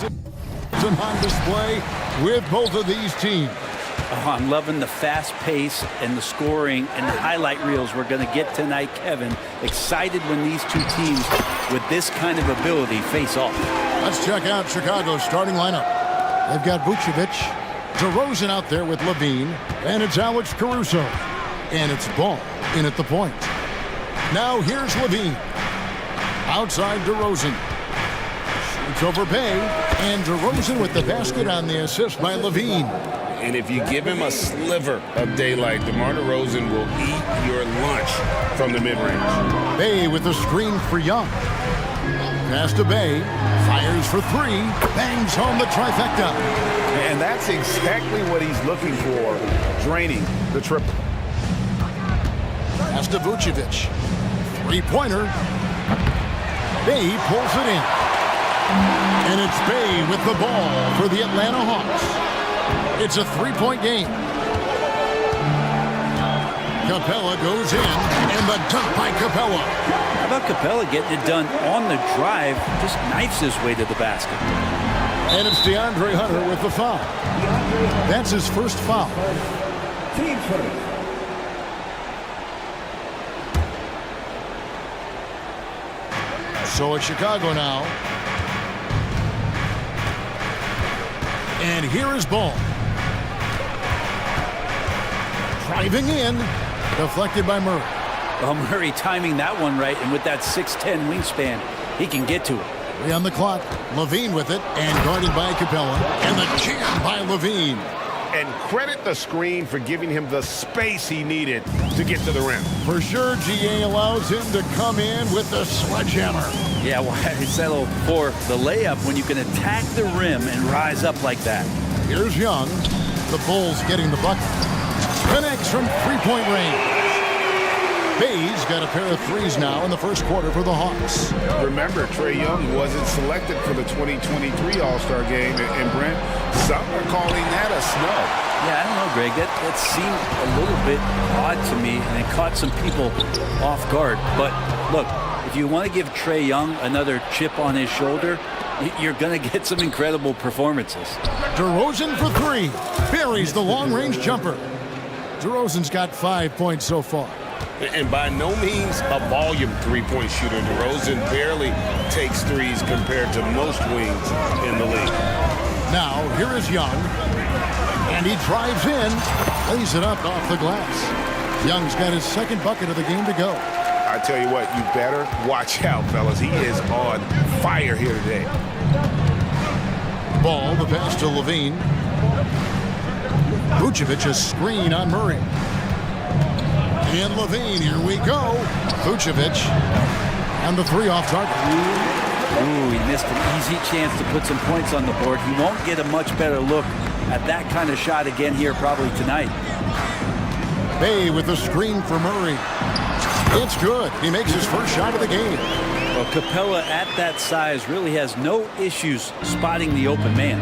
on display with both of these teams. Oh, I'm loving the fast pace and the scoring and the highlight reels we're going to get tonight, Kevin. Excited when these two teams with this kind of ability face off. Let's check out Chicago's starting lineup. They've got Vucevic, DeRozan out there with Levine, and it's Alex Caruso. And it's Ball in at the point. Now here's Levine. Outside DeRozan. Shoots over Bay, and DeRozan with the basket on the assist by Levine. And if you give him a sliver of daylight, DeMar DeRozan will eat your lunch from the mid-range. Bay with the screen for Young. Pass to Bay, fires for three, bangs home the trifecta. And that's exactly what he's looking for, draining the triple. Pass to Vucevic. Three-pointer. Bay pulls it in. And it's Bay with the ball for the Atlanta Hawks. It's a three-point game. Capella goes in, and the dunk by Capella. How about Capella getting it done on the drive, just knifes his way to the basket. And it's DeAndre Hunter with the foul. That's his first foul. So it's Chicago now. And here is Ball. Driving in, deflected by Murray. Well, Murray timing that one right, and with that 6'10" wingspan, he can get to it. 3 on the clock. Levine with it, and guarded by Capella. And the jam by Levine. And credit the screen for giving him the space he needed to get to the rim. For sure, GA allows him to come in with the sledgehammer. Yeah, well, I settled for the layup when you can attack the rim and rise up like that. Here's Young. The Bulls getting the bucket. Connects from three-point range. Bay's got a pair of threes now in the first quarter for the Hawks. Remember, Trae Young wasn't selected for the 2023 All-Star game, and Brent, some are calling that a snub. Yeah, I don't know, Greg. That seemed a little bit odd to me, and it caught some people off guard. But look, if you want to give Trae Young another chip on his shoulder, you're going to get some incredible performances. DeRozan for three. Buries the long-range jumper. DeRozan's got 5 points so far. And by no means a volume three-point shooter. DeRozan barely takes threes compared to most wings in the league. Now, here is Young. And he drives in, lays it up off the glass. Young's got his second bucket of the game to go. I tell you what, you better watch out, fellas. He is on fire here today. Ball, the pass to Levine. Vucevic, a screen on Murray. And Levine, here we go. Vucevic, and the three off target. Ooh, he missed an easy chance to put some points on the board. He won't get a much better look at that kind of shot again here probably tonight. Bay with the screen for Murray. It's good. He makes his first shot of the game. Well, Capella at that size really has no issues spotting the open man.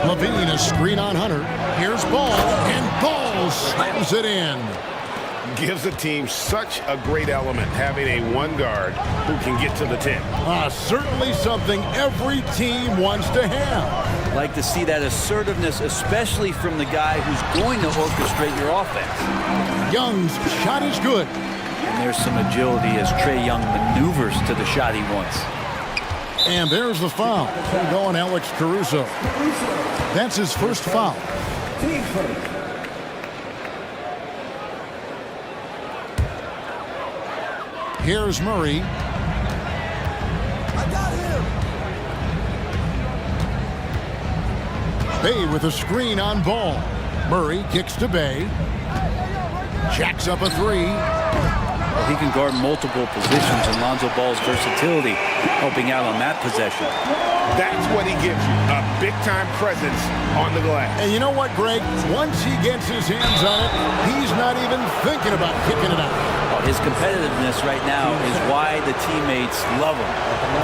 Levine, a screen on Hunter. Here's Ball, and Ball slams it in. Gives the team such a great element having a one guard who can get to the 10. Certainly something every team wants to have. Like to see that assertiveness, especially from the guy who's going to orchestrate your offense. Young's shot is good. And there's some agility as Trae Young maneuvers to the shot he wants. And there's the foul. Going Alex Caruso. That's his first foul. Here's Murray. Bay with a screen on Ball. Murray kicks to Bay. Jacks up a three. He can guard multiple positions, and Lonzo Ball's versatility helping out on that possession. That's what he gives you, a big-time presence on the glass. And you know what, Greg? Once he gets his hands on it, he's not even thinking about kicking it out. Well, his competitiveness right now is why the teammates love him.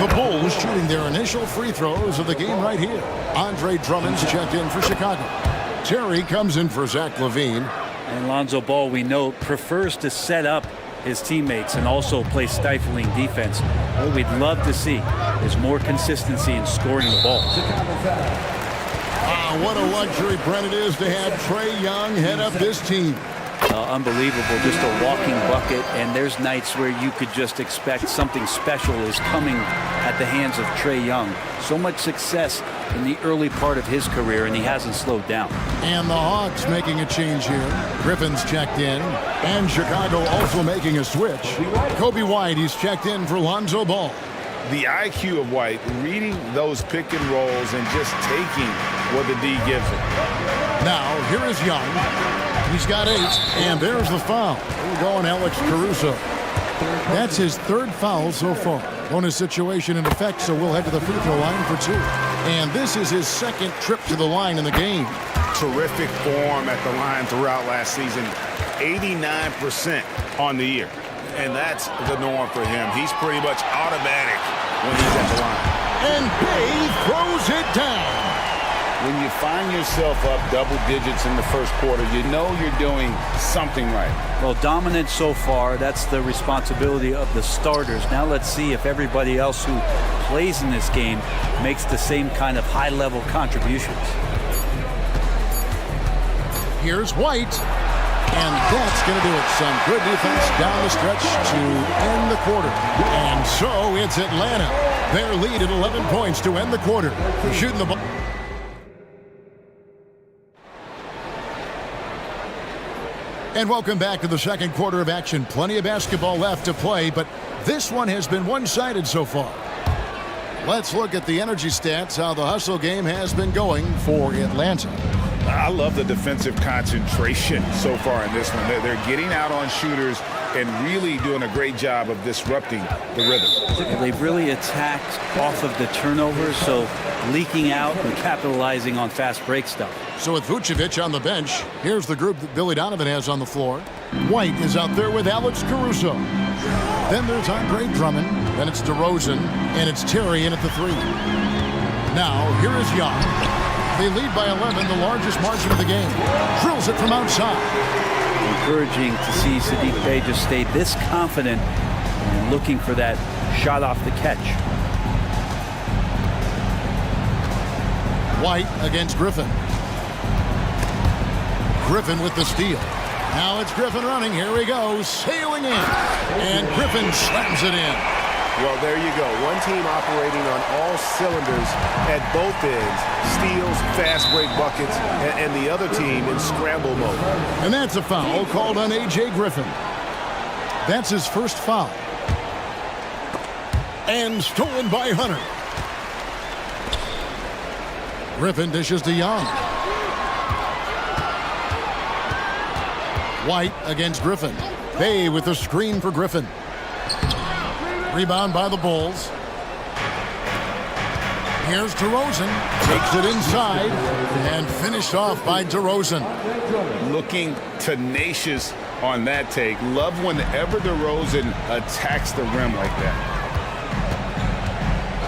The Bulls shooting their initial free throws of the game right here. Andre Drummond's checked in for Chicago. Terry comes in for Zach LaVine. And Lonzo Ball, we know, prefers to set up his teammates and also play stifling defense. What we'd love to see is more consistency in scoring the ball. What a luxury, Brent, it is to have Trae Young head up this team. Unbelievable, just a walking bucket, and there's nights where you could just expect something special is coming at the hands of Trae Young. So much success in the early part of his career, and he hasn't slowed down. And the Hawks making a change here. Griffin's checked in, and Chicago also making a switch. Kobe White, he's checked in for Lonzo Ball. The IQ of White, reading those pick and rolls and just taking what the D gives him. Now, here is Young. He's got 8, and there's the foul. We're going Alex Caruso. That's his 3rd foul so far. Bonus situation in effect, so we'll head to the free throw line for 2. And this is his 2nd trip to the line in the game. Terrific form at the line throughout last season. 89% on the year. And that's the norm for him. He's pretty much automatic when he's at the line. And Bay throws it down. When you find yourself up double digits in the first quarter, you know you're doing something right. Well, dominant so far, that's the responsibility of the starters. Now let's see if everybody else who plays in this game makes the same kind of high-level contributions. Here's White. And that's going to do it. Some good defense down the stretch to end the quarter. And so it's Atlanta. Their lead at 11 points to end the quarter. Shooting the ball. And welcome back to the second quarter of action. Plenty of basketball left to play, but this one has been one-sided so far. Let's look at the energy stats, how the hustle game has been going for Atlanta. I love the defensive concentration so far in this one. They're getting out on shooters and really doing a great job of disrupting the rhythm. They've really attacked off of the turnovers, so leaking out and capitalizing on fast break stuff. So with Vucevic on the bench, here's the group that Billy Donovan has on the floor. White is out there with Alex Caruso. Then there's Andre Drummond. Then it's DeRozan. And it's Terry in at the 3. Now, here is Young. They lead by 11, the largest margin of the game. Drills it from outside. Encouraging to see Saddiq Bey just stay this confident and looking for that shot off the catch. White against Griffin. Griffin with the steal. Now it's Griffin running. Here he goes, sailing in. And Griffin slams it in. Well, there you go. One team operating on all cylinders at both ends. Steals, fast break buckets, and the other team in scramble mode. And that's a foul called on A.J. Griffin. That's his first foul. And stolen by Hunter. Griffin dishes to Young. White against Griffin. Bay with the screen for Griffin. Rebound by the Bulls. Here's DeRozan. Takes it inside and finished off by DeRozan. Looking tenacious on that take. Love whenever DeRozan attacks the rim like that.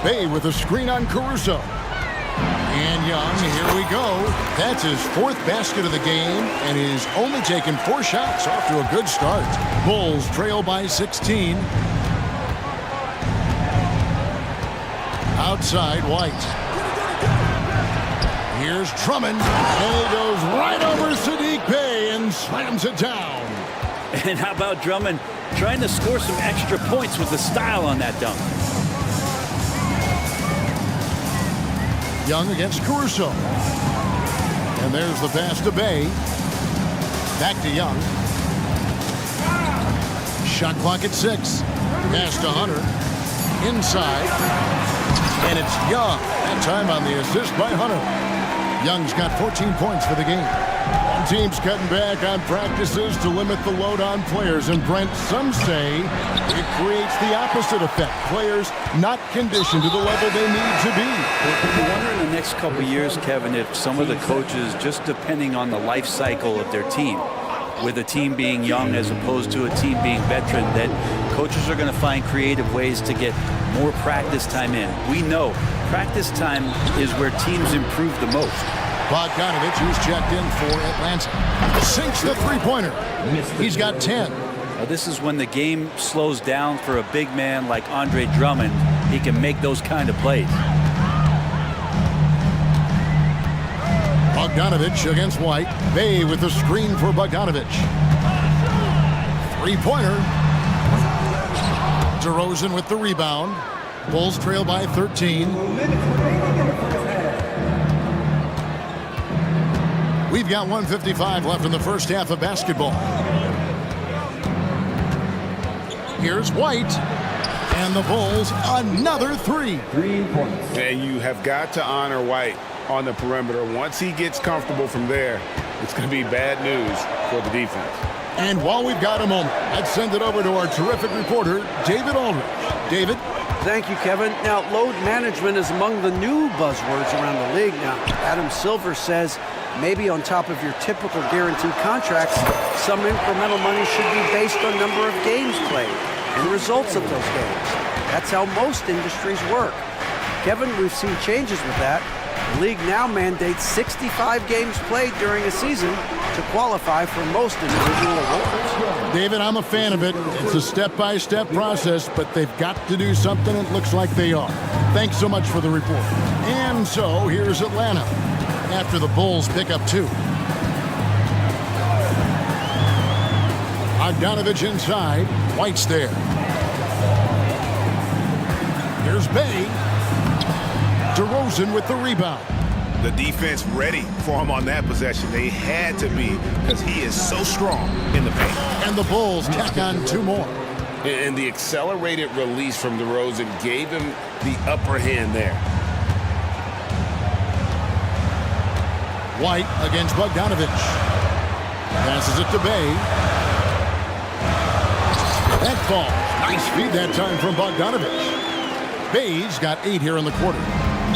Bay with a screen on Caruso. And Young, here we go. That's his 4th basket of the game, and he's only taken 4 shots. Off to a good start. Bulls trail by 16. Outside, White. Here's Drummond, and he goes right over Saddiq Bey and slams it down. And how about Drummond trying to score some extra points with the style on that dunk? Young against Caruso. And there's the pass to Bey. Back to Young. Shot clock at 6. Pass to Hunter. Inside. And it's Young. That time on the assist by Hunter. Young's got 14 points for the game. Teams cutting back on practices to limit the load on players. And Brent, some say it creates the opposite effect. Players not conditioned to the level they need to be. I wonder in the next couple of years, Kevin, if some of the coaches, just depending on the life cycle of their team, with a team being young as opposed to a team being veteran, that coaches are going to find creative ways to get more practice time in. We know practice time is where teams improve the most. Bogdanovich, who's checked in for Atlanta, sinks the three-pointer. He's got 10. Well, this is when the game slows down for a big man like Andre Drummond. He can make those kind of plays. Bogdanovich against White. Bay with the screen for Bogdanovich. Three-pointer. DeRozan with the rebound. Bulls trail by 13. We've got 1:55 left in the first half of basketball. Here's White. And the Bulls, another three. 3 points. And you have got to honor White on the perimeter. Once he gets comfortable from there, it's going to be bad news for the defense. And while we've got a moment, let's send it over to our terrific reporter, David Aldridge. David? Thank you, Kevin. Now, load management is among the new buzzwords around the league. Now, Adam Silver says maybe on top of your typical guaranteed contracts, some incremental money should be based on number of games played and results of those games. That's how most industries work. Kevin, we've seen changes with that. The league now mandates 65 games played during a season to qualify for most individual awards. David, I'm a fan of it. It's a step-by-step process, but they've got to do something. It looks like they are. Thanks so much for the report. And so, here's Atlanta after the Bulls pick up 2. Bogdanovich inside. White's there. Here's Bay. DeRozan with the rebound. The defense ready for him on that possession. They had to be because he is so strong in the paint. And the Bulls tack on 2 more. And the accelerated release from DeRozan gave him the upper hand there. White against Bogdanovich. Passes it to Bay. That falls. Nice feed that time from Bogdanovich. Bay's got 8 here in the quarter.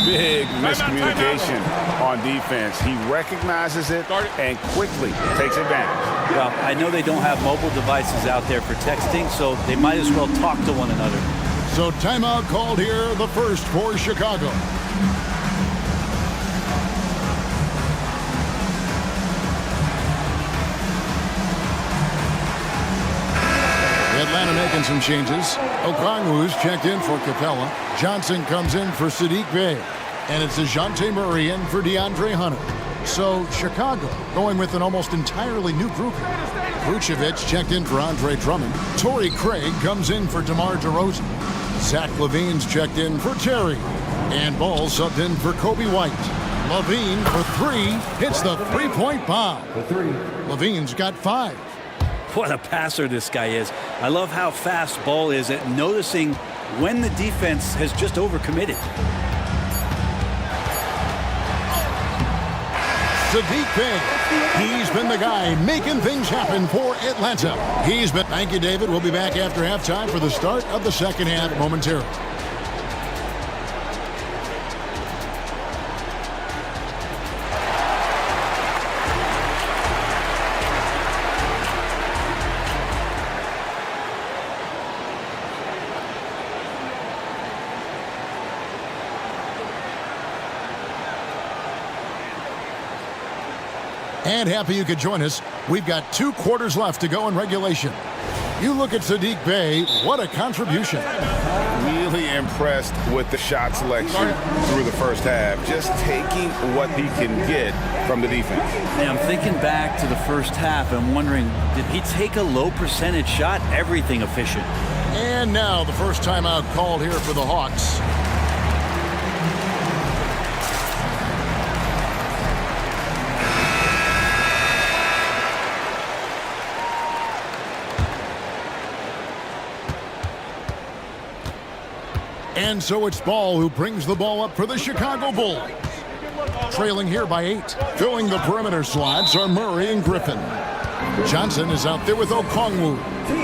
Big miscommunication on defense. He recognizes it and quickly takes advantage. Well, I know they don't have mobile devices out there for texting, so they might as well talk to one another. So timeout called here, the first for Chicago. Atlanta making some changes. Okongwu's checked in for Capella. Johnson comes in for Sadiq Bey. And it's DeJounte Murray in for DeAndre Hunter. So Chicago going with an almost entirely new group. Vucevic checked in for Andre Drummond. Torrey Craig comes in for DeMar DeRozan. Zach LaVine's checked in for Terry. And Ball subbed in for Kobe White. LaVine for 3 hits the three-point bomb. LaVine's got 5. What a passer this guy is. I love how fast Ball is at noticing when the defense has just overcommitted. Sadiq Bey, he's been the guy making things happen for Atlanta. Thank you, David. We'll be back after halftime for the start of the second half momentarily. And happy you could join us. We've got 2 quarters left to go in regulation. You look at Sadiq Bey, what a contribution. Really impressed with the shot selection through the first half. Just taking what he can get from the defense. And I'm thinking back to the first half and wondering, did he take a low percentage shot? Everything efficient. And now the first timeout called here for the Hawks. And so it's Ball who brings the ball up for the Chicago Bulls. Trailing here by 8. Filling the perimeter slots are Murray and Griffin. Johnson is out there with Okongwu.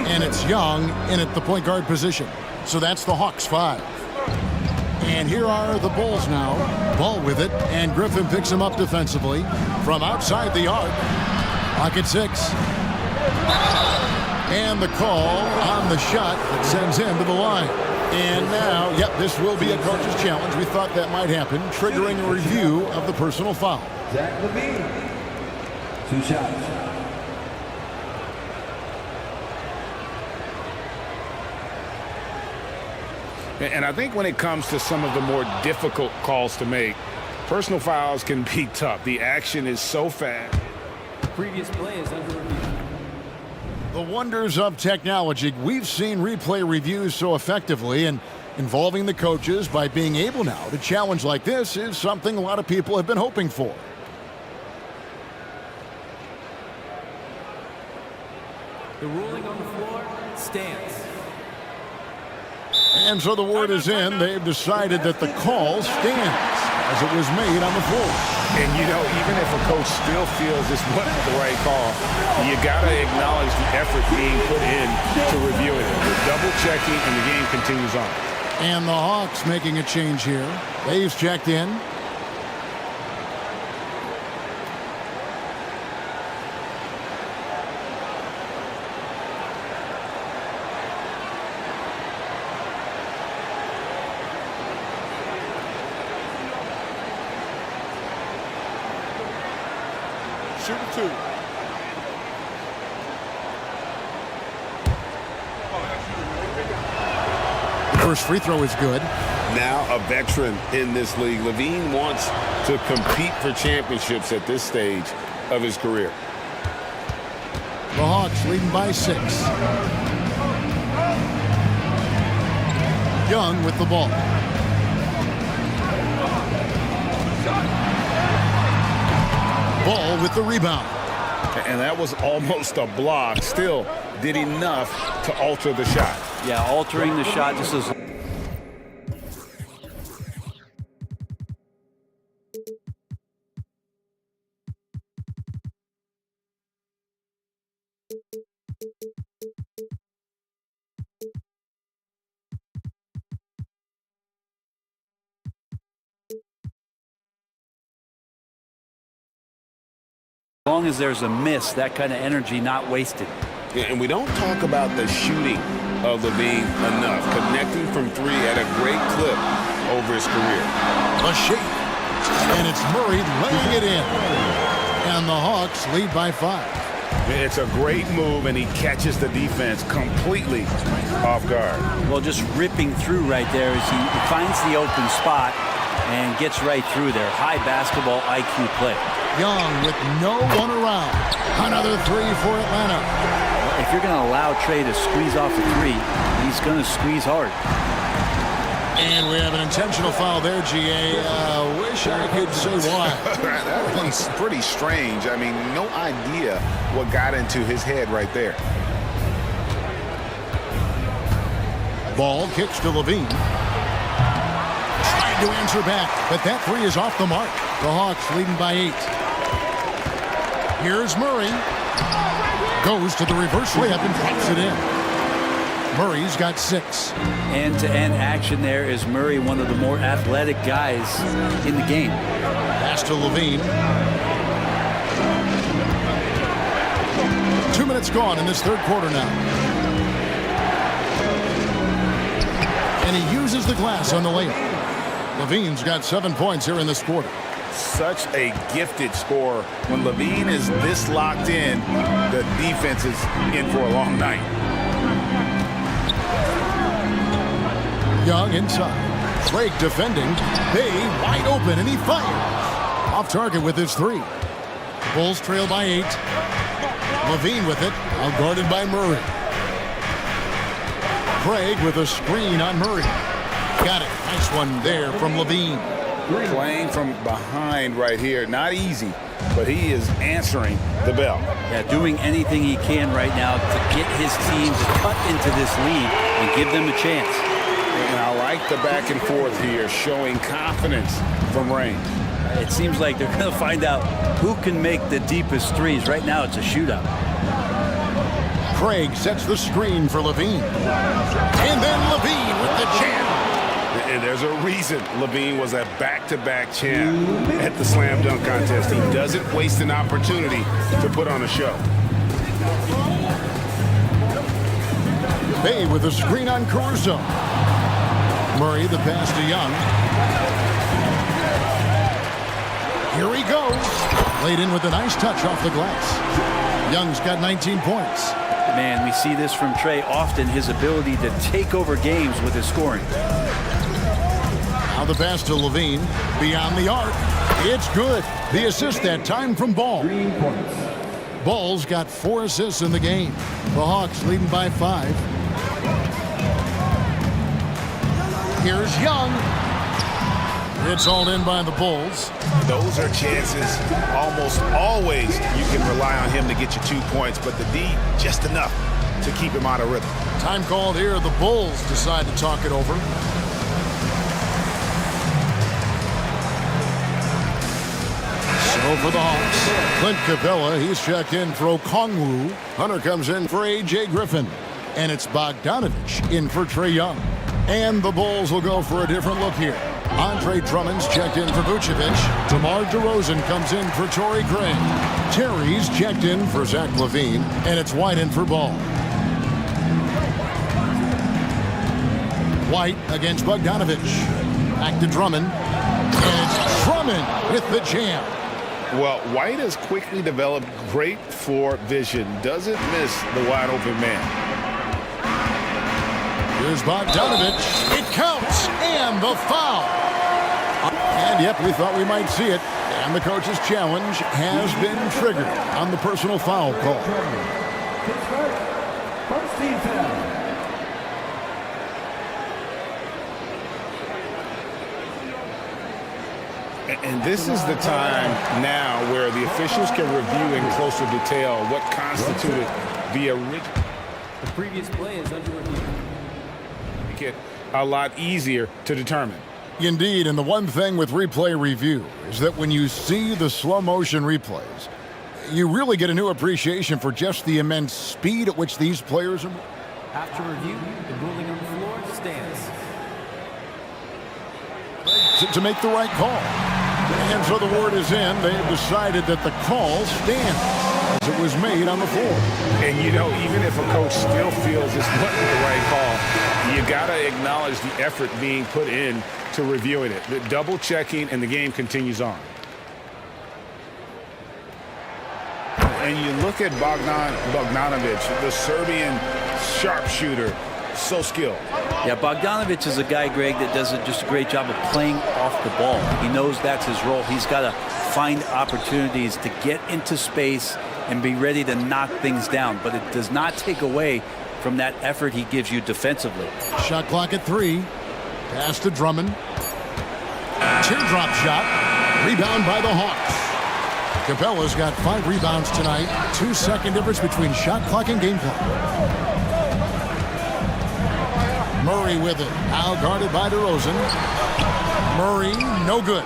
And it's Young in at the point guard position. So that's the Hawks 5. And here are the Bulls now. Ball with it, and Griffin picks him up defensively from outside the arc. Clock at 6. And the call on the shot that sends him to the line. And now, this will be a coach's challenge. We thought that might happen, triggering a review of the personal foul. Zach LaVine, 2 shots. And I think when it comes to some of the more difficult calls to make, personal fouls can be tough. The action is so fast. Previous play is under review. The wonders of technology. We've seen replay reviews so effectively, and involving the coaches by being able now to challenge like this is something a lot of people have been hoping for. The ruling on the floor stands. And so the word is in. They've decided that the call stands as it was made on the floor. And, you know, even if a coach still feels this wasn't the right call, you got to acknowledge the effort being put in to reviewing it. They're double-checking, and the game continues on. And the Hawks making a change here. Dave's checked in. Shooting two. The first free throw is good. Now a veteran in this league. Levine wants to compete for championships at this stage of his career. The Hawks leading by 6. Young with the ball. Ball with the rebound. And that was almost a block. Still did enough to alter the shot. Yeah, altering the shot just as... As long as there's a miss, that kind of energy not wasted. Yeah, and we don't talk about the shooting of Levine enough. Connecting from 3 at a great clip over his career. A shake. And it's Murray laying it in. And the Hawks lead by 5. It's a great move, and he catches the defense completely off guard. Well, just ripping through right there as he finds the open spot and gets right through there. High basketball IQ play. Young with no one around. Another 3 for Atlanta. If you're going to allow Trey to squeeze off the 3, he's going to squeeze hard. And we have an intentional foul there, GA. Wish I could say why. That one's pretty strange. I mean, no idea what got into his head right there. Ball kicks to Levine. Trying to answer back, but that 3 is off the mark. The Hawks leading by 8. Here's Murray. Goes to the reverse layup and pops it in. Murray's got 6. End-to-end action there is Murray, one of the more athletic guys in the game. Pass to Levine. 2 minutes gone in this third quarter now. And he uses the glass on the layup. Levine's got 7 points here in this quarter. Such a gifted scorer. When Levine is this locked in, the defense is in for a long night. Young inside. Drake defending. Bay wide open, and he fires. Off target with his 3. Bulls trail by 8. Levine with it, outguarded by Murray. Craig with a screen on Murray. Got it. Nice one there from Levine. Playing from behind right here. Not easy, but he is answering the bell. Yeah, doing anything he can right now to get his team to cut into this lead and give them a chance. And I like the back and forth here, showing confidence from range. It seems like they're going to find out who can make the deepest threes. Right now, it's a shootout. Craig sets the screen for Levine. And then Levine with the jam. And there's a reason Levine was a back-to-back champ at the slam dunk contest. He doesn't waste an opportunity to put on a show. Bay with a screen on Caruso. Murray the pass to Young. Here he goes. Laid in with a nice touch off the glass. Young's got 19 points. Man, we see this from Trey often, his ability to take over games with his scoring. Now the pass to Levine. Beyond the arc. It's good. The assist that time from Ball. Ball's got 4 assists in the game. The Hawks leading by 5. Here's Young. It's all in by the Bulls. Those are chances almost always you can rely on him to get you 2 points, but the D just enough to keep him out of rhythm. Time called here. The Bulls decide to talk it over. So for the Hawks, Clint Capella, he's checked in for Okongwu. Hunter comes in for A.J. Griffin. And it's Bogdanovich in for Trae Young. And the Bulls will go for a different look here. Andre Drummond's checked in for Vucevic. DeMar DeRozan comes in for Torrey Craig. Terry's checked in for Zach LaVine. And it's White in for Ball. White against Bogdanovich. Back to Drummond. And it's Drummond with the jam. Well, White has quickly developed great floor vision. Doesn't miss the wide open man. Here's Bogdanovich. It counts. And the foul. And yep, we thought we might see it. And the coach's challenge has been triggered on the personal foul call. First team foul. And this is the time now where the officials can review in closer detail what constituted the original. The previous play is under review. Make it a lot easier to determine. Indeed, and the one thing with replay review is that when you see the slow motion replays, you really get a new appreciation for just the immense speed at which these players are. After review, the ruling on the floor stands. To make the right call. And so the word is in. They have decided that the call stands as it was made on the floor. And you know, even if a coach still feels this wasn't the right call, you got to acknowledge the effort being put in to reviewing it. The double checking, and the game continues on. And you look at Bogdanovich, the Serbian sharpshooter, so skilled. Yeah, Bogdanovich is a guy, Greg, that does just a great job of playing off the ball. He knows that's his role. He's got to find opportunities to get into space and be ready to knock things down. But it does not take away from that effort he gives you defensively. Shot clock at 3. Pass to Drummond. Teardrop shot. Rebound by the Hawks. Capella's got 5 rebounds tonight. 2-second difference between shot clock and game clock. Murray with it. Now guarded by DeRozan. Murray, no good.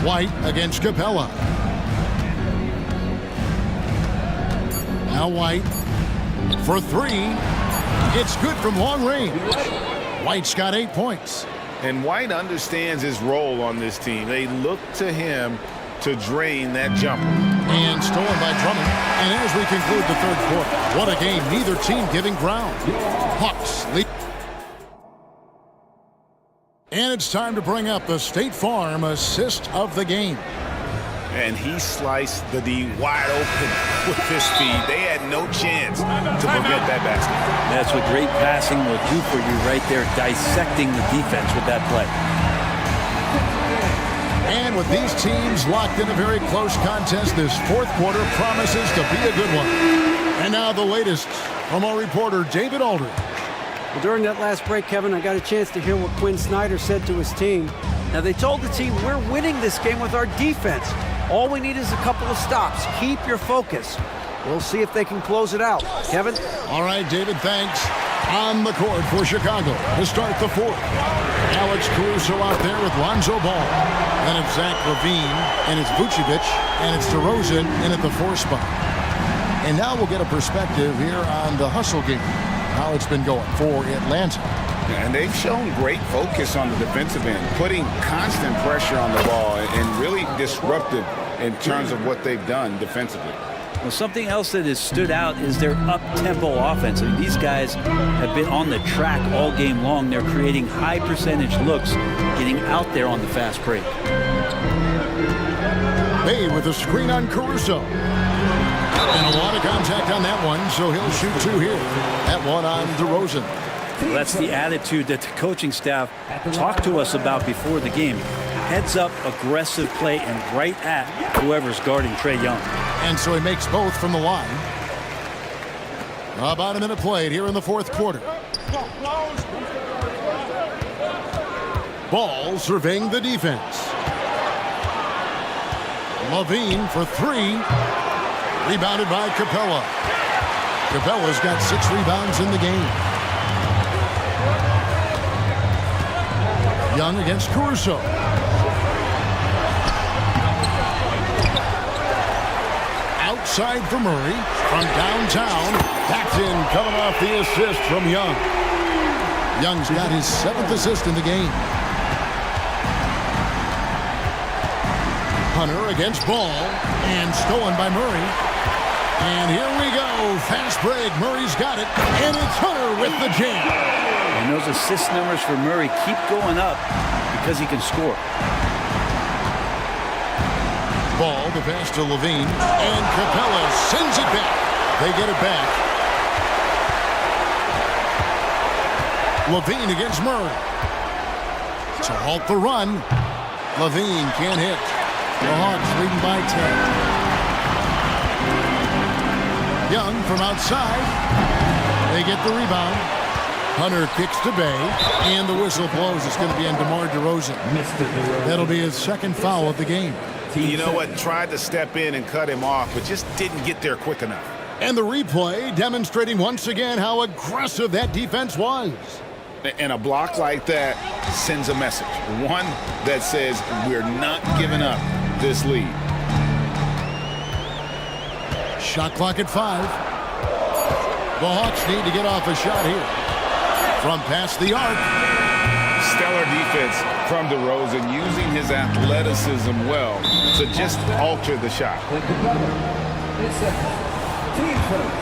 White against Capella. Now White for 3. It's good from long range. White's got 8 points. And White understands his role on this team. They look to him to drain that jumper. And stolen by Drummond. And as we conclude the third quarter, what a game. Neither team giving ground. Hawks lead. And it's time to bring up the State Farm assist of the game. And he sliced the D wide open with his speed. They had no chance to prevent that basket. That's what great passing will do for you right there, dissecting the defense with that play. And with these teams locked in a very close contest, this fourth quarter promises to be a good one. And now the latest from our reporter, David Aldridge. Well, during that last break, Kevin, I got a chance to hear what Quinn Snyder said to his team. Now, they told the team, we're winning this game with our defense. All we need is a couple of stops. Keep your focus. We'll see if they can close it out. Kevin? All right, David, thanks. On the court for Chicago to start the fourth. Alex Caruso out there with Lonzo Ball. Then it's Zach LaVine, and it's Vucevic, and it's DeRozan in at the 4 spot. And now we'll get a perspective here on the hustle game, how it's been going for Atlanta. And they've shown great focus on the defensive end, putting constant pressure on the ball and really disruptive in terms of what they've done defensively. Well, something else that has stood out is their up-tempo offense. I mean, these guys have been on the track all game long. They're creating high-percentage looks, getting out there on the fast break. Bay with a screen on Caruso. And a lot of contact on that one, so he'll shoot two here. That one on DeRozan. Well, that's the attitude that the coaching staff talked to us about before the game. Heads up, aggressive play, and right at whoever's guarding Trae Young. And so he makes both from the line. About a minute played here in the fourth quarter. Ball surveying the defense. Levine for three. Rebounded by Capella. Capella's got 6 rebounds in the game. Young against Caruso. Outside for Murray. From downtown. Backed in, coming off the assist from Young. Young's got his 7th assist in the game. Hunter against Ball. And stolen by Murray. And here we go. Fast break. Murray's got it. And it's Hunter with the jam. And those assist numbers for Murray keep going up because he can score. Ball, the pass to Levine. And Capella sends it back. They get it back. Levine against Murray. To halt the run. Levine can't hit. The Hawks leading by 10. Young from outside. They get the rebound. Hunter kicks to Bay. And the whistle blows. It's going to be on DeMar DeRozan. That'll be his 2nd foul of the game. You know what? Tried to step in and cut him off, but just didn't get there quick enough. And the replay demonstrating once again how aggressive that defense was. And a block like that sends a message. One that says we're not giving up this lead. Shot clock at 5. The Hawks need to get off a shot here. From past the arc. Stellar defense from DeRozan, using his athleticism well to just alter the shot. Team first.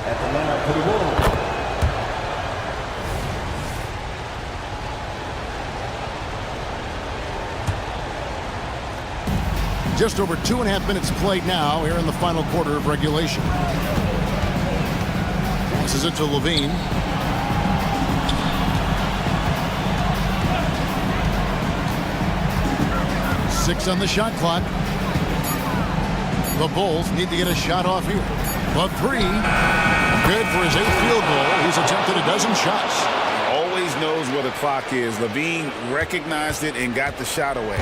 At the line for the ball. Just over 2.5 minutes played now here in the final quarter of regulation. Passes it to Levine. Six on the shot clock. The Bulls need to get a shot off here. The three. Good for his 8th field goal. He's attempted a dozen shots. Always knows where the clock is. Levine recognized it and got the shot away.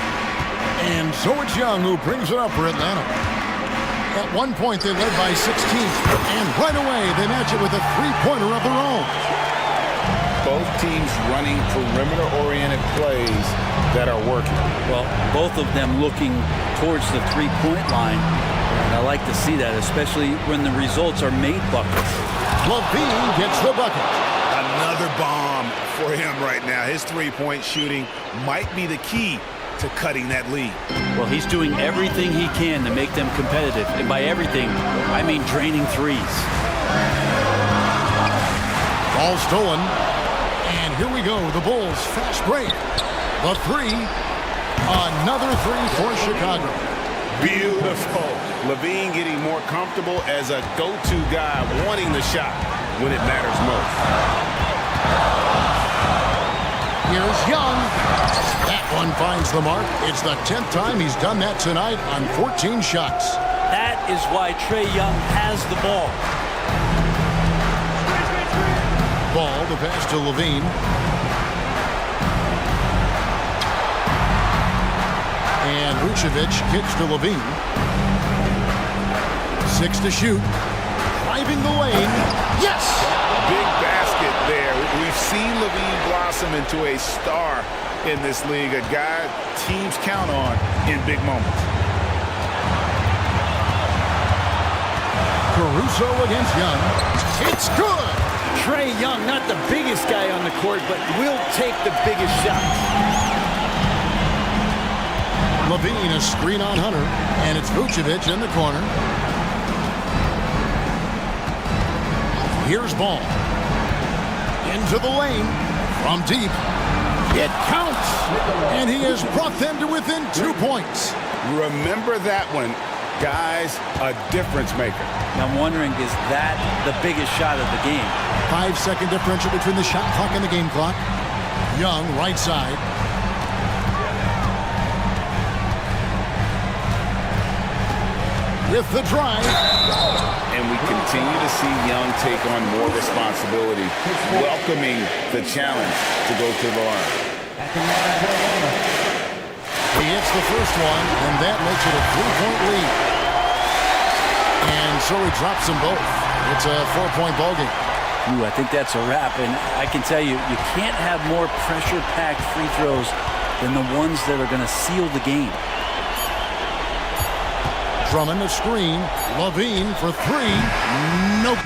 And so it's Young who brings it up for Atlanta. At one point, they led by 16. And right away, they match it with a three-pointer of their own. Both teams running perimeter-oriented plays that are working. Well, both of them looking towards the three-point line. And I like to see that, especially when the results are made buckets. Levine gets the bucket. Another bomb for him right now. His three-point shooting might be the key to cutting that lead. Well, he's doing everything he can to make them competitive. And by everything, I mean draining threes. Ball stolen. And here we go. The Bulls fast break. The three. Another three for Chicago. Beautiful. Levine getting more comfortable as a go-to guy, wanting the shot when it matters most. Here's Young. That one finds the mark. It's the 10th time he's done that tonight on 14 shots. That is why Trae Young has the ball. Ball, the pass to Levine. And Vucevic kicks to Levine. 6 to shoot. Driving the lane. Yes! Big basket there. We've seen Levine blossom into a star in this league, a guy teams count on in big moments. Caruso against Young. It's good! Trae Young, not the biggest guy on the court, but will take the biggest shots. Levine, a screen on Hunter, and it's Vucevic in the corner. Here's Ball. Into the lane. From deep. It counts! And he has brought them to within 2 points. Remember that one. Guys, a difference maker. Now I'm wondering, is that the biggest shot of the game? 5-second differential between the shot clock and the game clock. Young, right side. With the drive. And we continue to see Young take on more responsibility, welcoming the challenge to go to the line. He hits the first one, and that makes it a 3-point lead. And so he drops them both. It's a 4-point ball game. Ooh, I think that's a wrap, and I can tell you, you can't have more pressure-packed free throws than the ones that are going to seal the game. Drummond a screen. Levine for three. Nope.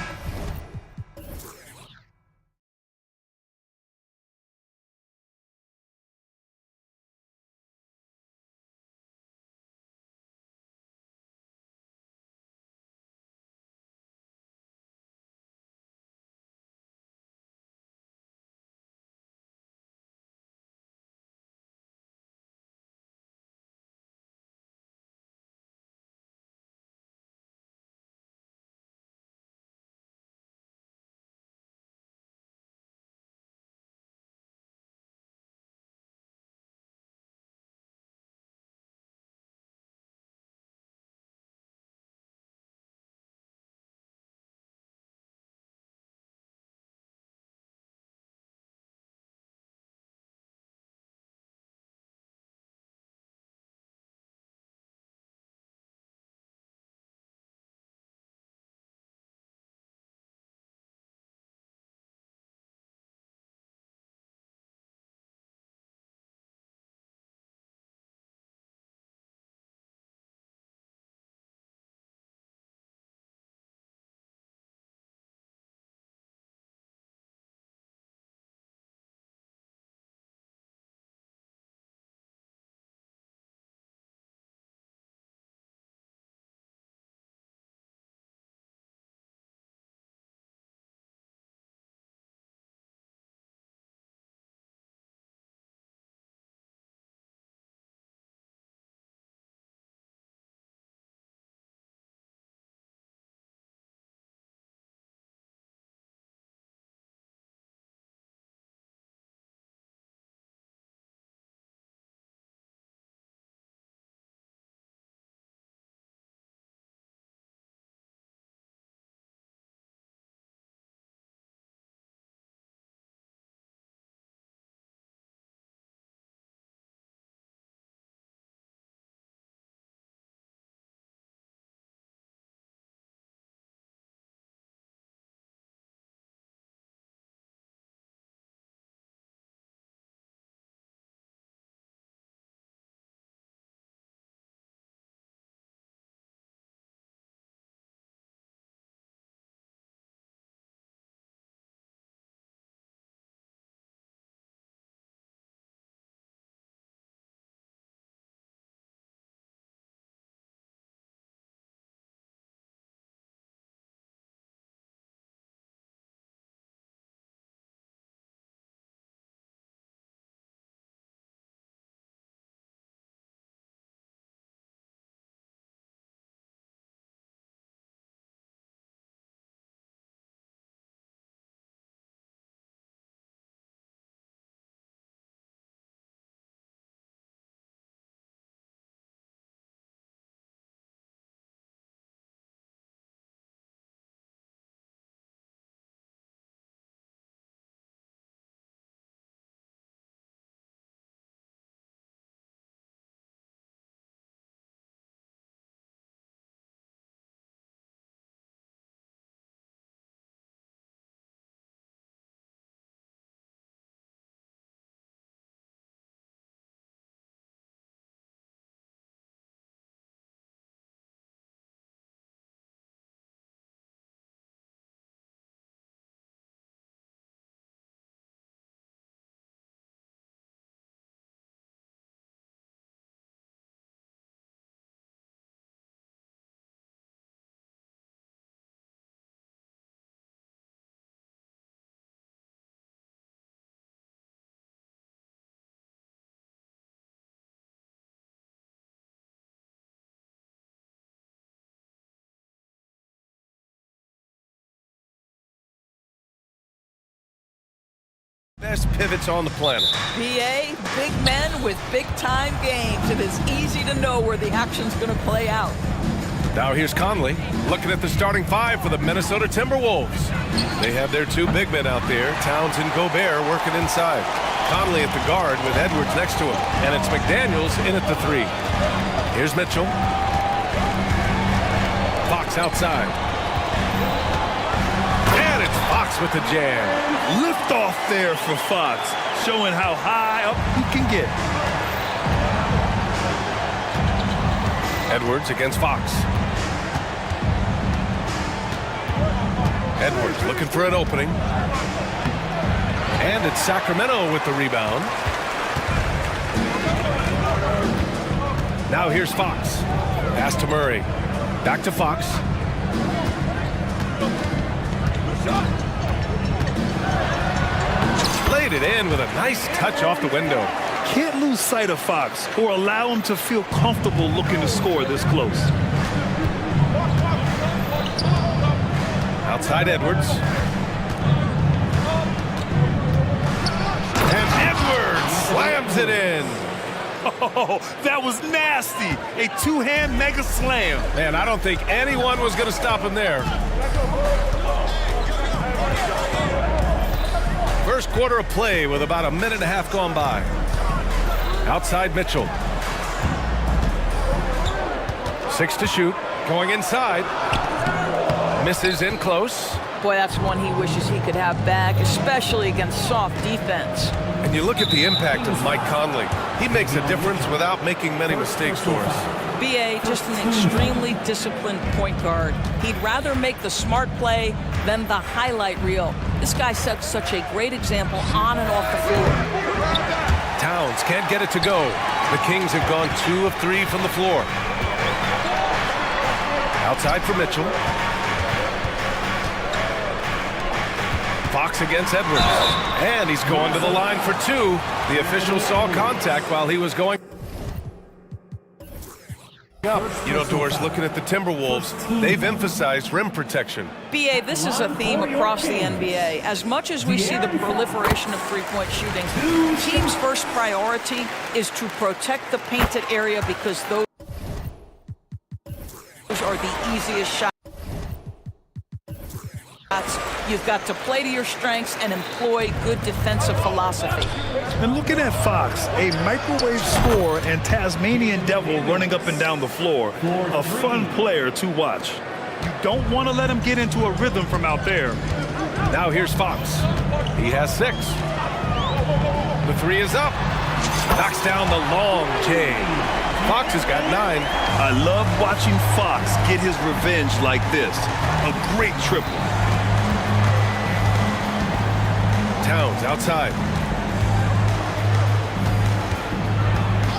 Best pivots on the planet. BA, big men with big-time games. It is easy to know where the action's going to play out. Now here's Conley looking at the starting five for the Minnesota Timberwolves. They have their two big men out there, Towns and Gobert, working inside. Conley at the guard with Edwards next to him. And it's McDaniels in at the three. Here's Mitchell. Fox outside. And it's Fox with the jam. Lift off there for Fox, showing how high up he can get. Edwards against Fox. Edwards looking for an opening. And it's Sacramento with the rebound. Now here's Fox. Pass to Murray. Back to Fox. Laid it in with a nice touch off the window. Can't lose sight of Fox or allow him to feel comfortable looking to score this close. Outside Edwards. And Edwards slams it in. Oh, that was nasty. A two-hand mega slam. Man, I don't think anyone was going to stop him there. First quarter of play with about a minute and a half gone by. Outside Mitchell. 6 to shoot. Going inside. Misses in close. Boy, that's one he wishes he could have back, especially against soft defense. And you look at the impact of Mike Conley. He makes a difference without making many mistakes for us. BA, just an extremely disciplined point guard. He'd rather make the smart play than the highlight reel. This guy sets such a great example on and off the floor. Towns can't get it to go. The Kings have gone 2 of 3 from the floor. Outside for Mitchell. Fox against Edwards. And he's going to the line for 2. The official saw contact while he was going up. You know, Doris, looking at the Timberwolves, they've emphasized rim protection. BA, this is a theme across the NBA. As much as we see the proliferation of three-point shooting, team's first priority is to protect the painted area because those are the easiest shots. You've got to play to your strengths and employ good defensive philosophy. And looking at Fox, a microwave scorer and Tasmanian devil running up and down the floor, a fun player to watch. You don't want to let him get into a rhythm from out there. Now here's Fox. He has 6. The 3 is up. Knocks down the long J. Fox has got 9. I love watching Fox get his revenge like this. A great triple. Towns outside.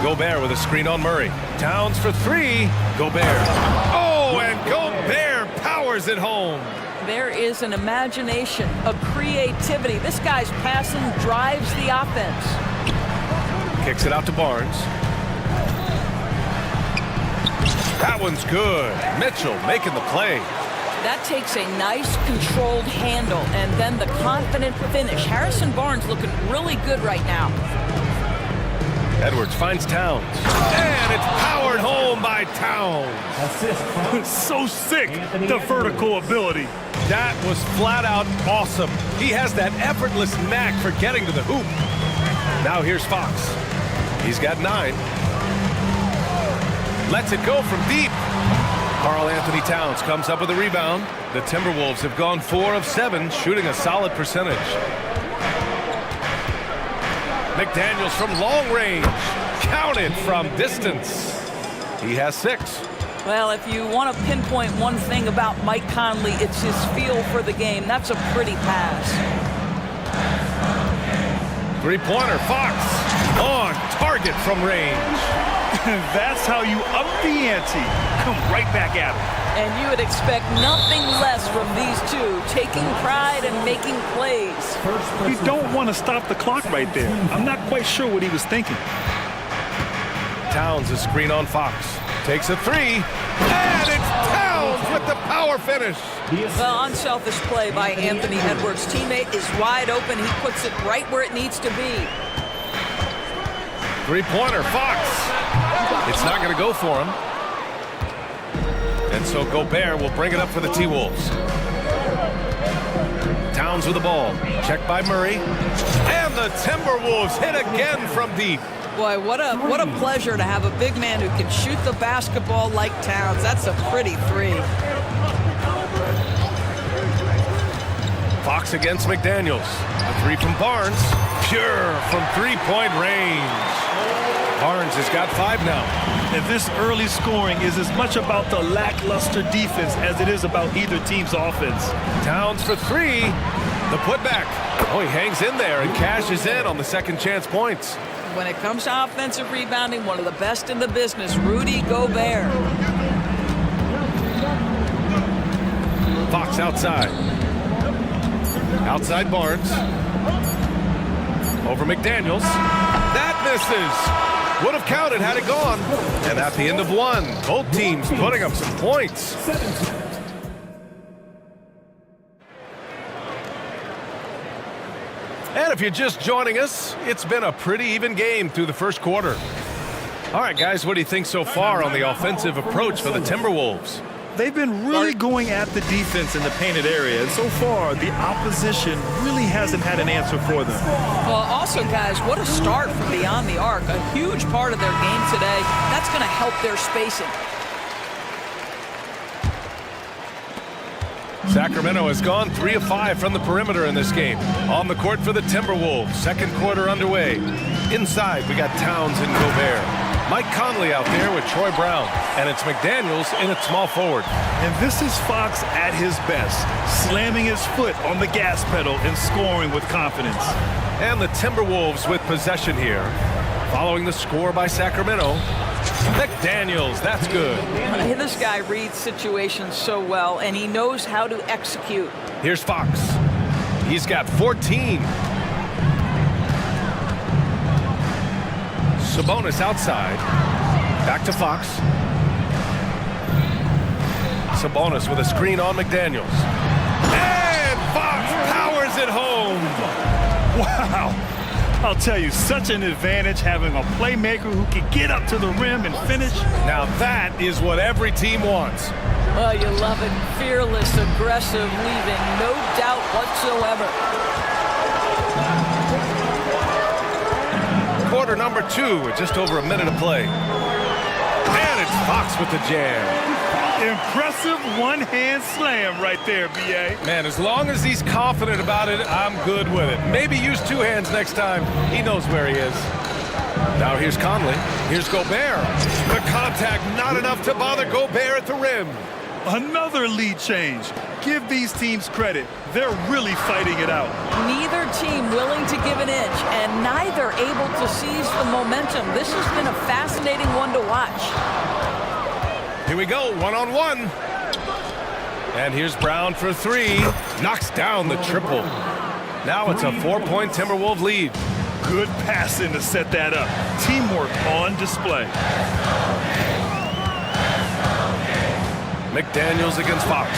Gobert with a screen on Murray. Towns for 3. Gobert. Oh, and Gobert powers it home. There is an imagination, a creativity. This guy's passing drives the offense. Kicks it out to Barnes. That one's good. Mitchell making the play. That takes a nice controlled handle and then the confident finish. Harrison Barnes looking really good right now. Edwards finds Towns. And it's powered home by Towns. So sick, the vertical ability. That was flat out awesome. He has that effortless knack for getting to the hoop. Now here's Fox. He's got 9. Lets it go from deep. Karl Anthony Towns comes up with a rebound. The Timberwolves have gone 4 of 7, shooting a solid percentage. McDaniels from long range. Counted from distance. He has 6. Well, if you want to pinpoint one thing about Mike Conley, it's his feel for the game. That's a pretty pass. Three-pointer, Fox. On target from range. That's how you up the ante. Come right back at him. And you would expect nothing less from these two, taking pride and making plays. You don't want to stop the clock right there. I'm not quite sure what he was thinking. Towns a screen on Fox. Takes a 3. And it's Towns Towns with the power finish. Well, unselfish play by Anthony Edwards. Teammate is wide open. He puts it right where it needs to be. Three-pointer, Fox. It's not going to go for him. And so Gobert will bring it up for the T-Wolves. Towns with the ball. Checked by Murray. And the Timberwolves hit again from deep. Boy, what a pleasure to have a big man who can shoot the basketball like Towns. That's a pretty three. Fox against McDaniels. The three from Barnes. Pure from three-point range. Barnes has got 5 now. And this early scoring is as much about the lackluster defense as it is about either team's offense. Towns for 3. The putback. Oh, he hangs in there and cashes in on the second chance points. When it comes to offensive rebounding, one of the best in the business, Rudy Gobert. Fox outside. Outside Barnes. Over McDaniels. That misses. Would have counted had it gone. And at the end of 1, both teams putting up some points. And if you're just joining us, it's been a pretty even game through the first quarter. All right, guys, what do you think so far on the offensive approach for the Timberwolves? They've been really going at the defense in the painted area, and so far, the opposition really hasn't had an answer for them. Well, also, guys, what a start from beyond the arc. A huge part of their game today. That's going to help their spacing. Sacramento has gone 3 of 5 from the perimeter in this game. On the court for the Timberwolves. Second quarter underway. Inside, we got Towns and Gobert. Mike Conley out there with Troy Brown. And it's McDaniels in at small forward. And this is Fox at his best, slamming his foot on the gas pedal and scoring with confidence. And the Timberwolves with possession here. Following the score by Sacramento. McDaniels, that's good. This guy reads situations so well, and he knows how to execute. Here's Fox. He's got 14. Sabonis outside. Back to Fox. Sabonis with a screen on McDaniels. And Fox powers it home. Wow. I'll tell you, such an advantage having a playmaker who can get up to the rim and finish. Now that is what every team wants. Oh, you love it. Fearless, aggressive, leaving no doubt whatsoever. Quarter number 2 with just over a minute of play. And it's Fox with the jam. Impressive one-hand slam right there, B.A. Man, as long as he's confident about it, I'm good with it. Maybe use 2 hands next time. He knows where he is. Now here's Conley. Here's Gobert. The contact not enough to bother Gobert at the rim. Another lead change. Give these teams credit. They're really fighting it out. Neither team willing to give an inch, and neither able to seize the momentum. This has been a fascinating one to watch. Here we go, one-on-one. And here's Brown for 3. Knocks down the triple. Now it's a 4-point Timberwolves lead. Good passing to set that up. Teamwork on display. McDaniels against Fox.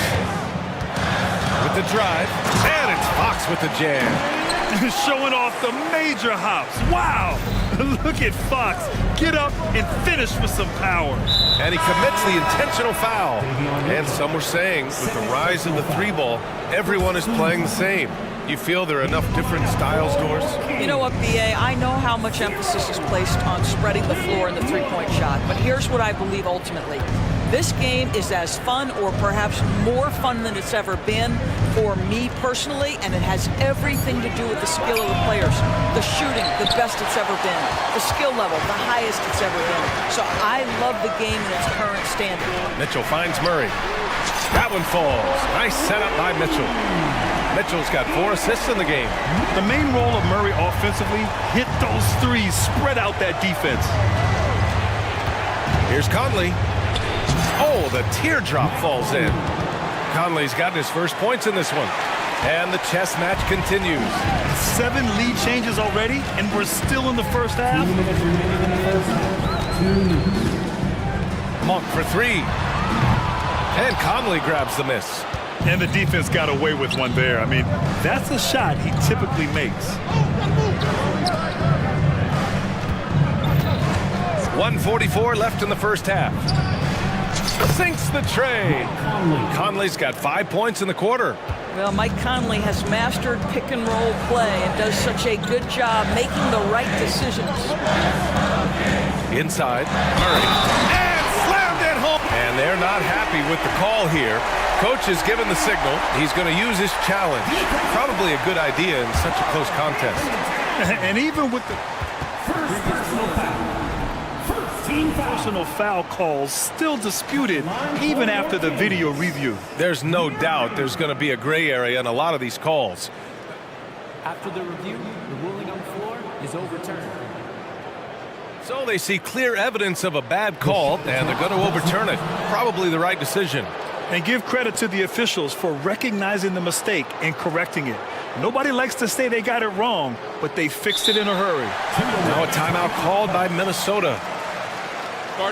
With the drive. And it's Fox with the jam. Showing off the major hops. Wow! Look at Fox. Get up and finish with some power. And he commits the intentional foul. And some were saying, with the rise of the 3-ball, everyone is playing the same. You feel there are enough different styles, Doris? You know what, B.A., I know how much emphasis is placed on spreading the floor in the three-point shot, but here's what I believe ultimately. This game is as fun or perhaps more fun than it's ever been for me personally, and it has everything to do with the skill of the players. The shooting, the best it's ever been. The skill level, the highest it's ever been. So I love the game in its current standard. Mitchell finds Murray. That one falls. Nice setup by Mitchell. Mitchell's got 4 assists in the game. The main role of Murray offensively, hit those threes, spread out that defense. Here's Conley. Oh, the teardrop falls in. Conley's got his first points in this one. And the chess match continues. 7 lead changes already, and we're still in the first half. Monk for 3. And Conley grabs the miss. And the defense got away with one there. I mean, that's a shot he typically makes. 1:44 left in the first half. Sinks the tray. Conley's got 5 points in the quarter. Well, Mike Conley has mastered pick-and-roll play and does such a good job making the right decisions. Inside, Murray. And slammed it home. And they're not happy with the call here. Coach has given the signal. He's going to use his challenge. Probably a good idea in such a close contest. And even with the personal foul calls still disputed even after the video review. There's no doubt there's going to be a gray area in a lot of these calls. After the review, the ruling on the floor is overturned. So they see clear evidence of a bad call, and they're going to overturn it. Probably the right decision. And give credit to the officials for recognizing the mistake and correcting it. Nobody likes to say they got it wrong, but they fixed it in a hurry. Now a timeout called by Minnesota. And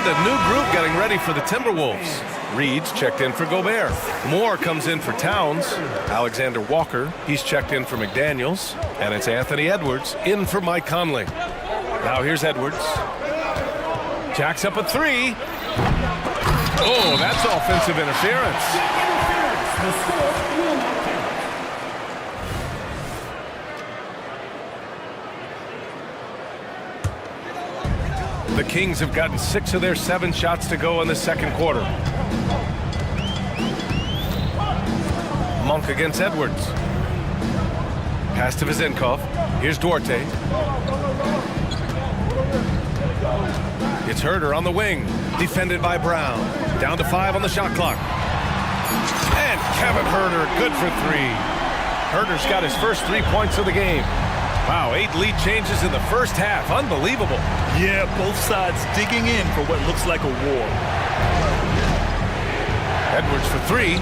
a new group getting ready for the Timberwolves. Reed's checked in for Gobert. Moore comes in for Towns. Alexander Walker, he's checked in for McDaniels. And it's Anthony Edwards in for Mike Conley. Now here's Edwards. Jacks up a three. Oh, that's offensive interference. The Kings have gotten 6 of their 7 shots to go in the second quarter. Monk against Edwards. Pass to Vizenkov. Here's Duarte. It's Herder on the wing. Defended by Brown. Down to 5 on the shot clock. And Kevin Herder, good for 3. Herder's got his first 3 points of the game. Wow, 8 lead changes in the first half. Unbelievable. Yeah, both sides digging in for what looks like a war. Edwards for 3.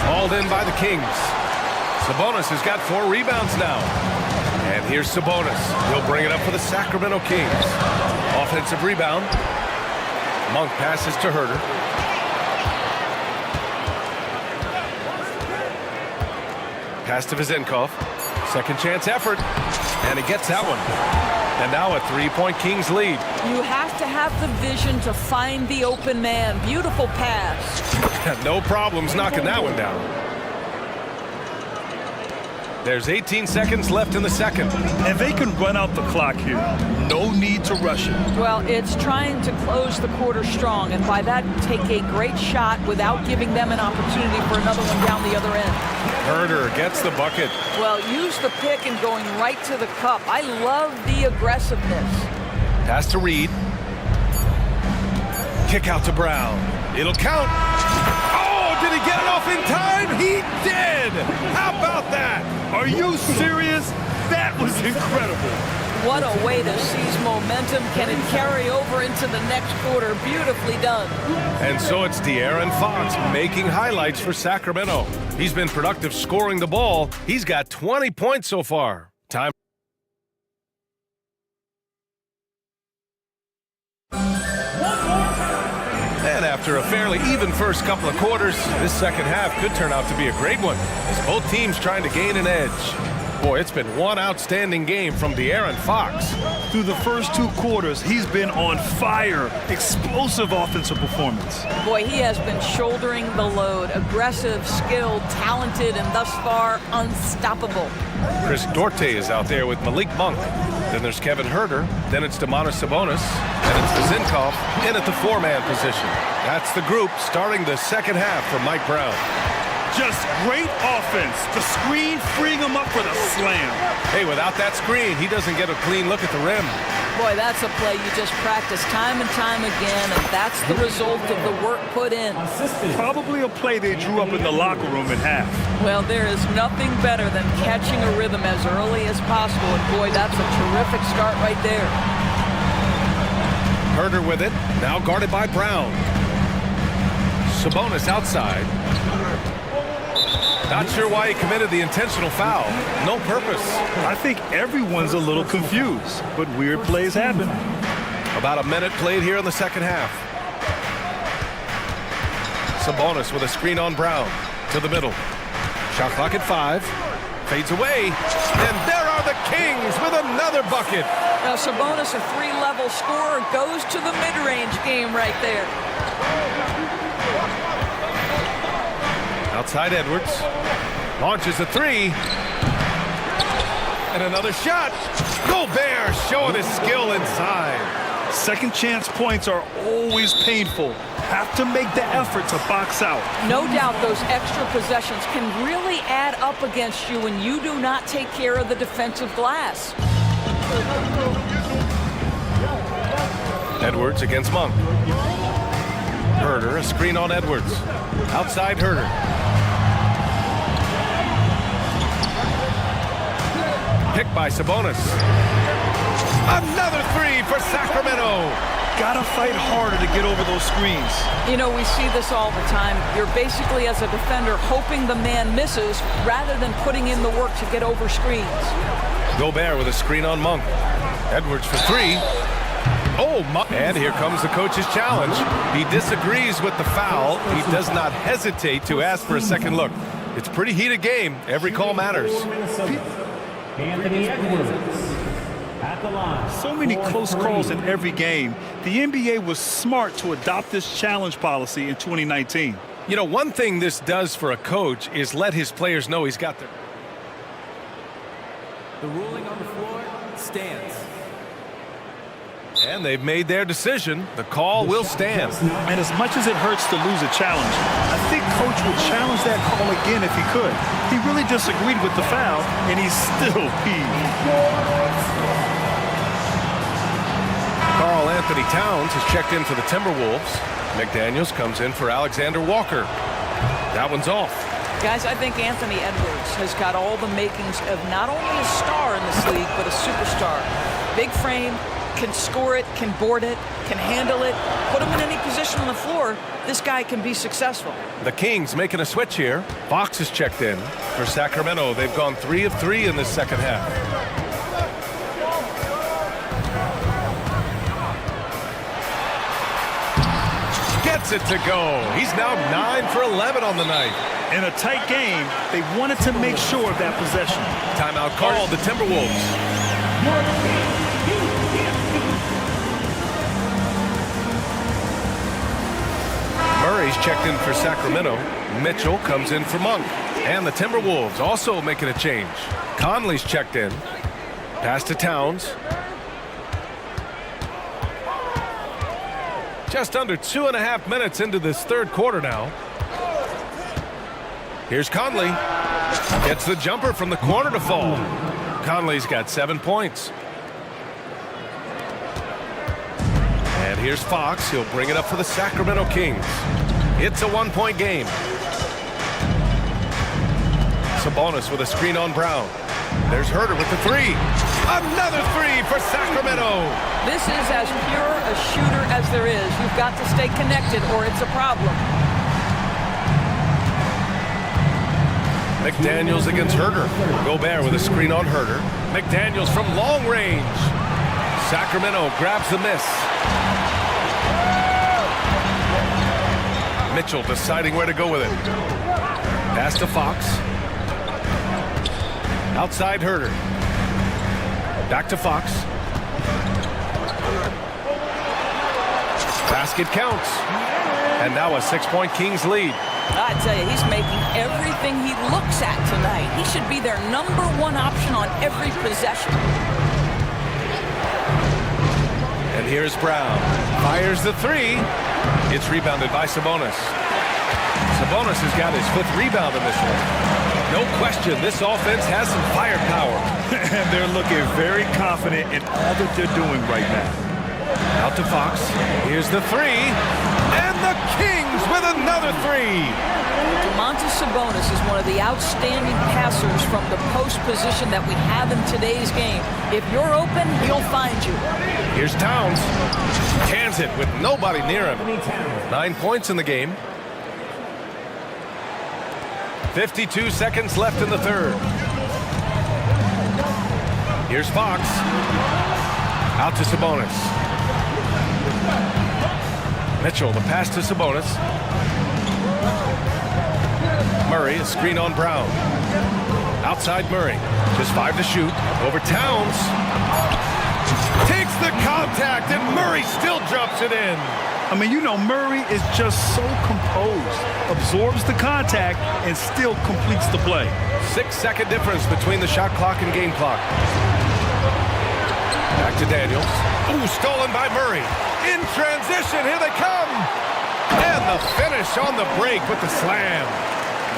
Hauled in by the Kings. Sabonis has got 4 rebounds now. And here's Sabonis. He'll bring it up for the Sacramento Kings. Offensive rebound. Monk passes to Herder. Pass to Vizenkov. Second chance effort. And he gets that one. And now a 3-point Kings lead. You have to have the vision to find the open man. Beautiful pass. No problems knocking that one down. There's 18 seconds left in the second. And they can run out the clock here. No need to rush it. Well, it's trying to close the quarter strong, and by that, take a great shot without giving them an opportunity for another one down the other end. Herder gets the bucket. Well, use the pick and going right to the cup. I love the aggressiveness. Pass to Reed. Kick out to Brown. It'll count. Oh, did he get it off in time? He did! How about that? Are you serious? That was incredible. What a way to seize momentum. Can it carry over into the next quarter? Beautifully done. And so it's De'Aaron Fox making highlights for Sacramento. He's been productive scoring the ball. He's got 20 points so far. Time. And after a fairly even first couple of quarters, this second half could turn out to be a great one, as both teams trying to gain an edge. Boy, it's been one outstanding game from De'Aaron Fox. Through the first 2 quarters, he's been on fire. Explosive offensive performance. Boy, he has been shouldering the load. Aggressive, skilled, talented, and thus far unstoppable. Chris Duarte is out there with Malik Monk. Then there's Kevin Herder. Then it's Domantas Sabonis. And it's Vizenkov in at the 4-man position. That's the group starting the second half for Mike Brown. Just great offense. The screen freeing him up for the slam. Hey, without that screen, he doesn't get a clean look at the rim. Boy, that's a play you just practice time and time again, and that's the result of the work put in. Probably a play they drew up in the locker room in half. Well, there is nothing better than catching a rhythm as early as possible, and boy, that's a terrific start right there. Herder with it, now guarded by Brown. Sabonis outside. Not sure why he committed the intentional foul. No purpose. I think everyone's a little confused, but weird plays happen. About a minute played here in the second half. Sabonis with a screen on Brown. To the middle. Shot clock at 5. Fades away. And there are the Kings with another bucket. Now Sabonis, a 3-level scorer, goes to the mid-range game right there. Outside Edwards. Launches a 3. And another shot. Gobert showing his skill inside. Second chance points are always painful. Have to make the effort to box out. No doubt those extra possessions can really add up against you when you do not take care of the defensive glass. Edwards against Monk. Herder, a screen on Edwards. Outside Herder. Picked by Sabonis. Another 3 for Sacramento. Gotta fight harder to get over those screens. You know, we see this all the time. You're basically, as a defender, hoping the man misses rather than putting in the work to get over screens. Gobert with a screen on Monk. Edwards for 3. Oh, and here comes the coach's challenge. He disagrees with the foul. He does not hesitate to ask for a second look. It's a pretty heated game. Every call matters. Anthony Edwards at the line. So many close calls in every game. The NBA was smart to adopt this challenge policy in 2019. You know, one thing this does for a coach is let his players know he's got them. The ruling on the floor stands. And they've made their decision. The call will stand. And as much as it hurts to lose a challenge, I think Coach would challenge that call again if he could. He really disagreed with the foul, and he's still peeved. Karl Anthony Towns has checked in for the Timberwolves. McDaniels comes in for Alexander Walker. That one's off. Guys, I think Anthony Edwards has got all the makings of not only a star in this league, but a superstar. Big frame, can score it, can board it, can handle it. Put him in any position on the floor, this guy can be successful. The Kings making a switch here. Fox has checked in for Sacramento. They've gone 3 of 3 in this second half. Gets it to go. He's now 9 for 11 on the night. In a tight game, they wanted to make sure of that possession. Timeout called, the Timberwolves. Murray's checked in for Sacramento. Mitchell comes in for Monk. And the Timberwolves also making a change. Conley's checked in. Pass to Towns. Just under 2.5 minutes into this third quarter now. Here's Conley. Gets the jumper from the corner to fall. Conley's got 7 points. And here's Fox. He'll bring it up for the Sacramento Kings. It's a 1-point game. Sabonis with a screen on Brown. There's Herder with the 3. Another 3 for Sacramento. This is as pure a shooter as there is. You've got to stay connected or it's a problem. McDaniels against Herder. Gobert with a screen on Herder. McDaniels from long range. Sacramento grabs the miss. Mitchell deciding where to go with it. Pass to Fox. Outside Herder. Back to Fox. Basket counts. And now a 6-point Kings lead. I tell you, he's making everything he looks at tonight. He should be their #1 option on every possession. And here's Brown. Fires the 3. It's rebounded by Sabonis. Sabonis has got his 5th rebound in this one. No question, this offense has some firepower. And they're looking very confident in all that they're doing right now. Out to Fox. Here's the 3. And the Kings with another Another three. Domantas Sabonis is one of the outstanding passers from the post position that we have in today's game. If you're open, he'll find you. Here's Towns. Cans it with nobody near him. 9 points in the game. 52 seconds left in the third. Here's Fox. Out to Sabonis. Mitchell, the pass to Sabonis. Murray, a screen on Brown. Outside Murray. Just 5 to shoot. Over Towns. Takes the contact, and Murray still drops it in. I mean, you know, Murray is just so composed, absorbs the contact, and still completes the play. 6-second difference between the shot clock and game clock. Back to Daniels. Ooh, stolen by Murray. In transition, here they come. And the finish on the break with the slam.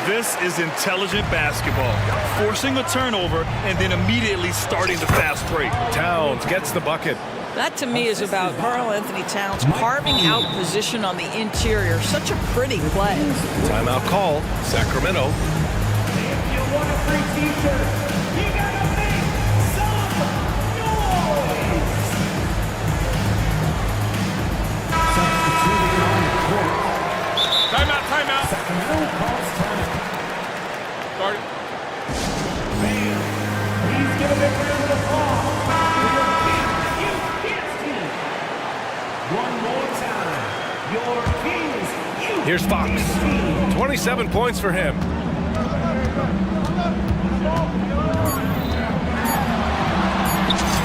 This is intelligent basketball, forcing a turnover and then immediately starting the fast break. Towns gets the bucket. That, to me, is about Karl-Anthony Towns carving out position on the interior. Such a pretty play. Timeout call, Sacramento. If you want a free t-shirt, you gotta make some noise. Substituting on the court. Timeout. Sacramento calls time. Start. Man, please give a big round of applause. One more time, your Kings. Here's Fox. 27 points for him.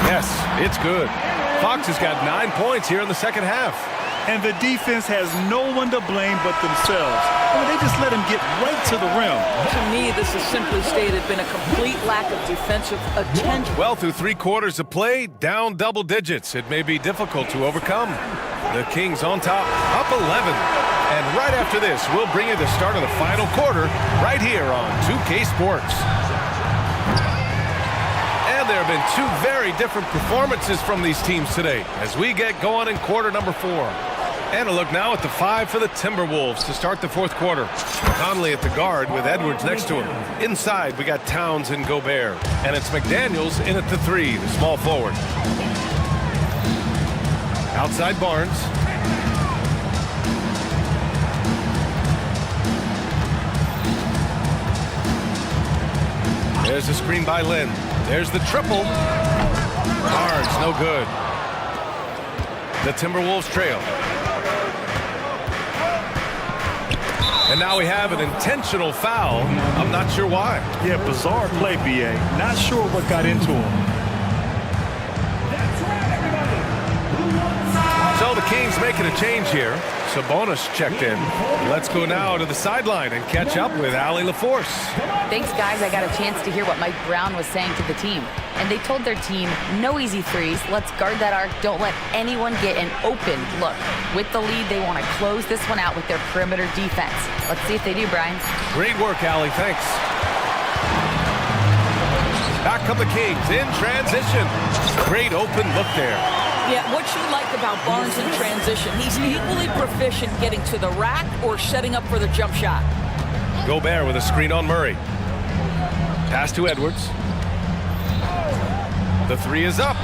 Yes, it's good. Fox has got 9 points here in the second half. And the defense has no one to blame but themselves. I mean, they just let him get right to the rim. To me, this has simply stated been a complete lack of defensive attention. Well, through 3 quarters of play, down double digits. It may be difficult to overcome. The Kings on top, up 11. And right after this, we'll bring you the start of the final quarter right here on 2K Sports. And there have been 2 very different performances from these teams today as we get going in quarter number 4. And a look now at the 5 for the Timberwolves to start the 4th quarter. Conley at the guard with Edwards next to him. Inside, we got Towns and Gobert. And it's McDaniels in at the 3, the small forward. Outside Barnes. There's the screen by Lynn. There's the triple. Barnes, no good. The Timberwolves trail. And now we have an intentional foul. I'm not sure why. Yeah, bizarre play, B.A. Not sure what got into him. So the Kings making a change here. Sabonis checked in. Let's go now to the sideline and catch up with Allie LaForce. Thanks, guys. I got a chance to hear what Mike Brown was saying to the team. And they told their team, no easy threes. Let's guard that arc. Don't let anyone get an open look. With the lead, they want to close this one out with their perimeter defense. Let's see if they do, Brian. Great work, Allie. Thanks. Back come the Kings in transition. Great open look there. Yeah, what you like about Barnes in transition, he's equally proficient getting to the rack or setting up for the jump shot. Gobert with a screen on Murray. Pass to Edwards. The 3 is up.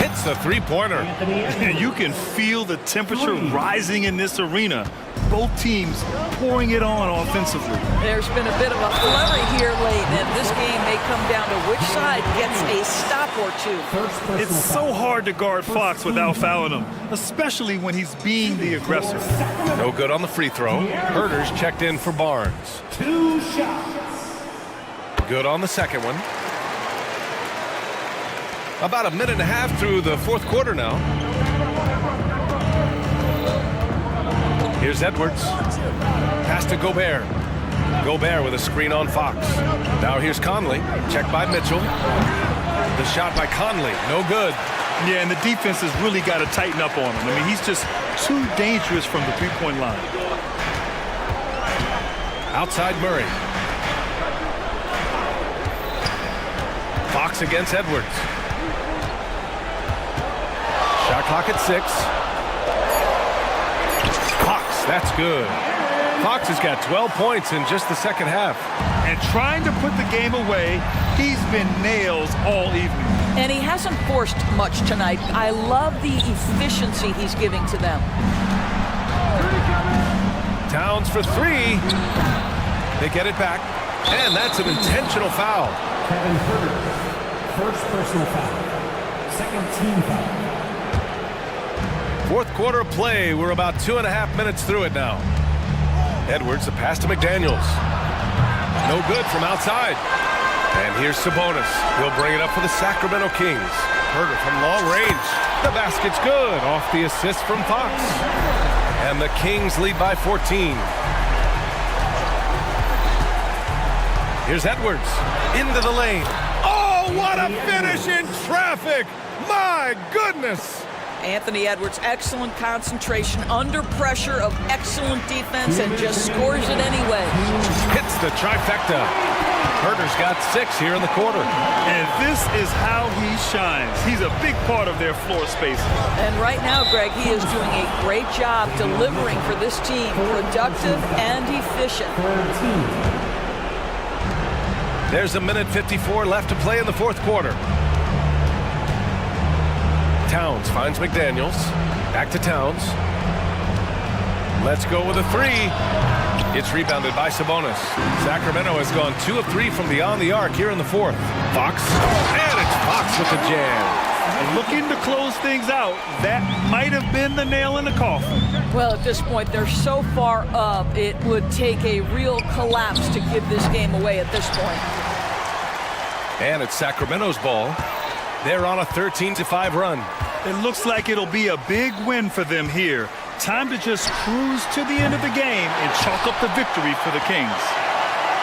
Hits the 3-pointer. And you can feel the temperature rising in this arena. Both teams pouring it on offensively. There's been a bit of a flurry here late, and this game may come down to which side gets a stop or 2. It's so hard to guard Fox without fouling him, especially when he's being the aggressor. No good on the free throw. Herter's checked in for Barnes. 2 shots. Good on the second one. About a minute and a half through the 4th quarter now. Here's Edwards. Pass to Gobert. Gobert with a screen on Fox. Now here's Conley. Checked by Mitchell. The shot by Conley. No good. Yeah, and the defense has really got to tighten up on him. I mean, he's just too dangerous from the 3-point line. Outside Murray. Fox against Edwards. Shot clock at 6. Fox, that's good. Fox has got 12 points in just the second half. And trying to put the game away, he's been nails all evening. And he hasn't forced much tonight. I love the efficiency he's giving to them. Towns for three. They get it back. And that's an intentional foul. Kevin Herter, first personal foul. Second team foul. Fourth quarter of play. We're about 2.5 minutes through it now. Edwards, the pass to McDaniels. No good from outside. And here's Sabonis. He'll bring it up for the Sacramento Kings. Herter from long range. The basket's good. Off the assist from Fox. And the Kings lead by 14. Here's Edwards. Into the lane. Oh, what a finish in traffic! My goodness! Anthony Edwards, excellent concentration under pressure of excellent defense and just scores it anyway. Hits the trifecta. Herter's got 6 here in the quarter. And this is how he shines. He's a big part of their floor space. And right now, Greg, he is doing a great job delivering for this team, productive and efficient. There's a minute 54 left to play in the fourth quarter. Towns finds McDaniels. Back to Towns. Let's go with a three. It's rebounded by Sabonis. Sacramento has gone 2 of 3 from beyond the arc here in the fourth. Fox. And it's Fox with the jam. And looking to close things out, that might have been the nail in the coffin. Well, at this point, they're so far up, it would take a real collapse to give this game away at this point. And it's Sacramento's ball. They're on a 13-5 run. It looks like it'll be a big win for them here. Time to just cruise to the end of the game and chalk up the victory for the Kings.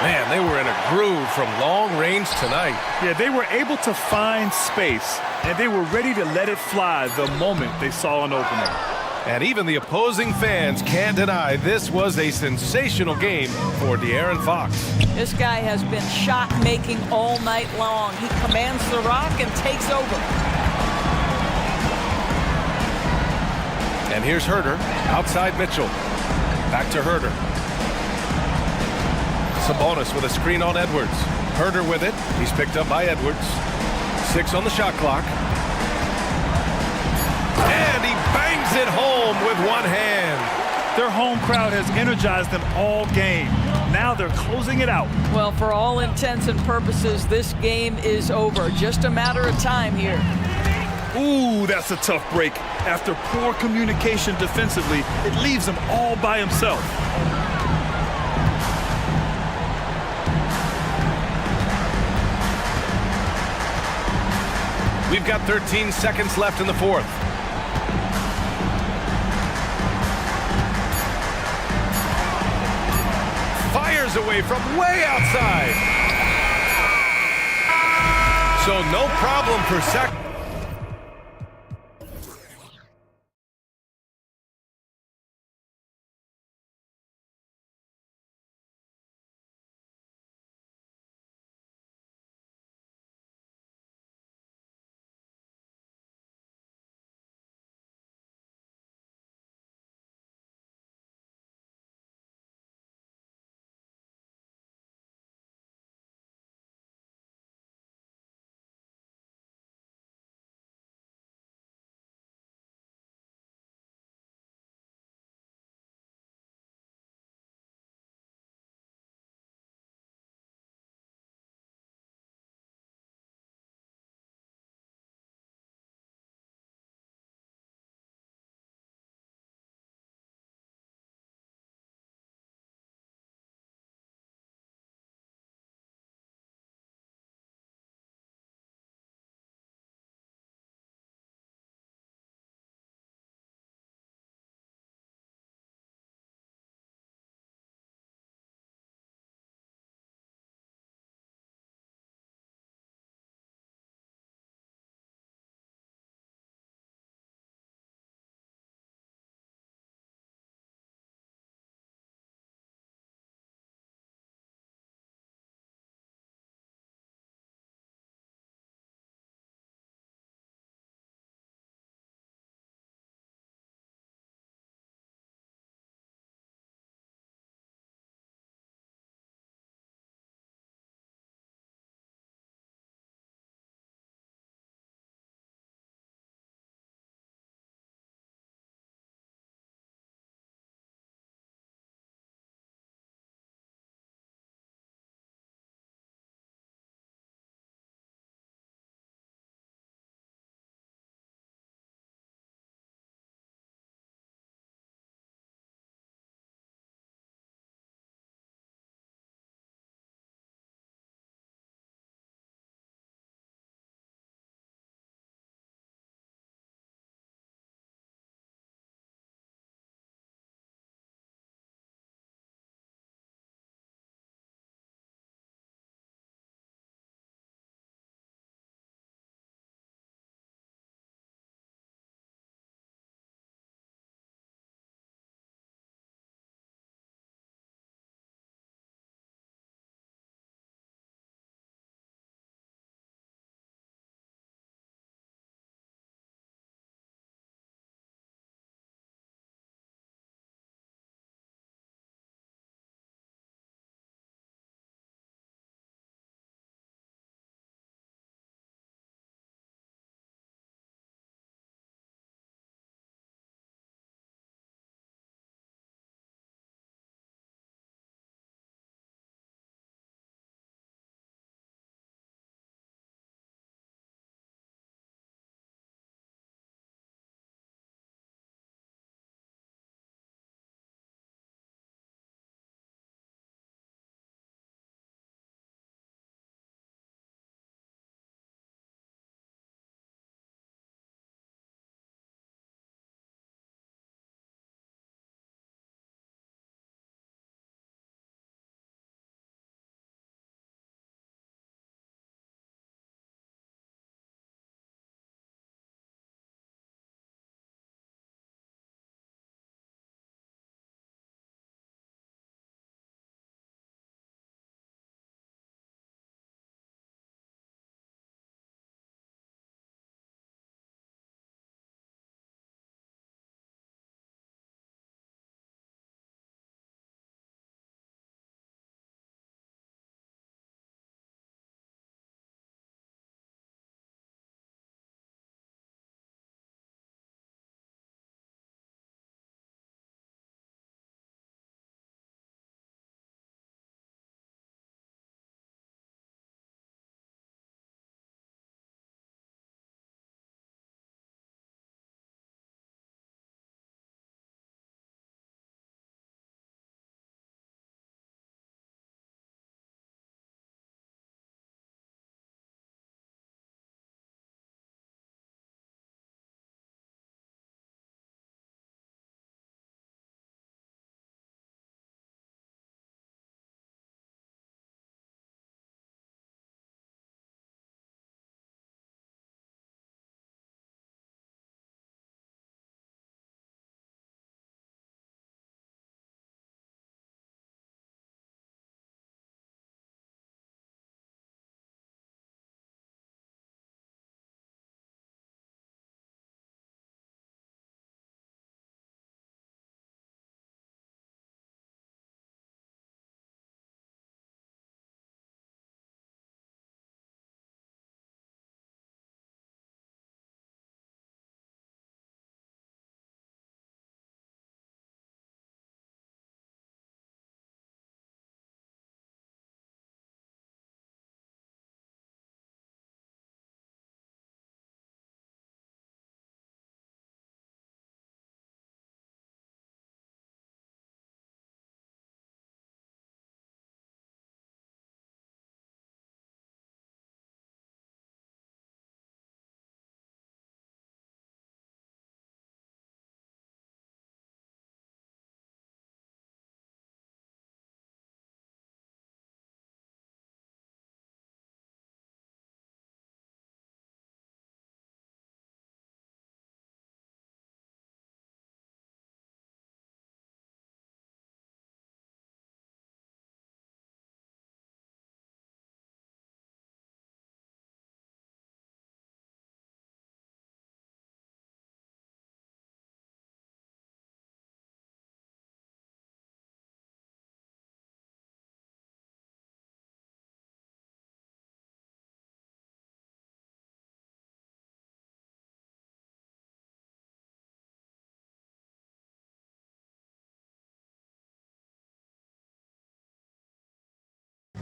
Man, they were in a groove from long range tonight. Yeah, they were able to find space, and they were ready to let it fly the moment they saw an opening. And even the opposing fans can't deny this was a sensational game for De'Aaron Fox. This guy has been shot-making all night long. He commands the rock and takes over. And here's Herter, outside Mitchell. Back to Herter. Sabonis with a screen on Edwards. Herter with it. He's picked up by Edwards. 6 on the shot clock. And he bangs it home with one hand. Their home crowd has energized them all game. Now they're closing it out. Well, for all intents and purposes, this game is over. Just a matter of time here. Ooh, that's a tough break. After poor communication defensively, it leaves him all by himself. We've got 13 seconds left in the fourth. Fires away from way outside. So no problem for Sac.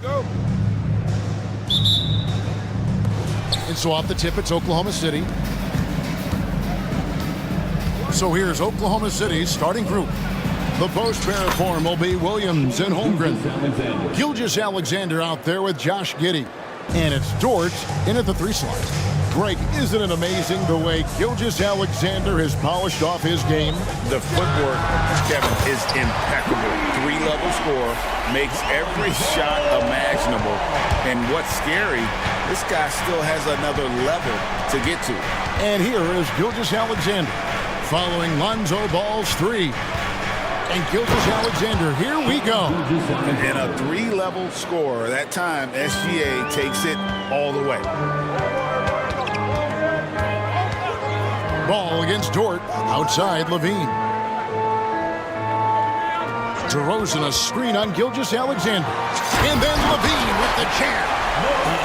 Go. And so off the tip, it's Oklahoma City. So here's Oklahoma City's starting group. The post-pair form will be Williams and Holmgren. Gilgeous-Alexander out there with Josh Giddey. And it's Dort in at the 3 slot. Greg, isn't it amazing the way Gilgeous-Alexander has polished off his game? The footwork, Kevin, is impeccable. 3-level score, makes every shot imaginable. And what's scary, this guy still has another level to get to. And here is Gilgeous-Alexander following Lonzo Ball's 3. And Gilgeous-Alexander, here we go. And a 3-level score. That time, SGA takes it all the way. Ball against Dort, outside Levine. DeRozan a screen on Gilgeous-Alexander. And then Levine with the jam.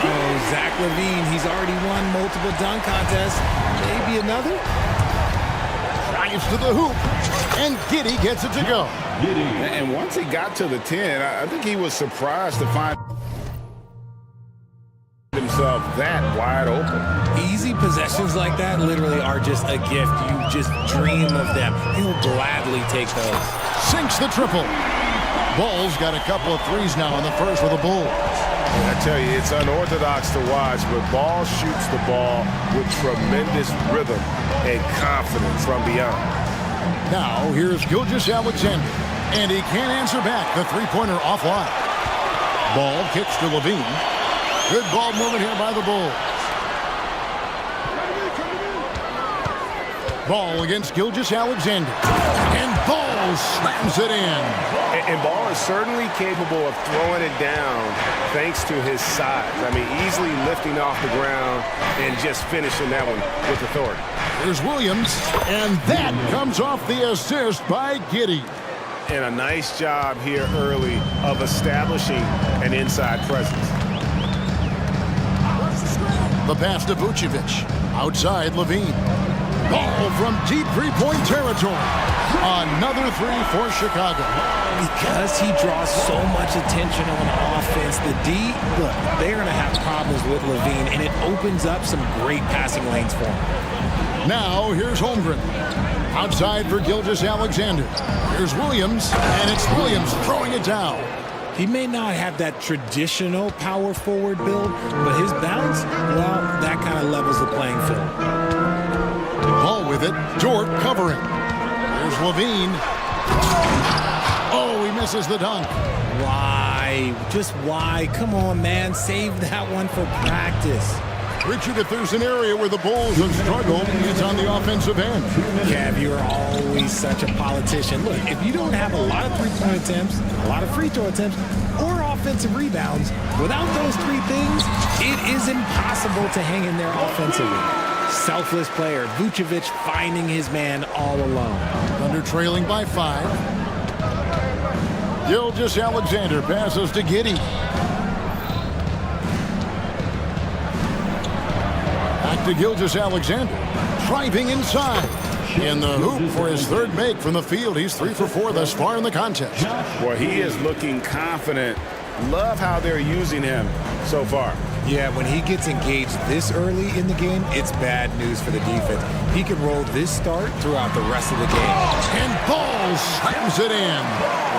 Oh, Zach Levine, he's already won multiple dunk contests. Maybe another? Drives to the hoop. And Giddey gets it to go. And once he got to the 10, I think he was surprised to find himself that wide open. Easy possessions like that literally are just a gift. You just dream of them. He'll gladly take those. Sinks the triple. Ball's got a couple of threes now in the first with the Bulls. I tell you, it's unorthodox to watch, but Ball shoots the ball with tremendous rhythm and confidence from beyond. Now, here's Gilgeous-Alexander, and he can't answer back the three-pointer offline. Ball kicks to Levine. Good ball movement here by the Bulls. Ball against Gilgeous-Alexander, and Ball slams it in. And Ball is certainly capable of throwing it down thanks to his size. I mean, easily lifting off the ground and just finishing that one with authority. Here's Williams, and that comes off the assist by Giddey. And a nice job here early of establishing an inside presence. The pass to Vucevic, outside Levine. Ball from deep three-point territory. Another 3 for Chicago. Because he draws so much attention on offense, the D, look, they're going to have problems with Levine, and it opens up some great passing lanes for him. Now, here's Holmgren. Outside for Gilgeous-Alexander. Here's Williams, and it's Williams throwing it down. He may not have that traditional power forward build, but his bounce, well, that kind of levels the playing field. Ball with it. Dort covering. Here's Levine. Oh, he misses the dunk. Why? Just why? Come on, man. Save that one for practice. Richard, if there's an area where the Bulls have struggled, it's on the offensive end. Cav, you're always such a politician. Look, if you don't have a lot of three-point attempts, a lot of free throw attempts, or offensive rebounds, without those 3 things, it is impossible to hang in there offensively. Selfless player, Vucevic finding his man all alone. Thunder trailing by 5. Gilgeous-Alexander passes to Giddey. Back to Gilgeous-Alexander, driving inside. In the hoop for his 3rd make from the field. He's 3 for 4 thus far in the contest. Boy, he is looking confident. Love how they're using him so far. Yeah, when he gets engaged this early in the game, it's bad news for the defense. He can roll this start throughout the rest of the game. And Ball slams it in.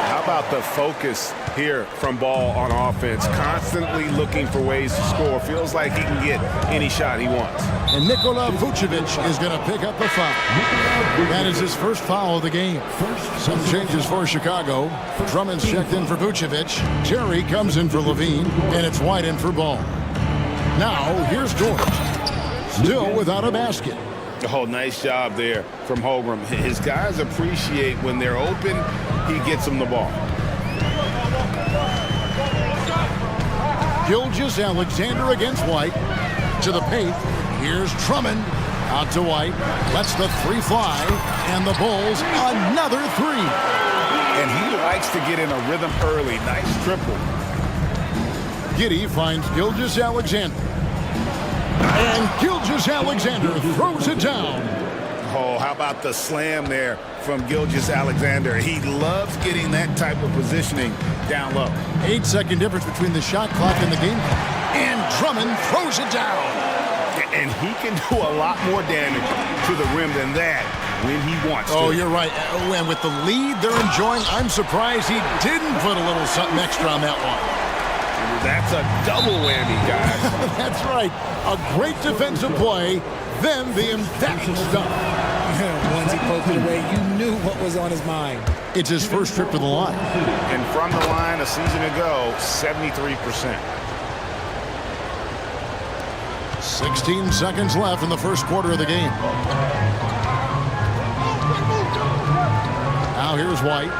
How about the focus here from Ball on offense? Constantly looking for ways to score. Feels like he can get any shot he wants. And Nikola Vucevic is going to pick up the foul. That is his first foul of the game. Some changes for Chicago. Drummond's checked in for Vucevic. Jerry comes in for Levine. And it's White in for Ball. Now, here's Dort. Still without a basket. Oh, nice job there from Holmgren. His guys appreciate when they're open, he gets them the ball. Gilgeous-Alexander against White. To the paint. Here's Drummond. Out to White. Lets the 3 fly. And the Bulls, another 3. And he likes to get in a rhythm early. Nice triple. Giddey finds Gilgeous-Alexander. And Gilgeous-Alexander throws it down. Oh, how about the slam there from Gilgeous-Alexander? He loves getting that type of positioning down low. 8-second difference between the shot clock and the game clock. And Drummond throws it down. And he can do a lot more damage to the rim than that when he wants to. Oh, you're right. And with the lead they're enjoying, I'm surprised he didn't put a little something extra on that one. That's a double whammy, guys. That's right. A great defensive play, then the emphatic stuff. Once he poked it away, you knew what was on his mind. It's his first trip to the line. And from the line a season ago, 73%. 16 seconds left in the first quarter of the game. Now here's White.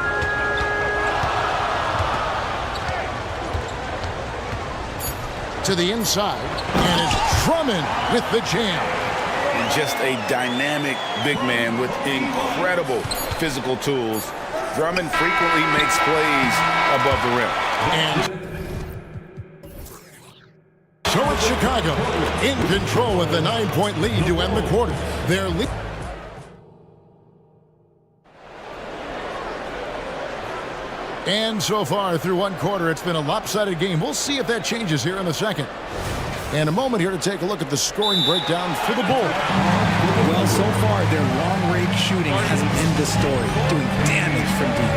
To the inside, and it's Drummond with the jam. And just a dynamic big man with incredible physical tools. Drummond frequently makes plays above the rim. And so it's Chicago in control with the 9-point lead to end the quarter. Their lead. And so far through one quarter, it's been a lopsided game. We'll see if that changes here in the second. And a moment here to take a look at the scoring breakdown for the Bulls. Well, so far, their long-range shooting hasn't been the story, doing damage from deep.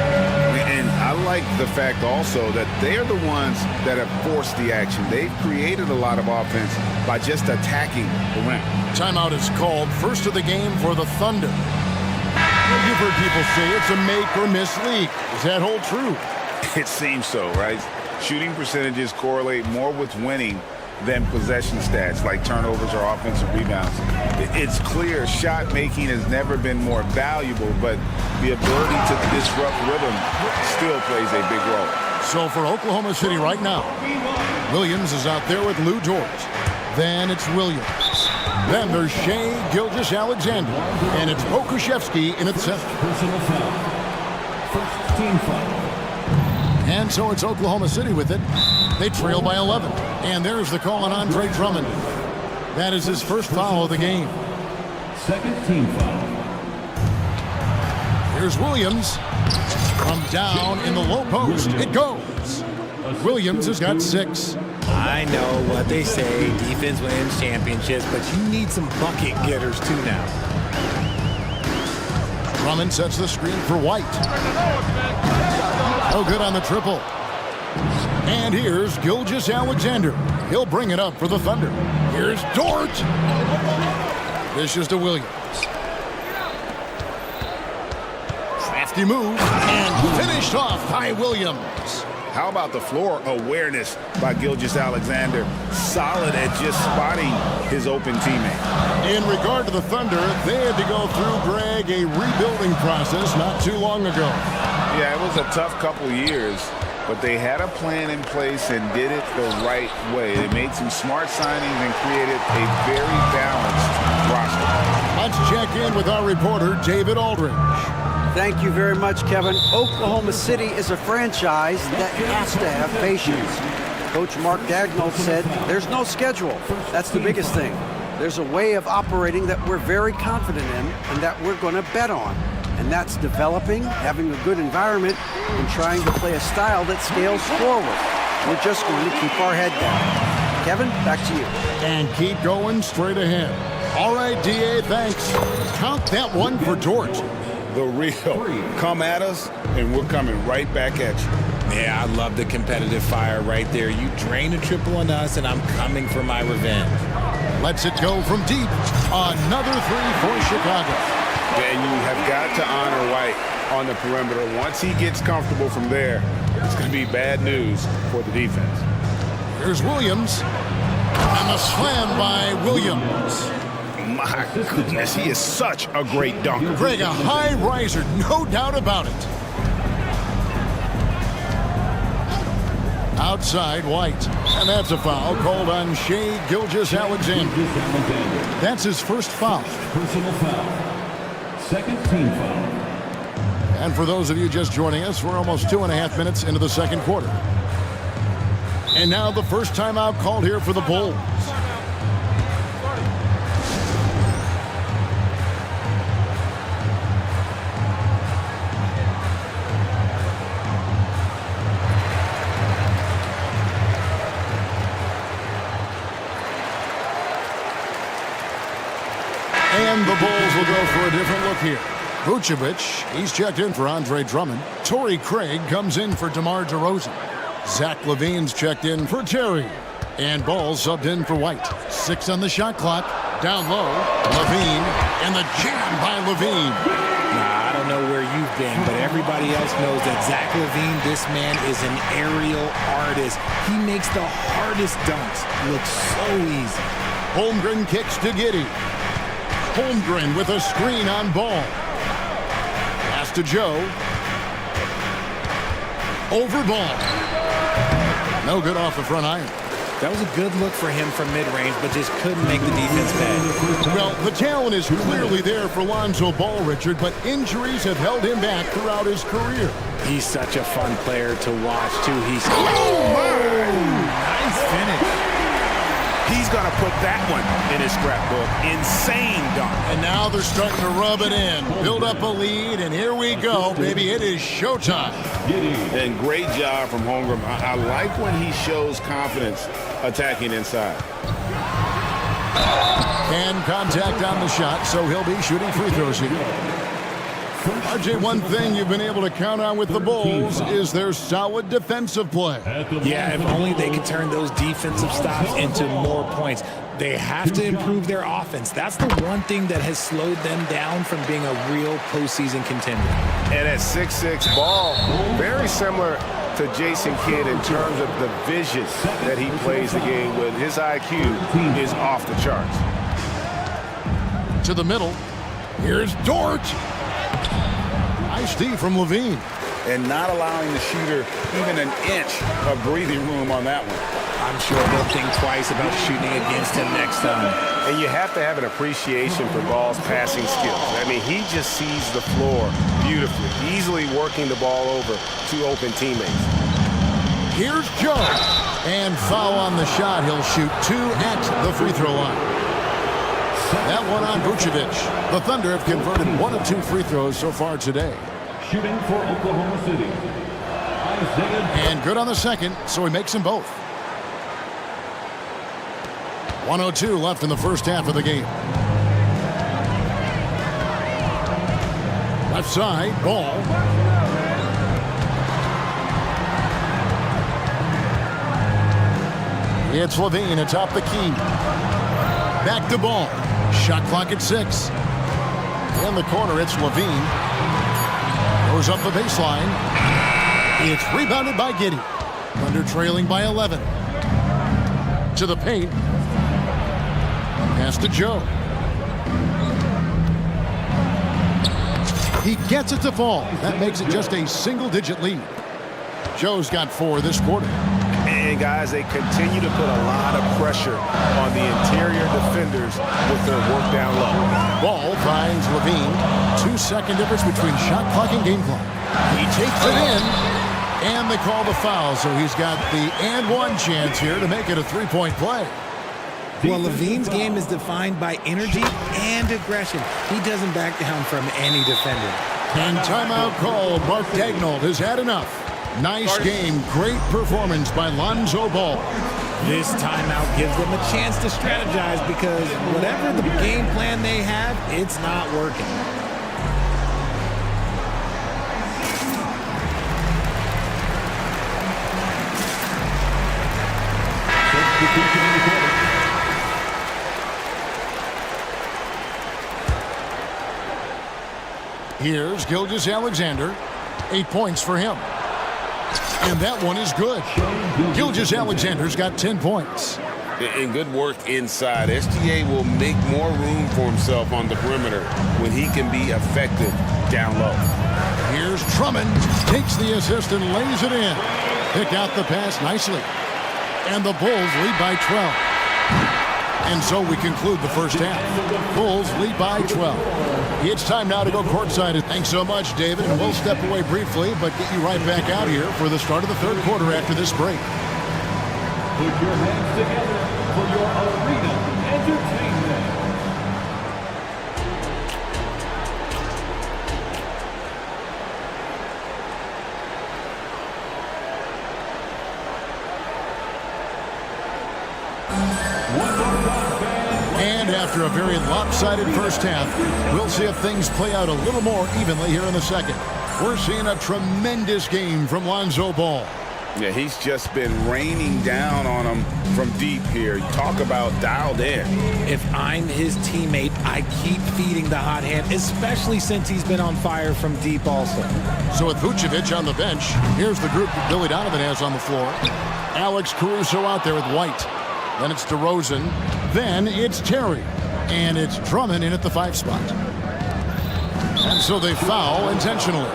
And I like the fact also that they're the ones that have forced the action. They've created a lot of offense by just attacking the rim. Timeout is called. First of the game for the Thunder. You've heard people say it's a make-or-miss league. Does that hold true? It seems so, right? Shooting percentages correlate more with winning than possession stats like turnovers or offensive rebounds. It's clear shot making has never been more valuable, but the ability to disrupt rhythm still plays a big role. So for Oklahoma City right now, Williams is out there with Lou George. Then it's Williams. Then there's Shea Gilgeous-Alexander. And it's Pokuševski in at center. Personal foul. First team foul. And so it's Oklahoma City with it. They trail by 11. And there's the call on Andre Drummond. That is his first foul of the game. Second team foul. Here's Williams. From down in the low post, it goes. Williams has got 6. I know what they say, defense wins championships, but you need some bucket getters too now. Drummond sets the screen for White. No good on the triple. And here's Gilgeous-Alexander. He'll bring it up for the Thunder. Here's Dort. This is to Williams. Crafty move and finished off by Williams. How about the floor awareness by Gilgeous-Alexander? Solid at just spotting his open teammate. In regard to the Thunder, they had to go through, Greg, a rebuilding process not too long ago. Yeah, it was a tough couple years, but they had a plan in place and did it the right way. They made some smart signings and created a very balanced roster. Let's check in with our reporter, David Aldridge. Thank you very much, Kevin. Oklahoma City is a franchise that has to have patience. Coach Mark Daigneault said there's no schedule. That's the biggest thing. There's a way of operating that we're very confident in and that we're going to bet on. And that's developing, having a good environment, and trying to play a style that scales forward. We're just going to keep our head down. Kevin, back to you. And keep going straight ahead. All right, D.A., thanks. Count that one for Dort. The real. Come at us, and we're coming right back at you. Yeah, I love the competitive fire right there. You drain a triple on us, and I'm coming for my revenge. Lets it go from deep. Another 3 for Chicago. And you have got to honor White on the perimeter. Once he gets comfortable from there, it's going to be bad news for the defense. Here's Williams. And the slam by Williams. My goodness, he is such a great dunker. Greg, a high riser, no doubt about it. Outside, White. And that's a foul called on Shea Gilgeous-Alexander. That's his first foul. Personal foul. Second team foul. And for those of you just joining us, we're almost 2.5 minutes into the second quarter. And now the first timeout called here for the Bulls. here. Vucevic, he's checked in for Andre Drummond. Torrey Craig comes in for DeMar DeRozan. Zach LaVine's checked in for Terry. And Ball subbed in for White. 6 on the shot clock. Down low, LaVine, and the jam by LaVine. I don't know where you've been, but everybody else knows that Zach LaVine, this man is an aerial artist. He makes the hardest dunks look so easy. Holmgren kicks to Giddey. Holmgren with a screen on Ball. Pass to Joe. Over Ball. No good off the front iron. That was a good look for him from mid-range, but just couldn't make the defense pay. Well, the talent is clearly there for Lonzo Ball, Richard, but injuries have held him back throughout his career. He's such a fun player to watch, too. He's... Nice finish. He's going to put that one in his scrapbook. Insane dunk. And now they're starting to rub it in. Build up a lead, and here we go, baby. It is showtime. And great job from Holmgren. I like when he shows confidence attacking inside. And contact on the shot, so he'll be shooting free throws here. RJ, one thing you've been able to count on with the Bulls is their solid defensive play. Yeah, if only they could turn those defensive stops into more points. They have to improve their offense. That's the one thing that has slowed them down from being a real postseason contender. And at 6'6", Ball, very similar to Jason Kidd in terms of the vision that he plays the game with. His IQ is off the charts. To the middle. Here's Dort. Nice D from LaVine. And not allowing the shooter even an inch of breathing room on that one. I'm sure they'll think twice about shooting against him next time. And you have to have an appreciation for Ball's passing skills. I mean, he just sees the floor beautifully, easily working the ball over to open teammates. Here's Joe. And foul on the shot. He'll shoot 2 at the free throw line. That one on Vucevic. The Thunder have converted 1 of 2 free throws so far today. Shooting for Oklahoma City. And good on the second, so he makes them both. 1:02 left in the first half of the game. Left side, Ball. It's LaVine atop the key. Back to Ball. Shot clock at 6. In the corner, it's LaVine. Goes up the baseline. It's rebounded by Giddey. Thunder trailing by 11. To the paint. Pass to Joe. He gets it to fall. That makes it just a single-digit lead. Joe's got 4 this quarter. And guys, they continue to put a lot of pressure on the interior defenders with their work down low. Ball finds LaVine. 2-second difference between shot clock and game clock. He takes it in, and they call the foul, so he's got the and one chance here to make it a 3-point play. Well, LaVine's game is defined by energy and aggression. He doesn't back down from any defender. And timeout called. Mark Daignault has had enough. Nice game. Great performance by Lonzo Ball. This timeout gives them a chance to strategize because whatever the game plan they have, it's not working. Here's Gilgeous-Alexander. 8 points for him. And that one is good. Gilgeous-Alexander's got 10 points. And good work inside. SGA will make more room for himself on the perimeter when he can be effective down low. Here's Drummond. Takes the assist and lays it in. Pick out the pass nicely. And the Bulls lead by 12. And so we conclude the first half. Bulls lead by 12. It's time now to go courtside. Thanks so much, David. And we'll step away briefly, but get you right back out here for the start of the third quarter after this break. Put your hands together for your arena entertainment. And after a very lopsided first half, we'll see if things play out a little more evenly here in the second. We're seeing a tremendous game from Lonzo Ball. Yeah, he's just been raining down on him from deep here. Talk about dialed in. If I'm his teammate, I keep feeding the hot hand, especially since he's been on fire from deep also. So with Vucevic on the bench, here's the group that Billy Donovan has on the floor. Alex Caruso out there with White. Then it's DeRozan. Then it's Terry. And it's Drummond in at the 5 spot. And so they foul intentionally.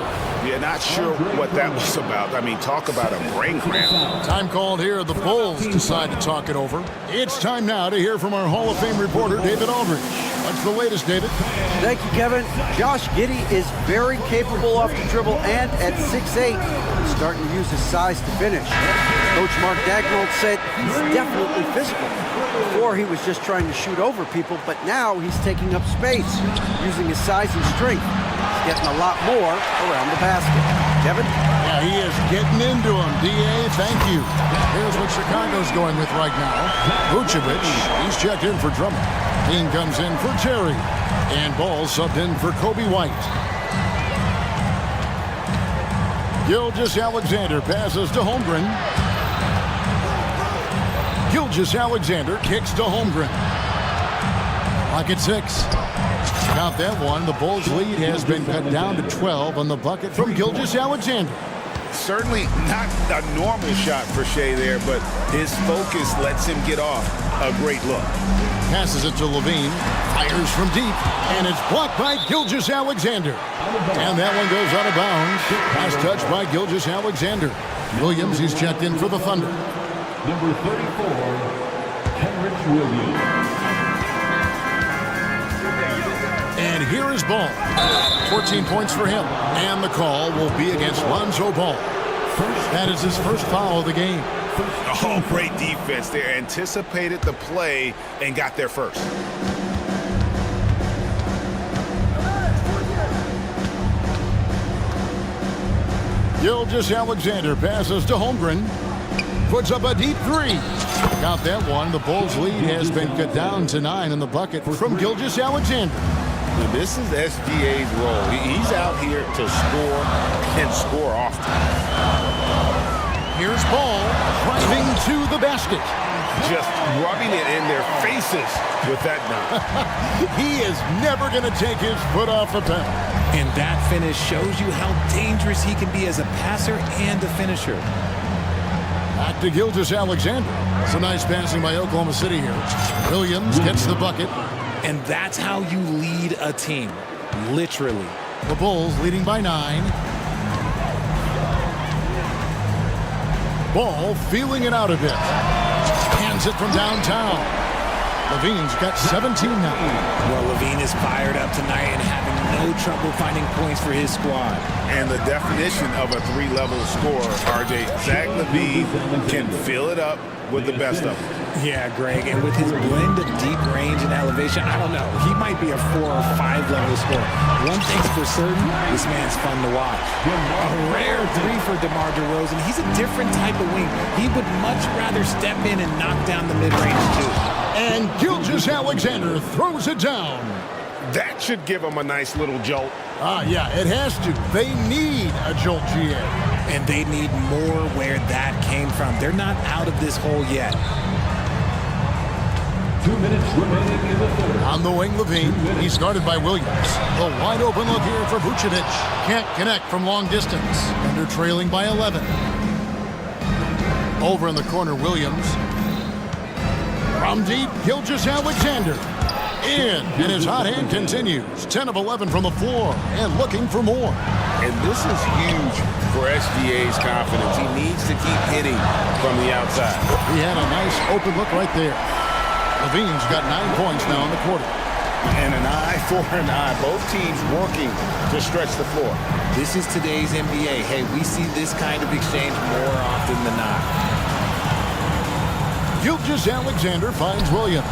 Yeah, not sure what that was about. I mean, talk about a brain cramp. Time called here. The Bulls decide to talk it over. It's time now to hear from our Hall of Fame reporter, David Aldridge. What's the latest, David? Thank you, Kevin. Josh Giddey is very capable off the dribble and at 6'8", he's starting to use his size to finish. Coach Mark Dagnall said he's definitely physical. Before he was just trying to shoot over people, but now he's taking up space, using his size and strength. He's getting a lot more around the basket. Kevin? Yeah, he is getting into him. D.A., thank you. Here's what Chicago's going with right now. Vucevic, he's checked in for Drummond. Dean comes in for Terry. And Ball subbed in for Kobe White. Gilgeous-Alexander passes to Holmgren. Gilgeous-Alexander kicks to Holmgren. Clock at 6. Count that one. The Bulls' lead has been cut down to 12 on the bucket from Gilgeous-Alexander. Certainly not a normal shot for Shea there, but his focus lets him get off a great look. Passes it to Levine. Fires from deep. And it's blocked by Gilgeous-Alexander. And that one goes out of bounds. Pass touch by Gilgeous-Alexander. Williams, he's checked in for the Thunder. Number 34, Kenrich Williams. And here is Ball. 14 points for him. And the call will be against Lonzo Ball. That is his first foul of the game. Oh, great defense there. Anticipated the play and got there first. Gilgeous-Alexander passes to Holmgren. Puts up a deep 3. Got that one. The Bulls' lead has been cut down to 9 in the bucket from Gilgeous-Alexander. Now, this is SGA's role. He's out here to score and score often. Here's Ball driving to the basket. Just rubbing it in their faces with that dunk. He is never going to take his foot off the pedal. And that finish shows you how dangerous he can be as a passer and a finisher. Back to Gilgeous-Alexander. Some nice passing by Oklahoma City here. Williams gets the bucket. And that's how you lead a team. Literally. The Bulls leading by 9. Ball feeling it out a bit. Hands it from downtown. Levine's got 17 now. Well, Levine is fired up tonight and having no trouble finding points for his squad. And the definition of a 3-level scorer, RJ, Zach LaVine can fill it up with the best of them. Yeah, Greg, and with his blend of deep range and elevation, I don't know. He might be a 4 or 5 level scorer. One thing's for certain, this man's fun to watch. A rare 3 for DeMar DeRozan. He's a different type of wing. He would much rather step in and knock down the mid-range, too. And Gilgeous-Alexander throws it down. That should give him a nice little jolt. Yeah, it has to. They need a jolt, GA. And they need more where that came from. They're not out of this hole yet. 2 minutes remaining in the third. On the wing, Levine. He's guarded by Williams. The wide open look here for Vucevic. Can't connect from long distance. And they're trailing by 11. Over in the corner, Williams. From deep, Gilgeous-Alexander. In, and his hot hand continues. 10 of 11 from the floor, and looking for more. And this is huge for SGA's confidence. He needs to keep hitting from the outside. He had a nice open look right there. Levine's got 9 points now in the quarter. And an eye for an eye. Both teams working to stretch the floor. This is today's NBA. Hey, we see this kind of exchange more often than not. Gilgeous-Alexander finds Williams.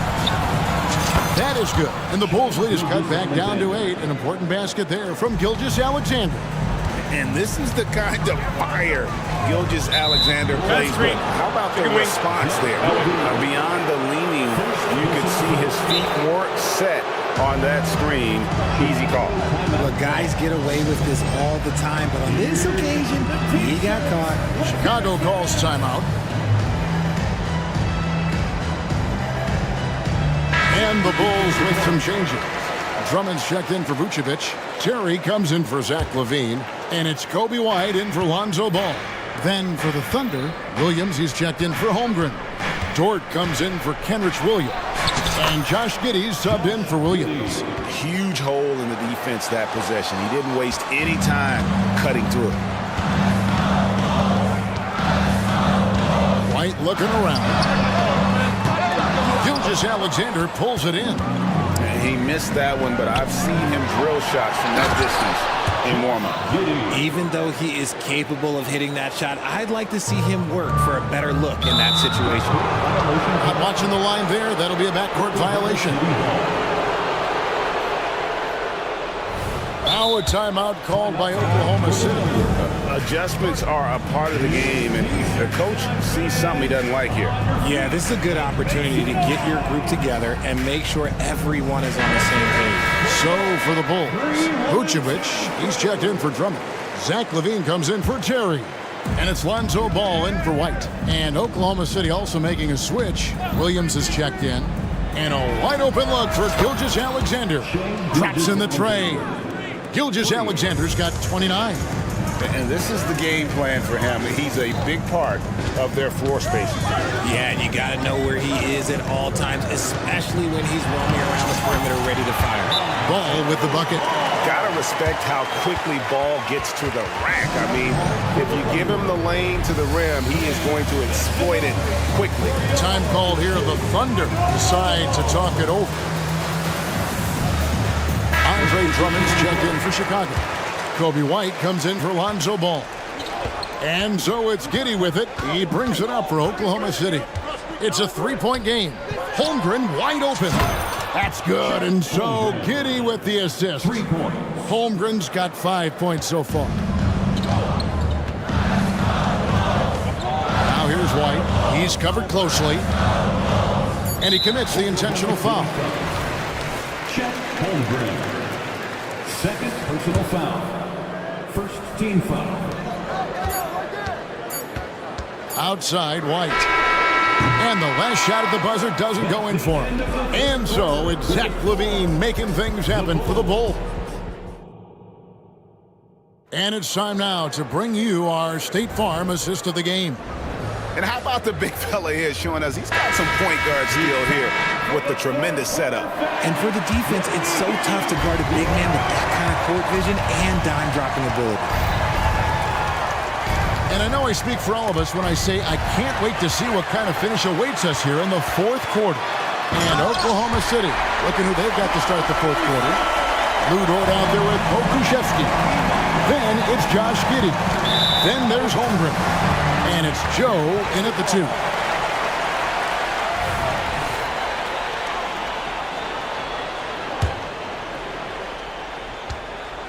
That is good. And the Bulls' lead is cut back down to 8. An important basket there from Gilgeous-Alexander. And this is the kind of fire Gilgeous-Alexander plays with. How about the response there? Beyond the leaning, You could see his feet weren't set on that screen. Easy call. Look, guys get away with this all the time, but on this occasion, he got caught. Chicago calls timeout. And the Bulls with some changes. Drummond's checked in for Vucevic. Terry comes in for Zach LaVine. And it's Kobe White in for Lonzo Ball. Then for the Thunder, Williams, he's checked in for Holmgren. Dort comes in for Kenrich Williams. And Josh Giddey's subbed in for Williams. Huge hole in the defense that possession. He didn't waste any time cutting through it. White looking around. Gilgeous-Alexander pulls it in. And he missed that one, but I've seen him drill shots from that distance in warm-up. Even though he is capable of hitting that shot, I'd like to see him work for a better look in that situation. Not watching the line there. That'll be a backcourt violation. Now a timeout called by Oklahoma City. Adjustments are a part of the game, and the coach sees something he doesn't like here. Yeah, this is a good opportunity to get your group together and make sure everyone is on the same page. So for the Bulls, Vucevic, he's checked in for Drummond. Zach LaVine comes in for Terry. And it's Lonzo Ball in for White. And Oklahoma City also making a switch. Williams is checked in. And a wide open look for Gilgeous-Alexander. Drops in the tray. Gilgeous-Alexander's got 29. And this is the game plan for him. He's a big part of their floor spacing. Yeah, and you got to know where he is at all times, especially when he's roaming around the perimeter ready to fire. Ball with the bucket. Got to respect how quickly Ball gets to the rack. I mean, if you give him the lane to the rim, he is going to exploit it quickly. Time called here. The Thunder decide to talk it over. Andre Drummond's checked in for Chicago. Kobe White comes in for Lonzo Ball. And so it's Giddey with it. He brings it up for Oklahoma City. It's a three-point game. Holmgren wide open. That's good. And so Giddey with the assist. Holmgren's got 5 points so far. Now here's White. He's covered closely. And he commits the intentional foul. Chet Holmgren. Second personal foul. First team foul. Outside, White. And the last shot at the buzzer doesn't go in for him. And so it's Zach LaVine making things happen for the Bull. And it's time now to bring you our State Farm assist of the game. And how about the big fella here showing us he's got some point guard skill here with the tremendous setup. And for the defense, it's so tough to guard a big man with that kind of court vision and dime dropping ability. And I know I speak for all of us when I say I can't wait to see what kind of finish awaits us here in the fourth quarter. And Oklahoma City, looking who they've got to start the fourth quarter. Lou Dort out there with Pokusevski. Then it's Josh Giddey. Then there's Holmgren. And it's Joe in at the 2.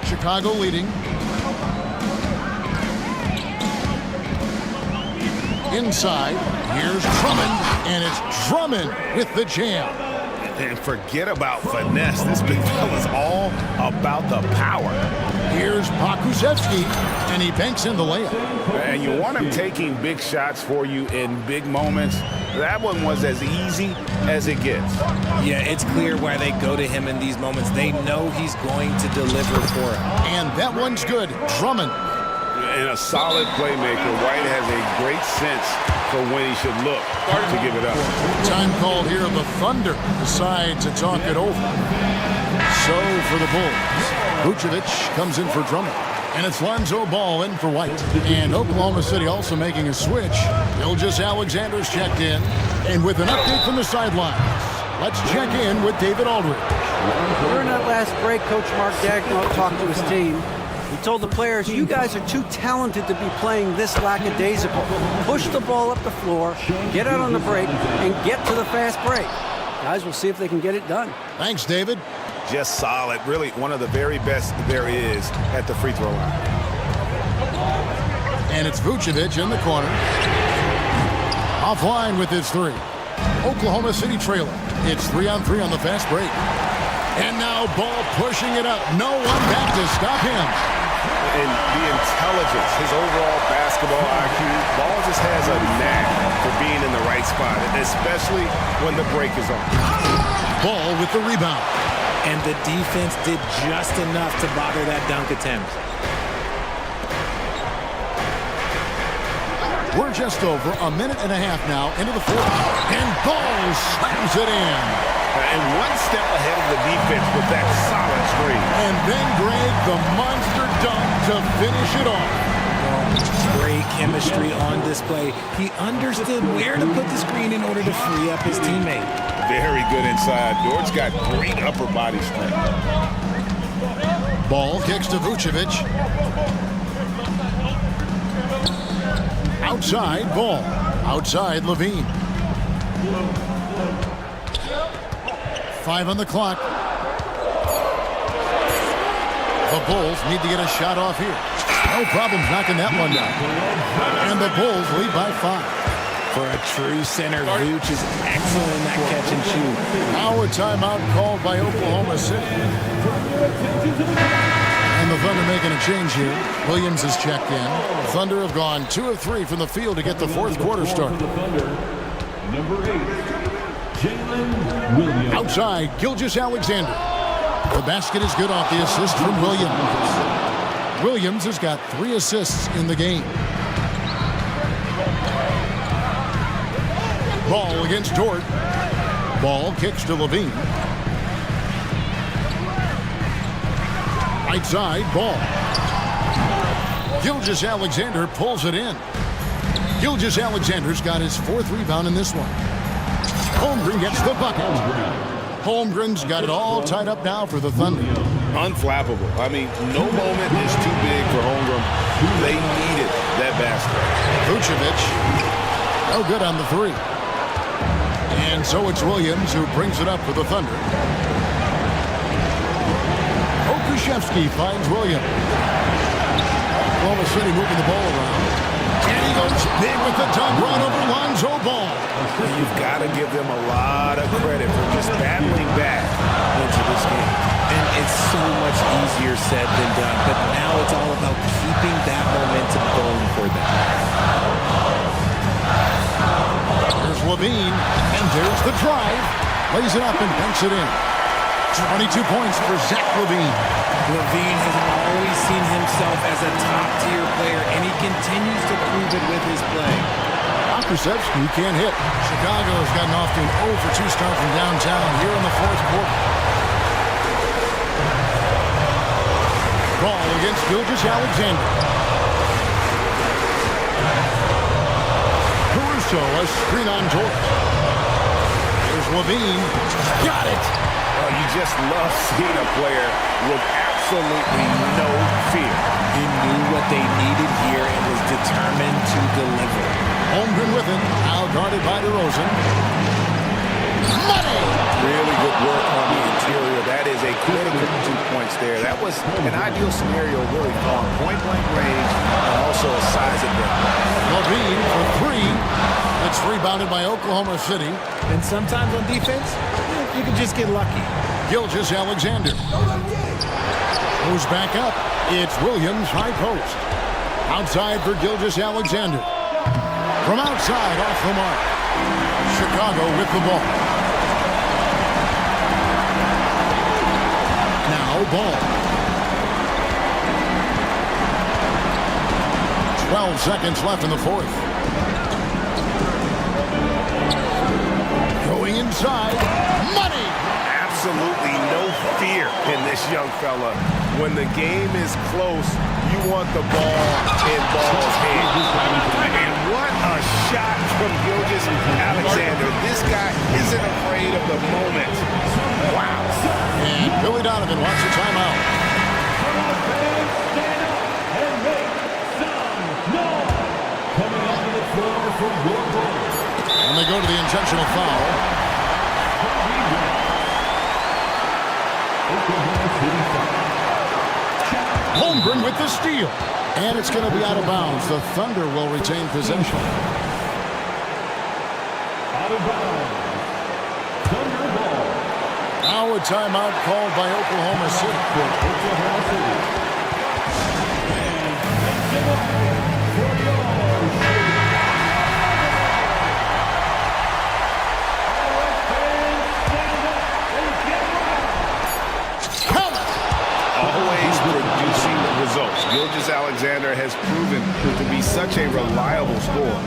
Chicago leading. Inside, here's Drummond, and it's Drummond with the jam. And forget about finesse. This big fella's all about the power. Here's Pokusevski, and he banks in the layup. And you want him taking big shots for you in big moments. That one was as easy as it gets. Yeah, it's clear why they go to him in these moments. They know he's going to deliver for him. And that one's good. Drummond. And a solid playmaker. White has a great sense for when he should look to give it up. Time called here. The Thunder decide to talk it over. So for the Bulls, Vucevic comes in for Drummond. And it's Lonzo Ball in for White. And Oklahoma City also making a switch. Gilgeous-Alexander's checked in. And with an update from the sidelines, let's check in with David Aldridge. During that last break, Coach Mark Daigneault talked to his team. He told the players, you guys are too talented to be playing this lackadaisical. Push the ball up the floor, get out on the break, and get to the fast break. Guys, we'll see if they can get it done. Thanks, David. Just solid. Really one of the very best there is at the free throw line. And it's Vucevic in the corner. Offline with his 3. Oklahoma City trailing. It's 3-on-3 on the fast break. And now Ball pushing it up. No one back to stop him. And the intelligence, his overall basketball IQ, Ball just has a knack for being in the right spot, especially when the break is on. Ball with the rebound. And the defense did just enough to bother that dunk attempt. We're just over a minute and a half now into the fourth. And Ball slams it in. And one step ahead of the defense with that solid screen. And then Greg, the monster dunk to finish it off. Great chemistry on display. He understood where to put the screen in order to free up his teammate. Very good inside. Dort's got great upper body strength. Ball kicks to Vucevic. Outside, Ball. Outside, Levine. 5 on the clock. The Bulls need to get a shot off here. No problems knocking that one down. And the Bulls lead by 5. For a true center, Vooch is excellent in that catch and shoot. Now a timeout called by Oklahoma City. And the Thunder making a change here. Williams has checked in. Thunder have gone 2 of 3 from the field to get the fourth quarter started. Number 8, Jalen Williams. Outside, Gilgeous-Alexander. The basket is good off the assist from Williams. Williams has got 3 assists in the game. Ball against Dort. Ball kicks to Levine. Right side, Ball. Gilgeous-Alexander pulls it in. Gilgeous-Alexander's got his 4th rebound in this one. Holmgren gets the bucket. Holmgren's got it all tied up now for the Thunder. Unflappable. I mean, no moment is too big for Holmgren. They needed that basket. Vucevic, no good on the 3. And so it's Williams who brings it up for the Thunder. Okushevsky finds Williams. Oklahoma City moving the ball around. And he goes big with the dunk run over Lonzo Ball. You've got to give them a lot of credit for just battling back into this game. And it's so much easier said than done. But now it's all about keeping that momentum going for them. There's Levine, and there's the drive. Lays it up and banks it in. 22 points for Zach Levine. Levine has always seen himself as a top-tier player, and he continues to prove it with his play. Okushevsky can't hit. Chicago has gotten off to an 0 for 2 start from downtown here in the fourth quarter. Ball against Gilgeous-Alexander. Caruso, a screen on Dort. There's Levine. Got it. Oh, you just love seeing a player with absolutely no fear. He knew what they needed here and was determined to deliver. Holmgren with it. Now guarded by DeRozan. Money! Really good work on the interior. That is a critical 2 points there. That was an ideal scenario, really from point-blank range and also a size advantage. Levine for 3. It's rebounded by Oklahoma City. And sometimes on defense, you can just get lucky. Gilgeous-Alexander moves back up. It's Williams, high post. Outside for Gilgeous-Alexander. From outside, off the mark. Chicago with the ball. Now Ball. 12 seconds left in the fourth. Going inside. Money! Absolutely no fear in this young fella. When the game is close, you want the ball in Ball's hand. And what a shot from Gilgeous-Alexander. This guy isn't afraid of the moment. Wow. And Billy Donovan wants a timeout. And they go to the intentional foul. Holmgren with the steal. And it's going to be out of bounds. The Thunder will retain possession. Out of bounds. Now a timeout called by Oklahoma City. Always producing results. Gilgeous-Alexander has proven to be such a reliable scorer.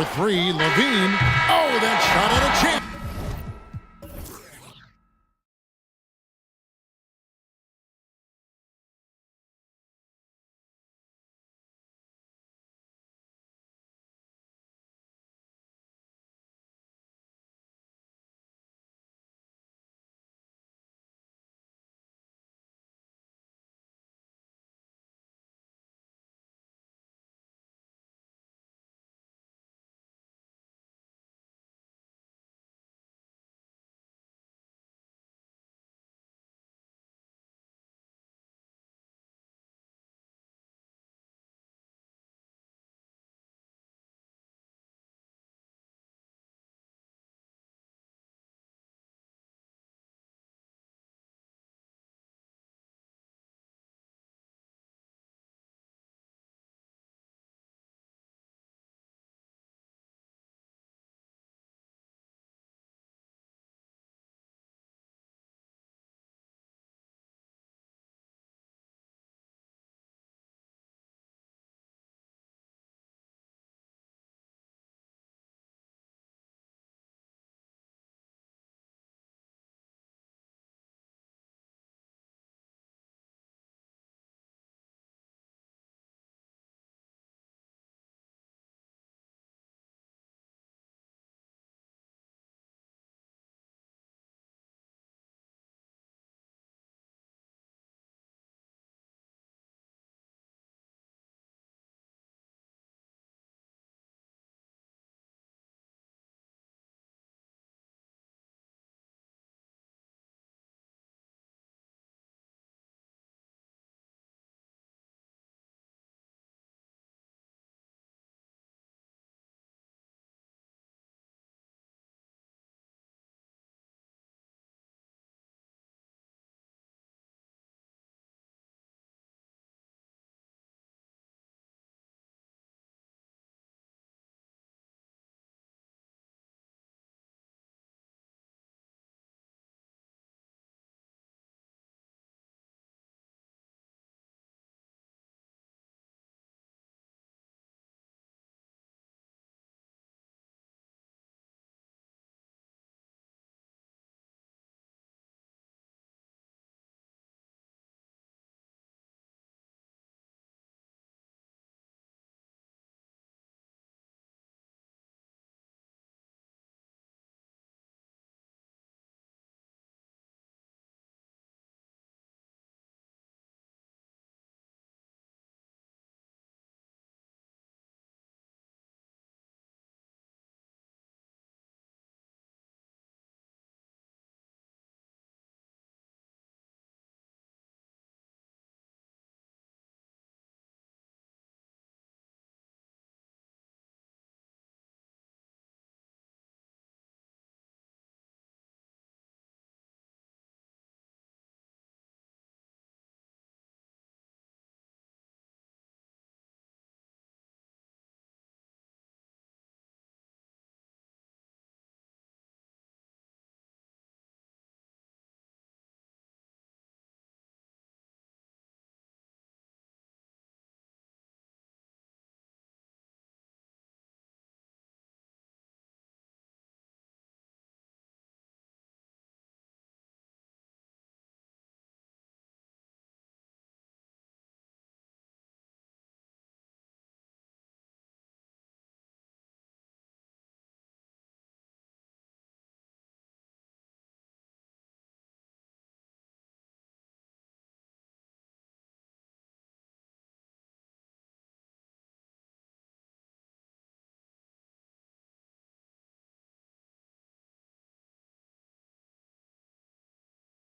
For three, Levine. Oh, that shot at a chance.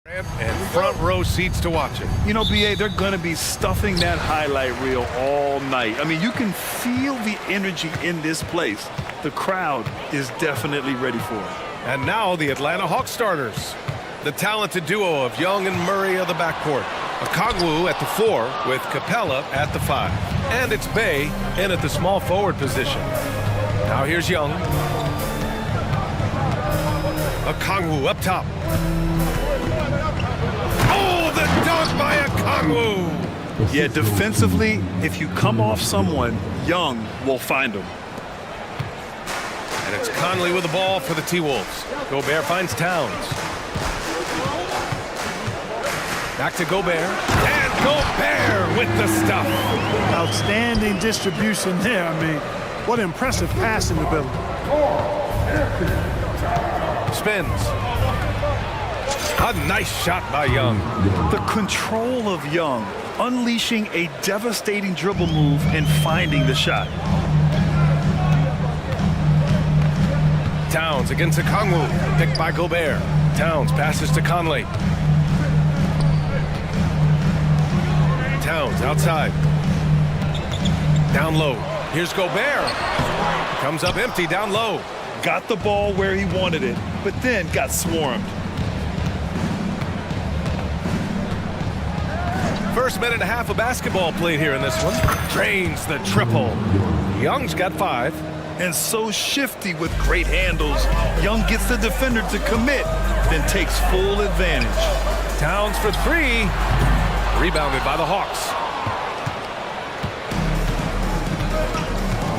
And front row seats to watch it. You know, BA, they're going to be stuffing that highlight reel all night. I mean, you can feel the energy in this place. The crowd is definitely ready for it. And now the Atlanta Hawks starters. The talented duo of Young and Murray of the backcourt. Okongwu at the 4 with Capella at the 5. And it's Bay in at the small forward position. Now here's Young. Okongwu up top. Oh, the dunk by Okongwu! Yeah, defensively, if you come off someone, Young will find them. And it's Conley with the ball for the T-Wolves. Gobert finds Towns. Back to Gobert. And Gobert with the stuff. Outstanding distribution there. I mean, what impressive passing ability. Spins. A nice shot by Young. The control of Young, unleashing a devastating dribble move and finding the shot. Towns against Okongwu, picked by Gobert. Towns passes to Conley. Towns outside. Down low. Here's Gobert. Comes up empty down low. Got the ball where he wanted it, but then got swarmed. First minute and a half of basketball played here in this one. Drains the triple. Young's got 5. And so shifty with great handles. Young gets the defender to commit, then takes full advantage. Towns for 3. Rebounded by the Hawks.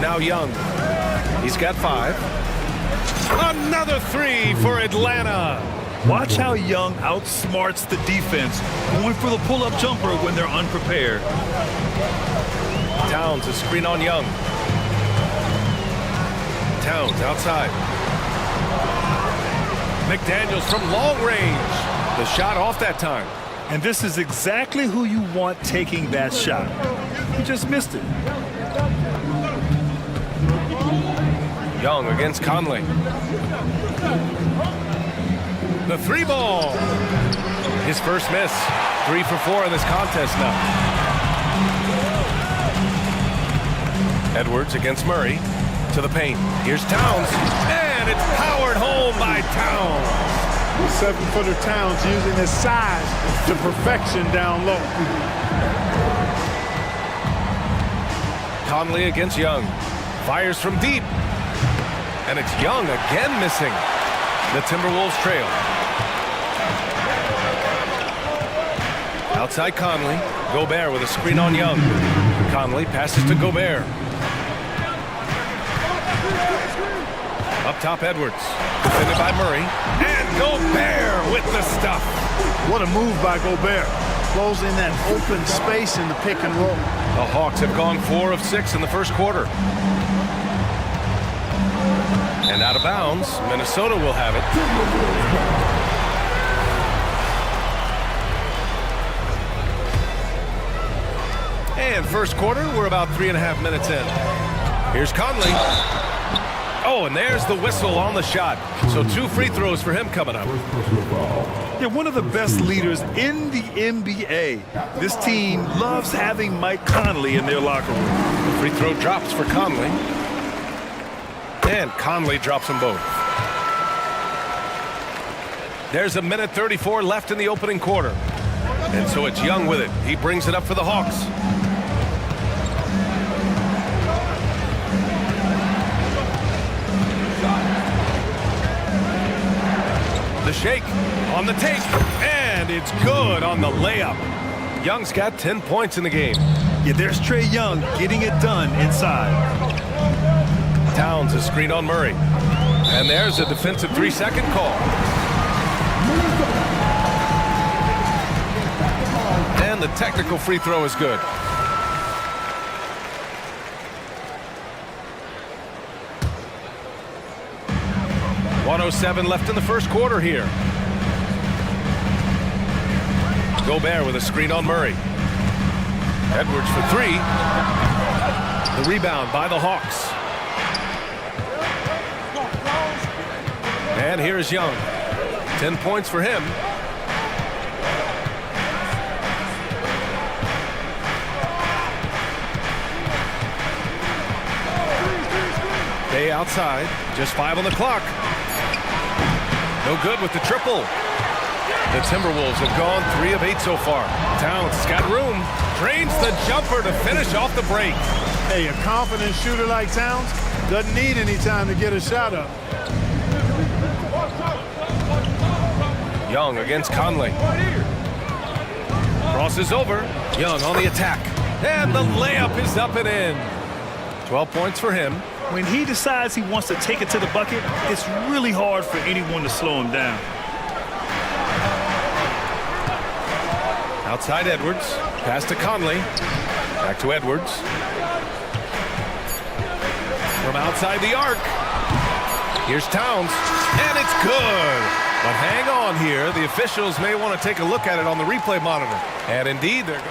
Now Young. He's got 5. Another 3 for Atlanta. Watch how Young outsmarts the defense, going for the pull-up jumper when they're unprepared. Towns a screen on Young. Towns outside. McDaniels from long range. The shot off that time. And this is exactly who you want taking that shot. He just missed it. Young against Conley. The 3 ball. His first miss. 3 for 4 in this contest now. Edwards against Murray. To the paint. Here's Towns. And it's powered home by Towns. The 7-footer Towns using his size to perfection down low. Conley against Young. Fires from deep. And it's Young again missing. The Timberwolves trail. Outside Conley. Gobert with a screen on Young. Conley passes to Gobert. Up top, Edwards. Defended by Murray. And Gobert with the stuff. What a move by Gobert. Closing that open space in the pick and roll. The Hawks have gone 4 of 6 in the first quarter. And out of bounds, Minnesota will have it. And first quarter, we're about 3.5 minutes in. Here's Conley. Oh, and there's the whistle on the shot. So 2 free throws for him coming up. Yeah, one of the best leaders in the NBA. This team loves having Mike Conley in their locker room. Free throw drops for Conley. And Conley drops them both. There's 1:34 left in the opening quarter. And so it's Young with it. He brings it up for the Hawks. The shake on the take, and it's good on the layup. Young's got 10 points in the game. Yeah, there's Trae Young getting it done inside. Towns a screen on Murray. And there's a defensive 3-second call. And the technical free throw is good. .107 left in the first quarter here. Gobert with a screen on Murray. Edwards for 3. The rebound by the Hawks. And here's Young. 10 points for him. Bay outside. Just 5 on the clock. No good with the triple. The Timberwolves have gone 3 of 8 so far. Towns has got room. Drains the jumper to finish off the break. Hey, a confident shooter like Towns doesn't need any time to get a shot up. Young against Conley. Crosses over. Young on the attack. And the layup is up and in. 12 points for him. When he decides he wants to take it to the bucket, it's really hard for anyone to slow him down. Outside Edwards. Pass to Conley. Back to Edwards. From outside the arc. Here's Towns. And it's good. But hang on here. The officials may want to take a look at it on the replay monitor. And indeed, they're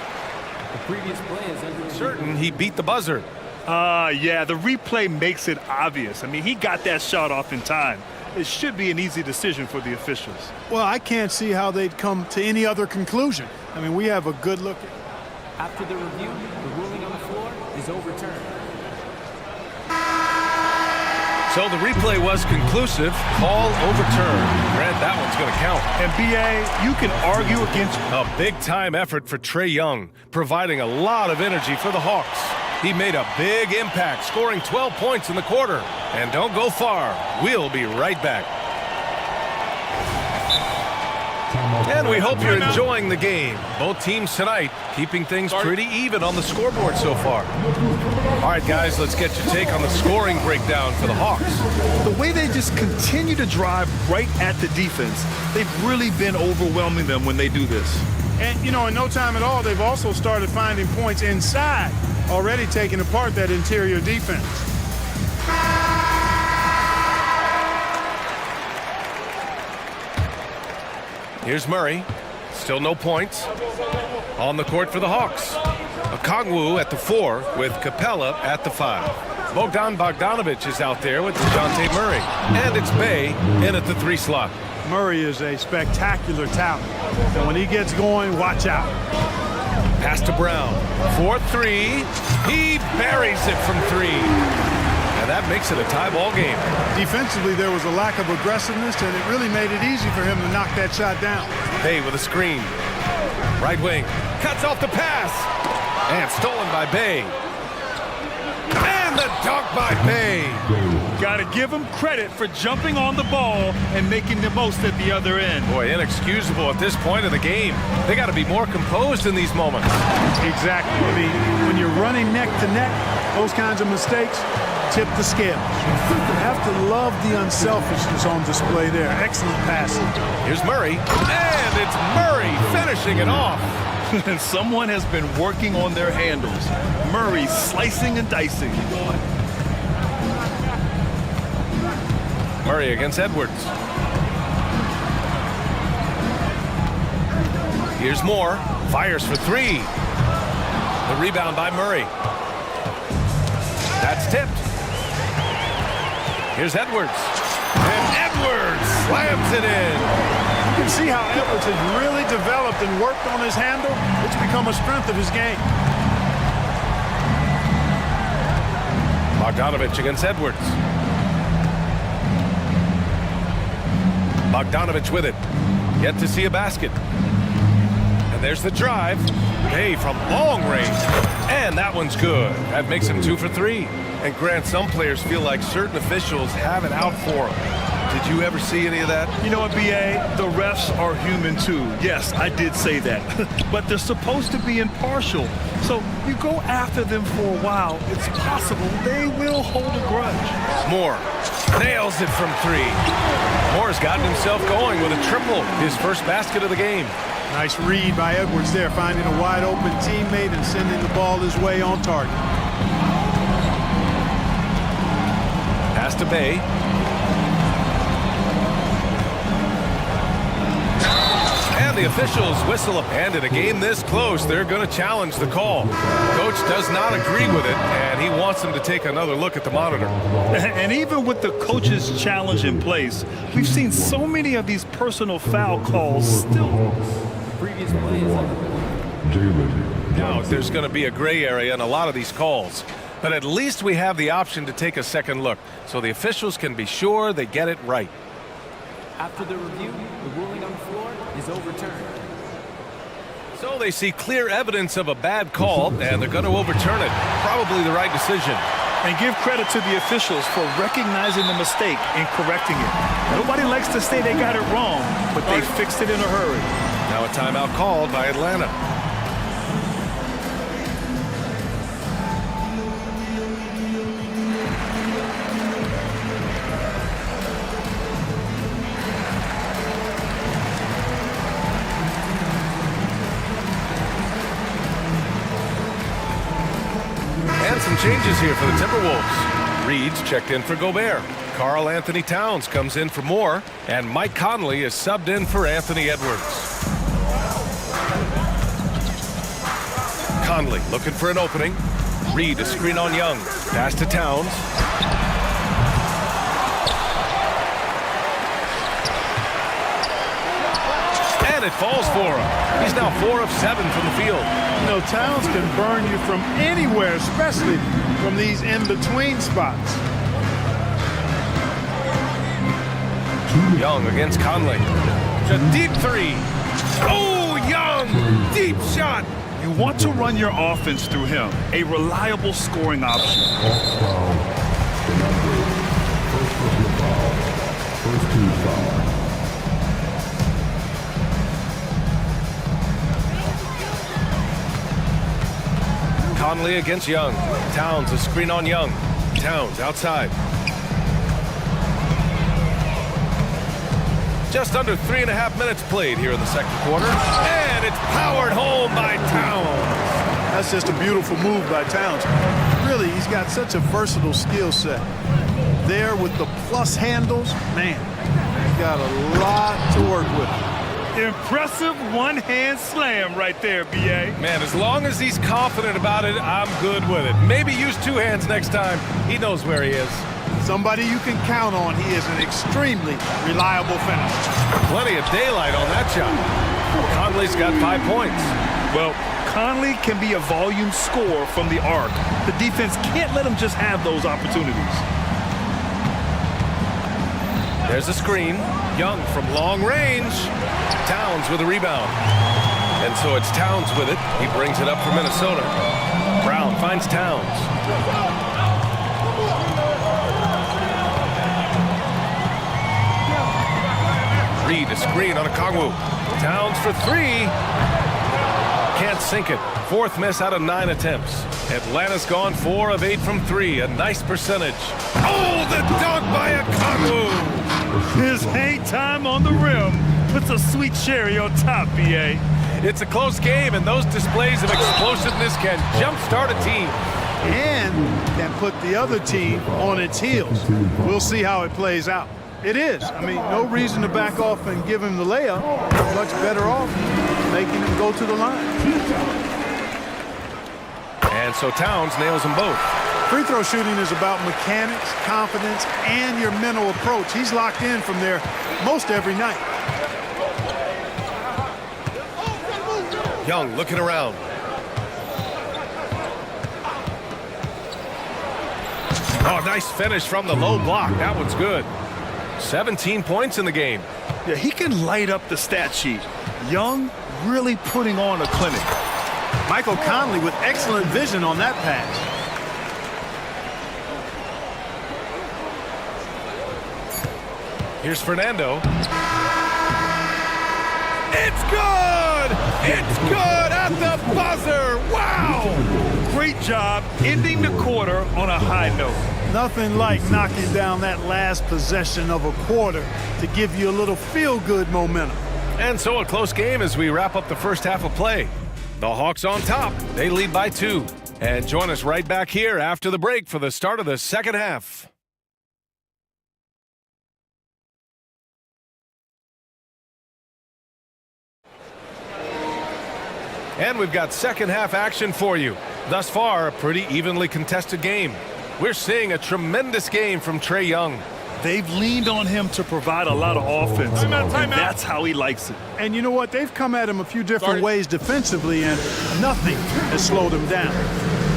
The previous play is under certain he beat the buzzer. Yeah, the replay makes it obvious. I mean, he got that shot off in time. It should be an easy decision for the officials. Well, I can't see how they'd come to any other conclusion. I mean, we have a good look at... After the review, the ruling on the floor is overturned. So the replay was conclusive. Call overturned. Grant, that one's going to count. And BA, you can argue against... A big-time effort for Trae Young, providing a lot of energy for the Hawks. He made a big impact, scoring 12 points in the quarter. And don't go far. We'll be right back. And we hope you're enjoying the game. Both teams tonight keeping things pretty even on the scoreboard so far. All right, guys, let's get your take on the scoring breakdown for the Hawks. The way they just continue to drive right at the defense, they've really been overwhelming them when they do this. And, you know, in no time at all, they've also started finding points inside, already taking apart that interior defense. Here's Murray. Still no points. On the court for the Hawks. Okongwu at the 4 with Capella at the 5. Bogdanovic is out there with DeJounte Murray. And it's Bay in at the 3 slot. Murray is a spectacular talent. And when he gets going, watch out. Pass to Brown. 4-3. He buries it from 3. And that makes it a tie ball game. Defensively, there was a lack of aggressiveness, and it really made it easy for him to knock that shot down. Bay with a screen. Right wing. Cuts off the pass. And stolen by Bay. And the dunk by Bay. Got to give him credit for jumping on the ball and making the most at the other end. Boy, inexcusable at this point of the game. They got to be more composed in these moments. Exactly. I mean, when you're running neck to neck, those kinds of mistakes tip the scale. You have to love the unselfishness on display there. Excellent passing. Here's Murray. And it's Murray finishing it off. And someone has been working on their handles. Murray slicing and dicing. Murray against Edwards. Here's Moore. Fires for 3. The rebound by Murray. That's tipped. Here's Edwards. And Edwards slams it in. You can see how Edwards has really developed and worked on his handle. It's become a strength of his game. Bogdanovic against Edwards. Bogdanovic with it. Yet to see a basket. And there's the drive. Bay from long range. And that one's good. That makes him 2 for 3. And Grant, some players feel like certain officials have it out for them. Did you ever see any of that? You know what, BA? The refs are human too. Yes, I did say that. But they're supposed to be impartial. So you go after them for a while, it's possible they will hold a grudge. Moore nails it from 3. Moore's gotten himself going with a triple, his first basket of the game. Nice read by Edwards there, finding a wide open teammate and sending the ball his way on target. Pass to Bay. And the officials whistle up. And in a game this close, they're going to challenge the call. Coach does not agree with it, and he wants them to take another look at the monitor. And even with the coach's challenge in place, we've seen so many of these personal foul calls still. Previous play is under. Now, there's going to be a gray area in a lot of these calls. But at least we have the option to take a second look, so the officials can be sure they get it right. After the review, the ruling on the floor is overturned. So they see clear evidence of a bad call, and they're going to overturn it. Probably the right decision. And give credit to the officials for recognizing the mistake and correcting it. Nobody likes to say they got it wrong, but they fixed it in a hurry. Now a timeout called by Atlanta. And some changes here for the Timberwolves. Reed's checked in for Gobert. Karl Anthony Towns comes in for Moore. And Mike Conley is subbed in for Anthony Edwards. Conley looking for an opening. Reed a screen on Young. Pass to Towns. And it falls for him. He's now 4 of 7 from the field. You know, Towns can burn you from anywhere, especially from these in-between spots. Young against Conley. A deep three. Oh, Young! Deep shot! You want to run your offense through him, a reliable scoring option. First team foul. Conley against Young. Towns a screen on Young. Towns outside. Just under 3.5 minutes played here in the second quarter. And it's powered home by Towns. That's just a beautiful move by Towns. Really, he's got such a versatile skill set. There with the plus handles, man, he's got a lot to work with. Impressive one-hand slam right there, B.A. Man, as long as he's confident about it, I'm good with it. Maybe use 2 hands next time. He knows where he is. Somebody you can count on. He is an extremely reliable finisher. Plenty of daylight on that shot. Conley's got 5 points. Well, Conley can be a volume scorer from the arc. The defense can't let him just have those opportunities. There's a screen. Young from long range. Towns with a rebound. And so it's Towns with it. He brings it up for Minnesota. Brown finds Towns. Reed a screen on a Kongwu. Towns for 3. Can't sink it. 4th miss out of 9 attempts. Atlanta's gone 4 of 8 from 3. A nice percentage. Oh, the dunk by a Kongwu! His hang time on the rim puts a sweet cherry on top, B.A. It's a close game, and those displays of explosiveness can jumpstart a team. And can put the other team on its heels. We'll see how it plays out. It is. I mean, no reason to back off and give him the layup. Much better off making him go to the line. And so Towns nails them both. Free throw shooting is about mechanics, confidence, and your mental approach. He's locked in from there most every night. Young looking around. Oh, nice finish from the low block. That one's good. 17 points in the game. Yeah, he can light up the stat sheet. Young really putting on a clinic. Michael Conley with excellent vision on that pass. Here's Fernando. It's good! It's good at the buzzer! Wow! Great job ending the quarter on a high note. Nothing like knocking down that last possession of a quarter to give you a little feel-good momentum. And so a close game as we wrap up the first half of play. The Hawks on top. They lead by 2. And join us right back here after the break for the start of the second half. And we've got second half action for you. Thus far, a pretty evenly contested game. We're seeing a tremendous game from Trae Young. They've leaned on him to provide a lot of offense, and that's how he likes it. And you know what? They've come at him a few different ways defensively, and nothing has slowed him down.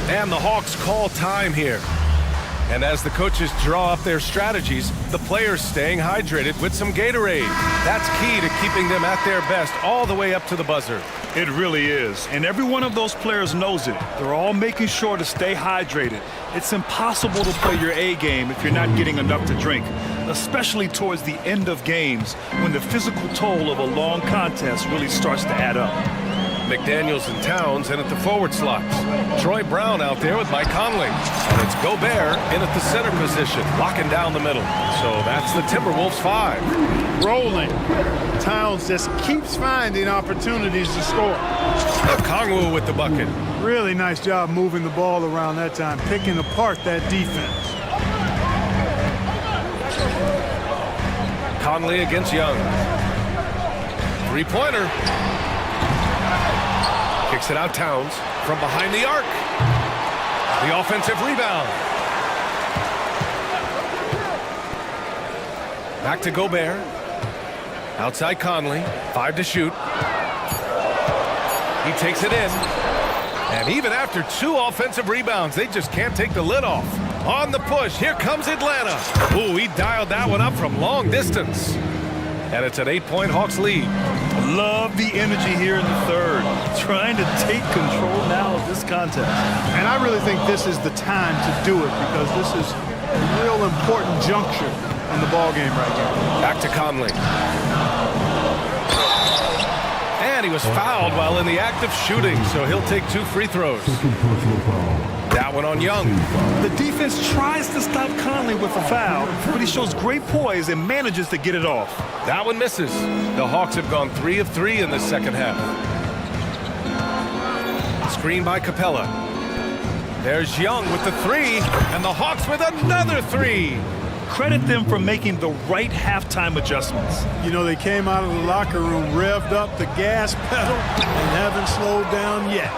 And the Hawks call time here. And as the coaches draw up their strategies, the players staying hydrated with some Gatorade. That's key to keeping them at their best all the way up to the buzzer. It really is. And every one of those players knows it. They're all making sure to stay hydrated. It's impossible to play your A game if you're not getting enough to drink, especially towards the end of games when the physical toll of a long contest really starts to add up. McDaniels and Towns in at the forward slots. Troy Brown out there with Mike Conley. And it's Gobert in at the center position, locking down the middle. So that's the Timberwolves 5. Rolling. Towns just keeps finding opportunities to score. Okongwu with the bucket. Really nice job moving the ball around that time, picking apart that defense. Conley against Young. Three-pointer. Kicks it out Towns from behind the arc. The offensive rebound. Back to Gobert. Outside Conley. 5 to shoot. He takes it in. And even after 2 offensive rebounds, they just can't take the lid off. On the push, here comes Atlanta. Ooh, he dialed that one up from long distance. And it's an 8-point Hawks lead. Love the energy here in the third. Trying to take control now of this contest. And I really think this is the time to do it because this is a real important juncture in the ball game right here. Back to Conley. And he was fouled while in the act of shooting, so he'll take 2 free throws. That one on Young. The defense tries to stop Conley with a foul, but he shows great poise and manages to get it off. That one misses. The Hawks have gone 3 of 3 in the second half. Screen by Capella. There's Young with the 3, and the Hawks with another 3. Credit them for making the right halftime adjustments. You know, they came out of the locker room, revved up the gas pedal, and haven't slowed down yet.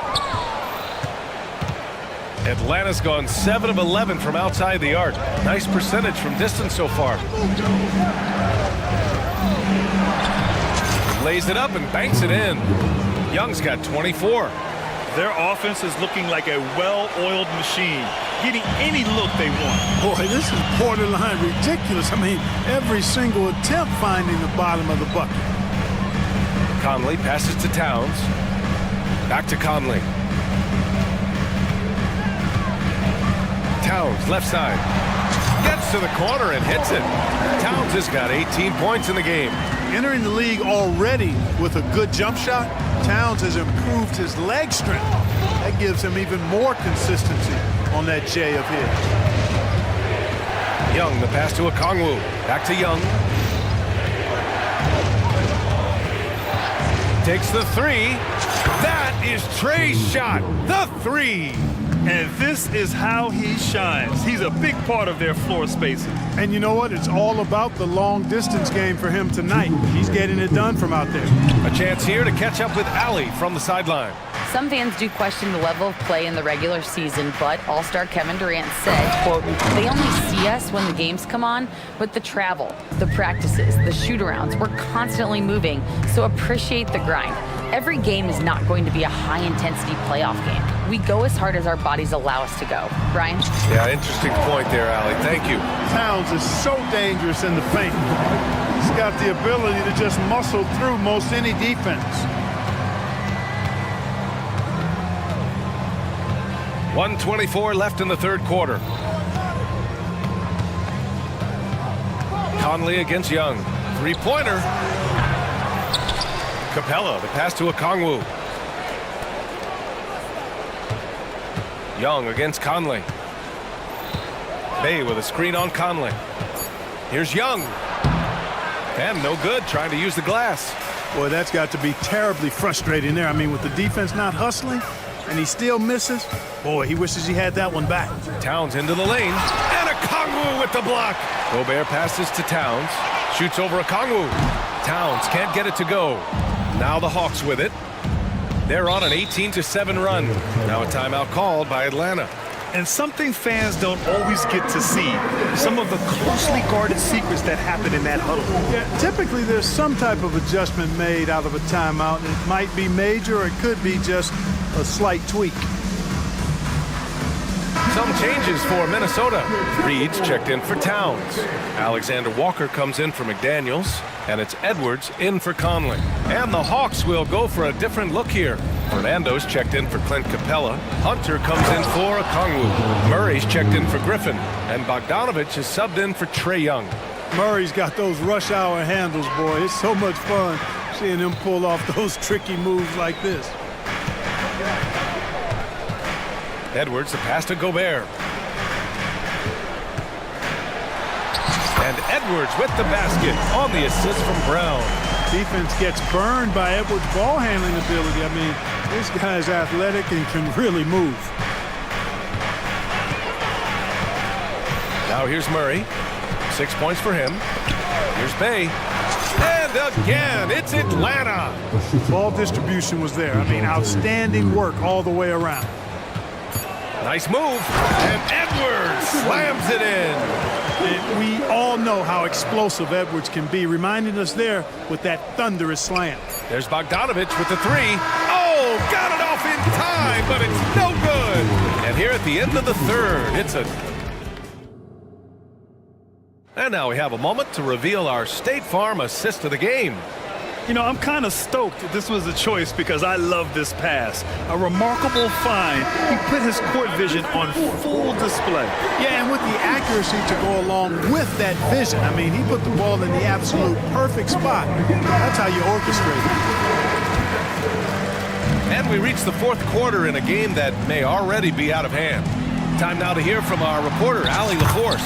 Atlanta's gone 7 of 11 from outside the arc. Nice percentage from distance so far. Lays it up and banks it in. Young's got 24. Their offense is looking like a well-oiled machine, getting any look they want. Boy, this is borderline ridiculous. I mean, every single attempt finding the bottom of the bucket. Conley passes to Towns. Back to Conley. Towns, left side. Gets to the corner and hits it. Towns has got 18 points in the game. Entering the league already with a good jump shot, Towns has improved his leg strength. That gives him even more consistency on that J of his. Young, the pass to Okongwu. Back to Young. Takes the 3. That is Trey's shot. The 3. And this is how he shines. He's a big part of their floor spacing. And you know what? It's all about the long distance game for him tonight. He's getting it done from out there. A chance here to catch up with Allie from the sideline. Some fans do question the level of play in the regular season, but All-Star Kevin Durant said, quote, "They only see us when the games come on, but the travel, the practices, the shoot-arounds, we're constantly moving, so appreciate the grind. Every game is not going to be a high-intensity playoff game. We go as hard as our bodies allow us to go." Brian? Yeah, interesting point there, Allie. Thank you. Towns is so dangerous in the paint. He's got the ability to just muscle through most any defense. 1:24 left in the third quarter. Conley against Young. 3-pointer. Capella, the pass to Okongwu. Young against Conley. Bay with a screen on Conley. Here's Young. And no good, trying to use the glass. Boy, that's got to be terribly frustrating there. I mean, with the defense not hustling, and he still misses. Boy, he wishes he had that one back. Towns into the lane. And Okongwu with the block. Gobert passes to Towns. Shoots over Okongwu. Towns can't get it to go. Now the Hawks with it. They're on an 18-7 run. Now a timeout called by Atlanta. And something fans don't always get to see. Some of the closely guarded secrets that happen in that huddle. Yeah, typically there's some type of adjustment made out of a timeout. It might be major or it could be just a slight tweak. some changes for Minnesota. Reed's checked in for Towns. Alexander Walker comes in for McDaniels. And it's Edwards in for Conley. And the Hawks will go for a different look here. Fernando's checked in for Clint Capella. Hunter comes in for Okongwu. Murray's checked in for Griffin. And Bogdanovich is subbed in for Trae Young. Murray's got those rush hour handles, boy. It's so much fun seeing him pull off those tricky moves like this. Edwards, the pass to Gobert. And Edwards with the basket on the assist from Brown. Defense gets burned by Edwards' ball handling ability. I mean, this guy's athletic and can really move. Now here's Murray. 6 points for him. Here's Bay. And again, it's Atlanta. Ball distribution was there. I mean, outstanding work all the way around. Nice move. And Edwards slams it in. And we all know how explosive Edwards can be, reminding us there with that thunderous slam. There's Bogdanovich with the three. Oh, got it off in time, but it's no good. And here at the end of the third, it's a... And now we have a moment to reveal our State Farm assist of the game. You know, I'm kind of stoked that this was a choice because I love this pass. A remarkable find. He put his court vision on full display. Yeah, and with the accuracy to go along with that vision. I mean, he put the ball in the absolute perfect spot. That's how you orchestrate it. And we reach the fourth quarter in a game that may already be out of hand. Time now to hear from our reporter, Allie LaForce.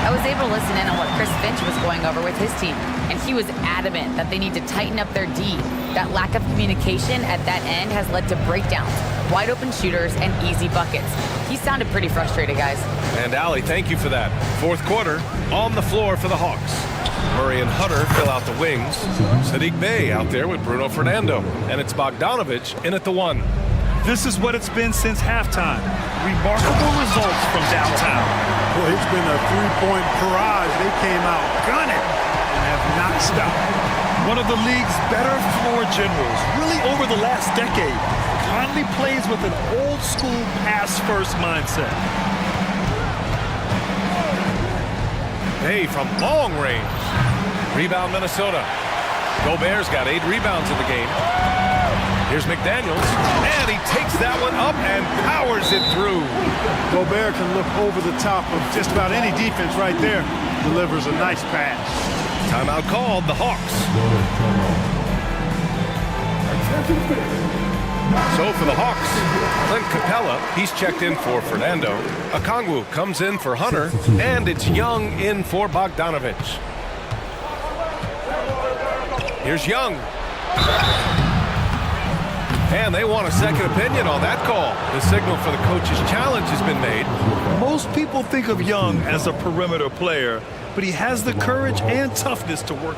I was able to listen in on what Chris Finch was going over with his team, and he was adamant that they need to tighten up their D. That lack of communication at that end has led to breakdowns, wide open shooters, and easy buckets. He sounded pretty frustrated, guys. And Allie, thank you for that. Fourth quarter, on the floor for the Hawks. Murray and Hunter fill out the wings. Sadiq Bey out there with Bruno Fernando. And it's Bogdanovich in at the one. This is what it's been since halftime. Remarkable results from downtown. Boy, it's been a three-point barrage. They came out gunning and have not stopped. One of the league's better floor generals, really over the last decade. Conley plays with an old-school pass-first mindset. Hey, from long range. Rebound Minnesota. Gobert's got 8 rebounds in the game. Here's McDaniels, and he takes that one up and powers it through. Gobert can look over the top of just about any defense right there. Delivers a nice pass. Timeout called, the Hawks. So for the Hawks, Clint Capella, he's checked in for Fernando. Okongwu comes in for Hunter, and it's Young in for Bogdanovich. Here's Young. And they want a second opinion on that call. The signal for the coach's challenge has been made. Most people think of Young as a perimeter player, but he has the courage and toughness to work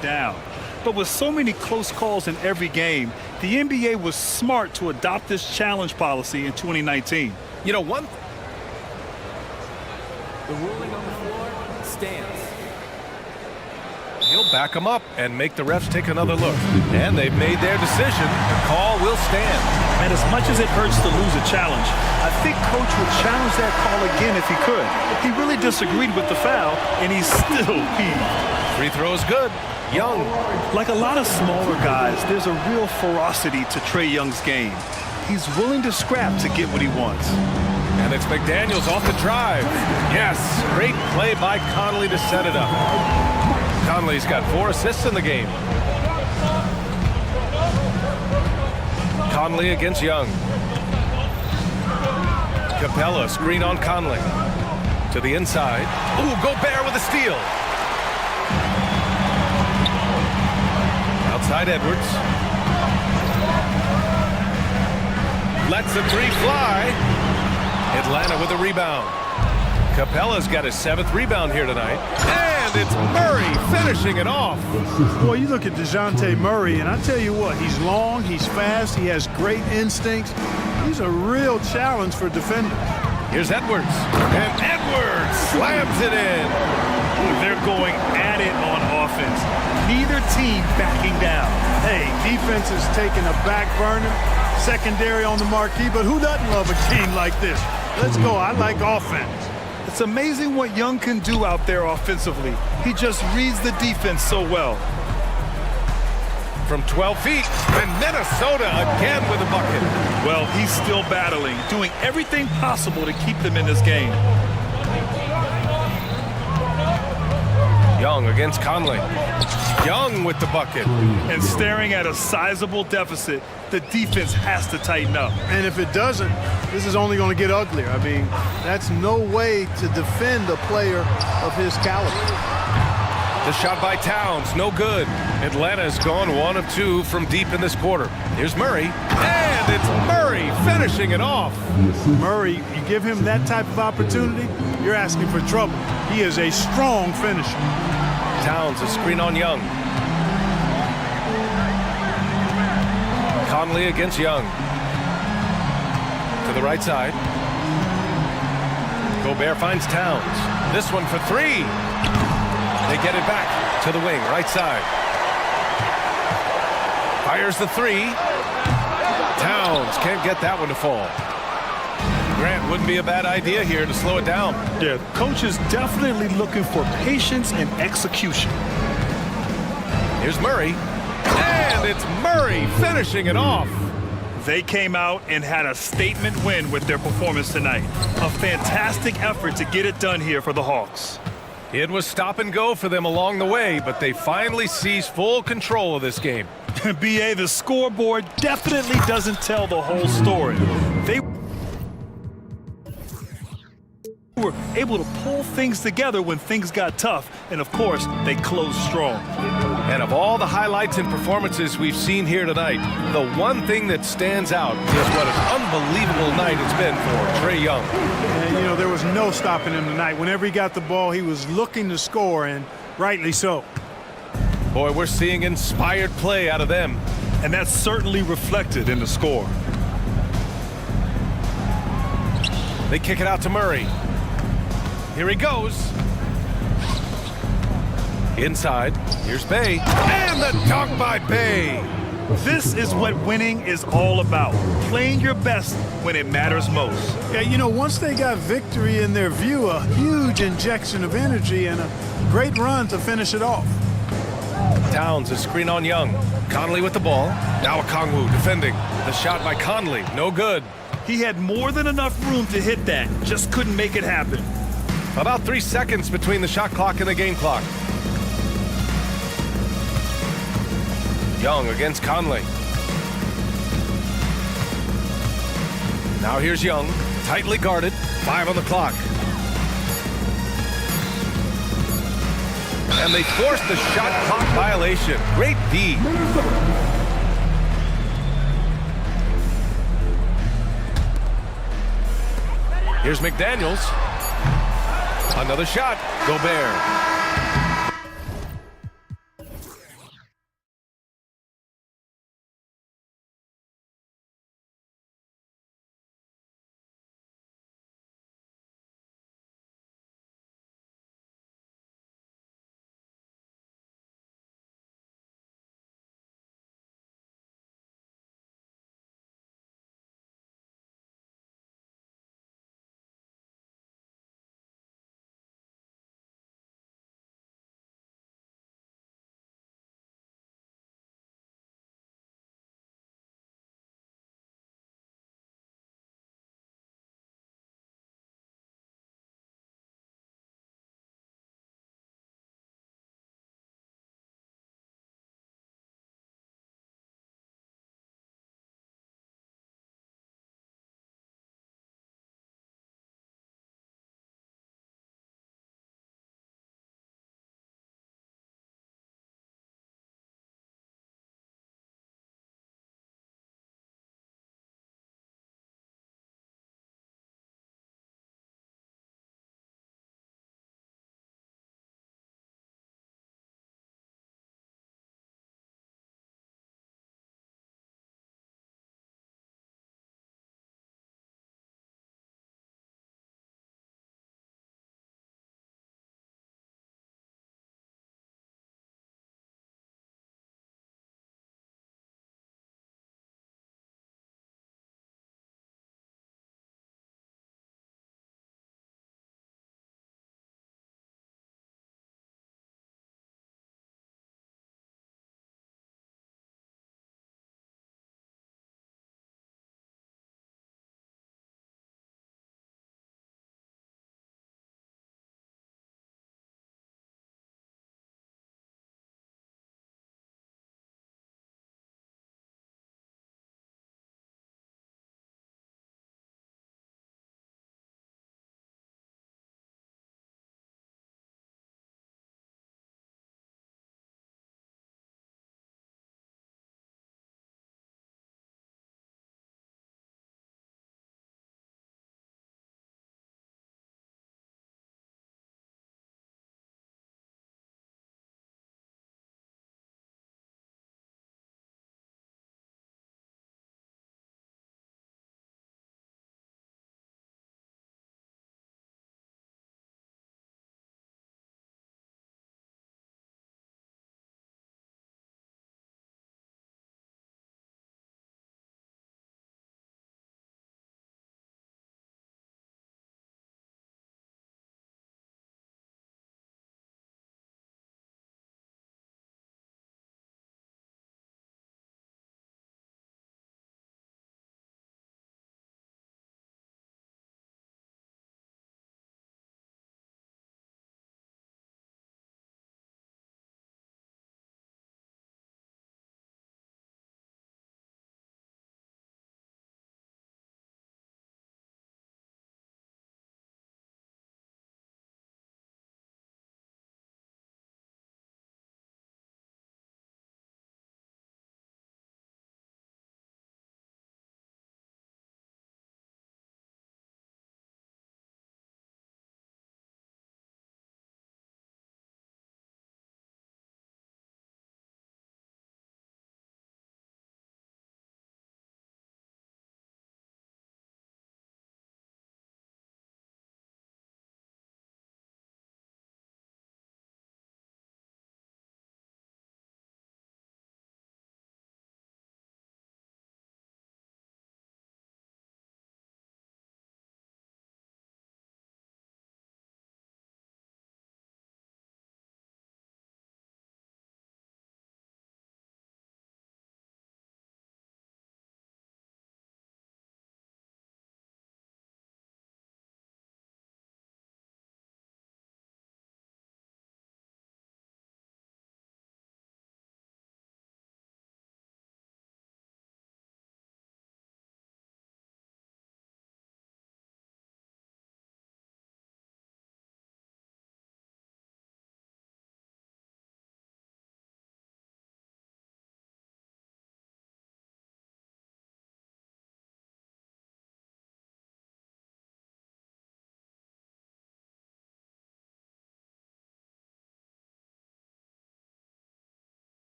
down. But with so many close calls in every game, the NBA was smart to adopt this challenge policy in 2019. You know, one... The ruling on the floor stands. He'll back them up and make the refs take another look. And they've made their decision. The call will stand. And as much as it hurts to lose a challenge, I think Coach would challenge that call again if he could. He really disagreed with the foul, and he's still peeved. Free throw is good. Young. Like a lot of smaller guys, there's a real ferocity to Trae Young's game. He's willing to scrap to get what he wants. And it's McDaniels off the drive. Yes, great play by Conley to set it up. Conley's got 4 assists in the game. Conley against Young. Capella, screen on Conley. To the inside. Ooh, Gobert with a steal. Outside Edwards. Lets the three fly. Atlanta with a rebound. Capella's got his 7th rebound here tonight. And it's Murray finishing it off. Boy, you look at DeJounte Murray, and I tell you what, he's long, he's fast, he has great instincts. He's a real challenge for defenders. Here's Edwards. And Edwards slams it in. They're going at it on offense. Neither team backing down. Hey, defense is taking a back burner. secondary on the marquee, but who doesn't love a game like this? Let's go. I like offense. It's amazing what Young can do out there offensively. He just reads the defense so well. From 12 feet, and Minnesota again with a bucket. Well, he's still battling, doing everything possible to keep them in this game. Young against Conley. Young with the bucket. And staring at a sizable deficit, the defense has to tighten up. And if it doesn't, this is only going to get uglier. I mean, that's no way to defend a player of his caliber. The shot by Towns, no good. Atlanta's gone 1 of 2 from deep in this quarter. Here's Murray, and it's Murray finishing it off. Murray, you give him that type of opportunity, you're asking for trouble. He is a strong finisher. Towns, a screen on Young. Conley against Young. To the right side. Gobert finds Towns. This one for 3. They get it back to the wing, right side. Fires the 3. Towns can't get that one to fall. Grant, wouldn't be a bad idea here to slow it down. Yeah, the coach is definitely looking for patience and execution. Here's Murray. And it's Murray finishing it off. They came out and had a statement win with their performance tonight. A fantastic effort to get it done here for the Hawks. It was stop and go for them along the way, but they finally seized full control of this game. BA, the scoreboard definitely doesn't tell the whole story. They were able to pull things together when things got tough, and of course, they closed strong. And of all the highlights and performances we've seen here tonight, the one thing that stands out is what an unbelievable night it's been for Trae Young. And, you know, there was no stopping him tonight. Whenever he got the ball, he was looking to score, and rightly so. Boy, we're seeing inspired play out of them. And that's certainly reflected in the score. They kick it out to Murray. Here he goes. Inside, here's Bay. And the dunk by Bay. This is what winning is all about. Playing your best when it matters most. Yeah, you know, once they got victory in their view, a huge injection of energy and a great run to finish it off. Towns, a screen on Young. Conley with the ball. Now Okongwu defending. The shot by Conley, no good. He had more than enough room to hit that, just couldn't make it happen. About 3 seconds between the shot clock and the game clock. Young against Conley. Now here's Young, tightly guarded, 5 on the clock. And they force the shot clock violation. Great D. Here's McDaniels. Another shot. Gobert.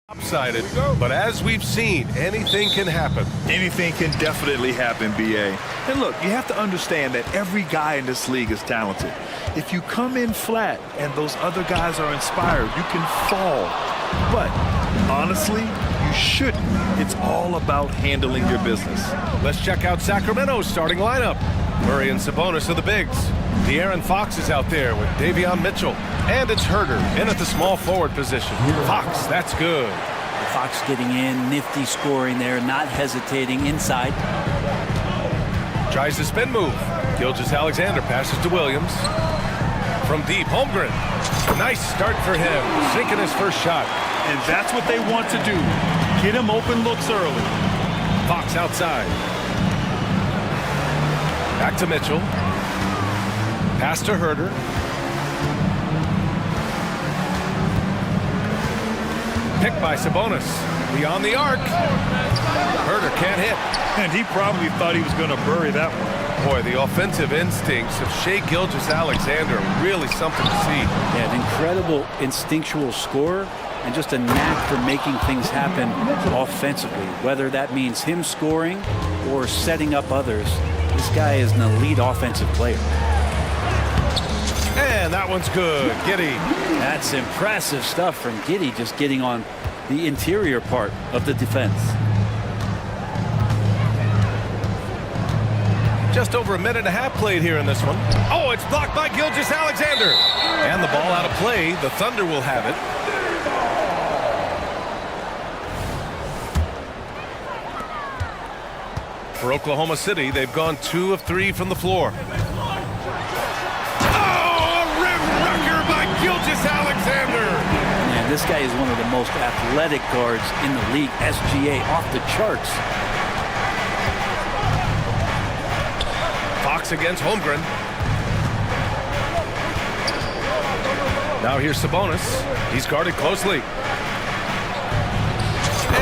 Lopsided, but as we've seen, anything can happen. Anything can definitely happen, BA. And look, you have to understand that every guy in this league is talented. If you come in flat and those other guys are inspired, you can fall. But honestly, you shouldn't. It's all about handling your business. Let's check out Sacramento's starting lineup. Murray and Sabonis are the bigs. De'Aaron Fox is out there with Davion Mitchell. And it's Herder in at the small forward position. Fox, that's good. Fox getting in, nifty scoring there, not hesitating inside. Tries the spin move. Gilgeous-Alexander passes to Williams. From deep, Holmgren. Nice start for him, sinking his first shot. And that's what they want to do. Get him open looks early. Fox outside. Back to Mitchell. Pass to Herder. Picked by Sabonis. Beyond the arc. Herder can't hit. And he probably thought he was going to bury that one. Boy, the offensive instincts of Shai Gilgeous-Alexander, really something to see. Yeah, an incredible instinctual scorer and just a knack for making things happen offensively. Whether that means him scoring or setting up others, this guy is an elite offensive player. And that one's good. Giddey. That's impressive stuff from Giddey, just getting on the interior part of the defense. Just over a minute and a half played here in this one. Oh, it's blocked by Gilgeous-Alexander. And the ball out of play. The Thunder will have it. For Oklahoma City, they've gone 2 of 3 from the floor. Gilgeous-Alexander. Man, this guy is one of the most athletic guards in the league. SGA off the charts. Fox against Holmgren. Now here's Sabonis. He's guarded closely.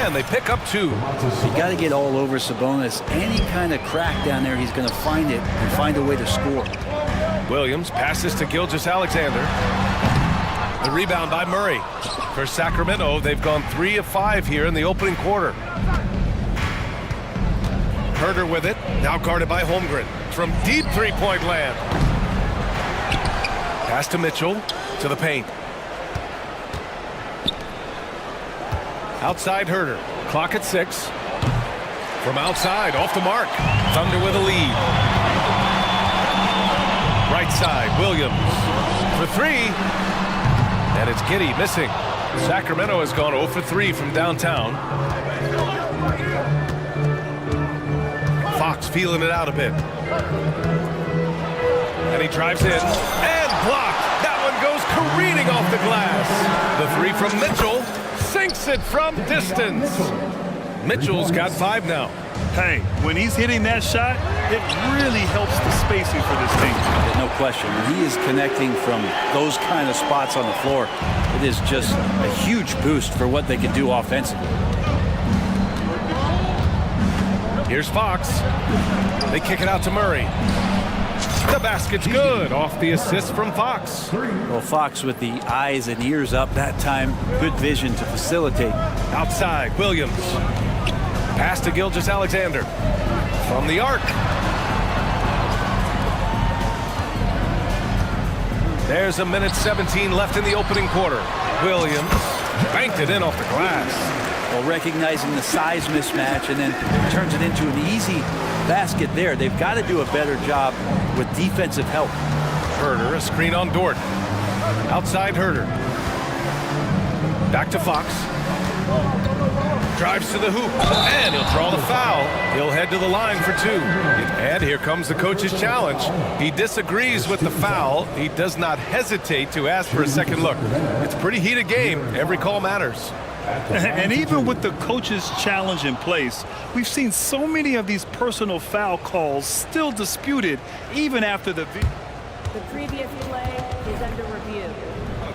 And they pick up 2. You got to get all over Sabonis. Any kind of crack down there, he's going to find it and find a way to score. Williams passes to Gilgeous-Alexander. The rebound by Murray. For Sacramento, they've gone 3 of 5 here in the opening quarter. Herder with it, now guarded by Holmgren. From deep three-point land. Pass to Mitchell, to the paint. Outside Herder, clock at 6. From outside, off the mark. Thunder with a lead. Right side, Williams for 3. And it's Giddey missing. Sacramento has gone 0 for 3 from downtown. Fox feeling it out a bit. And he drives in. And blocked. That one goes careening off the glass. The 3 from Mitchell sinks it from distance. Mitchell's got 5 now. Hey, when he's hitting that shot, it really helps the spacing for this team. No question. When he is connecting from those kind of spots on the floor, it is just a huge boost for what they can do offensively. Here's Fox. They kick it out to Murray. The basket's good off the assist from Fox. Well, Fox with the eyes and ears up that time. Good vision to facilitate. Outside, Williams. Pass to Gilgeous-Alexander. From the arc. There's a minute 17 left in the opening quarter. Williams banked it in off the glass. Well, recognizing the size mismatch and then turns it into an easy basket there. They've got to do a better job with defensive help. Herder, a screen on Dort. Outside Herder. Back to Fox. Drives to the hoop, and he'll draw the foul. He'll head to the line for 2. And here comes the coach's challenge. He disagrees with the foul. He does not hesitate to ask for a second look. It's a pretty heated game. Every call matters. And even with the coach's challenge in place, we've seen so many of these personal foul calls still disputed even after the previous play is under review.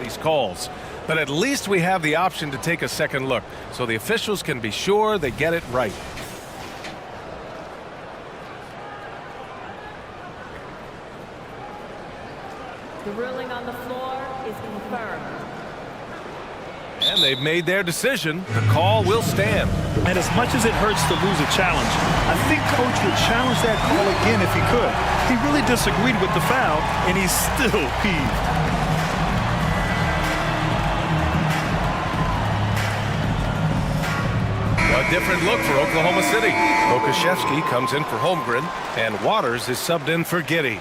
These calls. But at least we have the option to take a second look, so the officials can be sure they get it right. The ruling on the floor is confirmed. And they've made their decision. The call will stand. And as much as it hurts to lose a challenge, I think Coach would challenge that call again if he could. He really disagreed with the foul, and he's still peeved. A different look for Oklahoma City. Okashevsky comes in for Holmgren, and Waters is subbed in for Giddey.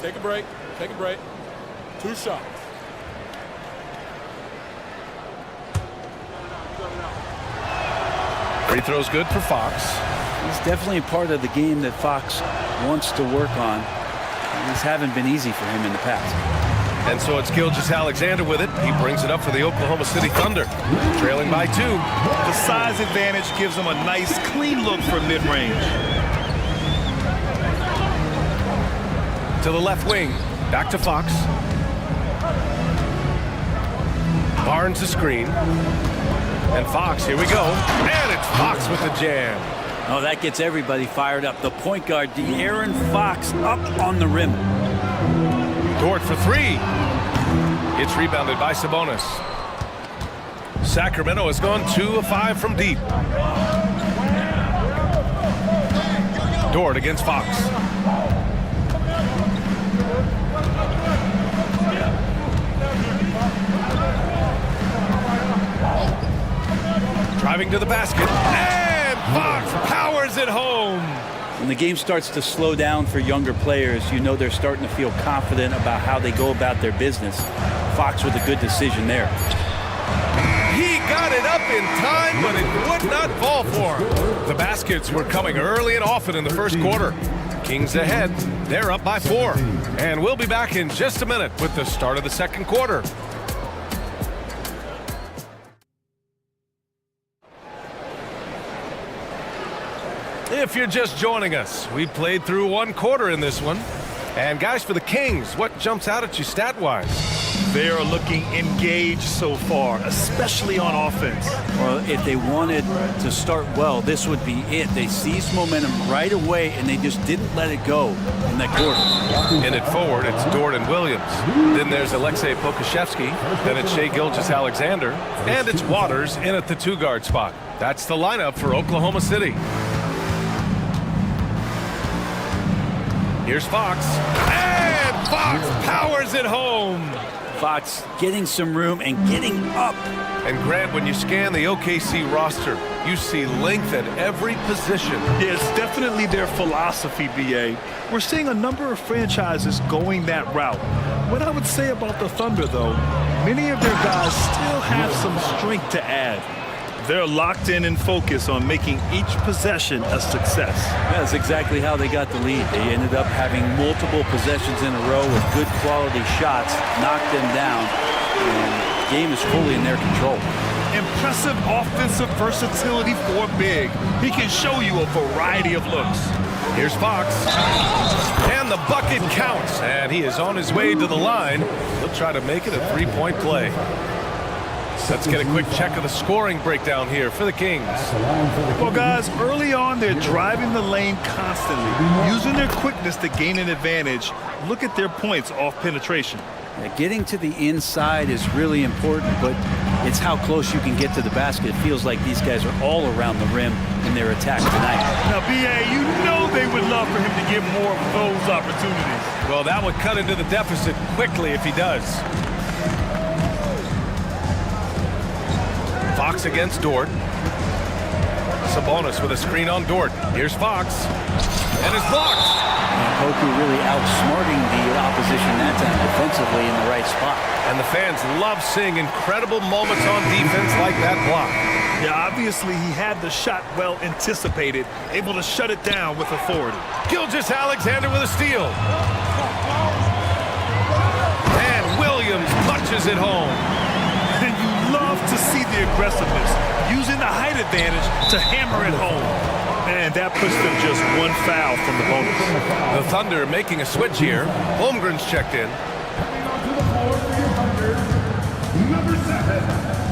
Take a break. Take a break. 2 shots. Free throw's good for Fox. He's definitely a part of the game that Fox wants to work on. These haven't been easy for him in the past. And so it's Gilgeous-Alexander with it. He brings it up for the Oklahoma City Thunder. Trailing by 2. The size advantage gives him a nice, clean look for mid-range. To the left wing. Back to Fox. Barnes the screen. And Fox, here we go. And it's Fox with the jam. Oh, that gets everybody fired up. The point guard, De'Aaron Fox, up on the rim. Dort for 3. It's rebounded by Sabonis. Sacramento has gone 2 of 5 from deep. Dort against Fox. Driving to the basket, and Fox powers it home. When the game starts to slow down for younger players, you know they're starting to feel confident about how they go about their business. Fox with a good decision there. He got it up in time, but it would not fall for him. The baskets were coming early and often in the first quarter. Kings ahead, they're up by 4. And we'll be back in just a minute with the start of the second quarter. If you're just joining us, we played through 1 quarter in this one. And guys, for the Kings, what jumps out at you stat-wise? They are looking engaged so far, especially on offense. Well, if they wanted to start well, this would be it. They seized momentum right away, and they just didn't let it go in that quarter. In it forward, it's Dort and Williams. Then there's Alexei Pokashevsky. Then it's Shai Gilgeous-Alexander. And it's Waters in at the 2-guard spot. That's the lineup for Oklahoma City. Here's Fox. And Fox powers it home. Fox getting some room and getting up. And Grant, when you scan the OKC roster, you see length at every position. Yeah, it's definitely their philosophy, BA. We're seeing a number of franchises going that route. What I would say about the Thunder, though, many of their guys still have some strength to add. They're locked in and focused on making each possession a success. That's exactly how they got the lead. They ended up having multiple possessions in a row with good quality shots, knocked them down, and the game is fully in their control. Impressive offensive versatility for big. He can show you a variety of looks. Here's Fox. And the bucket counts. And he is on his way to the line. He'll try to make it a 3-point play. Let's get a quick check of the scoring breakdown here for the Kings. Well, guys, early on, they're driving the lane constantly, using their quickness to gain an advantage. Look at their points off penetration. Yeah, getting to the inside is really important, but it's how close you can get to the basket. It feels like these guys are all around the rim in their attack tonight. Now, BA, you know they would love for him to get more of those opportunities. Well, that would cut into the deficit quickly if he does. Fox against Dort. Sabonis with a screen on Dort. Here's Fox. And it's blocked. And Poku really outsmarting the opposition that time defensively in the right spot. And the fans love seeing incredible moments on defense like that block. Yeah, obviously he had the shot well anticipated, able to shut it down with authority. Gilgeous-Alexander with a steal. And Williams punches it home. And you love to see the aggressiveness, using the height advantage to hammer it home. And that puts them just one foul from the bonus. The Thunder making a switch here. Holmgren's checked in.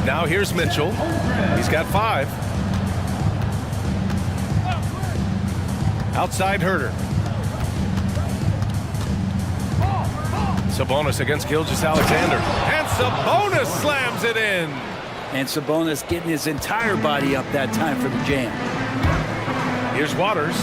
Now here's Mitchell. He's got 5. Outside Herder. Sabonis against Gilgeous-Alexander. And Sabonis slams it in. And Sabonis getting his entire body up that time for the jam. Here's Waters.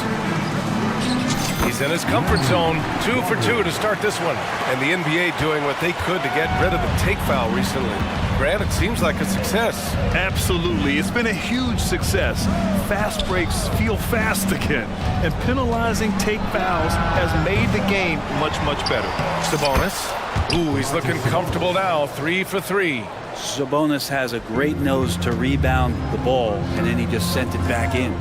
He's in his comfort zone. 2 for 2 to start this one. And the NBA doing what they could to get rid of the take foul recently. Grant, it seems like a success. Absolutely. It's been a huge success. Fast breaks feel fast again. And penalizing take fouls has made the game much, much better. Sabonis. Ooh, he's looking comfortable now. 3 for 3. Sabonis has a great nose to rebound the ball, and then he just sent it back in.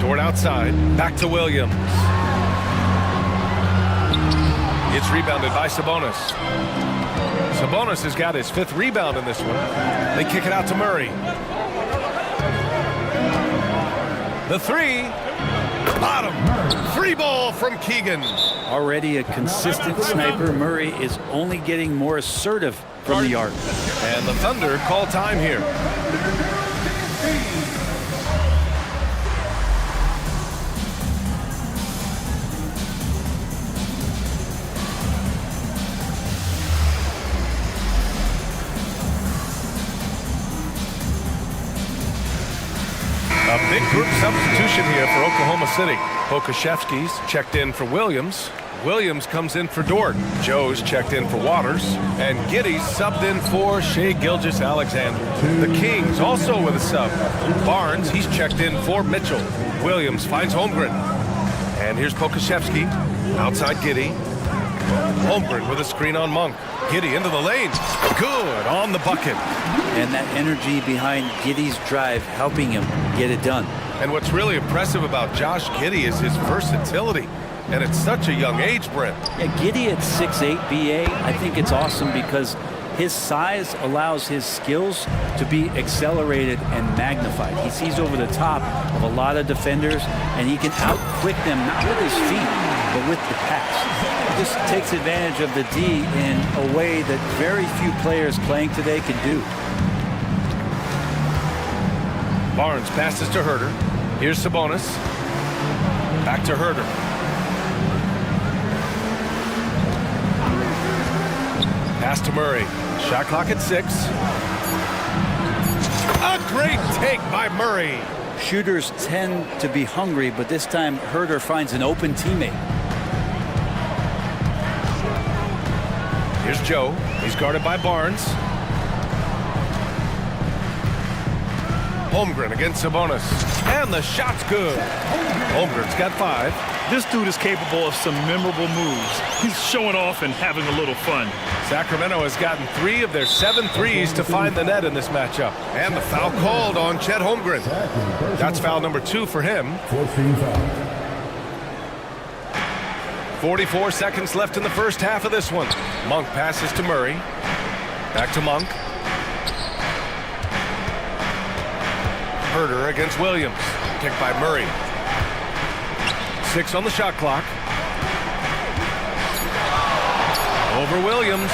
Dort outside. Back to Williams. It's rebounded by Sabonis. Sabonis has got his 5th rebound in this one. They kick it out to Murray. The 3. Bottom. Free ball from Keegan. Already a consistent sniper, Murray is only getting more assertive from the arc. And the Thunder call time here. A big group substitution here for Oklahoma City. Pokashevsky's checked in for Williams. Williams comes in for Dort. Joe's checked in for Waters. And Giddey's subbed in for Shai Gilgeous-Alexander. The Kings also with a sub. Barnes, he's checked in for Mitchell. Williams finds Holmgren. And here's Pokashevsky. Outside Giddey. Holmgren with a screen on Monk. Giddey into the lane. Good on the bucket. And that energy behind Giddey's drive helping him get it done. And what's really impressive about Josh Giddey is his versatility. And at such a young age, Brent. Yeah, Giddey at 6'8", BA, I think it's awesome because his size allows his skills to be accelerated and magnified. He sees over the top of a lot of defenders, and he can out-quick them, not with his feet, but with the pass. He just takes advantage of the D in a way that very few players playing today can do. Barnes passes to Herder. Here's Sabonis. Back to Herder. Pass to Murray. Shot clock at 6. A great take by Murray. Shooters tend to be hungry, but this time Herder finds an open teammate. Here's Joe. He's guarded by Barnes. Holmgren against Sabonis. And the shot's good. Holmgren's got 5. This dude is capable of some memorable moves. He's showing off and having a little fun. Sacramento has gotten 3 of their 7 threes to find the net in this matchup. And the foul called on Chet Holmgren. That's foul number 2 for him. 44 seconds left in the first half of this one. Monk passes to Murray. Back to Monk. Herder against Williams. Kicked by Murray. 6 on the shot clock. Over Williams.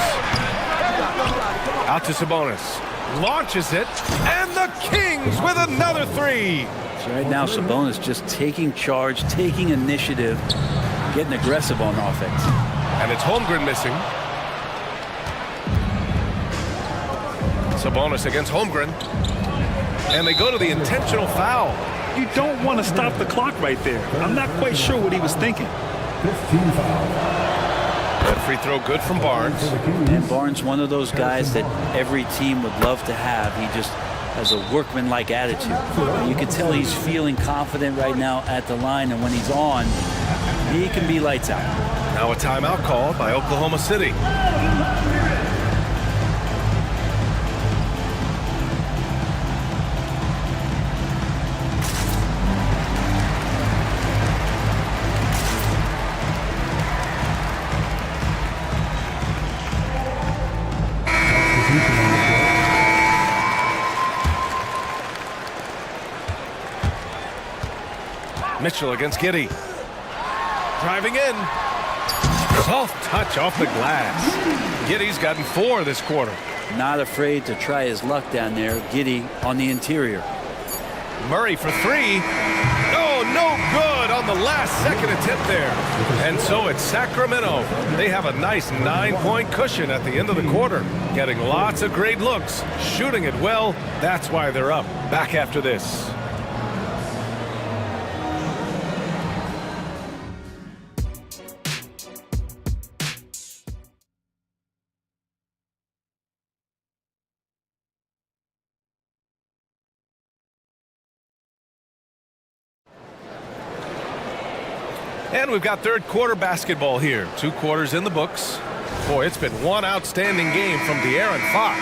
Out to Sabonis. Launches it. And the Kings with another 3. So right now, Sabonis just taking charge, taking initiative, getting aggressive on offense. And it's Holmgren missing. Sabonis against Holmgren. And they go to the intentional foul. You don't want to stop the clock right there. I'm not quite sure what he was thinking. That free throw good from Barnes. And Barnes, one of those guys that every team would love to have. He just has a workmanlike attitude. You can tell he's feeling confident right now at the line, and when he's on, he can be lights out. Now a timeout called by Oklahoma City. Mitchell against Giddy. Driving in. Soft touch off the glass. Giddy's gotten 4 this quarter. Not afraid to try his luck down there. Giddy on the interior. Murray for 3. Oh, no good on the last second attempt there. And so it's Sacramento. They have a nice 9-point cushion at the end of the quarter. Getting lots of great looks, shooting it well. That's why they're up. Back after this. And we've got third quarter basketball here. 2 quarters in the books. Boy, it's been one outstanding game from De'Aaron Fox.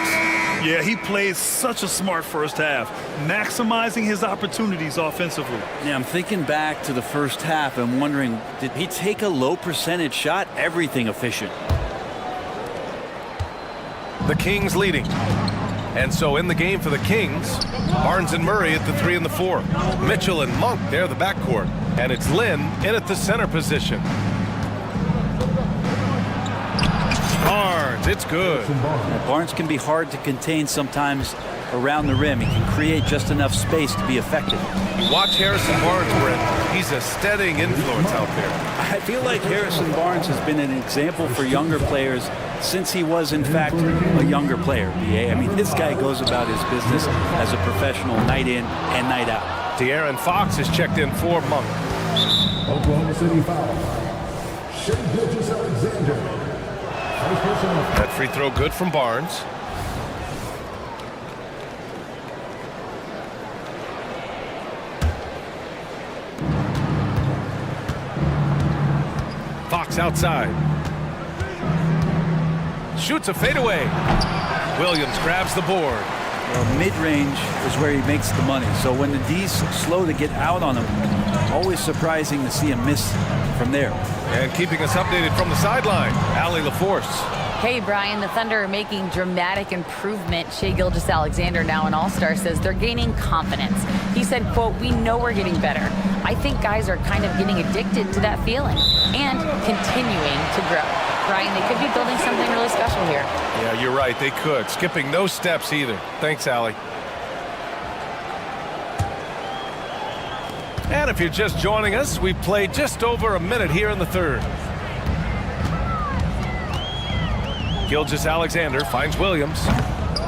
Yeah, he played such a smart first half, maximizing his opportunities offensively. Yeah, I'm thinking back to the first half and wondering, did he take a low percentage shot? Everything efficient. The Kings leading. And so in the game for the Kings, Barnes and Murray at the 3 and the 4. Mitchell and Monk, they're the backcourt. And it's Lynn in at the center position. Barnes, it's good. Barnes can be hard to contain sometimes around the rim. He can create just enough space to be effective. Watch Harrison Barnes, Brent. He's a steadying influence out there. I feel like Harrison Barnes has been an example for younger players since he was, in fact, a younger player, BA. I mean, this guy goes about his business as a professional night in and night out. De'Aaron Fox is checked in for Monk. Oklahoma City foul. Alexander. That free throw good from Barnes. Fox outside. Shoots a fadeaway. Williams grabs the board. Well, mid-range is where he makes the money. So when the D's slow to get out on him, always surprising to see him miss from there. And keeping us updated from the sideline, Allie LaForce. Hey, Brian, the Thunder are making dramatic improvement. Shai Gilgeous-Alexander, now an all-star, says they're gaining confidence. He said, quote, "We know we're getting better. I think guys are kind of getting addicted to that feeling and continuing to grow." Brian, they could be building something really special here. Yeah, you're right. They could. Skipping no steps either. Thanks, Allie. And if you're just joining us, we've played just over a minute here in the third. Gilgeous-Alexander finds Williams.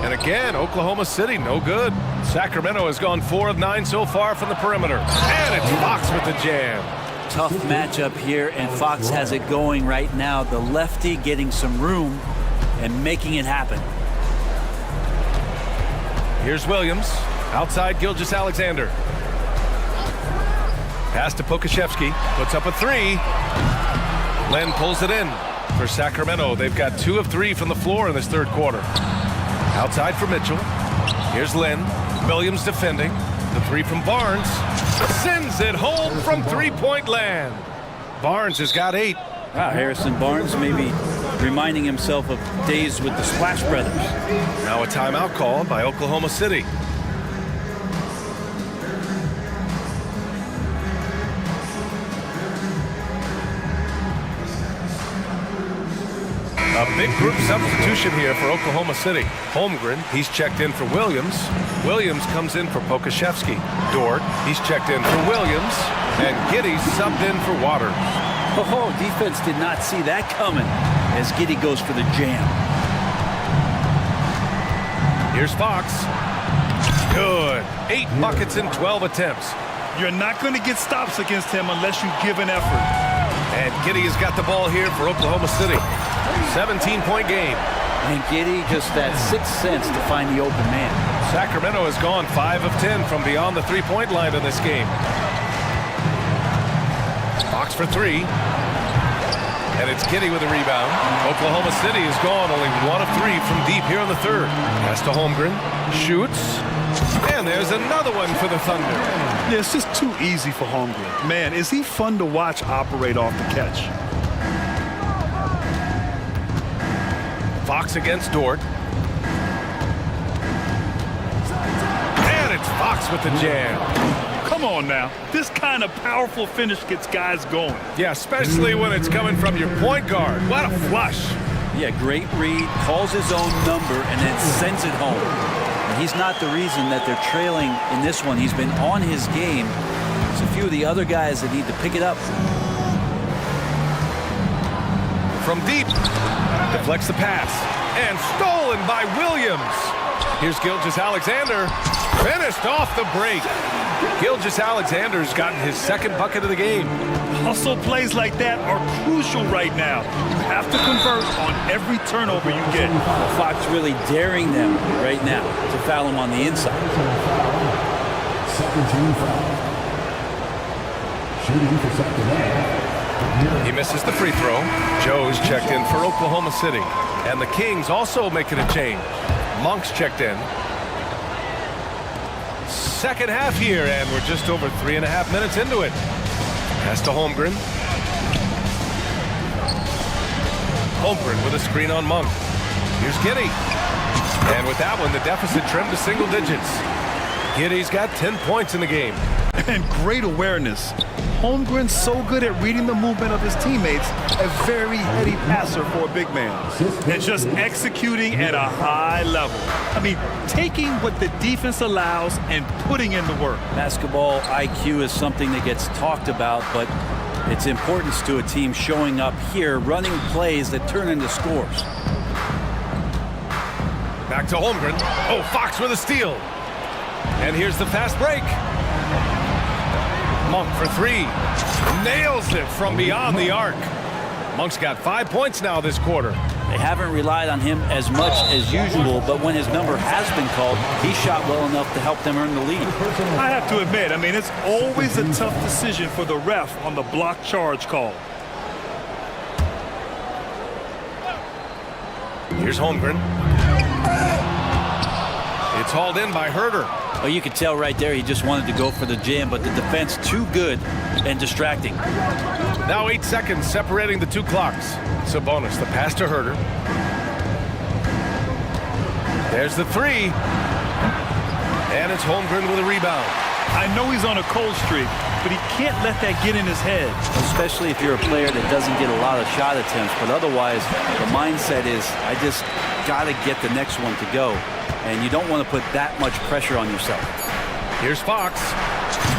And again, Oklahoma City, no good. Sacramento has gone 4 of 9 so far from the perimeter. And it's Fox with the jam. Tough matchup here, and Fox has it going right now. The lefty getting some room and making it happen. Here's Williams. Outside Gilgeous-Alexander. Pass to Pokashevsky. Puts up a 3. Len pulls it in. For Sacramento, they've got 2 of 3 from the floor in this third quarter. Outside for Mitchell. Here's Lynn. Williams defending. The 3 from Barnes. Sends it home from three-point land. Barnes has got 8. Wow, Harrison Barnes maybe reminding himself of days with the Splash Brothers. Now a timeout called by Oklahoma City. A big group substitution here for Oklahoma City. Holmgren, he's checked in for Williams. Williams comes in for Pokashevsky. Dort, he's checked in for Williams. And Giddey subbed in for Waters. Oh, defense did not see that coming as Giddey goes for the jam. Here's Fox. Good. 8 buckets in 12 attempts. You're not going to get stops against him unless you give an effort. And Giddey has got the ball here for Oklahoma City. 17-point game. And Giddey just that 6th sense to find the open man. Sacramento has gone 5 of 10 from beyond the three-point line in this game. Fox for 3. And it's Giddey with a rebound. Oklahoma City has gone only 1 of 3 from deep here in the third. Pass to Holmgren. Shoots. And there's another one for the Thunder. Yeah, it's just too easy for Holmgren. Man, is he fun to watch operate off the catch. Fox against Dort. And it's Fox with the jam. Come Come on now. This kind of powerful finish gets guys going. Yeah, especially when it's coming from your point guard. What a flush. Yeah, great read, calls his own number, and then sends it home. And he's not the reason that they're trailing in this one. He's been on his game. There's a few of the other guys that need to pick it up. From deep, deflects the pass, and stolen by Williams. Here's Gilgeous-Alexander, finished off the break. Gilgeous-Alexander's gotten his second bucket of the game. Hustle plays like that are crucial right now. You have to convert on every turnover you get. Fox really daring them right now to foul him on the inside. Second team foul. Shooting for Sacramento. He misses the free throw. Joe's checked in for Oklahoma City. And the Kings also making a change. Monk's checked in. Second half here, and we're just over 3.5 minutes into it. Pass to Holmgren. Holmgren with a screen on Monk. Here's Giddey. And with that one, the deficit trimmed to single digits. Giddey's got 10 points in the game. And great awareness. Holmgren's so good at reading the movement of his teammates, a very heady passer for a big man. And just executing at a high level. I mean, taking what the defense allows and putting in the work. Basketball IQ is something that gets talked about, but its importance to a team showing up here, running plays that turn into scores. Back to Holmgren. Oh, Fox with a steal. And here's the fast break. Monk for three. Nails it from beyond the arc. Monk's got 5 points now this quarter. They haven't relied on him as much as usual, but when his number has been called, he shot well enough to help them earn the lead. I have to admit, I mean, it's always a tough decision for the ref on the block charge call. Here's Holmgren. It's hauled in by Herter. Well, you could tell right there he just wanted to go for the jam, but the defense too good and distracting. Now 8 seconds separating the two clocks. Sabonis, the pass to Herter. There's the three. And it's Holmgren with a rebound. I know he's on a cold streak, but he can't let that get in his head. Especially if you're a player that doesn't get a lot of shot attempts, but otherwise the mindset is, I just got to get the next one to go. And you don't want to put that much pressure on yourself. Here's Fox.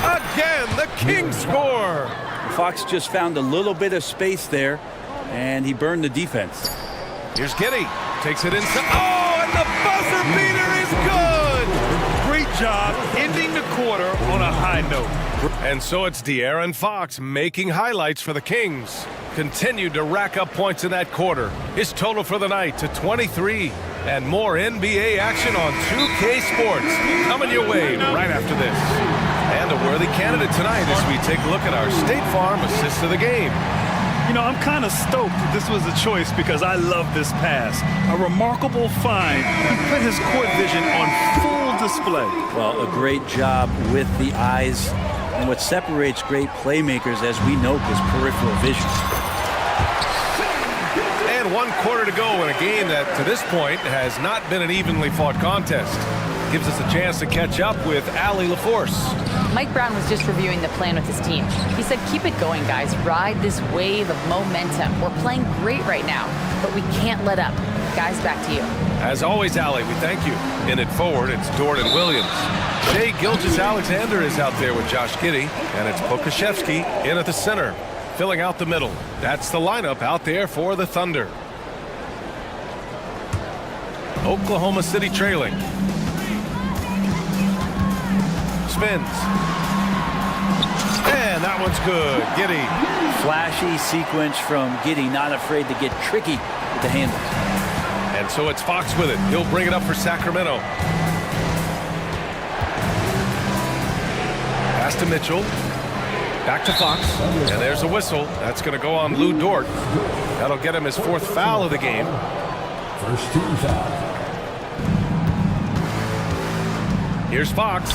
Again, the Kings score. Fox just found a little bit of space there, and he burned the defense. Here's Giddey. Takes it inside. Oh, and the buzzer beater is good. Great job ending the quarter on a high note. And so it's De'Aaron Fox making highlights for the Kings. Continued to rack up points in that quarter. His total for the night to 23. And more NBA action on 2K Sports coming your way right after this. And a worthy candidate tonight as we take a look at our State Farm assist of the game. You know, I'm kind of stoked that this was a choice because I love this pass. A remarkable find. He put his court vision on full display. Well, a great job with the eyes. And what separates great playmakers, as we note, is peripheral vision. 1 quarter to go in a game that, to this point, has not been an evenly fought contest. Gives us a chance to catch up with Allie LaForce. Mike Brown was just reviewing the plan with his team. He said, keep it going, guys. Ride this wave of momentum. We're playing great right now, but we can't let up. Guys, back to you. As always, Allie, we thank you. In it forward, it's Jordan Williams. Shai Gilgeous-Alexander is out there with Josh Giddey, and it's Pokashevsky in at the center, filling out the middle. That's the lineup out there for the Thunder. Oklahoma City trailing. Spins. And that one's good. Giddey. Flashy sequence from Giddey, not afraid to get tricky with the handles. And so it's Fox with it. He'll bring it up for Sacramento. Pass to Mitchell. Back to Fox. And there's a whistle. That's going to go on Lou Dort. That'll get him his 4th foul of the game. First team foul. Here's Fox.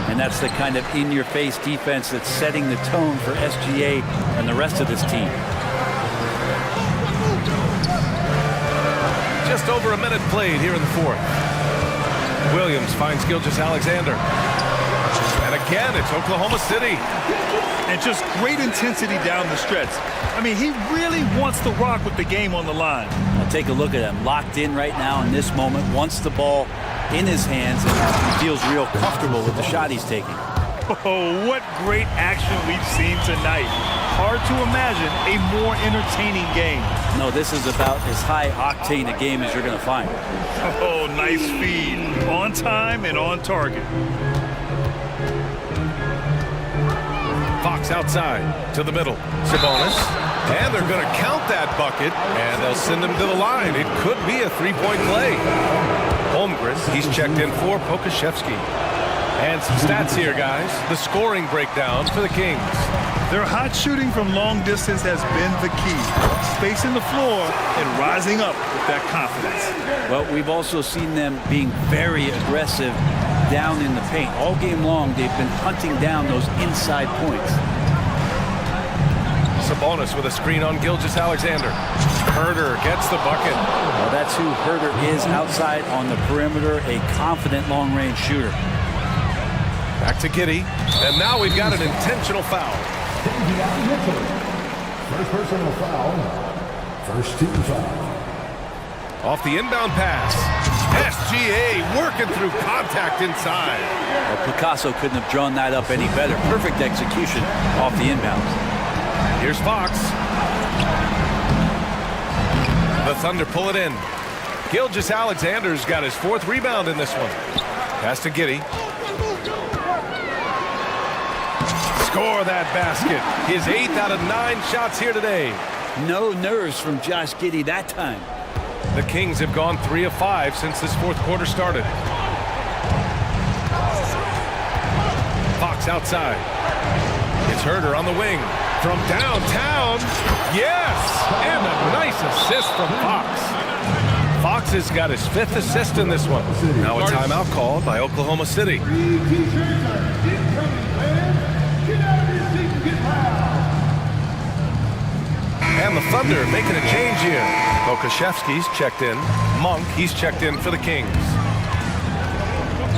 And that's the kind of in-your-face defense that's setting the tone for SGA and the rest of this team. Just over a minute played here in the 4th. Williams finds Gilgeous-Alexander. And And again, it's Oklahoma City. And just great intensity down the stretch. I mean, he really wants to rock with the game on the line. I'll take a look at him. Locked in right now in this moment. Wants the ball in his hands and feels real comfortable with the shot he's taking. Oh, what great action we've seen tonight. Hard to imagine a more entertaining game. No, this is about as high octane a game as you're going to find. Oh, nice feed. On time and on target. Fox outside to the middle. Sabonis. And they're going to count that bucket, and they'll send him to the line. It could be a three-point play. Holmgren, he's checked in for Pokashevsky. And some stats here, guys. The scoring breakdown for the Kings. Their hot shooting from long distance has been the key. Spacing the floor and rising up with that confidence. Well, we've also seen them being very aggressive down in the paint. All game long, they've been hunting down those inside points. Sabonis with a screen on Gilgeous-Alexander. Herder gets the bucket. Well, that's who Herder is outside on the perimeter, a confident long-range shooter. Back to Giddey. And now we've got an intentional foul. First personal foul. First team foul. Off the inbound pass. SGA working through contact inside. Well, Picasso couldn't have drawn that up any better. Perfect execution off the inbounds. Here's Fox. The Thunder pull it in. Gilgeous-Alexander's got his fourth rebound in this one. Pass to Giddey. Score that basket. His 8th out of 9 shots here today. No nerves from Josh Giddey that time. The Kings have gone 3 of 5 since this fourth quarter started. Fox outside. It's Herder on the wing. From downtown. Yes! And a nice assist from Fox. Fox has got his 5th assist in this one. Now a timeout called by Oklahoma City. And the Thunder making a change here. Pokashevsky's checked in. Monk, he's checked in for the Kings.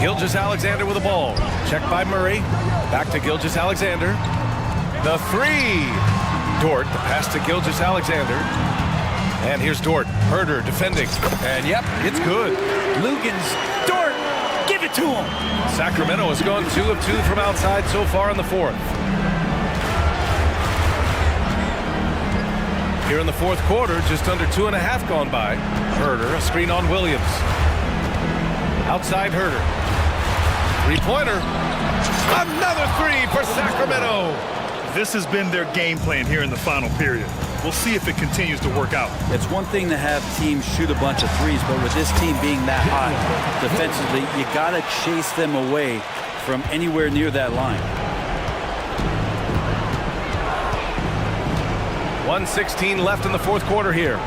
Gilgeous-Alexander with the ball. Checked by Murray. Back to Gilgeous-Alexander. The three. Dort, the pass to Gilgeous-Alexander. And here's Dort. Herder defending. And yep, it's good. Lugans. Dort, give it to him. Sacramento has gone 2 of 2 from outside so far in the fourth. Here in the fourth quarter, just under 2.5 gone by. Herder, a screen on Williams. Outside Herder. Three-pointer. Another three for Sacramento. This has been their game plan here in the final period. We'll see if it continues to work out. It's one thing to have teams shoot a bunch of threes, but with this team being that hot defensively, you got to chase them away from anywhere near that line. 1:16 left in the fourth quarter here.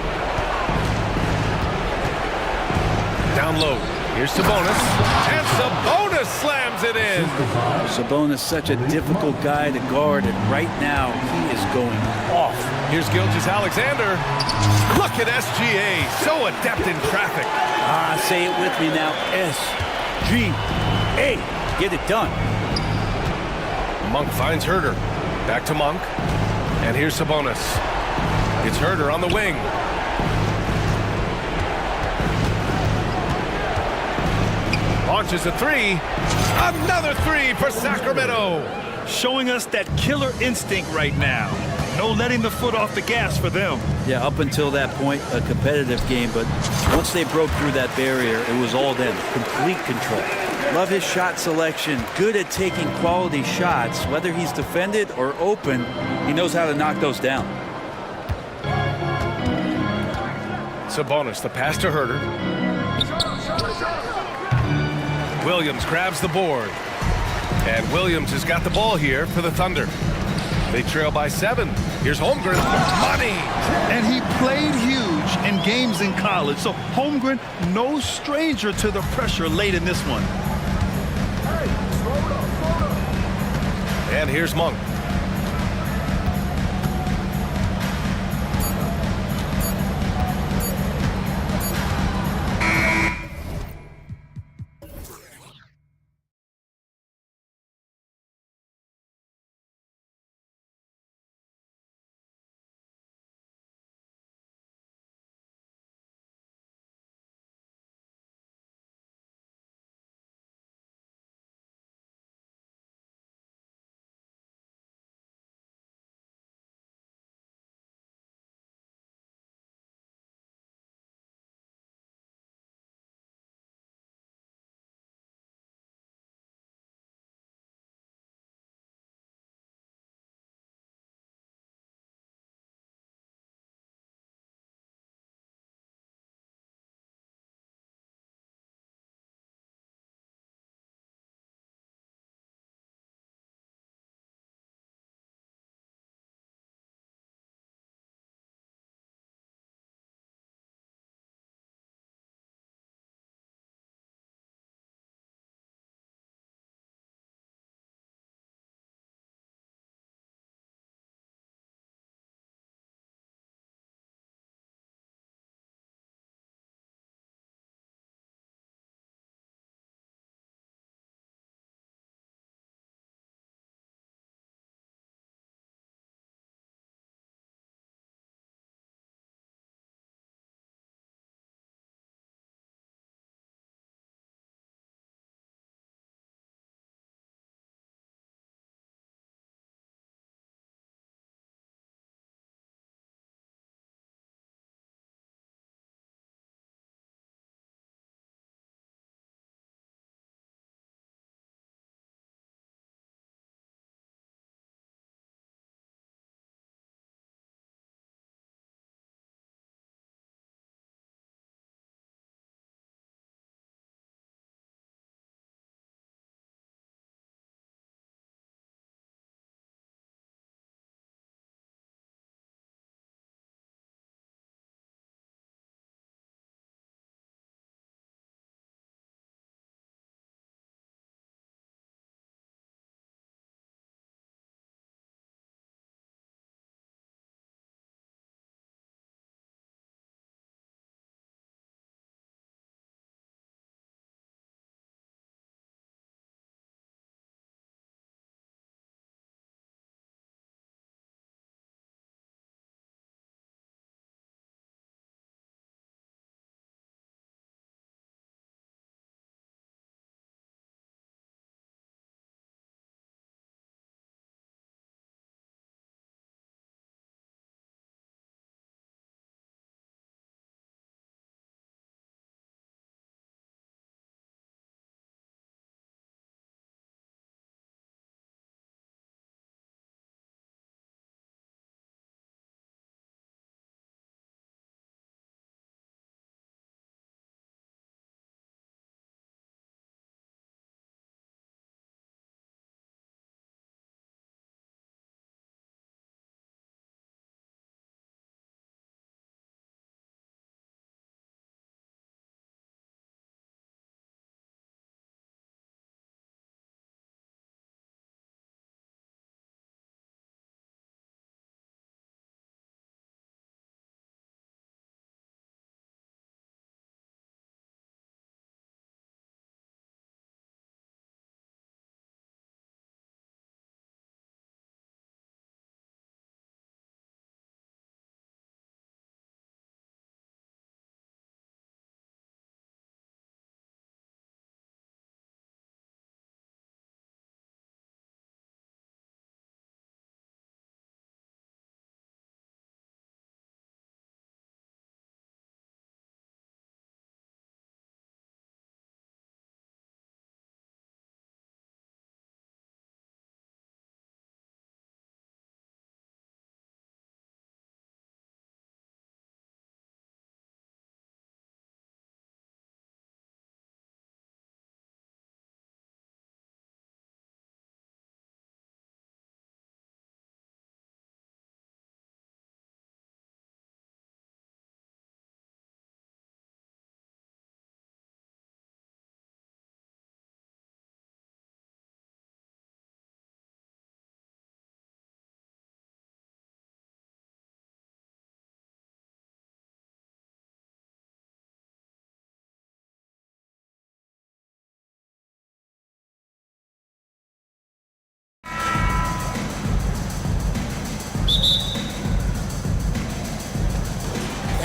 Down low. Here's Sabonis. And Sabonis slams it in. Sabonis, such a difficult guy to guard, and right now he is going off. Here's Gilgeous-Alexander. Look at SGA. So adept in traffic. Say it with me now. SGA. Get it done. Monk finds Herder. Back to Monk. And here's Sabonis. It's Herder on the wing. Launches a three. Another three for Sacramento. Showing us that killer instinct right now. No letting the foot off the gas for them. Yeah, up until that point, a competitive game, but once they broke through that barrier, it was all them. Complete control. Love his shot selection. Good at taking quality shots. Whether he's defended or open, he knows how to knock those down. Sabonis, the pass to Herder. Williams grabs the board. And Williams has got the ball here for the Thunder. They trail by 7. Here's Holmgren. Money! And he played huge in games in college. So Holmgren, no stranger to the pressure late in this one. And here's Monk.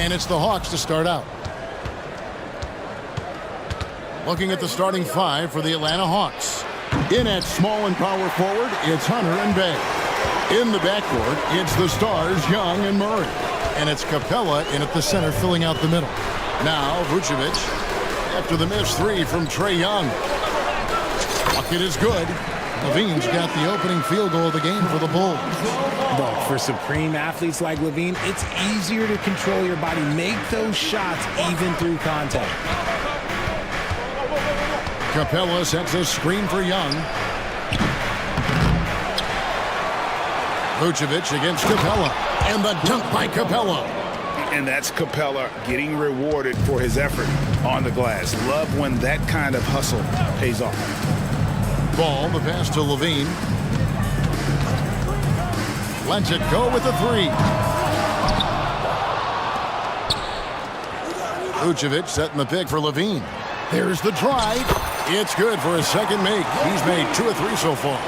And it's the Hawks to start out. Looking at the starting five for the Atlanta Hawks. In at small and power forward, it's Hunter and Bay. In the backcourt, it's the stars Young and Murray. And it's Capella in at the center, filling out the middle. Now, Vucevic, after the missed three from Trae Young. Bucket is good. Levine's got the opening field goal of the game for the Bulls. Look, for supreme athletes like Levine, it's easier to control your body, make those shots even through contact. Capella sets a screen for Young. Vucevic against Capella. And the dunk by Capella. And that's Capella getting rewarded for his effort on the glass. Love when that kind of hustle pays off. Ball, the pass to Levine. Lets it go with the three. Vucevic setting the pick for Levine. There's the drive. It's good for a second make. He's made 2 of 3 so far.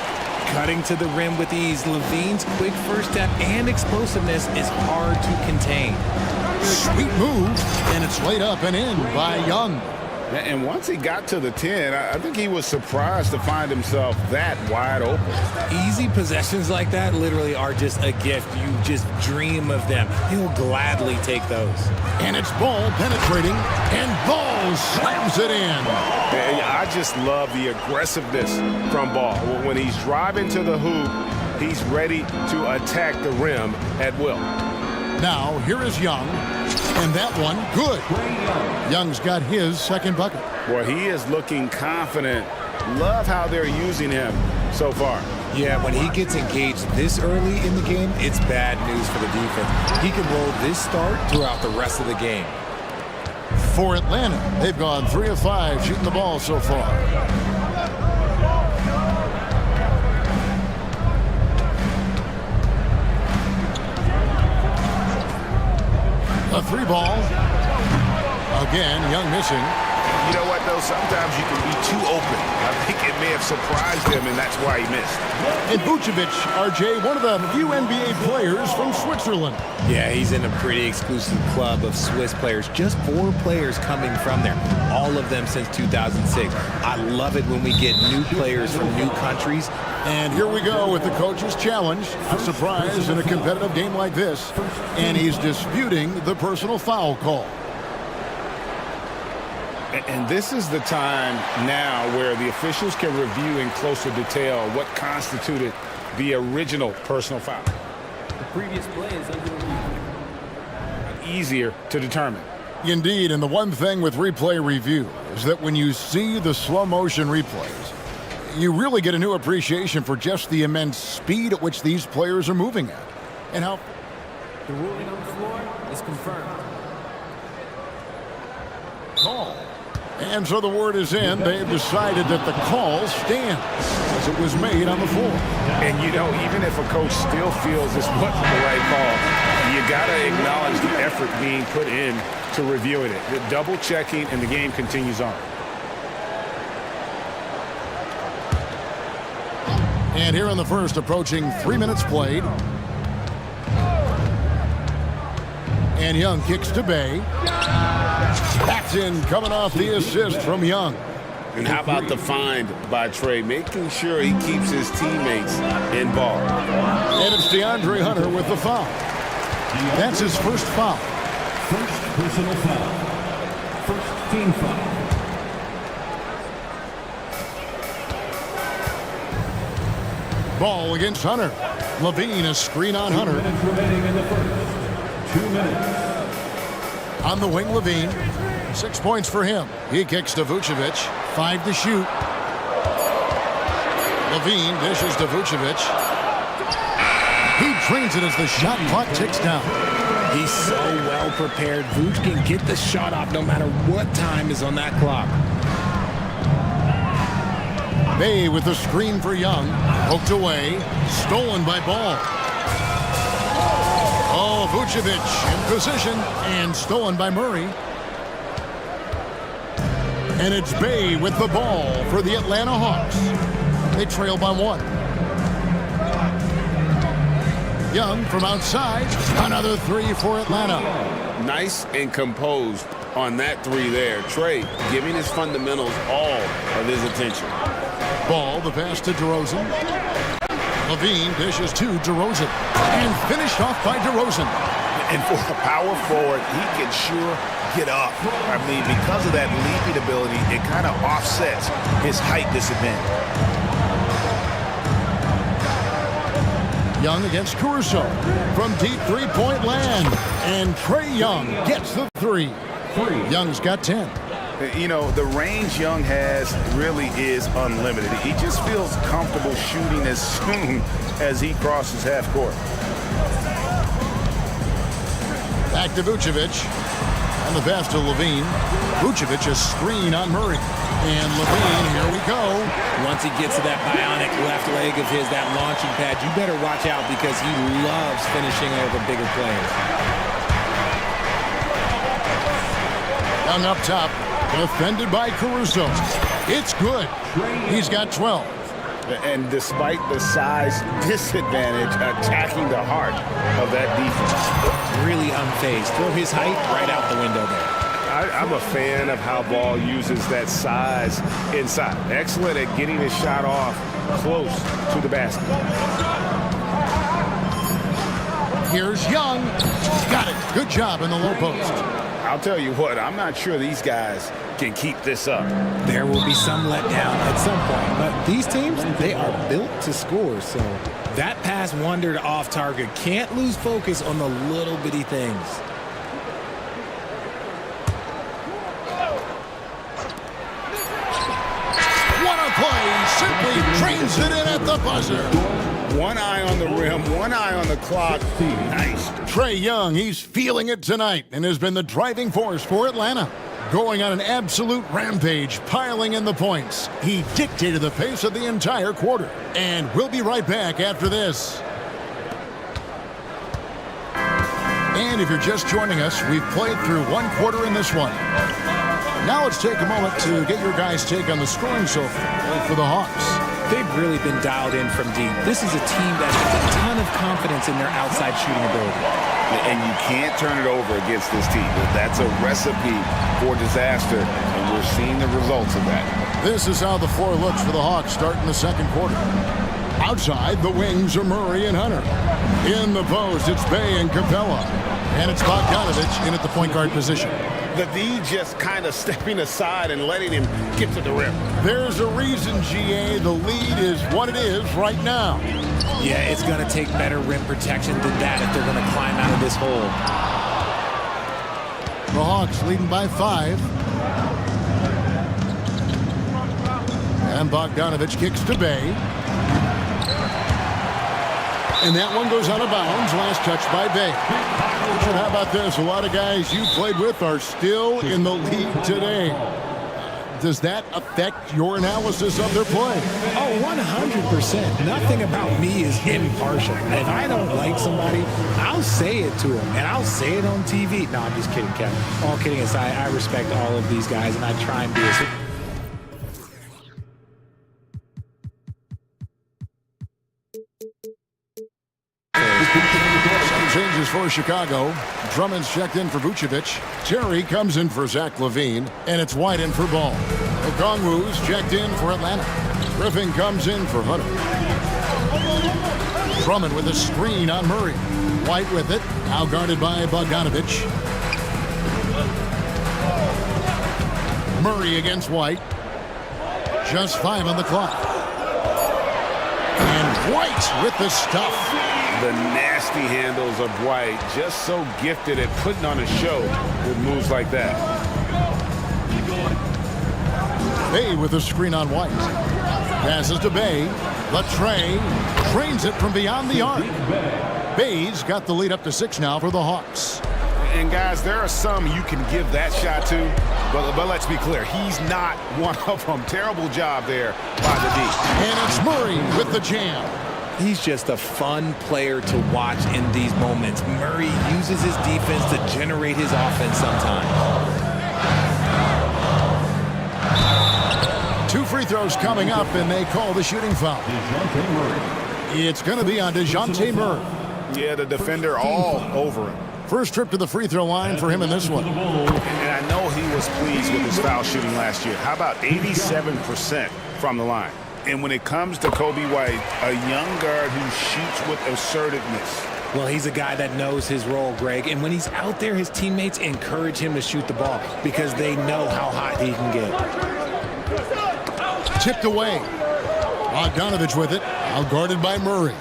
Cutting to the rim with ease, Levine's quick first step and explosiveness is hard to contain. Sweet move, and it's laid up and in by Young. And once he got to the 10, I think he was surprised to find himself that wide open. Easy possessions like that literally are just a gift. You just dream of them. He'll gladly take those. And it's Ball penetrating, and Ball slams it in. And I just love the aggressiveness from Ball. When he's driving to the hoop, he's ready to attack the rim at will. Now, here is Young, and that one, good. Young's got his second bucket. Boy, he is looking confident. Love how they're using him so far. Yeah, when he gets engaged this early in the game, it's bad news for the defense. He can roll this start throughout the rest of the game. For Atlanta, they've gone 3 of 5 shooting the ball so far. A 3 ball. Again, Young missing. You know what, though? Sometimes you can be too open. I think it may have surprised him, and that's why he missed. And Vucevic, RJ, one of the few NBA players from Switzerland. Yeah, he's in a pretty exclusive club of Swiss players. Just 4 players coming from there. All of them since 2006. I love it when we get new players from new countries. And here we go with the coach's challenge. A surprise in a competitive game like this. And he's disputing the personal foul call. And this is the time now where the officials can review in closer detail what constituted the original personal foul. The previous play is under review. Easier to determine. Indeed, and the one thing with replay review is that when you see the slow motion replays, you really get a new appreciation for just the immense speed at which these players are moving at. And how the ruling on the floor is confirmed. Call. And so the word is in. They've decided that the call stands as it was made on the floor. And, you know, even if a coach still feels this wasn't the right call, you got to acknowledge the effort being put in to reviewing it. The double checking, and the game continues on. And here in the first, approaching 3 minutes played. And Young kicks to Bay. That's in, coming off the assist from Young. And how about the find by Trae, making sure he keeps his teammates involved. And it's DeAndre Hunter with the foul. That's his first foul. First personal foul. First team foul. Ball against Hunter. Levine, a screen on Hunter. 2 minutes remaining in the first. 2 minutes. On the wing, Levine. 6 points for him. He kicks to Vucevic. 5 to shoot. Levine dishes to Vucevic. He drains it as the shot clock ticks down. He's so well prepared. Vuce can get the shot off no matter what time is on that clock. Bay with the screen for Young. Poked away. Stolen by Ball. Oh, Vucevic in position and stolen by Murray. And it's Bay with the ball for the Atlanta Hawks. They trail by 1. Young from outside. Another 3 for Atlanta. Nice and composed on that three there. Trey giving his fundamentals all of his attention. Ball, the pass to DeRozan. Levine dishes to DeRozan. And finished off by DeRozan. And for a power forward, he can sure get up. I mean, because of that leaping ability, it kind of offsets his height disadvantage. Young against Caruso from deep three-point land. And Trey Young gets the three. Young's got 10. You know, the range Young has really is unlimited. He just feels comfortable shooting as soon as he crosses half court. Back to Vucevic. And the pass to Levine. Vucevic a screen on Murray. And Levine, here we go. Once he gets to that bionic left leg of his, that launching pad, you better watch out because he loves finishing over bigger players. Young up top. Defended by Caruso. It's good. He's got 12. And despite the size disadvantage, attacking the heart of that defense. Really unfazed. Throw his height right out the window there. I'm a fan of how Ball uses that size inside. Excellent at getting his shot off close to the basket. Here's Young. Got it. Good job in the low post. I'll tell you what, I'm not sure these guys can keep this up. There will be some letdown at some point, but these teams, they are built to score, so that pass wandered off target. Can't lose focus on the little bitty things. What a play! Simply trains it in at the buzzer. One eye on the rim, one eye on the clock. Nice. Trey Young, he's feeling it tonight and has been the driving force for Atlanta. Going on an absolute rampage, piling in the points. He dictated the pace of the entire quarter. And we'll be right back after this. And if you're just joining us, we've played through one quarter in this one. Now let's take a moment to get your guys' take on the scoring so far for the Hawks. They've really been dialed in from deep. This is a team that has a ton of confidence in their outside shooting ability. And you can't turn it over against this team. That's a recipe for disaster, and we're seeing the results of that. This is how the floor looks for the Hawks starting the second quarter. Outside, the wings are Murray and Hunter. In the post, it's Bay and Capella. And it's Bogdanovich in at the point guard position. The D just kind of stepping aside and letting him get to the rim. There's a reason, GA, the lead is what it is right now. Yeah, it's going to take better rim protection than that if they're going to climb out of this hole. The Hawks leading by 5. And Bogdanovich kicks to Bay. And that one goes out of bounds. Last touch by Bay. And how about this? A lot of guys you played with are still in the league today. Does that affect your analysis of their play? Oh, 100%. Nothing about me is impartial. If I don't like somebody, I'll say it to them, and I'll say it on TV. No, I'm just kidding, Kevin. All kidding aside, I respect all of these guys, and I try and be as... Changes for Chicago. Drummond's checked in for Vucevic. Terry comes in for Zach LaVine. And it's White in for Ball. Okongwu's checked in for Atlanta. Griffin comes in for Hunter. Drummond with a screen on Murray. White with it. Now guarded by Bogdanovich. Murray against White. Just 5 on the clock. And White with the stuff. The nasty handles of White, just so gifted at putting on a show with moves like that. Bay with a screen on White. Passes to Bay. Latrey trains it from beyond the arc. Bay's got the lead up to 6 now for the Hawks. And guys, there are some you can give that shot to, but let's be clear, he's not one of them. Terrible job there by the D. And it's Murray with the jam. He's just a fun player to watch in these moments. Murray uses his defense to generate his offense sometimes. 2 free throws coming up, and they call the shooting foul. It's going to be on DeJounte Murray. Yeah, the defender all over him. First trip to the free throw line for him in this one. And I know he was pleased with his foul shooting last year. How about 87% from the line? And when it comes to Kobe White, a young guard who shoots with assertiveness. Well, he's a guy that knows his role, Greg. And when he's out there, his teammates encourage him to shoot the ball because they know how hot he can get. Tipped away. Bogdanovich with it. Out guarded by Murray.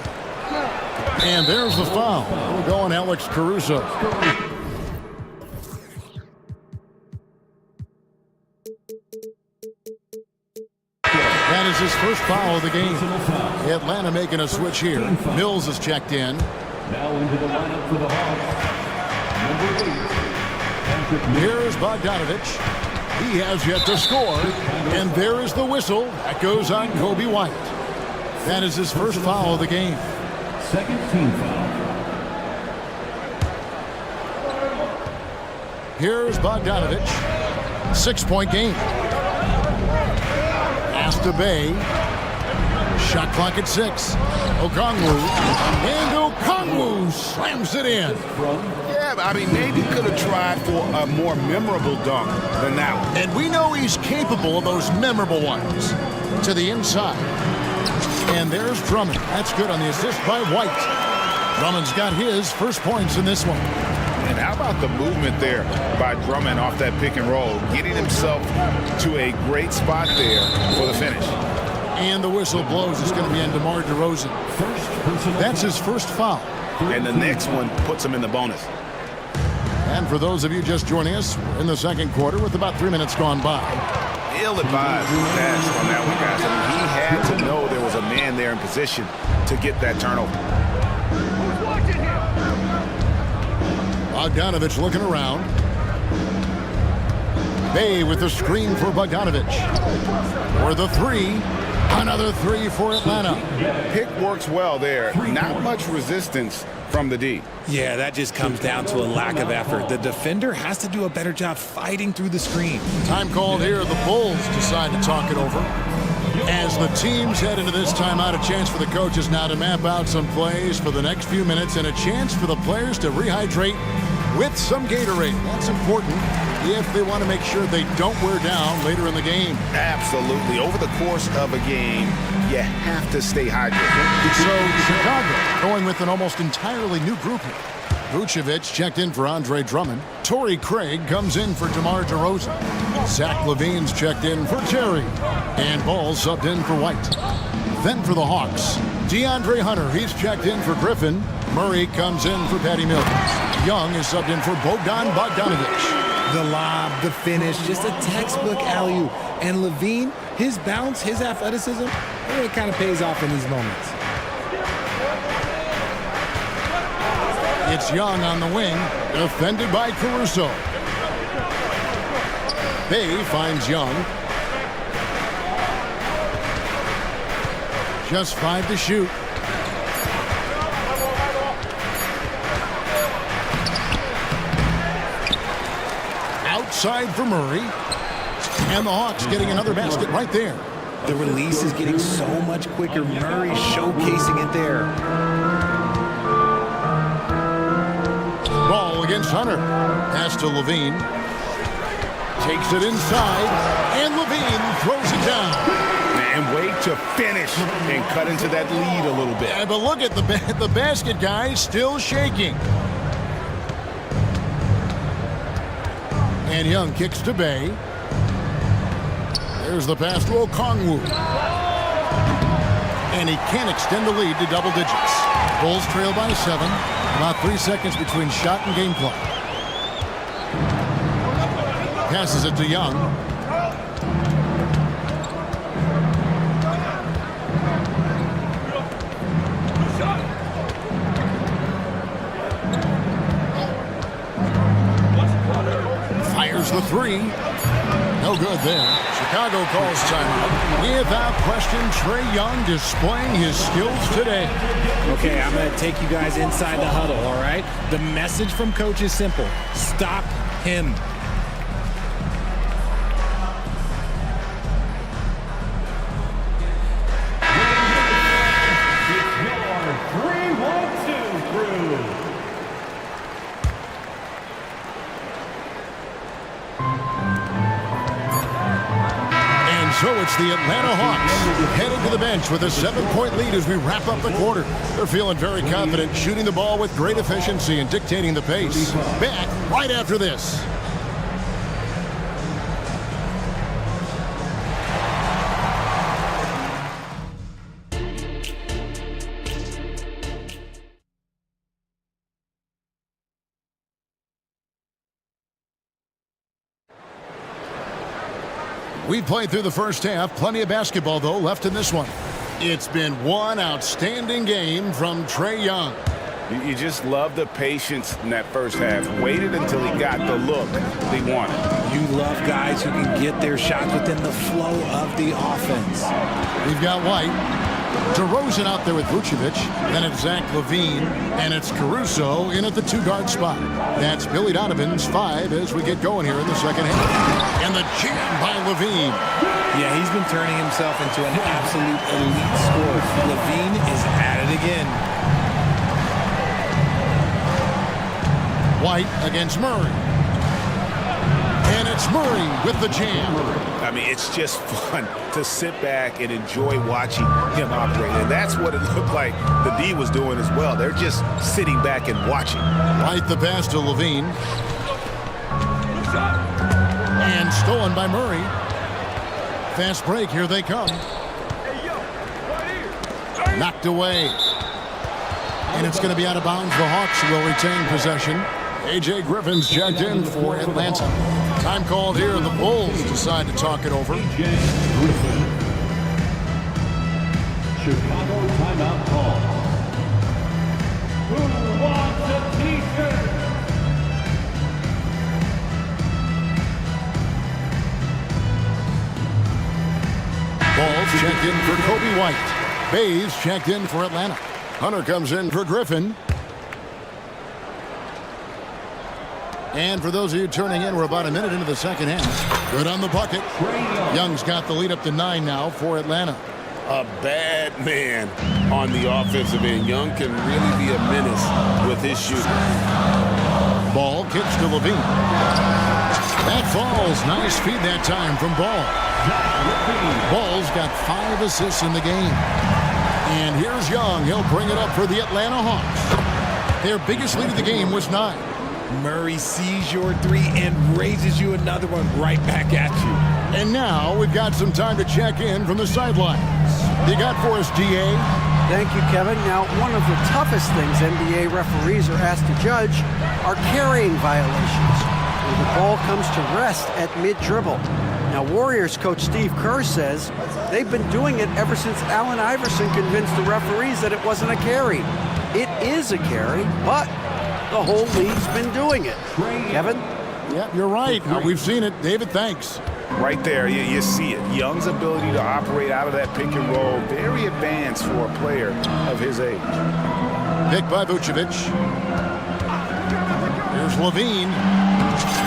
And there's the foul. We'll go on Alex Caruso. That is his first foul of the game. Atlanta making a switch here. Mills is checked in. Now into the lineup for the Hawks. Number 8. Here's Bogdanovich. He has yet to score. And there is the whistle. That goes on Kobe White. That is his first foul of the game. Second team foul. Here's Bogdanovich. 6-point game. Pass to Bay. Shot clock at 6. Okongwu. And Okongwu slams it in. Yeah, I mean, maybe could have tried for a more memorable dunk than that one. And we know he's capable of those memorable ones. To the inside. And there's Drummond. That's good on the assist by White. Drummond's got his first points in this one. And how about the movement there by Drummond off that pick and roll, getting himself to a great spot there for the finish. And the whistle blows. It's going to be on DeMar DeRozan. That's his first foul. And the next one puts him in the bonus. And for those of you just joining us, we're in the second quarter with about 3 minutes gone by. Ill-advised pass on that one, guys. I mean, he had to know there was a man there in position to get that turnover. Bogdanovich looking around. Bay with the screen for Bogdanovich. For the three. Another three for Atlanta. Pick works well there. Not much resistance from the D. Yeah, that just comes down to a lack of effort. The defender has to do a better job fighting through the screen. Time called here. The Bulls decide to talk it over. As the teams head into this timeout, a chance for the coaches now to map out some plays for the next few minutes and a chance for the players to rehydrate with some Gatorade. That's important if they want to make sure they don't wear down later in the game. Absolutely. Over the course of a game, you have to stay hydrated. So Chicago going with an almost entirely new group here. Vucevic checked in for Andre Drummond. Torrey Craig comes in for DeMar DeRozan. Zach LaVine's checked in for Terry. And Ball subbed in for White. Then for the Hawks, DeAndre Hunter, he's checked in for Griffin. Murray comes in for Patty Mills. Young is subbed in for Bogdanovich. The lob, the finish, just a textbook alley-oop. And LaVine, his bounce, his athleticism, it kind of pays off in these moments. It's Young on the wing, defended by Caruso. Bay finds Young. Just 5 to shoot. Outside for Murray. And the Hawks getting another basket right there. The release is getting so much quicker. Murray showcasing it there. Ball against Hunter. Pass to LaVine. Takes it inside. And LaVine throws it down. And wait to finish and cut into that lead a little bit. Yeah, but look at the basket guy still shaking. And Young kicks to Bay. There's the pass to Okongwu. And he can't extend the lead to double digits. Bulls trail by 7. About 3 seconds between shot and game clock. Passes it to Young. Fires the three. No good there. Chicago calls timeout. Without question, Trae Young displaying his skills today. Okay, I'm going to take you guys inside the huddle, all right? The message from coach is simple. Stop him. So it's the Atlanta Hawks heading to the bench with a 7-point lead as we wrap up the quarter. They're feeling very confident, shooting the ball with great efficiency and dictating the pace. Back right after this. We played through the first half. Plenty of basketball, though, left in this one. It's been one outstanding game from Trae Young. You just love the patience in that first half. Waited until he got the look he wanted. You love guys who can get their shots within the flow of the offense. We've got White. DeRozan out there with Vucevic. Then it's Zach LaVine. And it's Caruso in at the 2-guard spot. That's Billy Donovan's 5 as we get going here in the second half. And the jam by LaVine. Yeah, he's been turning himself into an absolute elite scorer. LaVine is at it again. White against Murray. And it's Murray with the jam. I mean, it's just fun to sit back and enjoy watching him operate. And that's what it looked like the D was doing as well. They're just sitting back and watching. White the pass to LaVine. And stolen by Murray. Fast break, here they come. Knocked away. And it's going to be out of bounds. The Hawks will retain possession. A.J. Griffin's checked in for Atlanta. Time called here, and the Bulls decide to talk it over. Chicago timeout call. Who wants a t-shirt? Balls checked in for Kobe White. Bays checked in for Atlanta. Hunter comes in for Griffin. And for those of you turning in, we're about a minute into the second half. Good on the bucket. Young's got the lead up to 9 now for Atlanta. A bad man on the offensive end. Young can really be a menace with his shooting. Ball kicks to LaVine. That falls. Nice feed that time from Ball. Ball's got 5 assists in the game. And here's Young. He'll bring it up for the Atlanta Hawks. Their biggest lead of the game was 9. Murray sees your 3 and raises you another one right back at you. And now we've got some time to check in from the sidelines. You got for us, DA? Thank you, Kevin. Now, one of the toughest things NBA referees are asked to judge are carrying violations, where the ball comes to rest at mid-dribble. Now, Warriors coach Steve Kerr says they've been doing it ever since Allen Iverson convinced the referees that it wasn't a carry. It is a carry, but the whole league's been doing it. Kevin? Yeah, you're right. We've seen it. David, thanks. Right there, you see it. Young's ability to operate out of that pick and roll, very advanced for a player of his age. Picked by Vucevic. Here's LaVine.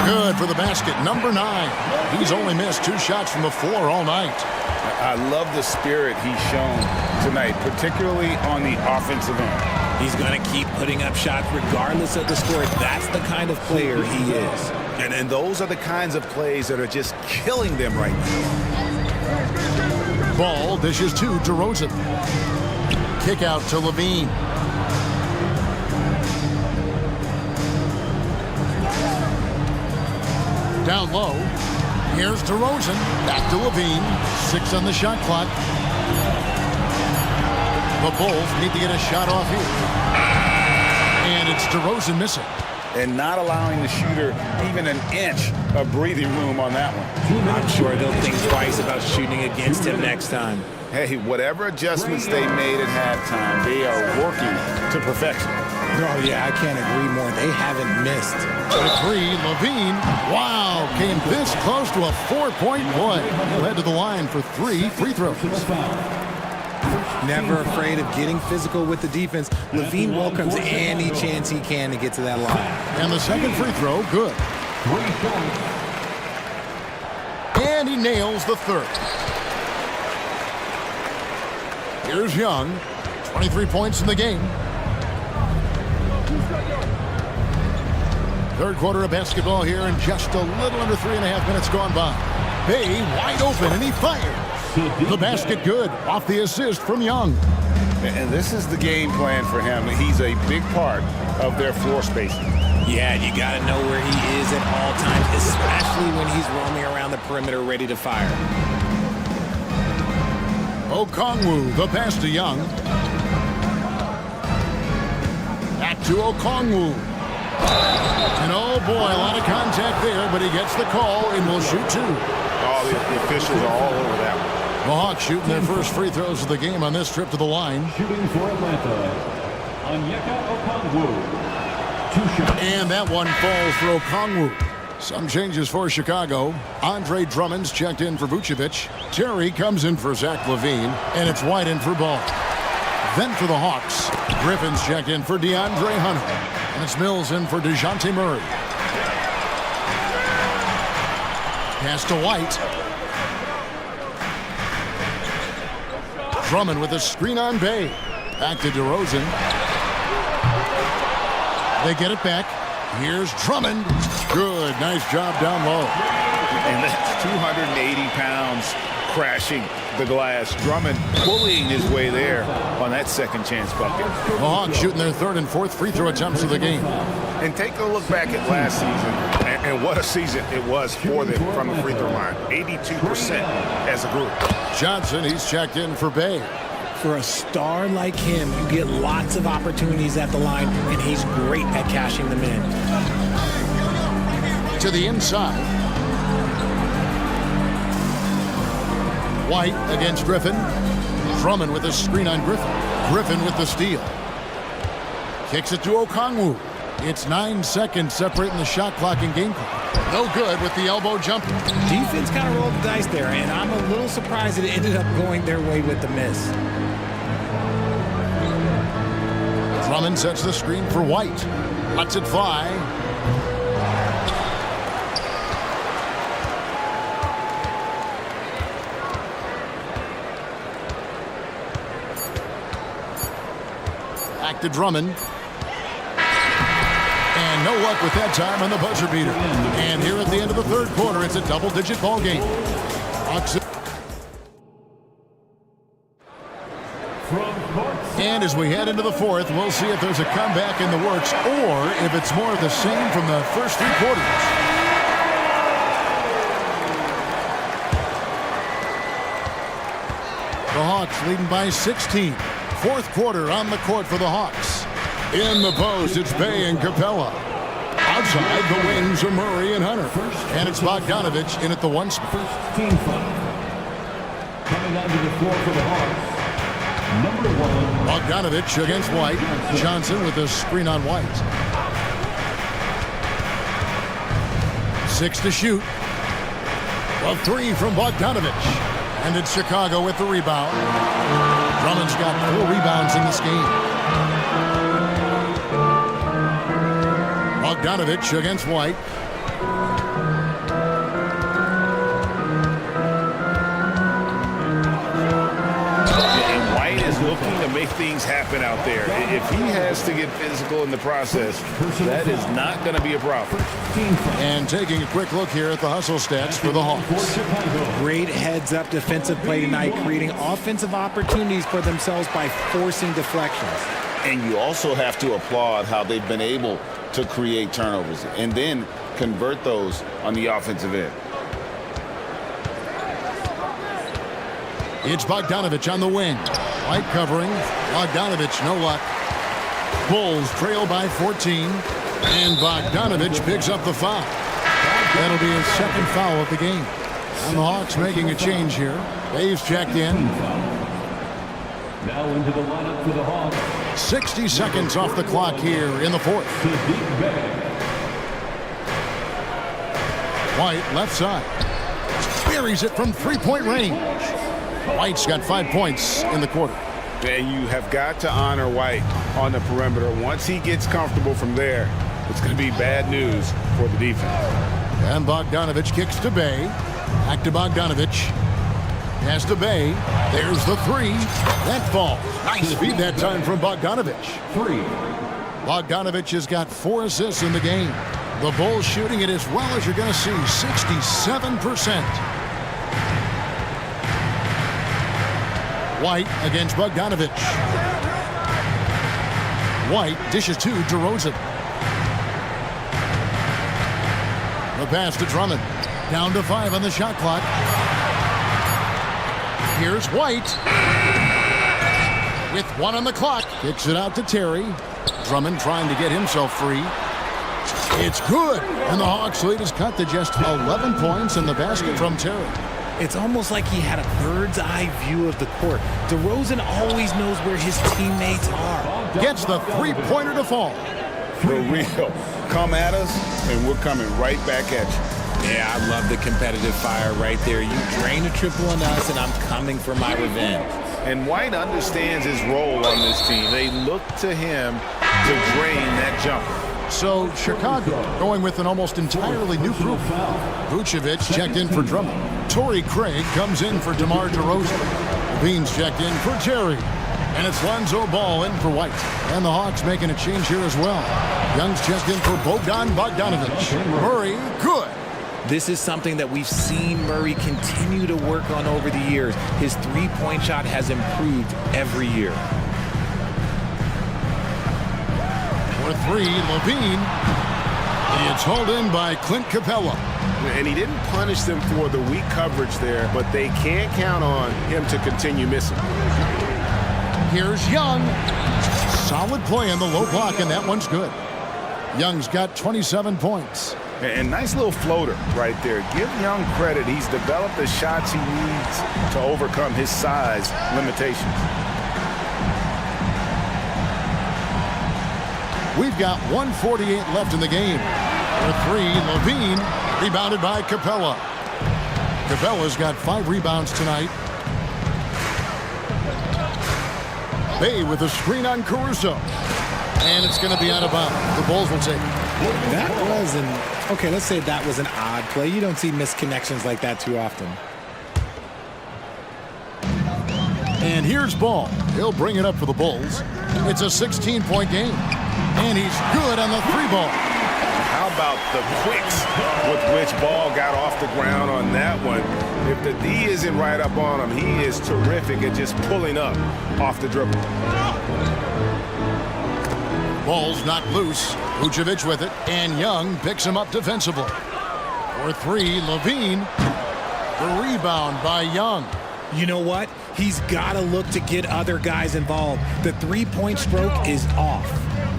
Good for the basket. Number 9. He's only missed 2 shots from the floor all night. I love the spirit he's shown tonight, particularly on the offensive end. He's going to keep putting up shots regardless of the score. That's the kind of player he is. And those are the kinds of plays that are just killing them right now. Ball dishes to DeRozan. Kick out to LaVine. Down low. Here's DeRozan. Back to LaVine. 6 on the shot clock. The Bulls need to get a shot off here. And it's DeRozan missing. And not allowing the shooter even an inch of breathing room on that one. I'm sure they'll think twice about shooting against him next time. Hey, whatever adjustments they made at halftime, they are working to perfection. Oh, yeah, I can't agree more. They haven't missed. The 3, LaVine. Wow, came this close to a 4-point play. He'll head to the line for 3 free throws. Never afraid of getting physical with the defense. LaVine welcomes any chance he can to get to that line. And the second free throw, good. And he nails the 3rd. Here's Young. 23 points in the game. 3rd quarter of basketball here, and just a little under 3.5 minutes gone by. Bay wide open, and he fires. The basket good off the assist from Young. And this is the game plan for him. He's a big part of their floor spacing. Yeah, you got to know where he is at all times, especially when he's roaming around the perimeter ready to fire. Okongwu, the pass to Young. Back to Okongwu. And oh boy, a lot of contact there, but he gets the call and will shoot two. Oh, the officials are all over that one. The Hawks shooting their first free throws of the game on this trip to the line. Shooting for Atlanta, Onyeka Okongwu. 2 shots. And that one falls for Okongwu. Some changes for Chicago. Andre Drummond's checked in for Vucevic. Terry comes in for Zach LaVine. And it's White in for Ball. Then for the Hawks, Griffin's checked in for DeAndre Hunter. And it's Mills in for DeJounte Murray. Pass to White. Drummond with a screen on Bay. Back to DeRozan. They get it back. Here's Drummond. Good. Nice job down low. And that's 280 pounds crashing the glass. Drummond bullying his way there on that second chance bucket. The Hawks shooting their third and fourth free throw attempts of the game. And take a look back at last season, and what a season it was for them from the free throw line. 82% as a group. Johnson, he's checked in for Bay. For a star like him, you get lots of opportunities at the line, and he's great at cashing them in. To the inside. White against Griffin. Drummond with a screen on Griffin. Griffin with the steal. Kicks it to Okongwu. It's 9 seconds separating the shot clock and game clock. No good with the elbow jumper. Defense kind of rolled the dice there, and I'm a little surprised that it ended up going their way with the miss. Drummond sets the screen for White. Lets it fly. Back to Drummond. And no luck with that time on the buzzer beater. And here at the end of the third quarter, it's a double-digit ball game. And as we head into the fourth, we'll see if there's a comeback in the works or if it's more of the same from the first 3 quarters. The Hawks leading by 16. Fourth quarter on the court for the Hawks. In the post, it's Bay and Capella. Outside, the wings are Murray and Hunter. And it's Bogdanovich in at the 1 spot. Team foul. Coming onto the floor for the Hawks, number 1. Bogdanovich against White. Johnson with a screen on White. 6 to shoot. A 3 from Bogdanovich. And it's Chicago with the rebound. Drummond's got 4 rebounds in this game. Bogdanovich against White. And White is looking to make things happen out there. If he has to get physical in the process, that is not going to be a problem. And taking a quick look here at the hustle stats for the Hawks. Great heads-up defensive play tonight, creating offensive opportunities for themselves by forcing deflections. And you also have to applaud how they've been able to create turnovers and then convert those on the offensive end. It's Bogdanovich on the wing. White covering. Bogdanovich, no luck. Bulls trail by 14. And Bogdanovich picks up the foul. That'll be his second foul of the game. And the Hawks making a change here. Dave's checked in. Now into the lineup for the Hawks. 60 seconds off the clock here in the fourth. White left side. Buries it from 3-point range. White's got 5 points in the quarter. And you have got to honor White on the perimeter. Once he gets comfortable from there, it's going to be bad news for the defense. And Bogdanovich kicks to Bay. Back to Bogdanovich. Pass to Bay. There's the 3. That falls. Nice feed that time from Bogdanovich. 3. Bogdanovich has got 4 assists in the game. The Bulls shooting it as well as you're going to see, 67%. White against Bogdanovich. White dishes to DeRozan. The pass to Drummond. Down to 5 on the shot clock. Here's White. With 1 on the clock. Kicks it out to Terry. Drummond trying to get himself free. It's good. And the Hawks lead is cut to just 11 points in the basket from Terry. It's almost like he had a bird's eye view of the court. DeRozan always knows where his teammates are. Gets the three-pointer to fall. For real. Come at us, and we're coming right back at you. Yeah, I love the competitive fire right there. You drain a triple on us, and I'm coming for my revenge. And White understands his role on this team. They look to him to drain that jumper. So Chicago going with an almost entirely new group. Vucevic checked in for Drummond. Torrey Craig comes in for DeMar DeRozan. Beans checked in for Terry. And it's Lonzo Ball in for White. And the Hawks making a change here as well. Young's checked in for Bogdanovich. Murray, good. This is something that we've seen Murray continue to work on over the years. His three-point shot has improved every year. For 3, Levine. It's hauled in by Clint Capella. And he didn't punish them for the weak coverage there, but they can't count on him to continue missing. Here's Young. Solid play in the low block, and that one's good. Young's got 27 points. And nice little floater right there. Give Young credit. He's developed the shots he needs to overcome his size limitations. We've got 1:48 left in the game. For 3, Levine. Rebounded by Capella. Capella's got 5 rebounds tonight. Bay with a screen on Caruso. And it's going to be out of bounds. The Bulls will take it. That was okay, let's say that was an odd play. You don't see misconnections like that too often. And here's Ball. He'll bring it up for the Bulls. It's a 16-point game. And he's good on the 3-ball. How about the quicks with which Ball got off the ground on that one? If the D isn't right up on him, he is terrific at just pulling up off the dribble. Ball's not loose. Vucevic with it. And Young picks him up defensively. For 3, Levine. The rebound by Young. You know what? He's got to look to get other guys involved. The three-point stroke is off.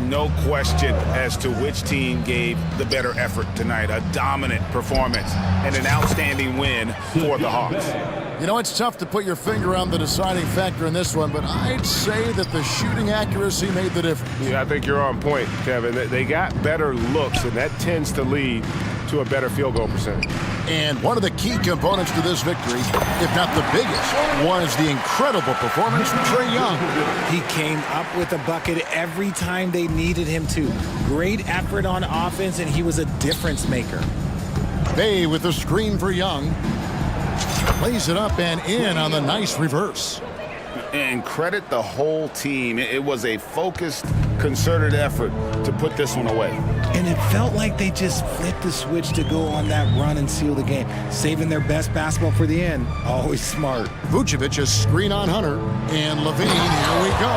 No question as to which team gave the better effort tonight. A dominant performance and an outstanding win for the Hawks. You know, it's tough to put your finger on the deciding factor in this one, but I'd say that the shooting accuracy made the difference. Yeah, I think you're on point, Kevin. They got better looks, and that tends to lead to a better field goal percentage. And one of the key components to this victory, if not the biggest, was the incredible performance from Trae Young. He came up with a bucket every time they needed him to. Great effort on offense, and he was a difference maker. Bay with the screen for Young. Plays it up and in on the nice reverse. And credit the whole team. It was a focused, concerted effort to put this one away. And it felt like they just flipped the switch to go on that run and seal the game, saving their best basketball for the end. Always smart. Vucevic is screen on Hunter. And Levine, here we go.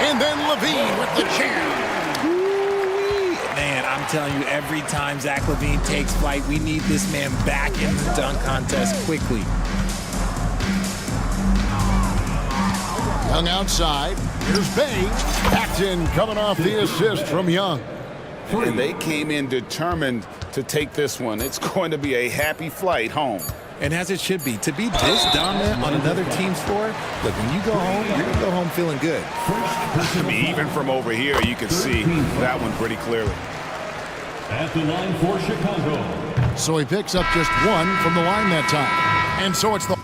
And then Levine with the jam. Man, I'm telling you, every time Zach LaVine takes flight, we need this man back in the dunk contest quickly. Young outside. Here's Bay. Acton coming off the assist from Young. And they came in determined to take this one. It's going to be a happy flight home. And as it should be. To be this dominant on another team's floor, look, when you go home, you're going to go home feeling good. I mean, even from over here, you can see that one pretty clearly. At the line for Chicago. So he picks up just 1 from the line that time. And so it's the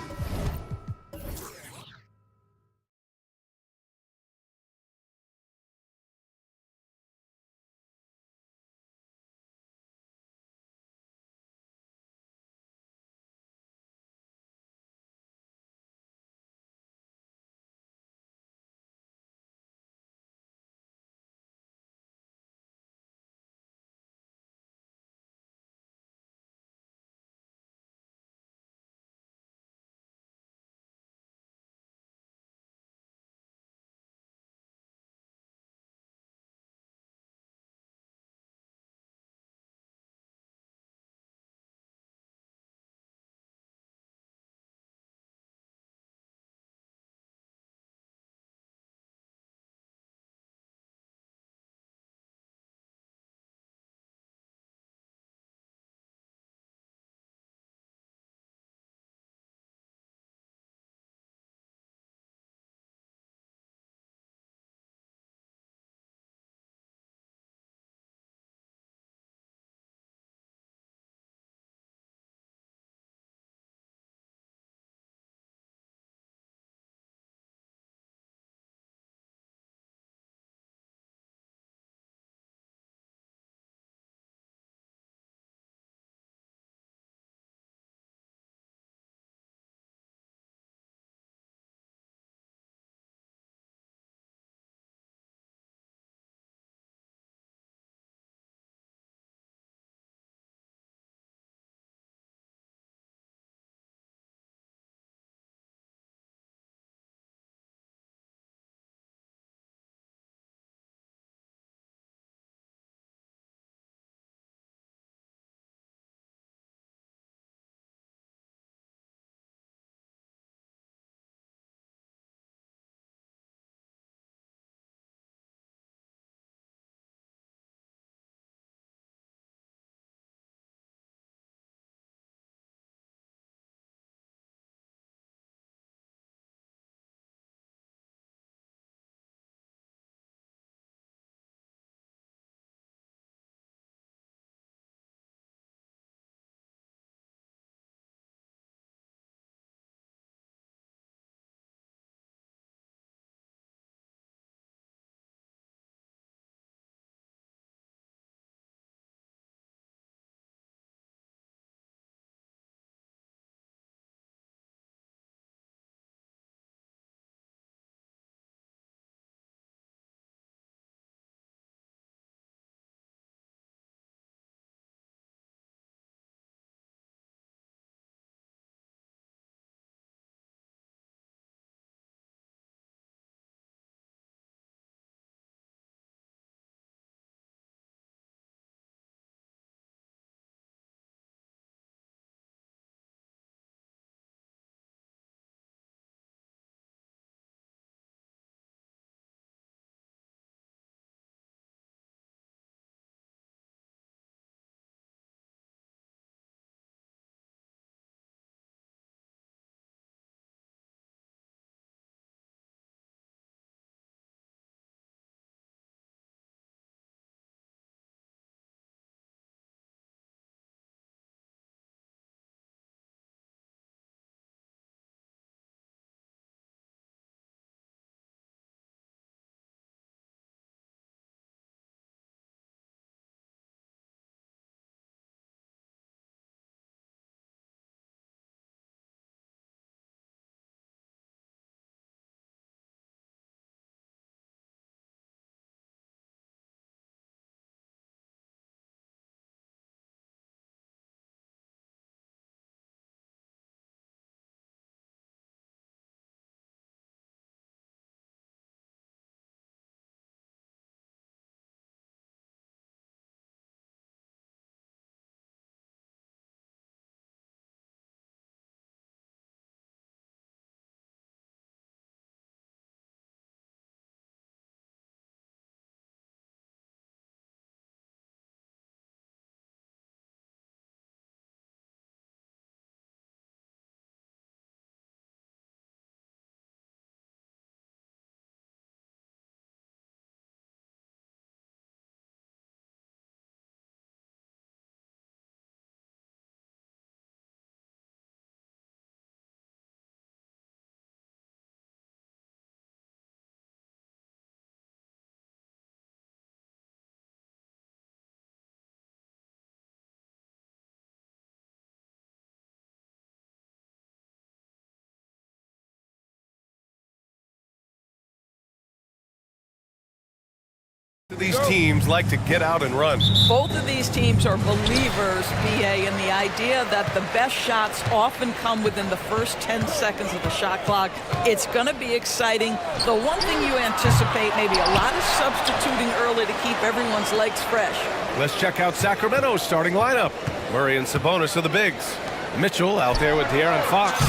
These teams like to get out and run. Both of these teams are believers, BA, in the idea that the best shots often come within the first 10 seconds of the shot clock. It's going to be exciting. The one thing you anticipate, maybe a lot of substituting early to keep everyone's legs fresh. Let's check out Sacramento's starting lineup. Murray and Sabonis are the bigs. Mitchell out there with De'Aaron Fox.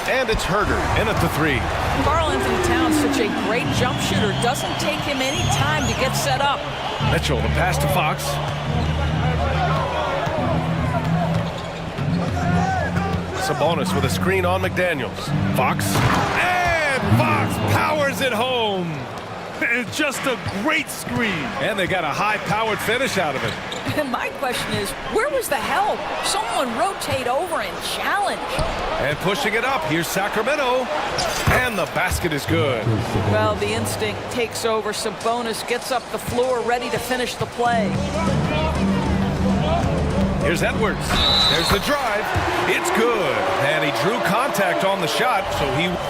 And it's Herder in at the 3. Karl Anthony Towns, such a great jump shooter, doesn't take him any time to get set up. Mitchell, the pass to Fox. Sabonis with a screen on McDaniels. Fox. And Fox powers it home. It's just a great screen. And they got a high-powered finish out of it. And my question is, where was the help? Someone rotate over and challenge. And pushing it up, here's Sacramento. And the basket is good. Well, the instinct takes over. Sabonis gets up the floor, ready to finish the play. Here's Edwards. There's the drive. It's good. And he drew contact on the shot,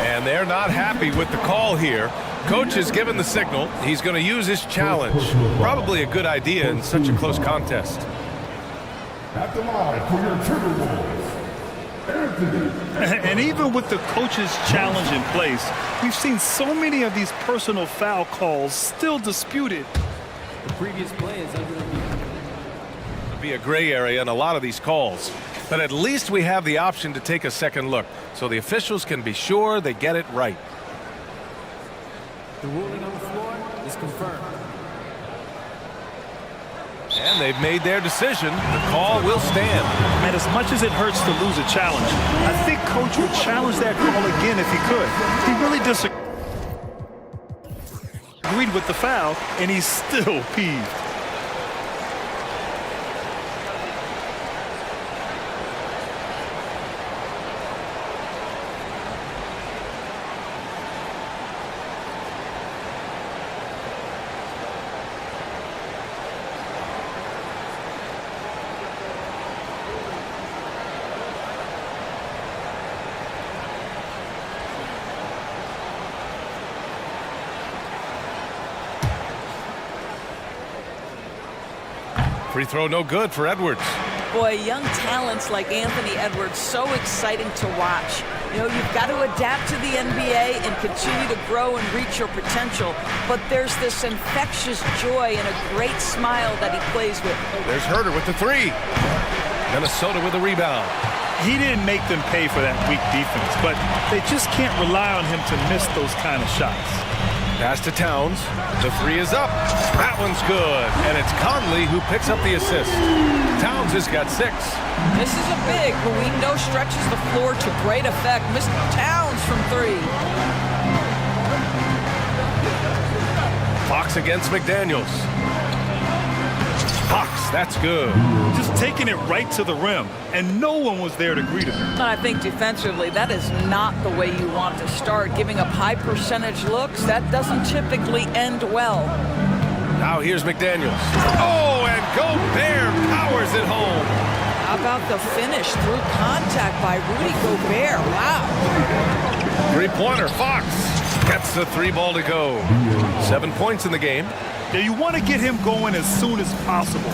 and they're not happy with the call here. Coach has given the signal. He's going to use his challenge. Probably a good idea in such a close contest. At the line for your Timberwolves, Anthony. And even with the coach's challenge in place, we've seen so many of these personal foul calls still disputed. The previous play is under review. There'll be a gray area in a lot of these calls. But at least we have the option to take a second look, so the officials can be sure they get it right. The ruling on the floor is confirmed. And they've made their decision. The call will stand. And as much as it hurts to lose a challenge, I think Coach would challenge that call again if he could. He really disagreed with the foul, and he's still peeved. Free throw no good for Edwards. Boy, young talents like Anthony Edwards, so exciting to watch. You know, you've got to adapt to the NBA and continue to grow and reach your potential. But there's this infectious joy and a great smile that he plays with. There's Herder with the 3. Minnesota with the rebound. He didn't make them pay for that weak defense, but they just can't rely on him to miss those kind of shots. Pass to Towns. The 3 is up. That one's good. And it's Conley who picks up the assist. Towns has got 6. This is a big who we know stretches the floor to great effect. Mr. Towns from 3. Fox against McDaniels. Fox, that's good. Just taking it right to the rim, and no one was there to greet him. And I think defensively, that is not the way you want to start. Giving up high percentage looks, that doesn't typically end well. Now here's McDaniels. Oh, and Gobert powers it home. How about the finish through contact by Rudy Gobert? Wow. 3-pointer, Fox gets the 3 ball to go. 7 points in the game. Yeah, you want to get him going as soon as possible.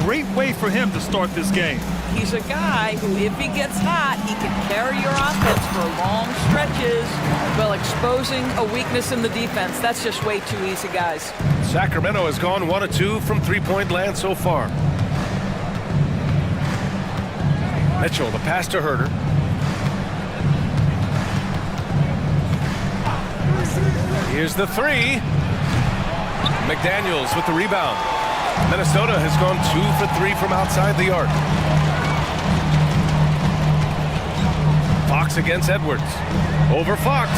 Great way for him to start this game. He's a guy who, if he gets hot, he can carry your offense for long stretches while exposing a weakness in the defense. That's just way too easy, guys. Sacramento has gone 1 of 2 from 3-point land so far. Mitchell, the pass to Herder. Here's the 3. McDaniels with the rebound. Minnesota has gone 2 for 3 from outside the arc. Fox against Edwards. Over Fox.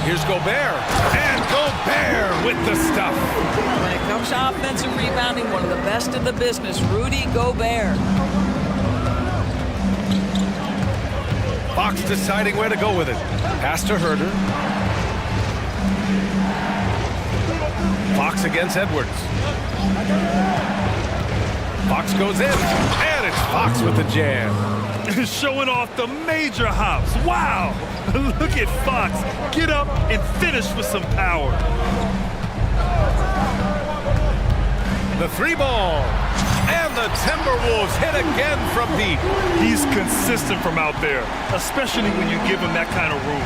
Here's Gobert. And Gobert with the stuff. When it comes to offensive rebounding, one of the best in the business, Rudy Gobert. Fox deciding where to go with it. Pass to Herder. Fox against Edwards. Fox goes in, and it's Fox with the jam. Showing off the major hops. Wow! Look at Fox get up and finish with some power. The three ball. And the Timberwolves hit again from deep. He's consistent from out there, especially when you give him that kind of room.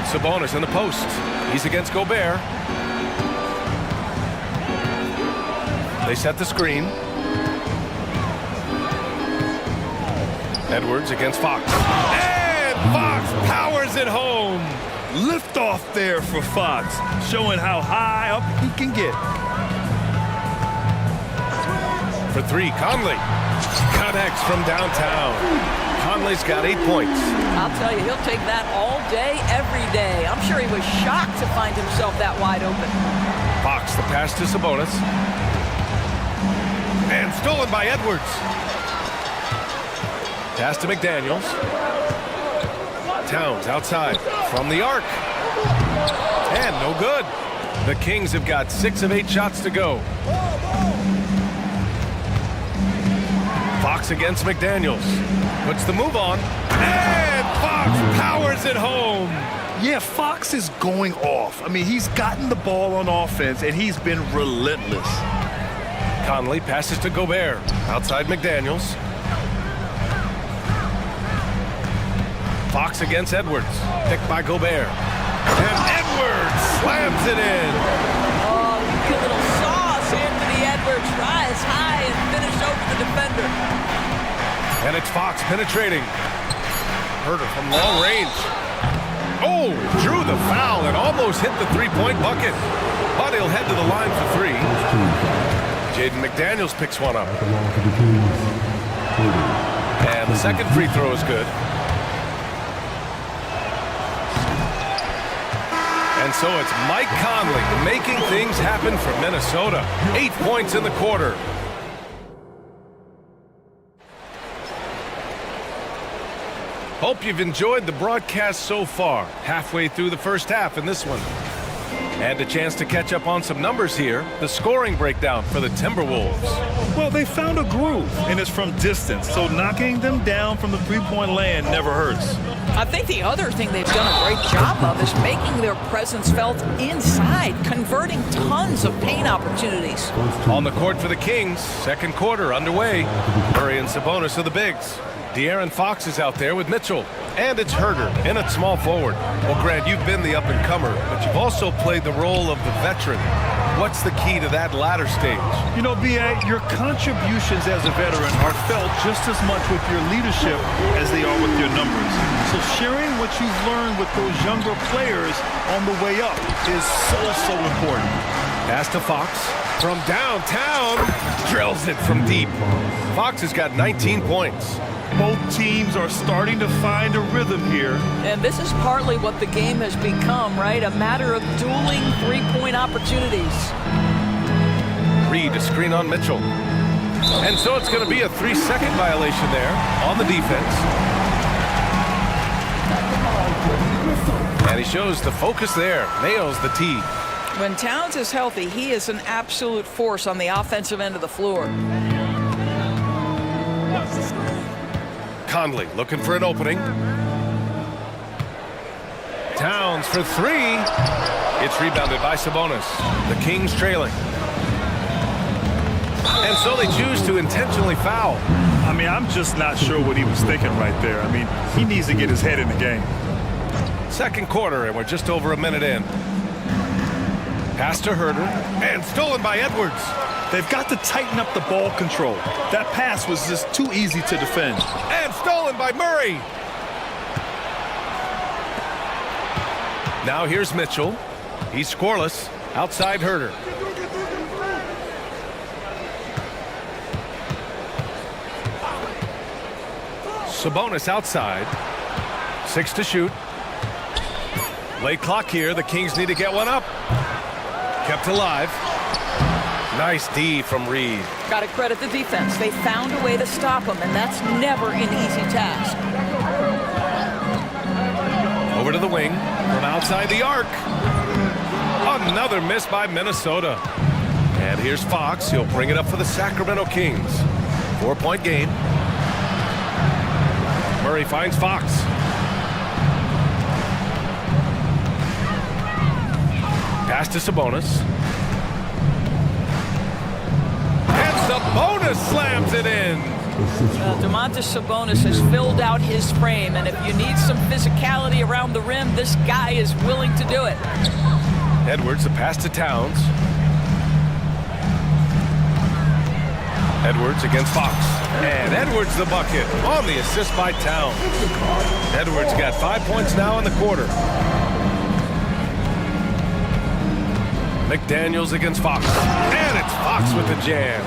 Sabonis in the post. He's against Gobert. They set the screen. Edwards against Fox. And Fox powers it home. Lift off there for Fox, showing how high up he can get. For three, Conley. Connects from downtown. Conley's got 8 points. I'll tell you, he'll take that all day, every day. I'm sure he was shocked to find himself that wide open. Fox, the pass to Sabonis. And stolen by Edwards. Pass to McDaniels. Towns outside from the arc. And no good. The Kings have got 6 of 8 shots to go. Fox against McDaniels. Puts the move on. And Fox powers it home. Yeah, Fox is going off. I mean, he's gotten the ball on offense, and he's been relentless. Conley passes to Gobert. Outside McDaniels. Fox against Edwards. Picked by Gobert. And Edwards slams it in. Oh, you get a little sauce. Anthony Edwards rise high and finish over the defender. And it's Fox penetrating. Herter from long range. Oh, drew the foul and almost hit the three-point bucket. But he'll head to the line for three. Jaden McDaniels picks one up. And the second free throw is good. And so it's Mike Conley making things happen for Minnesota. 8 points in the quarter. Hope you've enjoyed the broadcast so far. Halfway through the first half in this one. And a chance to catch up on some numbers here. The scoring breakdown for the Timberwolves. Well, they found a groove, and it's from distance. So knocking them down from the three-point land never hurts. I think the other thing they've done a great job of is making their presence felt inside, converting tons of paint opportunities. On the court for the Kings, second quarter underway. Murray and Sabonis are the bigs. De'Aaron Fox is out there with Mitchell. And it's Herter in at small forward. Well, Grant, you've been the up-and-comer, but you've also played the role of the veteran. What's the key to that latter stage? You know, B.A., your contributions as a veteran are felt just as much with your leadership as they are with your numbers. So sharing what you've learned with those younger players on the way up is so important. Pass to Fox from downtown. Drills it from deep. Fox has got 19 points. Both teams are starting to find a rhythm here. And this is partly what the game has become, right? A matter of dueling three-point opportunities. Reed to screen on Mitchell. And so it's going to be a 3-second violation there on the defense. And he shows the focus there. Nails the tee. When Towns is healthy, he is an absolute force on the offensive end of the floor. Conley looking for an opening. Towns for three. It's rebounded by Sabonis. The Kings trailing. And so they choose to intentionally foul. I mean, I'm just not sure what he was thinking right there. I mean, he needs to get his head in the game. Second quarter, and we're just over a minute in. Pass to Herter, and stolen by Edwards. They've got to tighten up the ball control. That pass was just too easy to defend. And stolen by Murray. Now here's Mitchell. He's scoreless. Outside Herter. Sabonis outside. 6 to shoot. Late clock here. The Kings need to get one up. Kept alive. Nice D from Reed. Got to credit the defense. They found a way to stop him, and that's never an easy task. Over to the wing from outside the arc. Another miss by Minnesota. And here's Fox. He'll bring it up for the Sacramento Kings. 4-point game. Murray finds Fox. Pass to Sabonis. And Sabonis slams it in. Domantas Sabonis has filled out his frame, and if you need some physicality around the rim, this guy is willing to do it. Edwards, the pass to Towns. Edwards against Fox. And Edwards the bucket on the assist by Towns. Edwards got 5 points now in the quarter. McDaniels against Fox. And it's Fox with the jam.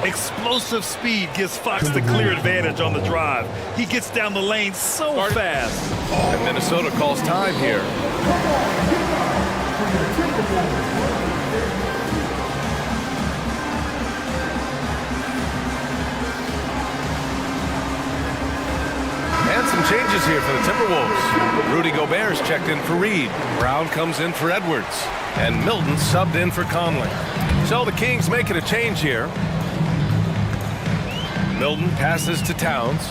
Explosive speed gives Fox the clear advantage on the drive. He gets down the lane so fast. And Minnesota calls time here. And some changes here for the Timberwolves. Rudy Gobert's checked in for Reed. Brown comes in for Edwards. And Milton subbed in for Conley. So the Kings making a change here. Milton passes to Towns.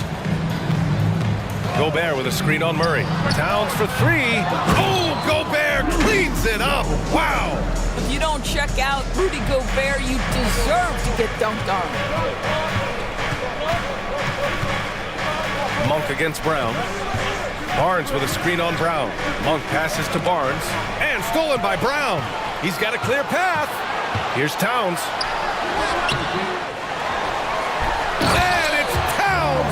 Gobert with a screen on Murray. Towns for three. Oh, Gobert cleans it up. Wow. If you don't check out Rudy Gobert, you deserve to get dunked on. Monk against Brown. Barnes with a screen on Brown. Monk passes to Barnes. And stolen by Brown. He's got a clear path. Here's Towns.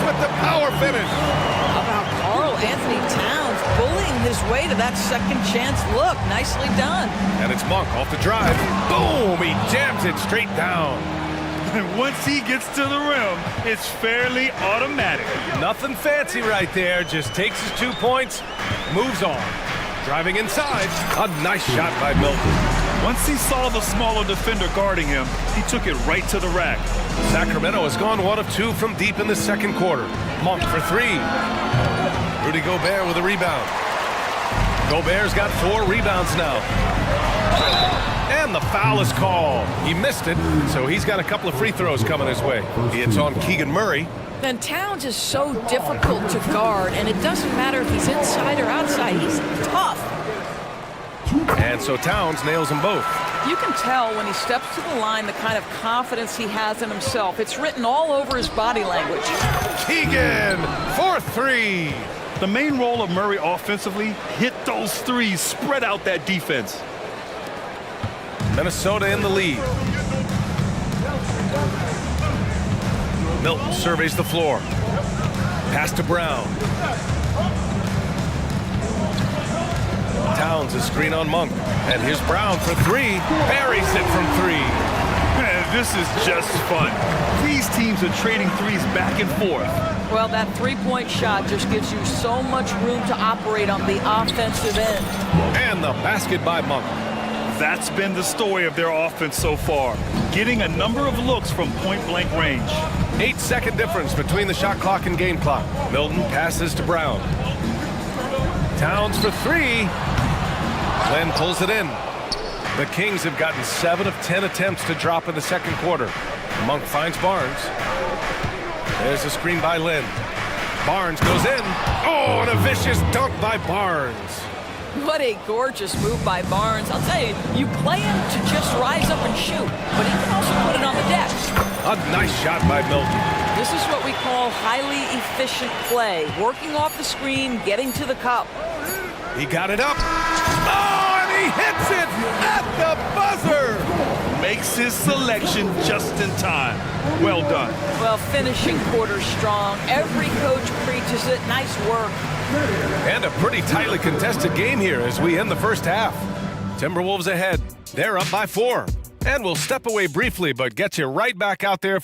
With the power finish. How about Karl Anthony Towns bullying his way to that second chance look? Nicely done. And it's Monk off the drive. Boom! He jams it straight down. And once he gets to the rim, it's fairly automatic. Nothing fancy right there. Just takes his 2 points, moves on. Driving inside. A nice shot by Milton. Once he saw the smaller defender guarding him, he took it right to the rack. Sacramento has gone 1 of 2 from deep in the second quarter. Monk for three. Rudy Gobert with a rebound. Gobert's got 4 rebounds now. And the foul is called. He missed it, so he's got a couple of free throws coming his way. It's on Keegan Murray. And Towns is so difficult to guard, and it doesn't matter if he's inside or outside. He's tough. And so Towns nails them both. You can tell when he steps to the line the kind of confidence he has in himself. It's written all over his body language. Keegan for three. The main role of Murray offensively, hit those threes, spread out that defense. Minnesota in the lead. Milton surveys the floor. Pass to Brown. Towns a screen on Monk. And here's Brown for three. Buries it from three. Man, this is just fun. These teams are trading threes back and forth. Well, that three-point shot just gives you so much room to operate on the offensive end. And the basket by Monk. That's been the story of their offense so far. Getting a number of looks from point-blank range. 8-second difference between the shot clock and game clock. Milton passes to Brown. Towns for three. Glenn pulls it in. The Kings have gotten 7 of 10 attempts to drop in the second quarter. Monk finds Barnes. There's a screen by Lynn. Barnes goes in. Oh, and a vicious dunk by Barnes. What a gorgeous move by Barnes. I'll tell you, you play him to just rise up and shoot, but he can also put it on the deck. A nice shot by Milton. This is what we call highly efficient play. Working off the screen, getting to the cup. He got it up. Oh, and he hits it at the buzzer. Makes his selection just in time. Well done. Well, finishing quarter strong. Every coach preaches it. Nice work. And a pretty tightly contested game here as we end the first half. Timberwolves ahead. They're up by 4. And we'll step away briefly, but get you right back out there.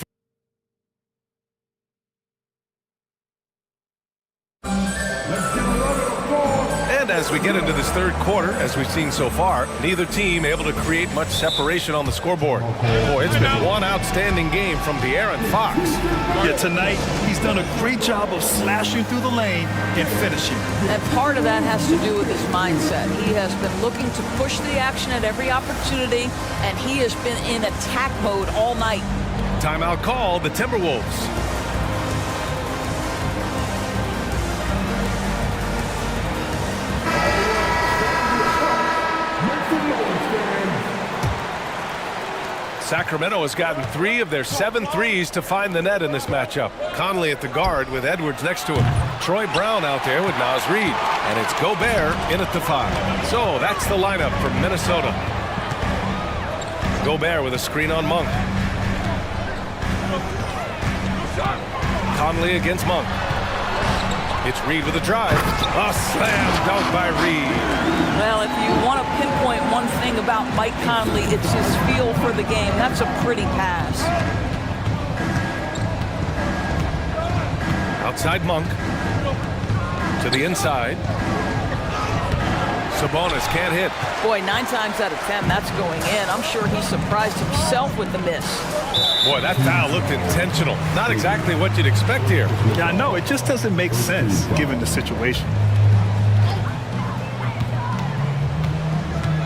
And as we get into this third quarter, as we've seen so far, neither team able to create much separation on the scoreboard. Boy, it's been one outstanding game from De'Aaron Fox. Yeah, tonight, he's done a great job of slashing through the lane and finishing. And part of that has to do with his mindset. He has been looking to push the action at every opportunity, and he has been in attack mode all night. Timeout call, the Timberwolves. Sacramento has gotten 3 of their 7 threes to find the net in this matchup. Conley at the guard with Edwards next to him. Troy Brown out there with Naz Reid. And it's Gobert in at the 5. So that's the lineup from Minnesota. Gobert with a screen on Monk. Conley against Monk. It's Reid with a drive. A slam dunk by Reid. Well, if you want to pinpoint one thing about Mike Conley, it's his feel for the game. That's a pretty pass. Outside Monk. To the inside. Sabonis can't hit. Boy, 9 times out of 10, that's going in. I'm sure he surprised himself with the miss. Boy, that foul looked intentional. Not exactly what you'd expect here. Yeah, I know. It just doesn't make sense given the situation.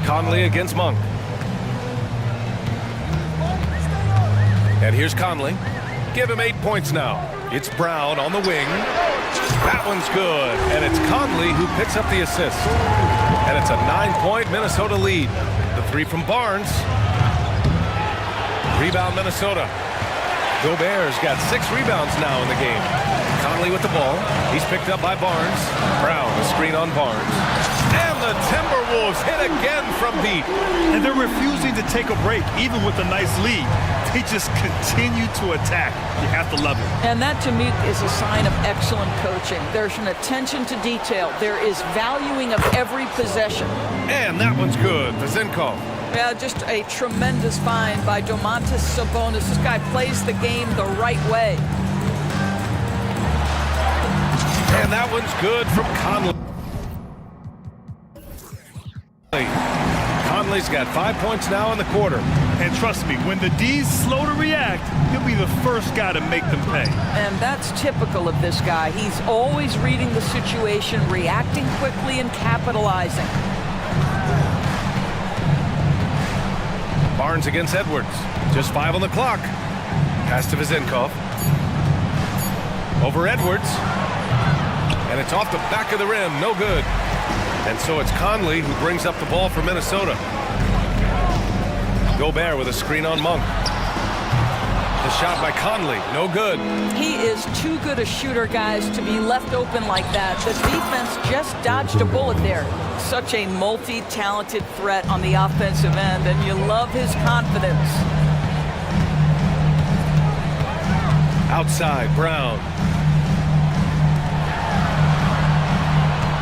Conley against Monk. And here's Conley. Give him 8 points now. It's Brown on the wing. That one's good. And it's Conley who picks up the assist. And it's a 9-point Minnesota lead. The 3 from Barnes. Rebound Minnesota. Gobert's got 6 rebounds now in the game. Conley with the ball. He's picked up by Barnes. Brown, a screen on Barnes. And the Timberwolves hit again from deep. And they're refusing to take a break, even with a nice lead. They just continue to attack. You have to love it. And that, to me, is a sign of excellent coaching. There's an attention to detail. There is valuing of every possession. And that one's good. Vezenkov. Yeah, just a tremendous find by Domantas Sabonis. This guy plays the game the right way. And that one's good from Conley. Conley's got 5 points now in the quarter. And trust me, when the D's slow to react, he'll be the first guy to make them pay. And that's typical of this guy. He's always reading the situation, reacting quickly and capitalizing. Barnes against Edwards. Just 5 on the clock. Pass to Vezenkov. Over Edwards. And it's off the back of the rim. No good. And so it's Conley who brings up the ball for Minnesota. Gobert with a screen on Monk. The shot by Conley. No good. He is too good a shooter, guys, to be left open like that. The defense just dodged a bullet there. Such a multi-talented threat on the offensive end, and you love his confidence. Outside, Brown.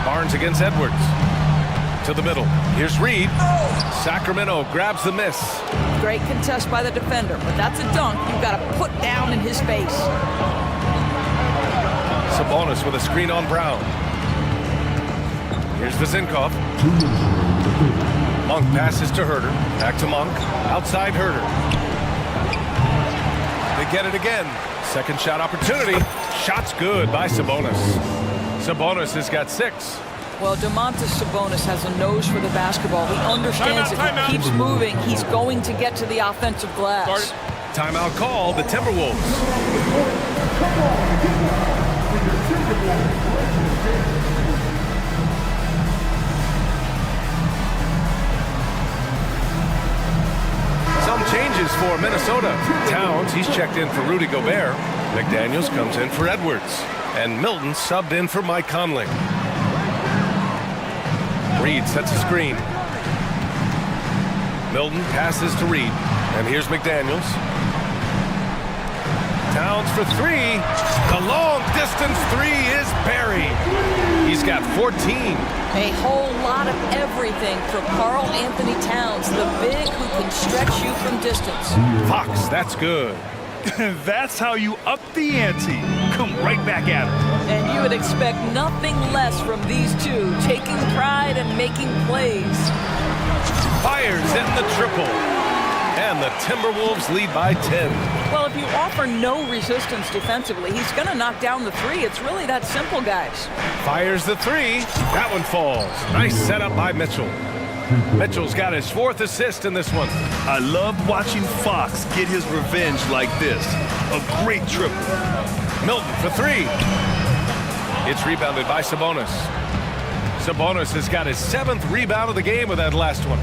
Barnes against Edwards. To the middle. Here's Reid. Sacramento grabs the miss. Great contest by the defender, but that's a dunk you've got to put down in his face. Sabonis with a screen on Brown. Here's Vezenkov. Monk passes to Herter. Back to Monk. Outside Herter. They get it again. Second shot opportunity. Shot's good by Sabonis. Sabonis has got 6. Well, Domantas Sabonis has a nose for the basketball. He understands if he keeps moving, he's going to get to the offensive glass. Timeout call, the Timberwolves. Some changes for Minnesota. Towns, he's checked in for Rudy Gobert. McDaniels comes in for Edwards. And Milton subbed in for Mike Conley. Reid sets a screen. Milton passes to Reid. And here's McDaniels. Towns for 3. The long distance 3 is buried. He's got 14. A whole lot of everything from Karl Anthony Towns, the big who can stretch you from distance. Fox, that's good. That's how you up the ante. Come right back at him. And you would expect nothing less from these two, taking pride and making plays. Fires in the triple. And the Timberwolves lead by 10. Well, if you offer no resistance defensively, he's going to knock down the 3. It's really that simple, guys. Fires the 3. That one falls. Nice setup by Mitchell. Mitchell's got his 4th assist in this one. I love watching Fox get his revenge like this. A great triple. Milton for 3. It's rebounded by Sabonis. Sabonis has got his 7th rebound of the game with that last one.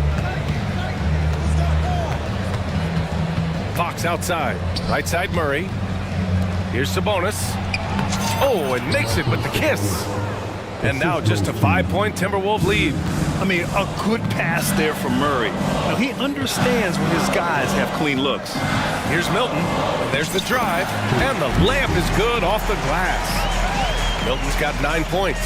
Fox outside. Right side Murray. Here's Sabonis. Oh, and makes it with the kiss. And now just a 5-point Timberwolves lead. I mean, a good pass there from Murray. Now, he understands when his guys have clean looks. Here's Milton. There's the drive. And the layup is good off the glass. Milton's got 9 points.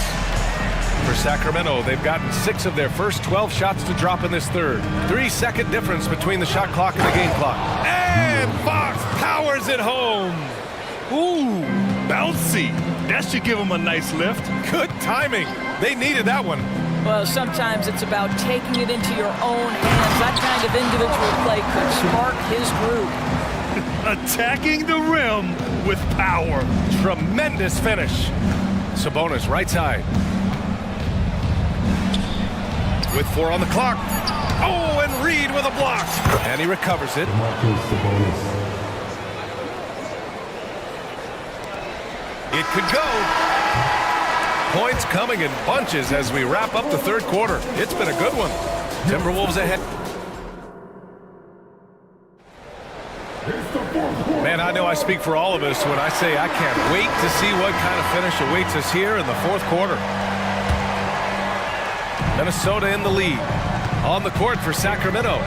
For Sacramento, they've gotten 6 of their first 12 shots to drop in this third. 3-second difference between the shot clock and the game clock. And Fox powers it home. Ooh, bouncy. That should give him a nice lift. Good timing. They needed that one. Well, sometimes it's about taking it into your own hands. That kind of individual play could spark his group. Attacking the rim with power. Tremendous finish. Sabonis right side. With 4 on the clock. Oh, and Reed with a block. And he recovers it. It could go. Points coming in bunches as we wrap up the third quarter. It's been a good one. Timberwolves ahead. Man, I know I speak for all of us when I say I can't wait to see what kind of finish awaits us here in the fourth quarter. Minnesota in the lead. On the court for Sacramento.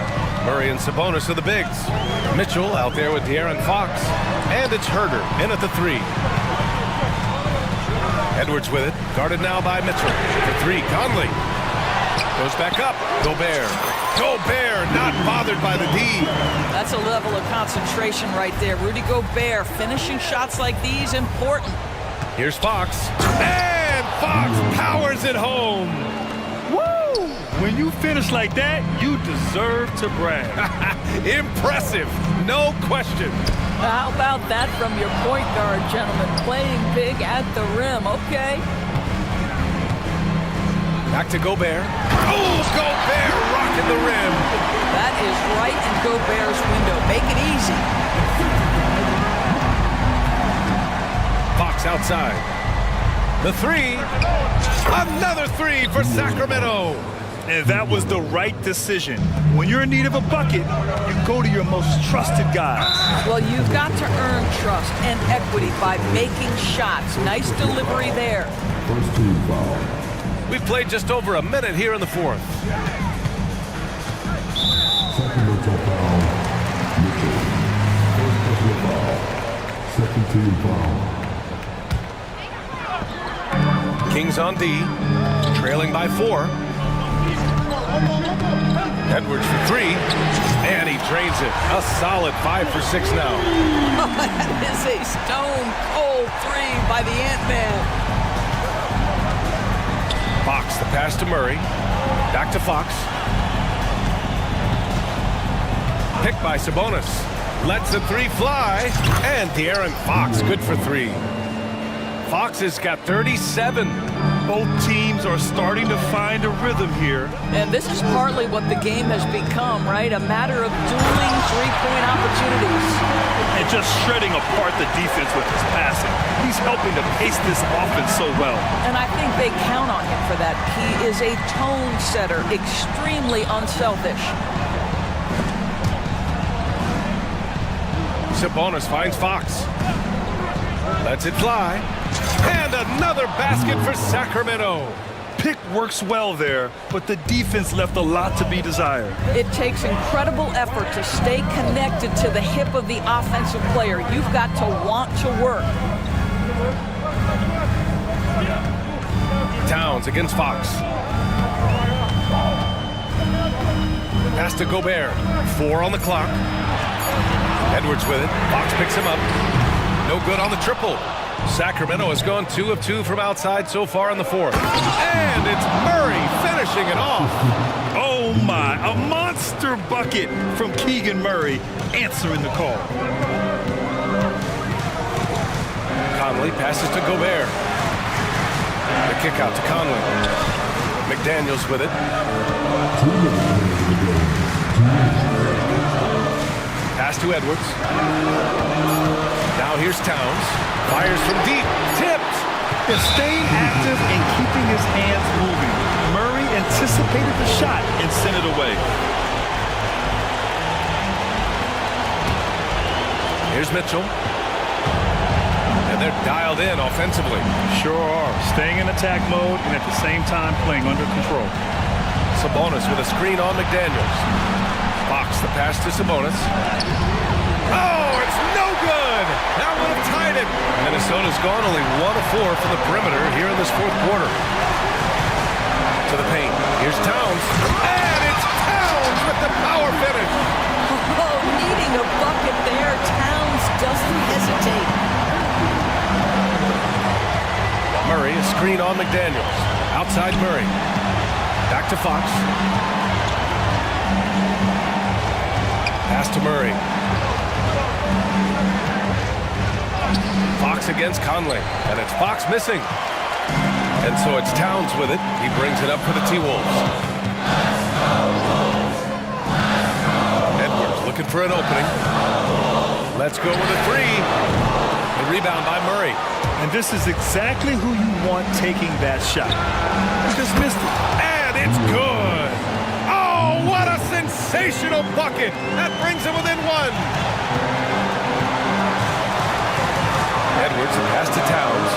Murray and Sabonis are the bigs. Mitchell out there with De'Aaron Fox. And it's Herder in at the 3. Edwards with it. Guarded now by Mitchell. For 3, Conley. Goes back up. Gobert. Gobert not bothered by the D. That's a level of concentration right there. Rudy Gobert finishing shots like these, important. Here's Fox. And Fox powers it home. Woo! When you finish like that, you deserve to brag. Impressive. No question. How about that from your point guard, gentlemen? Playing big at the rim. Okay. Back to Gobert. Oh, Gobert rocking the rim. That is right in Gobert's window. Make it easy. Fox outside. The 3. Another 3 for Sacramento. And that was the right decision. When you're in need of a bucket, you go to your most trusted guys. Well, you've got to earn trust and equity by making shots. Nice delivery there. First team foul. We've played just over a minute here in the fourth. Sacramento foul. Mitchell. First personal foul. Second team foul. Kings on D. Trailing by 4. Edwards for 3, and he drains it. A solid 5 for 6 now. That is a stone-cold 3 by the Ant-Man. Fox, the pass to Murray. Back to Fox. Picked by Sabonis. Lets the 3 fly, and De'Aaron Fox, good for 3. Fox has got 37. Both teams are starting to find a rhythm here. And this is partly what the game has become, right? A matter of dueling three-point opportunities. And just shredding apart the defense with his passing. He's helping to pace this offense so well. And I think they count on him for that. He is a tone setter, extremely unselfish. Sabonis finds Fox. Lets it fly. And another basket for Sacramento. Pick works well there, but the defense left a lot to be desired. It takes incredible effort to stay connected to the hip of the offensive player. You've got to want to work. Towns against Fox. Pass to Gobert. 4 on the clock. Edwards with it. Fox picks him up. No good on the triple. Sacramento has gone 2 of 2 from outside so far in the fourth. And it's Murray finishing it off. Oh my, a monster bucket from Keegan Murray answering the call. Conley passes to Gobert. The kick out to Conley. McDaniels with it. Pass to Edwards. Now here's Towns. Fires from deep. Tipped. Is staying active and keeping his hands moving. Murray anticipated the shot and sent it away. Here's Mitchell. And they're dialed in offensively. Sure are. Staying in attack mode and at the same time playing under control. Sabonis with a screen on McDaniels. Fox the pass to Sabonis. Oh, it's no good! That would have tied it. Minnesota's gone only 1 of 4 from the perimeter here in this fourth quarter. To the paint. Here's Towns. And it's Towns with the power finish. Oh, needing a bucket there. Towns doesn't hesitate. Murray, a screen on McDaniels. Outside Murray. Back to Fox. Pass to Murray. Fox against Conley. And it's Fox missing. And so it's Towns with it. He brings it up for the T-Wolves. Edwards looking for an opening. Let's go with a three. The rebound by Murray. And this is exactly who you want taking that shot. He just missed it. And it's good. Oh, what a sensational bucket. That brings him within 1. Edwards, a pass to Towns.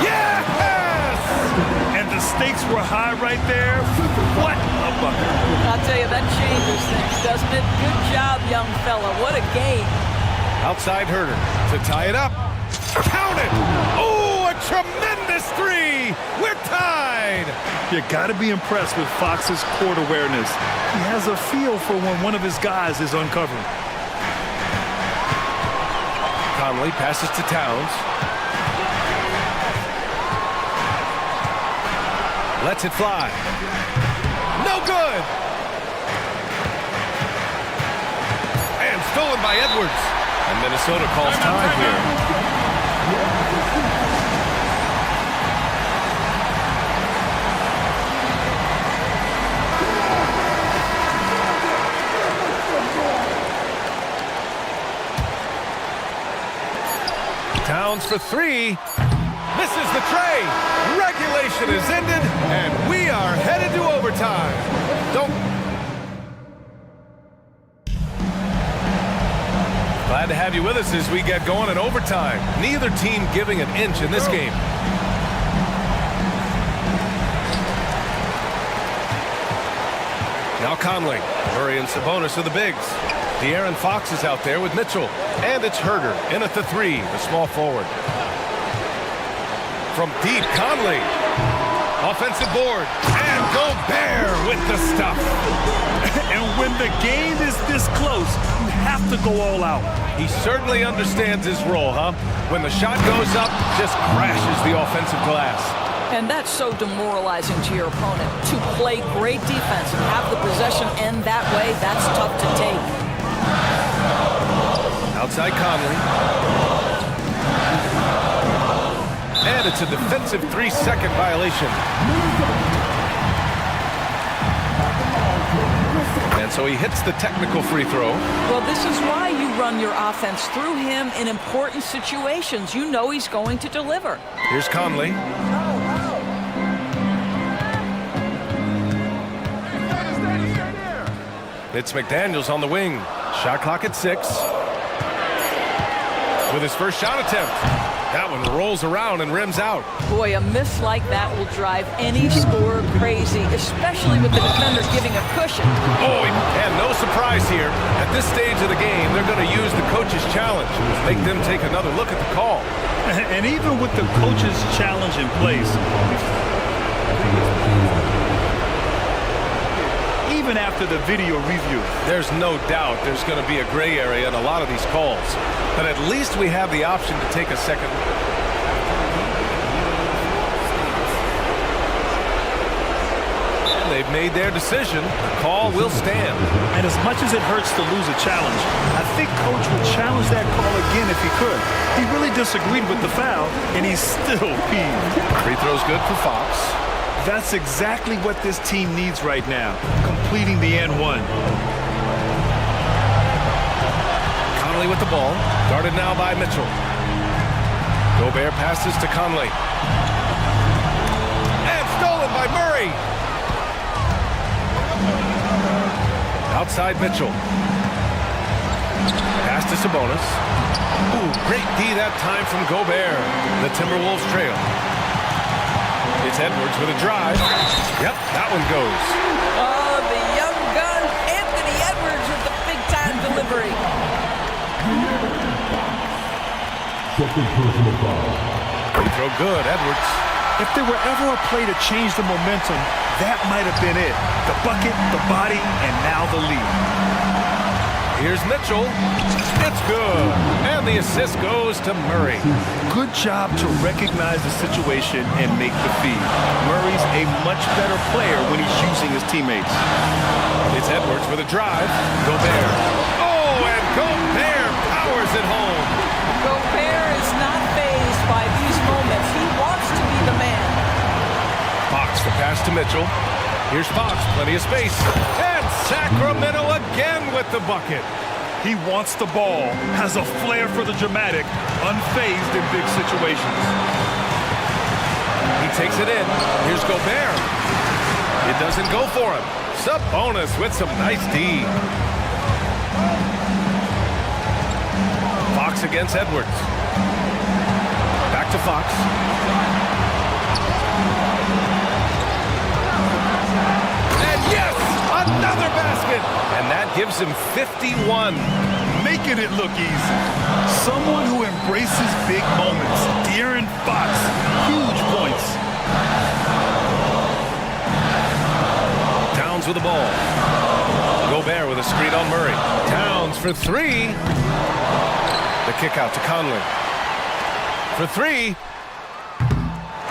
Yes! And the stakes were high right there. What a bucket. I'll tell you, that changes things, doesn't it? Good job, young fella. What a game. Outside Herter to tie it up. Count it! Oh, a tremendous three! We're tied! You got to be impressed with Fox's court awareness. He has a feel for when one of his guys is uncovering. Conley passes to Towns. Lets it fly. No good! And stolen by Edwards. And Minnesota calls time here. Towns for three. Misses the tray. Regulation is ended, and we are headed to overtime. Glad to have you with us as we get going in overtime. Neither team giving an inch in this game. Now Conley. Murray and Sabonis are the bigs. De'Aaron Fox is out there with Mitchell. And it's Herter in at the three, the small forward. From deep, Conley. Offensive board. And Gobert with the stuff. And when the game is this close, you have to go all out. He certainly understands his role, huh? When the shot goes up, just crashes the offensive glass. And that's so demoralizing to your opponent. To play great defense and have the possession end that way, that's tough to take. Outside Conley. And it's a defensive 3-second violation. And so he hits the technical free throw. Well, this is why you run your offense through him in important situations. You know he's going to deliver. Here's Conley. It's McDaniels on the wing. Shot clock at 6. With his first shot attempt. That one rolls around and rims out. Boy, a miss like that will drive any scorer crazy, especially with the defender giving a cushion. Oh, and no surprise here. At this stage of the game, they're going to use the coach's challenge. Make them take another look at the call. And even with the coach's challenge in place, even after the video review, there's no doubt there's going to be a gray area in a lot of these calls. But at least we have the option to take a second. And they've made their decision. The call will stand. And as much as it hurts to lose a challenge, I think Coach would challenge that call again if he could. He really disagreed with the foul, and he's still peeved. Free throw's good for Fox. That's exactly what this team needs right now, completing the N1. Conley with the ball, guarded now by Mitchell. Gobert passes to Conley. And stolen by Murray. Outside Mitchell. to Sabonis. Ooh, great D that time from Gobert. The Timberwolves trail. It's Edwards with a drive. Yep, that one goes. Oh, the young gun, Anthony Edwards with the big-time delivery. Second personal foul. Free throw good, Edwards. If there were ever a play to change the momentum, that might have been it. The bucket, the body, and now the lead. Here's Mitchell. It's good. And the assist goes to Murray. Good job to recognize the situation and make the feed. Murray's a much better player when he's using his teammates. It's Edwards with a drive. Gobert. Oh, and Gobert powers it home. Gobert is not fazed by these moments. He wants to be the man. Fox, the pass to Mitchell. Here's Fox, plenty of space. And Sacramento again with the bucket. He wants the ball, has a flair for the dramatic, unfazed in big situations. He takes it in. Here's Gobert. It doesn't go for him. Sabonis with some nice D. Fox against Edwards. Back to Fox. And yes, another basket. And that gives him 51. Making it look easy. Someone who embraces big moments. De'Aaron Fox, huge points. Towns with the ball. Gobert with a screen on Murray. Towns for three. The kick out to Conley. For three.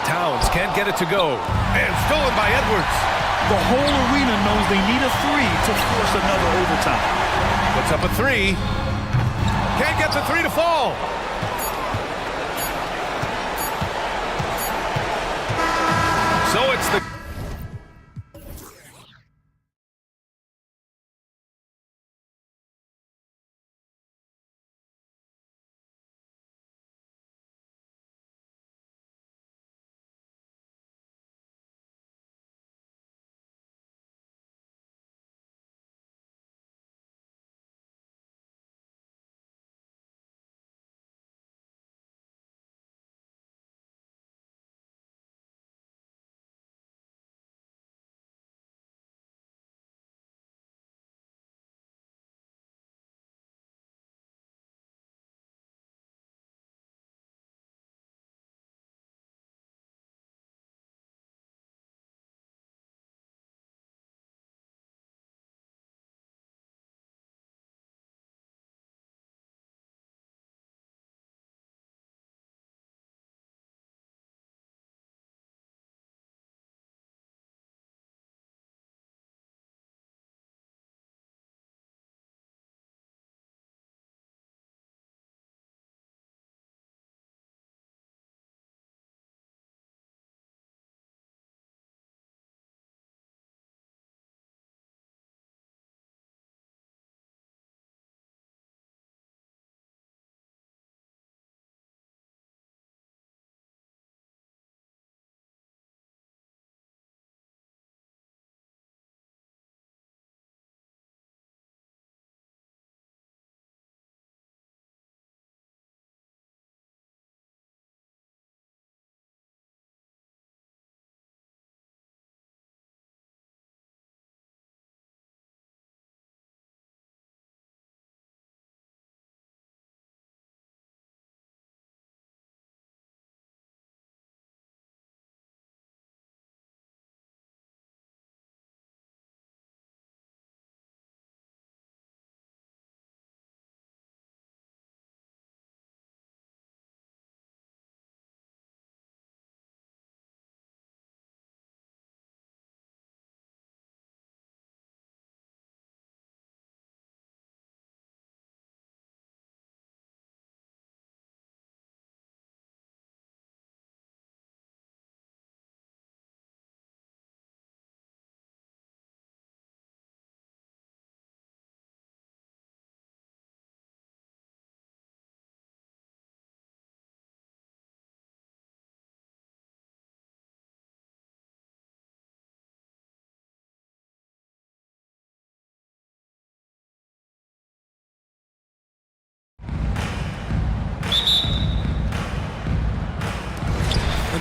Towns can't get it to go. And stolen by Edwards. The whole arena knows they need a three to force another overtime. Puts up a three. Can't get the three to fall. So it's the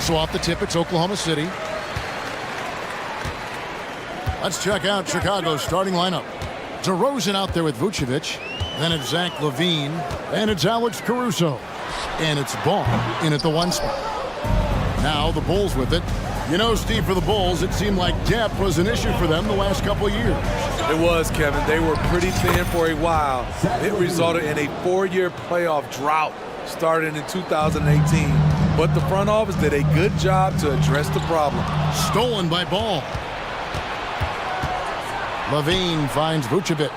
So off the tip, it's Oklahoma City. Let's check out Chicago's starting lineup. DeRozan out there with Vucevic. Then it's Zach LaVine. And it's Alex Caruso. And it's Ball in at the 1 spot. Now the Bulls with it. You know, Steve, for the Bulls, it seemed like depth was an issue for them the last couple of years. It was, Kevin. They were pretty thin for a while. It resulted in a 4-year playoff drought starting in 2018. But the front office did a good job to address the problem. Stolen by Ball. LaVine finds Vucevic.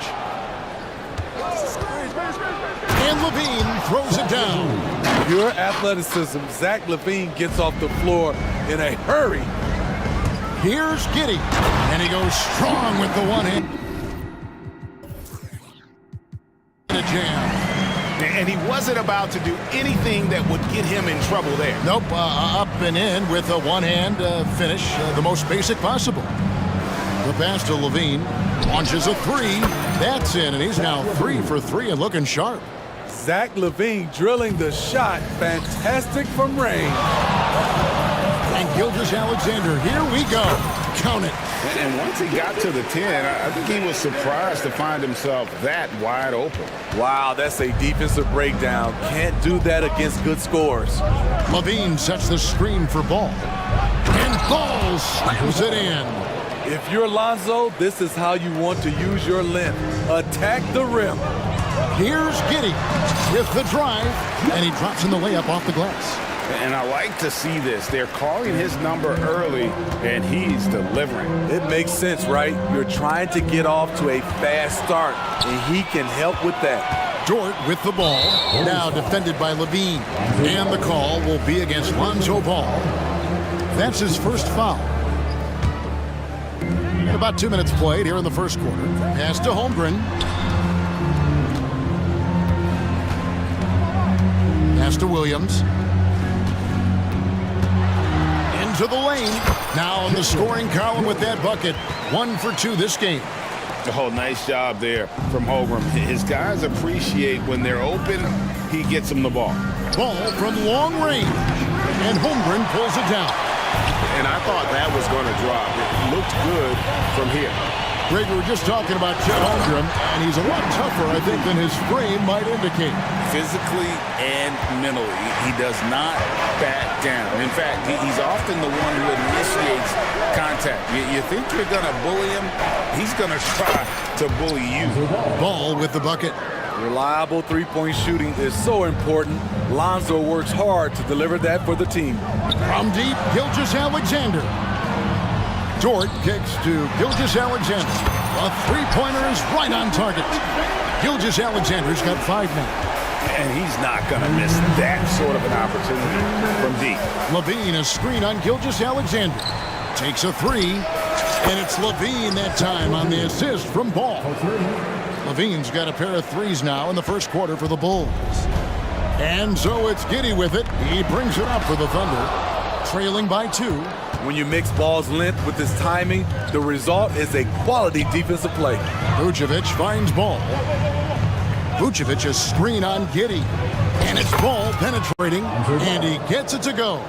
And LaVine throws it down. Pure athleticism. Zach LaVine gets off the floor in a hurry. Here's Giddey. And he goes strong with the one hand. A jam. And he wasn't about to do anything that would get him in trouble there. Nope, up and in with a one-hand finish, the most basic possible. The pass to LaVine, launches a 3. That's in, and he's now 3 for 3 and looking sharp. Zach LaVine drilling the shot. Fantastic from range. And Gilgeous-Alexander, here we go. Count it. And once he got to the 10, I think he was surprised to find himself that wide open. Wow, that's a defensive breakdown. Can't do that against good scores. LaVine sets the screen for Ball. And Ball slams it in. If you're Lonzo, this is how you want to use your length. Attack the rim. Here's Giddey with the drive, and he drops in the layup off the glass. And I like to see this. They're calling his number early, and he's delivering. It makes sense, right? You're trying to get off to a fast start, and he can help with that. Dort with the ball, now defended by LaVine. And the call will be against Lonzo Ball. That's his first foul. And about 2 minutes played here in the first quarter. Pass to Holmgren. Pass to Williams. Into the lane. Now in the scoring column with that bucket. 1 for 2 this game. Oh, nice job there from Holmgren. His guys appreciate when they're open, he gets them the ball. Ball from long range. And Holmgren pulls it down. And I thought that was going to drop. It looked good from here. Greg, we were just talking about Chet Holmgren, and he's a lot tougher, I think, than his frame might indicate. Physically and mentally, he does not back down. In fact, he's often the one who initiates contact. You think you're going to bully him, he's going to try to bully you. Ball with the bucket. Reliable three-point shooting is so important. Lonzo works hard to deliver that for the team. From deep, Gilgeous-Alexander. Dort kicks to Gilgeous-Alexander. A three-pointer is right on target. Gilgeous-Alexander's got 5 now. And he's not going to miss that sort of an opportunity from deep. LaVine, a screen on Gilgeous-Alexander. Takes a 3. And it's LaVine that time on the assist from Ball. LaVine's got a pair of 3s now in the first quarter for the Bulls. And so it's Giddey with it. He brings it up for the Thunder, trailing by 2. When you mix Ball's length with his timing, the result is a quality defensive play. Vucevic finds Ball. Vucevic a screen on Giddey. And it's Ball penetrating, and he gets it to go.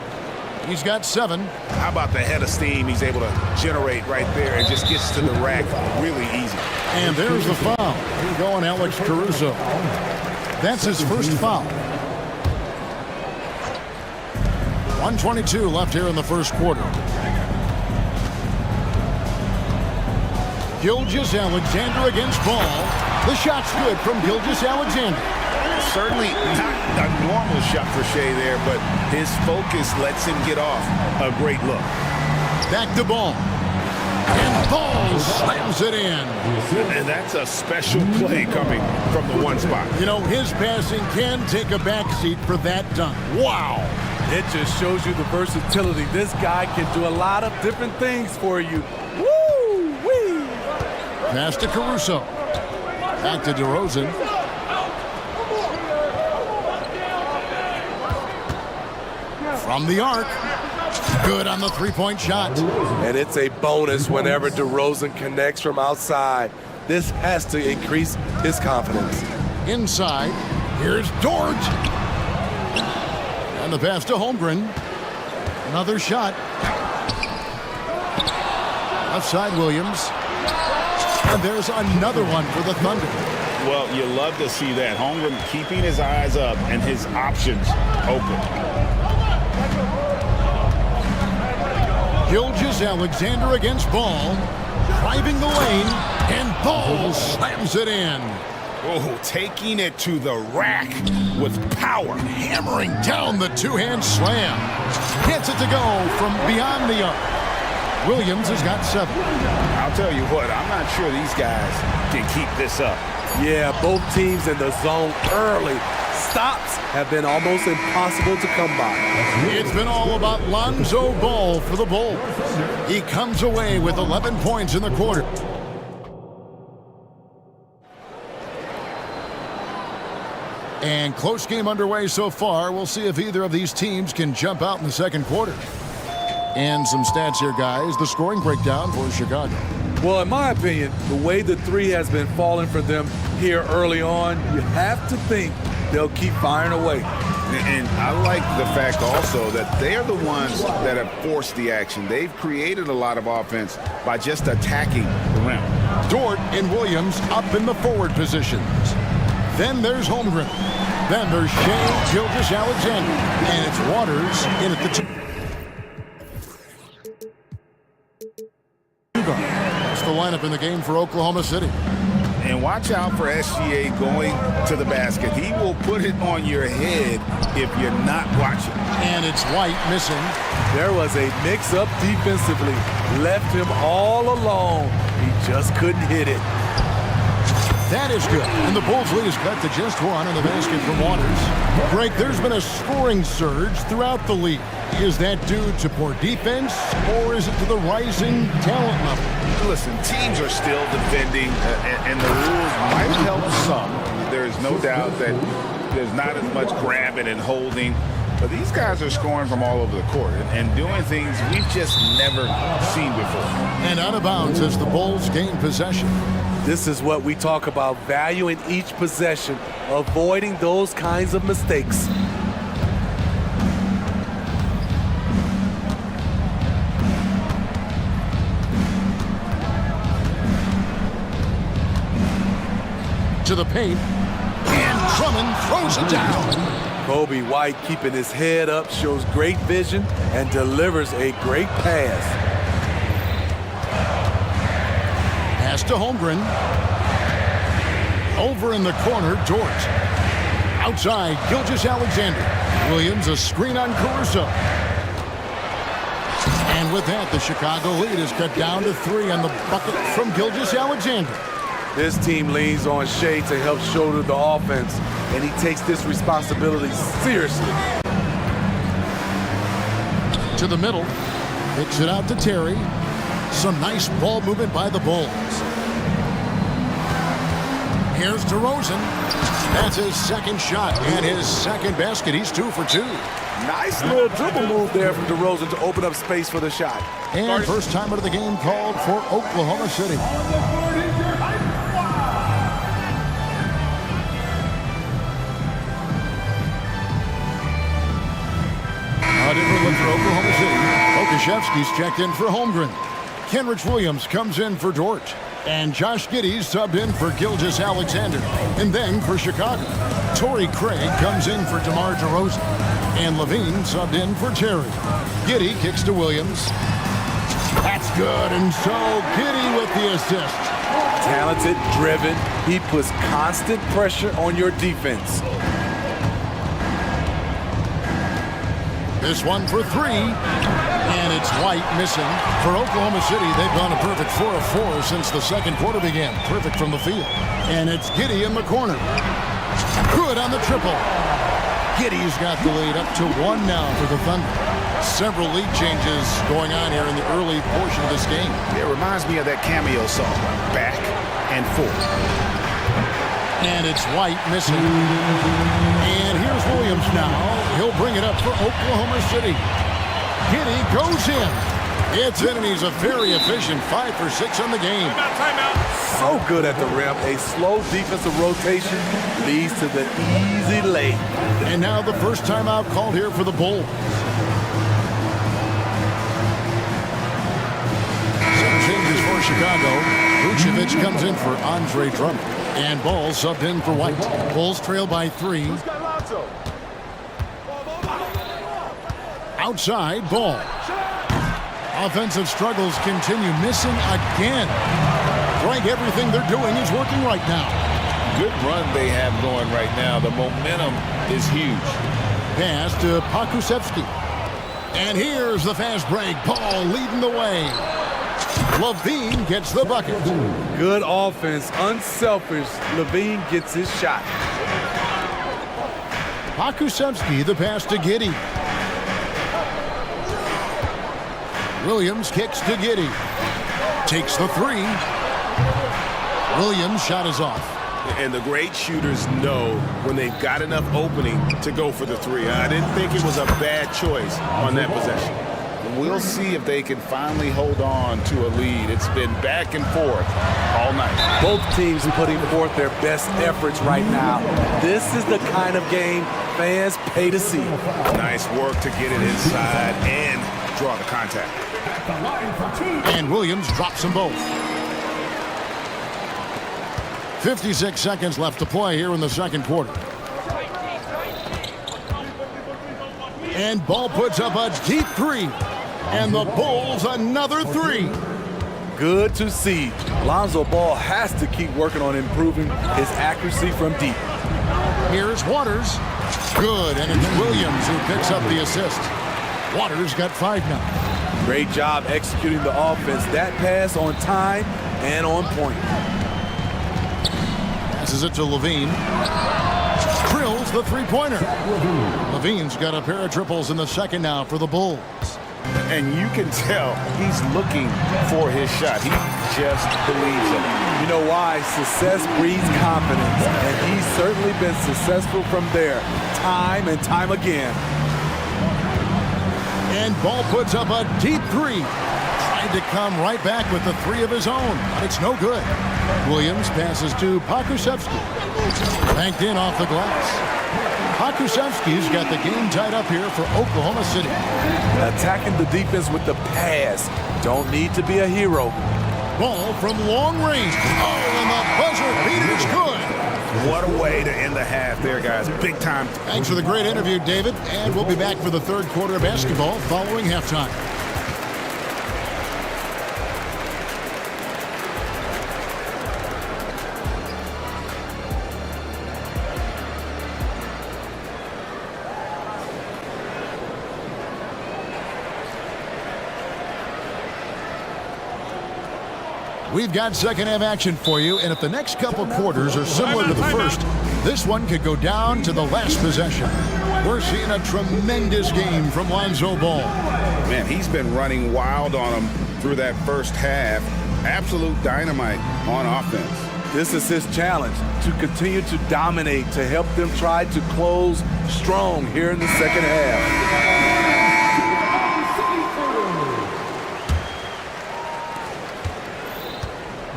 He's got 7. How about the head of steam he's able to generate right there and just gets to the rack really easy. And there's the foul. Here going Alex Caruso. That's his first foul. 1:22 left here in the first quarter. Gilgeous-Alexander against Ball. The shot's good from Gilgeous-Alexander. Certainly not a normal shot for Shea there, but his focus lets him get off a great look. Back to Ball. And Ball slams it in. And that's a special play coming from the 1 spot. You know, his passing can take a backseat for that dunk. Wow. It just shows you the versatility. This guy can do a lot of different things for you. Woo-wee! Pass to Caruso. Back to DeRozan. From the arc. Good on the three-point shot. And it's a bonus whenever DeRozan connects from outside. This has to increase his confidence. Inside, here's Dort. And the pass to Holmgren. Another shot. Left side, Williams. And there's another one for the Thunder. Well, you love to see that. Holmgren keeping his eyes up and his options open. Gilgeous-Alexander against Ball. Driving the lane, and Ball slams it in. Oh, taking it to the rack with power. Hammering down the two-hand slam. Gets it to go from beyond the arc. Williams has got 7. I'll tell you what, I'm not sure these guys can keep this up. Yeah, both teams in the zone early. Stops have been almost impossible to come by. It's been all about Lonzo Ball for the Bulls. He comes away with 11 points in the quarter. And close game underway so far. We'll see if either of these teams can jump out in the second quarter. And some stats here, guys. The scoring breakdown for Chicago. Well, in my opinion, the way the three has been falling for them here early on, you have to think they'll keep firing away. And I like the fact also that they're the ones that have forced the action. They've created a lot of offense by just attacking the rim. Dort and Williams up in the forward positions. Then there's Holmgren. Then there's Shea Gilgeous-Alexander. And it's Waters in at the two. That's the lineup in the game for Oklahoma City. And watch out for SGA going to the basket. He will put it on your head if you're not watching. And it's White missing. There was a mix-up defensively. Left him all alone. He just couldn't hit it. That is good. And the Bulls lead is cut to just 1 in the basket from Waters. Greg, there's been a scoring surge throughout the league. Is that due to poor defense, or is it to the rising talent level? Listen, teams are still defending, and the rules might help some. There is no doubt that there's not as much grabbing and holding. But these guys are scoring from all over the court and doing things we've just never seen before. And out of bounds as the Bulls gain possession. This is what we talk about, valuing each possession, avoiding those kinds of mistakes. To the paint, and Drummond throws it down. Kobe White keeping his head up, shows great vision, and delivers a great pass. Pass to Holmgren. Over in the corner, Dort. Outside, Gilgeous-Alexander. Williams, a screen on Caruso. And with that, the Chicago lead is cut down to 3 on the bucket from Gilgeous-Alexander. This team leans on Shea to help shoulder the offense, and he takes this responsibility seriously. To the middle, kicks it out to Terry. Some nice ball movement by the Bulls. Here's DeRozan. That's his second shot and his second basket. He's 2 for 2. Nice little dribble move there from DeRozan to open up space for the shot. And first time out of the game called for Oklahoma City. A different look for Oklahoma City. Okashevsky's checked in for Holmgren. Kenrich Williams comes in for Dort. And Josh Giddey's subbed in for Gilgeous-Alexander. And then for Chicago, Torrey Craig comes in for DeMar DeRozan. And Levine subbed in for Terry. Giddey kicks to Williams. That's good, and so Giddey with the assist. Talented, driven, he puts constant pressure on your defense. This one for 3, and it's White missing. For Oklahoma City, they've gone a perfect 4 of 4 since the second quarter began. Perfect from the field. And it's Giddey in the corner. Good on the triple. Giddey's got the lead up to 1 now for the Thunder. Several lead changes going on here in the early portion of this game. It reminds me of that cameo song, Back and Forth. And it's White missing. And here's Williams now. He'll bring it up for Oklahoma City. Giddey goes in. It's in, and he's a very efficient 5 for 6 on the game. Timeout. So good at the rim. A slow defensive rotation leads to the easy lay. And now the first timeout called here for the Bulls. Vucevic comes in for Andre Drummond. And Ball subbed in for White. Bulls trail by 3. Outside, Ball. Offensive struggles continue, missing again. Frank, everything they're doing is working right now. Good run they have going right now. The momentum is huge. Pass to Pakusevsky. And here's the fast break. Ball leading the way. Levine gets the bucket. Good offense, unselfish. Levine gets his shot. Pakusevsky, the pass to Giddey. Williams kicks to Giddey. Takes the 3. Williams' shot is off. And the great shooters know when they've got enough opening to go for the 3. I didn't think it was a bad choice on that possession. We'll see if they can finally hold on to a lead. It's been back and forth all night. Both teams are putting forth their best efforts right now. This is the kind of game fans pay to see. Nice work to get it inside and draw the contact. And Williams drops them both. 56 seconds left to play here in the second quarter. And Ball puts up a deep 3. And the Bulls another 3. Good to see. Lonzo Ball has to keep working on improving his accuracy from deep. Here's Waters. Good, and it's Williams who picks up the assist. Waters got 5 now. Great job executing the offense. That pass on time and on point. Passes it to Levine. Drills the 3-pointer. Levine's got a pair of triples in the second now for the Bulls. And you can tell he's looking for his shot. He just believes it. You know why? Success breeds confidence. And he's certainly been successful from there, time and time again. And Ball puts up a deep 3. Tried to come right back with the 3 of his own, but it's no good. Williams passes to Pakusevsky. Banked in off the glass. Pakusevsky's got the game tied up here for Oklahoma City. Attacking the defense with the pass. Don't need to be a hero. Ball from long range. Oh, and the buzzer beater's good. What a way to end the half there, guys. Big time. Thanks for the great interview, David. And we'll be back for the third quarter of basketball following halftime. We've got second half action for you, and if the next couple quarters are similar to the first, this one could go down to the last possession. We're seeing a tremendous game from Lonzo Ball. Man, he's been running wild on them through that first half. Absolute dynamite on offense. This is his challenge, to continue to dominate, to help them try to close strong here in the second half.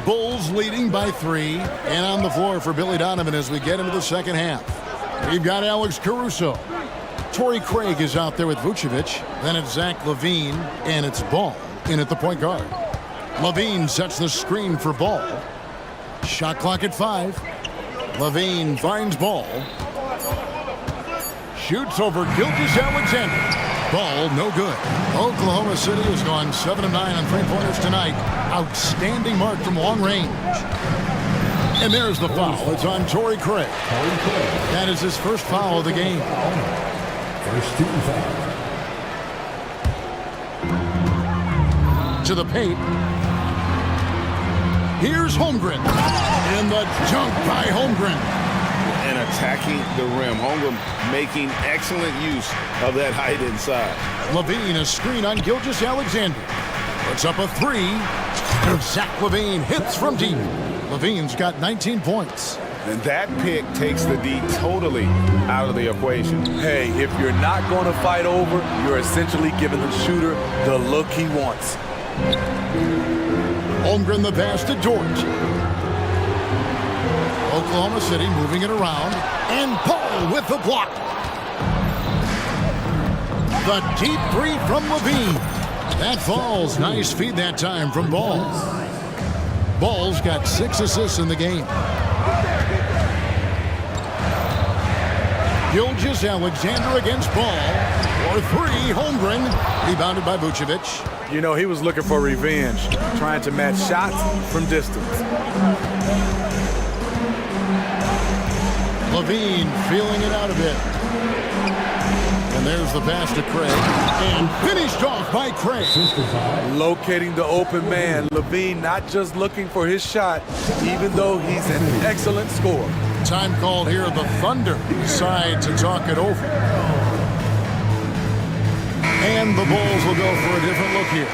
Bulls leading by 3, and on the floor for Billy Donovan as we get into the second half. We've got Alex Caruso. Torrey Craig is out there with Vucevic. Then it's Zach LaVine, and it's Ball in at the point guard. LaVine sets the screen for Ball. Shot clock at 5. LaVine finds Ball. Shoots over Gilgeous-Alexander. Ball no good. Oklahoma City has gone 7 of 9 on three-pointers tonight. Outstanding mark from long range. And there's the foul. It's on Torrey Craig. That is his first foul of the game. First team foul. To the paint. Here's Holmgren. And the jump by Holmgren. And attacking the rim. Holmgren making excellent use of that height inside. LaVine, a screen on Gilgeous-Alexander. Puts up a 3. And Zach LaVine hits from deep. LaVine's got 19 points. And that pick takes the D totally out of the equation. Hey, if you're not going to fight over, you're essentially giving the shooter the look he wants. Holmgren the pass to George. Oklahoma City moving it around. And Paul with the block. The deep 3 from LaVine. That falls. Nice feed that time from Ball. Ball's got 6 assists in the game. Gilgeous-Alexander against Ball. For 3, Holmgren. Rebounded by Vucevic. You know, he was looking for revenge, trying to match shots from distance. Levine feeling it out a bit. And there's the pass to Craig. And finished off by Craig. Locating the open man. Levine not just looking for his shot, even though he's an excellent scorer. Time called here. The Thunder decide to talk it over. And the Bulls will go for a different look here.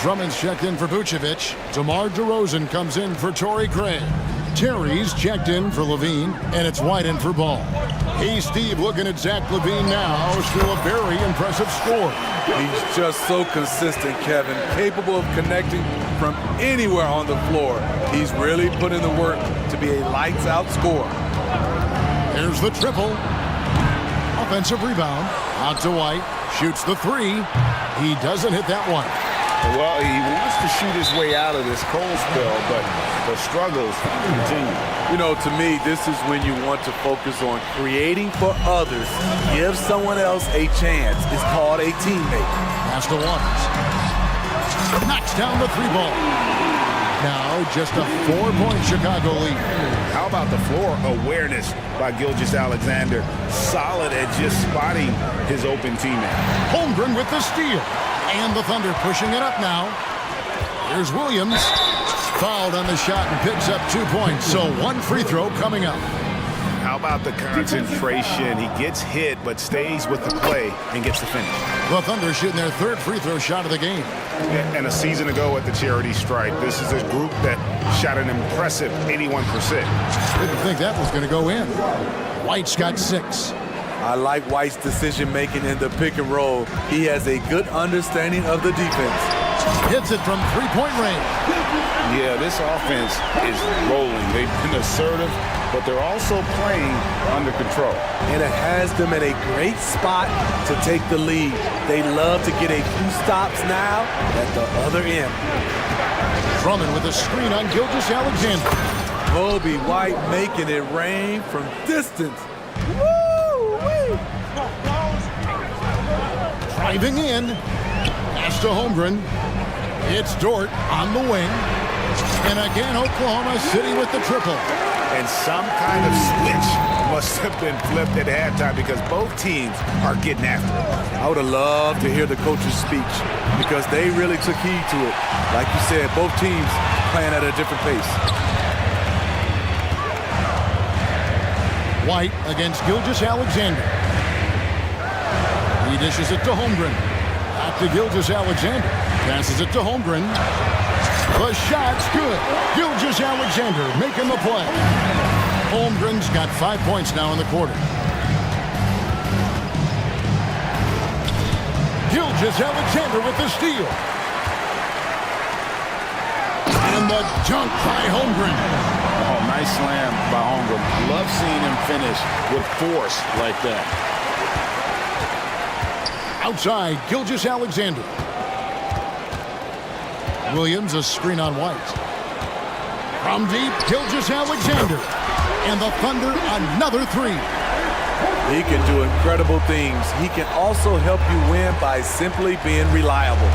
Drummond's checked in for Vucevic. DeMar DeRozan comes in for Torrey Craig. Terry's checked in for Levine, and it's White in for Ball. Hey, Steve, looking at Zach Levine now. Still a very impressive score. He's just so consistent, Kevin. Capable of connecting from anywhere on the floor. He's really put in the work to be a lights-out scorer. There's the triple. Offensive rebound. Out to White. Shoots the 3. He doesn't hit that one. Well, he wants to shoot his way out of this cold spell, but the struggles continue. You know, to me, this is when you want to focus on creating for others. Give someone else a chance. It's called a teammate. Pass to Waters. Knocks down the 3 ball. Now just a 4-point Chicago lead. How about the floor awareness by Gilgeous-Alexander? Solid at just spotting his open teammate. Holmgren with the steal. And the Thunder pushing it up now. Here's Williams. Fouled on the shot and picks up 2 points. So 1 free throw coming up. How about the concentration? He gets hit but stays with the play and gets the finish. The Thunder shooting their 3rd free throw shot of the game. And a season ago at the charity stripe, this is a group that shot an impressive 81%. Didn't think that was going to go in. White's got 6. I like White's decision-making in the pick and roll. He has a good understanding of the defense. Hits it from 3-point range. Yeah, this offense is rolling. They've been assertive, but they're also playing under control. And it has them in a great spot to take the lead. They love to get a few stops now at the other end. Drummond with a screen on Gilgeous-Alexander. Kobe White making it rain from distance. Driving in. Pass to Holmgren. It's Dort on the wing. And again, Oklahoma City with the triple. And some kind of switch must have been flipped at halftime because both teams are getting after it. I would have loved to hear the coach's speech because they really took heed to it. Like you said, both teams playing at a different pace. White against Gilgeous-Alexander. He dishes it to Holmgren. Back to Gilgeous-Alexander. Passes it to Holmgren. The shot's good. Gilgeous-Alexander making the play. Holmgren's got 5 points now in the quarter. Gilgeous-Alexander with the steal. And the junk by Holmgren. Oh, nice slam by Holmgren. Love seeing him finish with force like that. Outside, Gilgeous-Alexander. Williams, a screen on White. From deep, Gilgeous-Alexander. And the Thunder, another 3. He can do incredible things. He can also help you win by simply being reliable.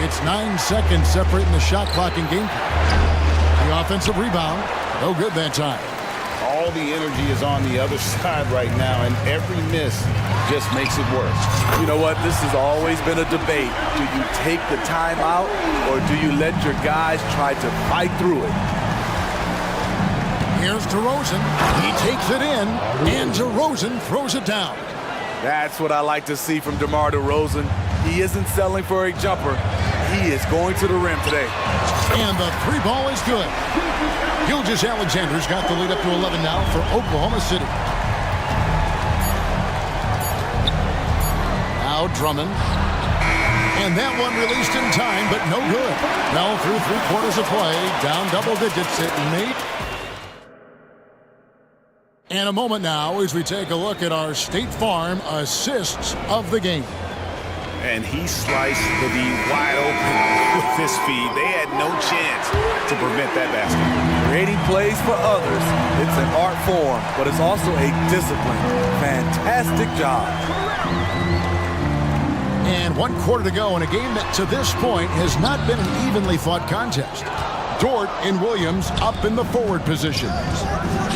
It's 9 seconds separating the shot clock and game clock. The offensive rebound, no good that time. All the energy is on the other side right now, and every miss just makes it worse. You know what? This has always been a debate. Do you take the timeout, or do you let your guys try to fight through it? Here's DeRozan. He takes it in, and DeRozan throws it down. That's what I like to see from DeMar DeRozan. He isn't settling for a jumper. He is going to the rim today. And the 3 ball is good. Gilgeous-Alexander's got the lead up to 11 now for Oklahoma City. Now Drummond. And that one released in time, but no good. Now through 3 quarters of play, down double digits at Nate. And a moment now as we take a look at our State Farm assists of the game. and he sliced the D wide open with his feed. They had no chance to prevent that basket. Creating plays for others. It's an art form, but it's also a discipline. Fantastic job. And 1 quarter to go in a game that to this point has not been an evenly fought contest. Dort and Williams up in the forward positions.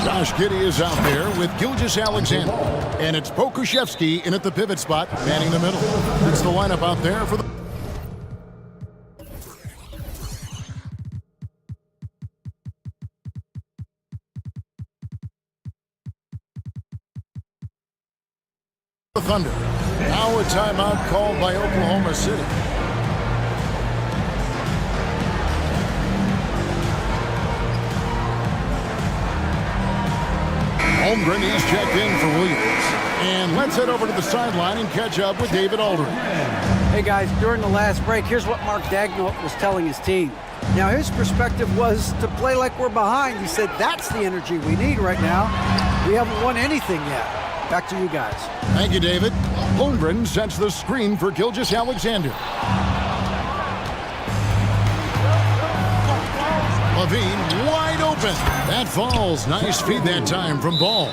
Josh Giddey is out there with Gilgeous-Alexander. And it's Pokuševski in at the pivot spot, manning the middle. That's the lineup out there for the Thunder. Now a timeout called by Oklahoma City. Holmgren, he's checked in for Williams. And let's head over to the sideline and catch up with David Aldridge. Hey guys, during the last break, here's what Mark Dagnall was telling his team. Now his perspective was to play like we're behind. He said that's the energy we need right now. We haven't won anything yet. Back to you guys. Thank you, David. Holmgren sets the screen for Gilgeous-Alexander. Levine wide open. That falls. Nice feed that time from Ball.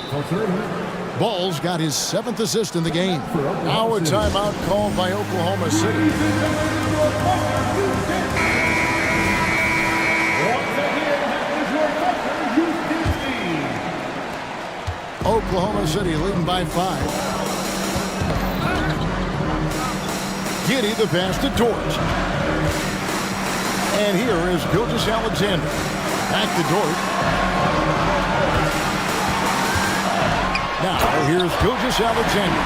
Ball's got his 7th assist in the game. Now a timeout called by Oklahoma City. Oklahoma City leading by 5. Giddey the pass to Dort. And here is Gilgeous-Alexander. Back to Dort. Now here's Gilgeous-Alexander.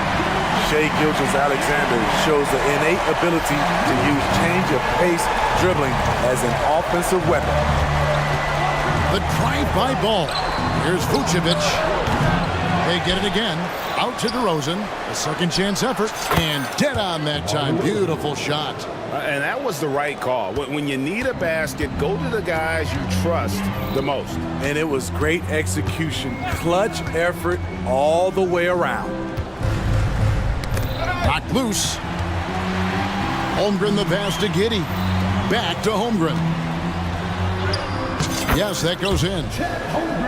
Shai Gilgeous-Alexander shows the innate ability to use change of pace dribbling as an offensive weapon. The drive-by Ball. Here's Vucevic. They get it again. Out to DeRozan. A second chance effort. And dead on that time. Beautiful shot. And that was the right call. When you need a basket, go to the guys you trust the most. And it was great execution. Clutch effort all the way around. Knocked loose. Holmgren the pass to Giddey. Back to Holmgren. Yes, that goes in.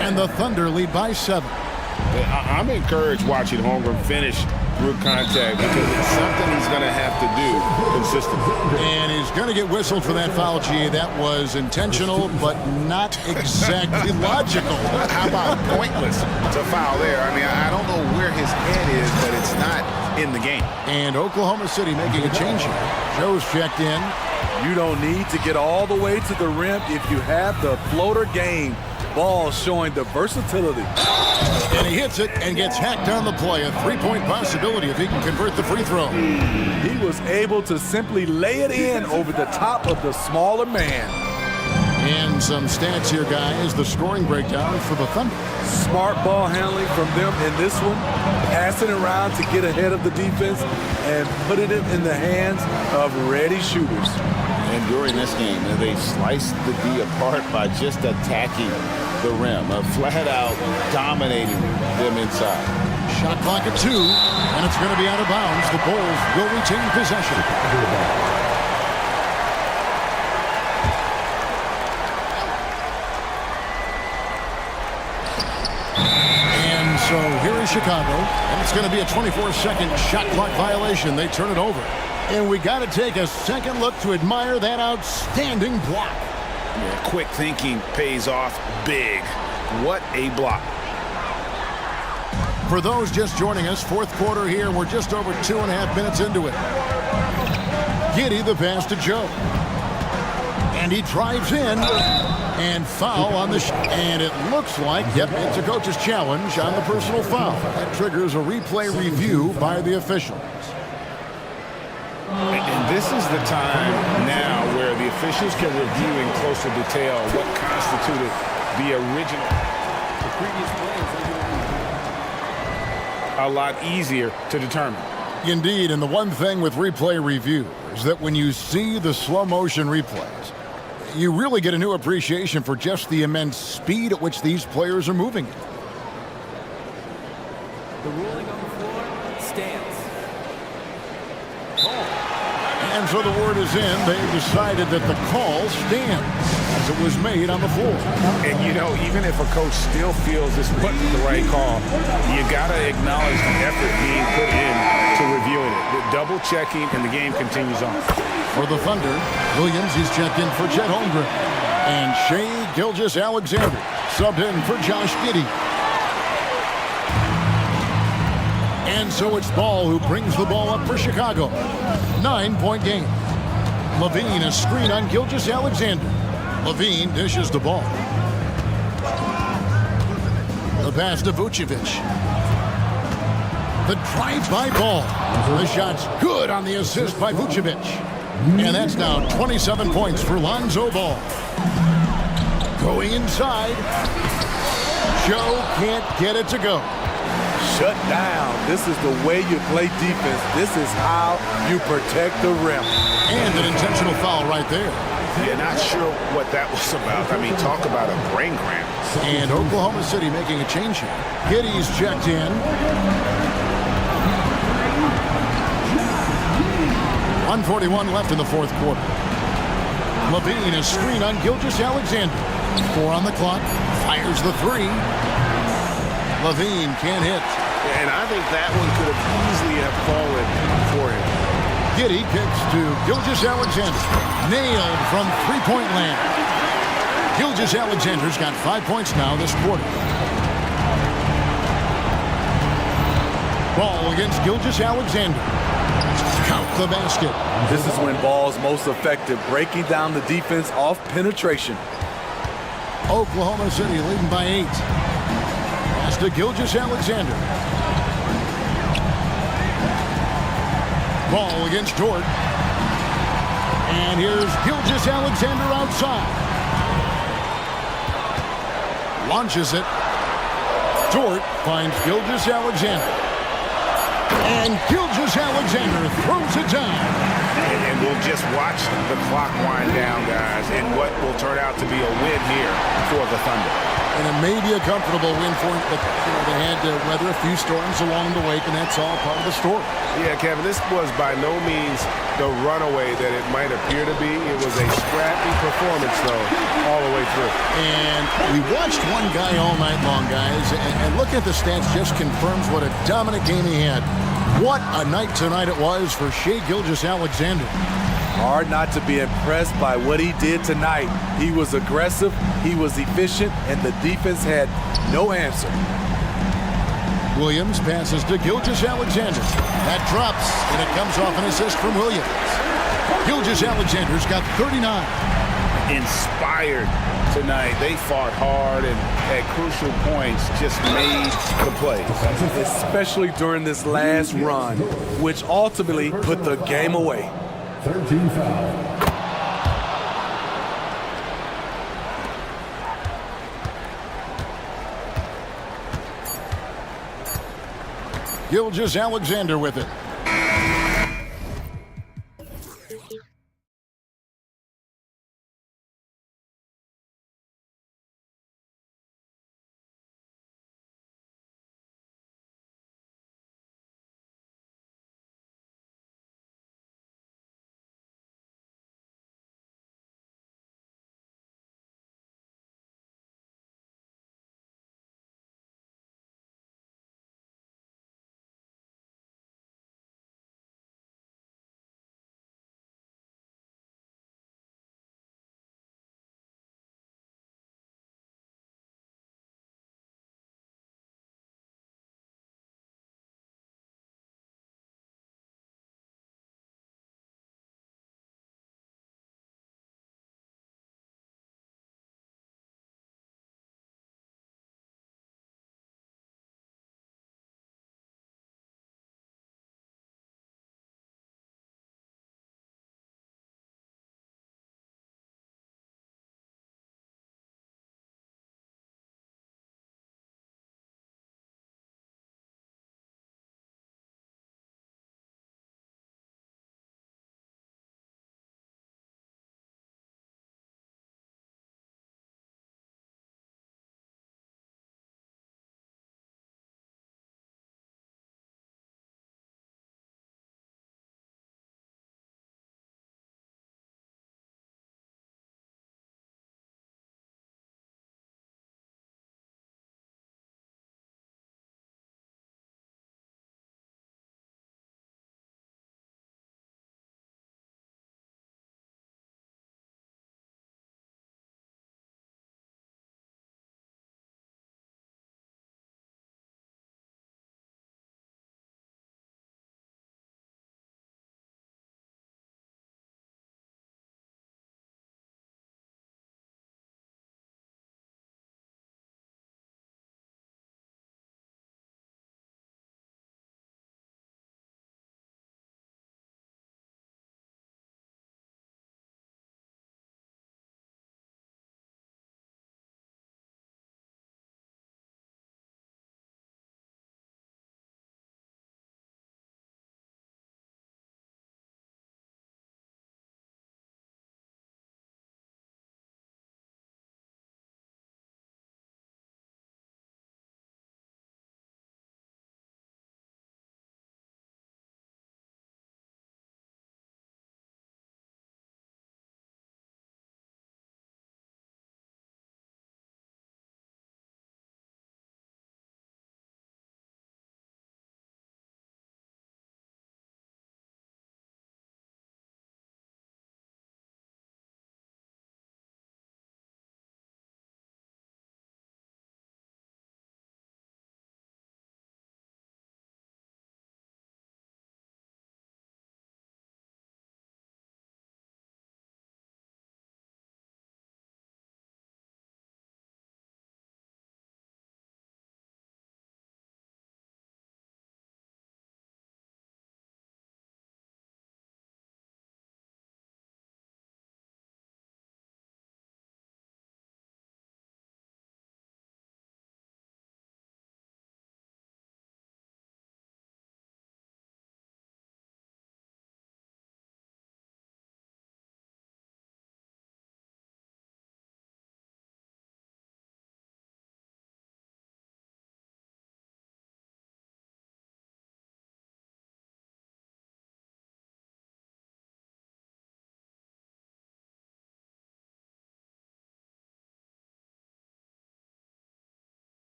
And the Thunder lead by 7. I'm encouraged watching Holmgren finish through contact because it's something he's going to have to do consistently. And he's going to get whistled for that foul, G. That was intentional, but not exactly logical. How about pointless to foul there? I mean, I don't know where his head is, but it's not in the game. And Oklahoma City making a change here. Joe's checked in. You don't need to get all the way to the rim if you have the floater game. Ball showing the versatility. And he hits it and gets hacked on the play. A 3-point possibility if he can convert the free throw. He was able to simply lay it in over the top of the smaller man. And some stats here, guys. The scoring breakdown for the Thunder. Smart ball handling from them in this one. Passing around to get ahead of the defense and putting it in the hands of ready shooters. And during this game, they sliced the D apart by just attacking the rim, flat out dominating them inside. Shot clock at 2, and it's going to be out of bounds. The Bulls will retain possession. And so here is Chicago, and it's going to be a 24-second shot clock violation. They turn it over. And we got to take a second look to admire that outstanding block. Yeah, quick thinking pays off big. What a block. For those just joining us, 4th quarter here. We're just over 2.5 minutes into it. Giddey the pass to Joe. And he drives in. And foul on the and it looks like, yep, it's a coach's challenge on the personal foul. That triggers a replay review by the officials. And this is the time now where the officials can review in closer detail what constituted the original. The previous play is a lot easier to determine. Indeed, and the one thing with replay review is that when you see the slow motion replays, you really get a new appreciation for just the immense speed at which these players are moving. The ruling on the floor stands. so the word is in. They've decided that the call stands as it was made on the floor. And, you know, even if a coach still feels this wasn't the right call, you got to acknowledge the effort being put in to reviewing it. The double checking, and the game continues on. For the Thunder, Williams is checked in for Chet Holmgren. And Shea Gilgeous-Alexander subbed in for Josh Giddey. And so it's Ball who brings the ball up for Chicago. 9-point game. Levine a screen on Gilgeous-Alexander. Levine dishes the ball. The pass to Vucevic. The drive-by Ball. The shot's good on the assist by Vucevic. And that's now 27 points for Lonzo Ball. Going inside. Joe can't get it to go. Shut down. This is the way you play defense. This is how you protect the rim. And an intentional foul right there. Yeah, not sure what that was about. I mean, talk about a brain cramp. And Oklahoma City making a change here. Giddey's checked in. 1:41 left in the fourth quarter. Levine a screen on Gilgeous-Alexander. 4 on the clock. Fires the three. Levine can't hit. And I think that one could have easily have fallen for him. Giddey kicks to Gilgeous-Alexander. Nailed from three-point land. Gilgeous-Alexander's got 5 points now this quarter. Ball against Gilgeous-Alexander. Count the basket. This is when Ball's most effective, breaking down the defense off penetration. Oklahoma City leading by 8. Pass to Gilgeous-Alexander. Ball against Dort. And here's Gilgeous-Alexander outside. Launches it. Dort finds Gilgeous-Alexander. And Gilgeous-Alexander throws it down. And we'll just watch the clock wind down, guys, and what will turn out to be a win here for the Thunder. And it may be a comfortable win for them, but they had to weather a few storms along the way, and that's all part of the story. Yeah, Kevin, this was by no means the runaway that it might appear to be. It was a scrappy performance, though, all the way through. And we watched one guy all night long, guys, and looking at the stats just confirms what a dominant game he had. What a night tonight it was for Shea Gilgeous-Alexander. Hard not to be impressed by what he did tonight. He was aggressive, he was efficient, and the defense had no answer. Williams passes to Gilgeous-Alexander. That drops, and it comes off an assist from Williams. Gilgeous-Alexander's got 39. Inspired tonight. They fought hard and at crucial points just made the plays. Especially during this last run, which ultimately put the game away. 13 foul. Gilgeous-Alexander with it.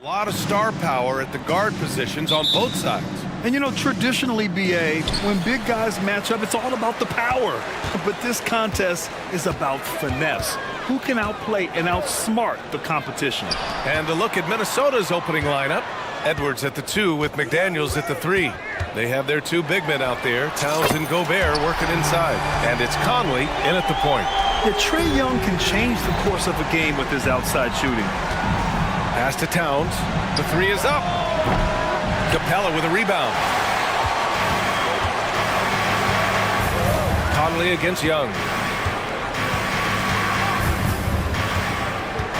A lot of star power at the guard positions on both sides. And you know, traditionally, BA, when big guys match up, it's all about the power. But this contest is about finesse. Who can outplay and outsmart the competition? And a look at Minnesota's opening lineup. Edwards at the 2 with McDaniels at the 3. They have their 2 big men out there, Towns and Gobert working inside. And it's Conley in at the point. Yeah, Trae Young can change the course of a game with his outside shooting. Pass to Towns. The 3 is up. Capella with a rebound. Conley against Young.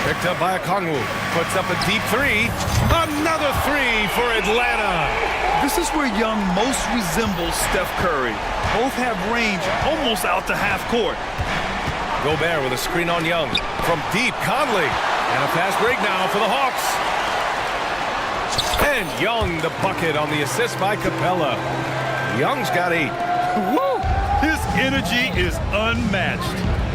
Picked up by Okongwu. Puts up a deep 3. Another 3 for Atlanta. This is where Young most resembles Steph Curry. Both have range almost out to half court. Gobert with a screen on Young. From deep, Conley. And a fast break now for the Hawks. And Young the bucket on the assist by Capella. Young's got 8. Woo! His energy is unmatched.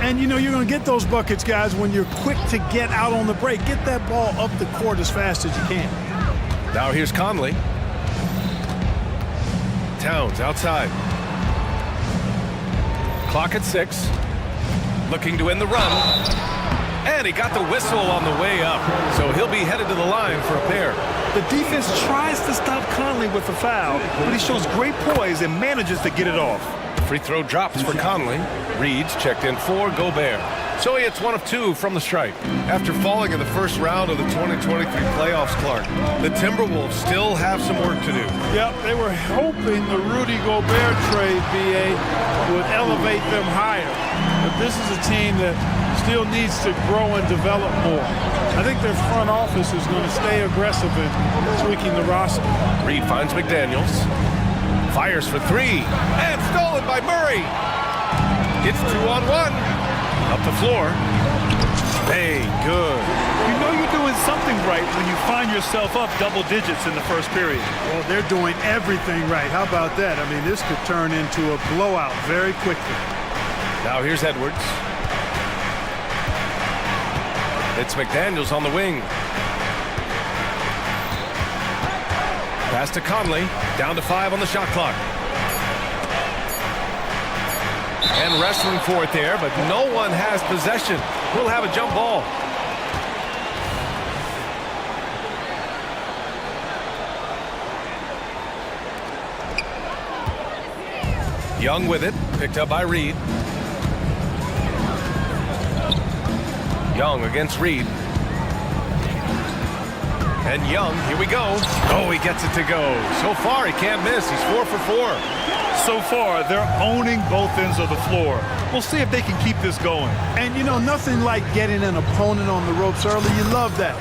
And you know you're going to get those buckets, guys, when you're quick to get out on the break. Get that ball up the court as fast as you can. Now here's Conley. Towns outside. Clock at 6. Looking to end the run. And he got the whistle on the way up. So he'll be headed to the line for a pair. The defense tries to stop Conley with a foul, but he shows great poise and manages to get it off. Free throw drops for Conley. Reed's checked in for Gobert. So he hits 1 of 2 from the stripe. After falling in the first round of the 2023 playoffs, Clark, the Timberwolves still have some work to do. Yep, they were hoping the Rudy Gobert trade, BA, would elevate them higher. But this is a team that still needs to grow and develop more. I think their front office is going to stay aggressive in tweaking the roster. Reed finds McDaniels. Fires for 3. And stolen by Murray. It's 2-on-1. Up the floor. Hey, good. You know you're doing something right when you find yourself up double digits in the first period. Well, they're doing everything right. How about that? I mean, this could turn into a blowout very quickly. Now here's Edwards. It's McDaniels on the wing. Pass to Conley. Down to 5 on the shot clock. And wrestling for it there, but no one has possession. We'll have a jump ball. Young with it. Picked up by Reed. Young against Reed. And Young, here we go. Oh, he gets it to go. So far, he can't miss. He's 4 for 4. So far, they're owning both ends of the floor. We'll see if they can keep this going. And, you know, nothing like getting an opponent on the ropes early. You love that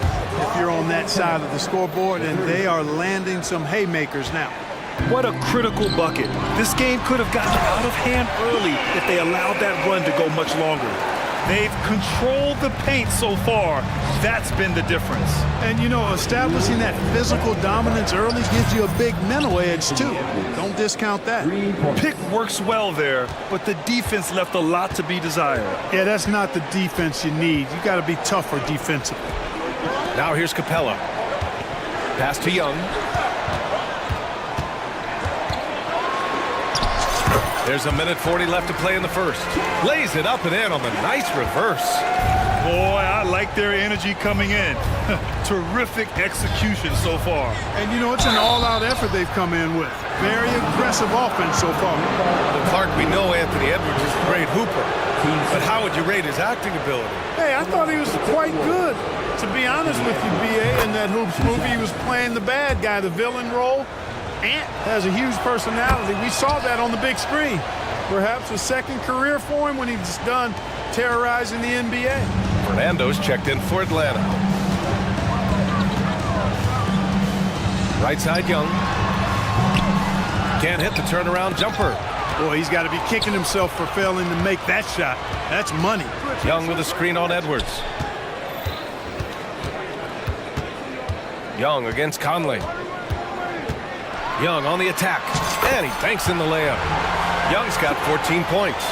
if you're on that side of the scoreboard, and they are landing some haymakers now. What a critical bucket. This game could have gotten out of hand early if they allowed that run to go much longer. They've controlled the paint so far. That's been the difference. And, you know, establishing that physical dominance early gives you a big mental edge, too. Don't discount that. Pick works well there, but the defense left a lot to be desired. Yeah, that's not the defense you need. You got to be tougher defensively. Now here's Capella. Pass to Young. There's 1:40 left to play in the first. Lays it up and in on the nice reverse. Boy, I like their energy coming in. Terrific execution so far. And, you know, it's an all-out effort they've come in with. Very aggressive offense so far. Well, Clark, we know Anthony Edwards is a great hooper. But how would you rate his acting ability? Hey, I thought he was quite good. To be honest with you, B.A., in that Hoops movie, he was playing the bad guy, the villain role. Ant has a huge personality. We saw that on the big screen. Perhaps a second career for him when he's done terrorizing the NBA. Fernando's checked in for Atlanta. Right side, Young. Can't hit the turnaround jumper. Boy, he's got to be kicking himself for failing to make that shot. That's money. Young with a screen on Edwards. Young against Conley. Young on the attack, and he banks in the layup. Young's got 14 points.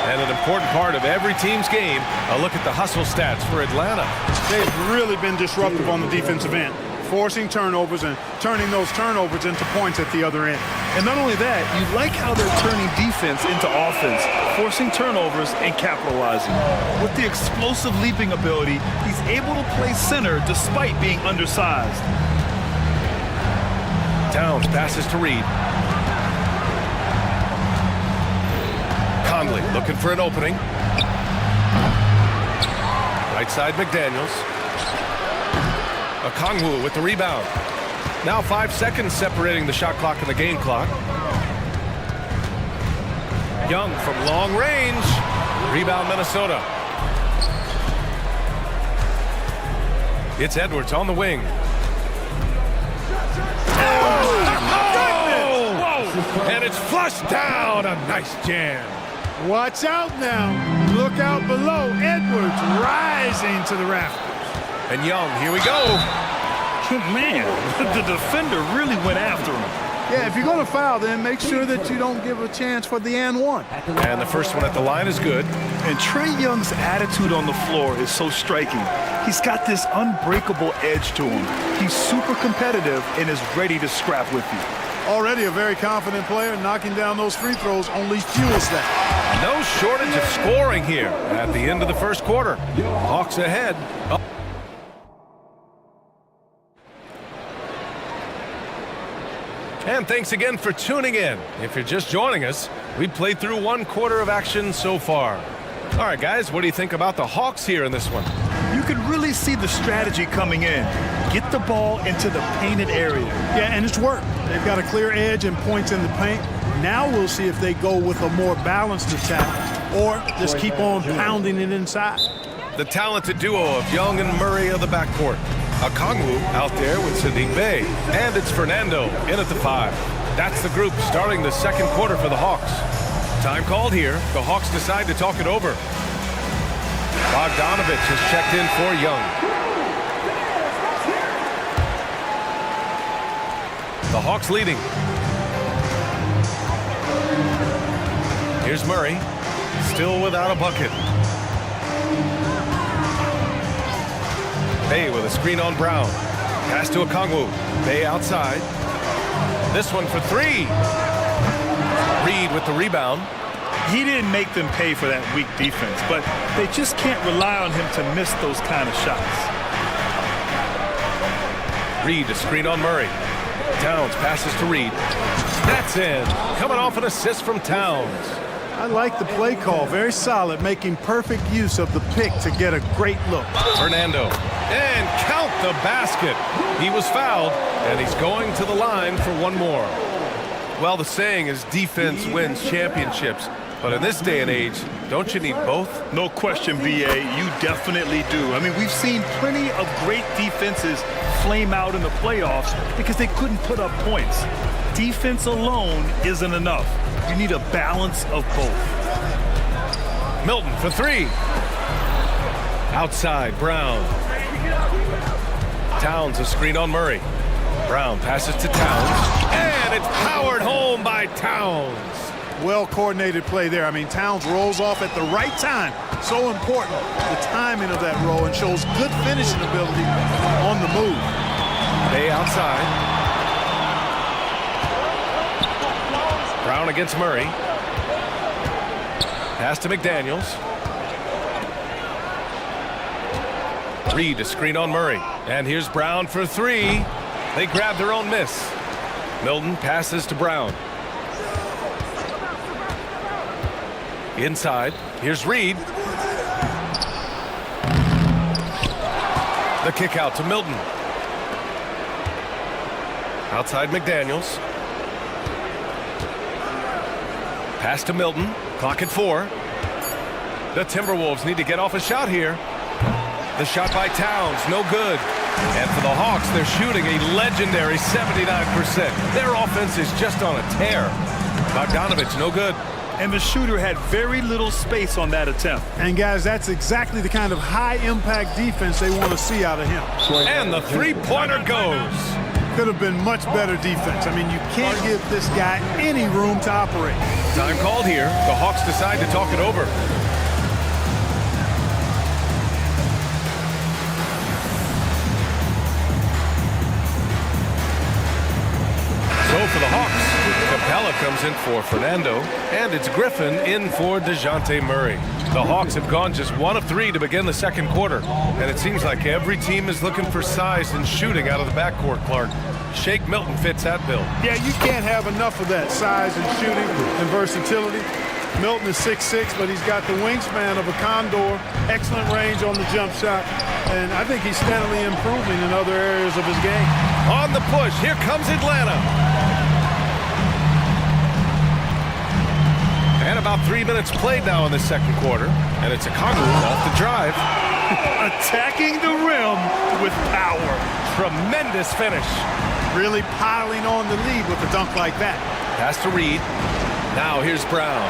And an important part of every team's game, a look at the hustle stats for Atlanta. They've really been disruptive on the defensive end. forcing turnovers and turning those turnovers into points at the other end. And not only that, you like how they're turning defense into offense, forcing turnovers and capitalizing. With the explosive leaping ability, he's able to play center despite being undersized. Towns passes to Reed. Conley looking for an opening. Right side McDaniels. Okongwu with the rebound. Now 5 seconds separating the shot clock and the game clock. Young from long range. Rebound Minnesota. It's Edwards on the wing. Oh! And it's flushed down. A nice jam. Watch out now. Look out below. Edwards rising to the rafters. And Young, here we go. Man, the defender really went after him. Yeah, if you're going to foul, then make sure that you don't give a chance for the and one. And the first one at the line is good. And Trae Young's attitude on the floor is so striking. He's got this unbreakable edge to him. He's super competitive and is ready to scrap with you. Already a very confident player, knocking down those free throws only fuels that. No shortage of scoring here at the end of the first quarter. Hawks ahead. And thanks again for tuning in. If you're just joining us, we've played through 1 quarter of action so far. All right, guys, what do you think about the Hawks here in this one? You could really see the strategy coming in. Get the ball into the painted area. Yeah, and it's worked. They've got a clear edge and points in the paint. Now we'll see if they go with a more balanced attack or just keep on pounding it inside. The talented duo of Young and Murray of the backcourt. Okongwu out there with Sadiq Bey. And it's Fernando in at the 5. That's the group starting the second quarter for the Hawks. Time called here. The Hawks decide to talk it over. Bogdanovich has checked in for Young. The Hawks leading. Here's Murray, still without a bucket. Bey with a screen on Brown. Pass to Okongwu. Bey outside. This one for 3. Reed with the rebound. He didn't make them pay for that weak defense, but they just can't rely on him to miss those kind of shots. Reed to screen on Murray. Towns passes to Reed. That's in. Coming off an assist from Towns. I like the play call. Very solid, making perfect use of the pick to get a great look. Fernando. And count the basket. He was fouled, and he's going to the line for one more. Well, the saying is defense wins championships. But in this day and age, don't you need both? No question, BA. You definitely do. I mean, we've seen plenty of great defenses flame out in the playoffs because they couldn't put up points. Defense alone isn't enough. You need a balance of both. Milton for 3. Outside, Brown. Towns a screen on Murray. Brown passes to Towns. And it's powered home by Towns. Well-coordinated play there. I mean, Towns rolls off at the right time. So important, the timing of that roll, and shows good finishing ability on the move. Bey outside. Brown against Murray. Pass to McDaniels. Reed to screen on Murray. And here's Brown for 3. They grab their own miss. Milton passes to Brown. Inside, here's Reed. The kick out to Milton. Outside McDaniels. Pass to Milton. Clock at 4. The Timberwolves need to get off a shot here. The shot by Towns, no good. And for the Hawks, they're shooting a legendary 79%. Their offense is just on a tear. Bogdanovich, no good. And the shooter had very little space on that attempt. And guys, that's exactly the kind of high-impact defense they want to see out of him. And the three-pointer goes. Could have been much better defense. I mean, you can't give this guy any room to operate. Time called here. The Hawks decide to talk it over. for the Hawks. Capella comes in for Fernando, and it's Griffin in for DeJounte Murray. The Hawks have gone just 1 of 3 to begin the second quarter, and it seems like every team is looking for size and shooting out of the backcourt, Clark. Shake Milton fits that bill. Yeah, you can't have enough of that size and shooting and versatility. Milton is 6'6", but he's got the wingspan of a condor, excellent range on the jump shot, and I think he's steadily improving in other areas of his game. On the push, here comes Atlanta. And about 3 minutes played now in the second quarter, and it's a Okongwu off the drive. Attacking the rim with power. Tremendous finish. Really piling on the lead with a dunk like that. Pass to Reed. Now here's Brown.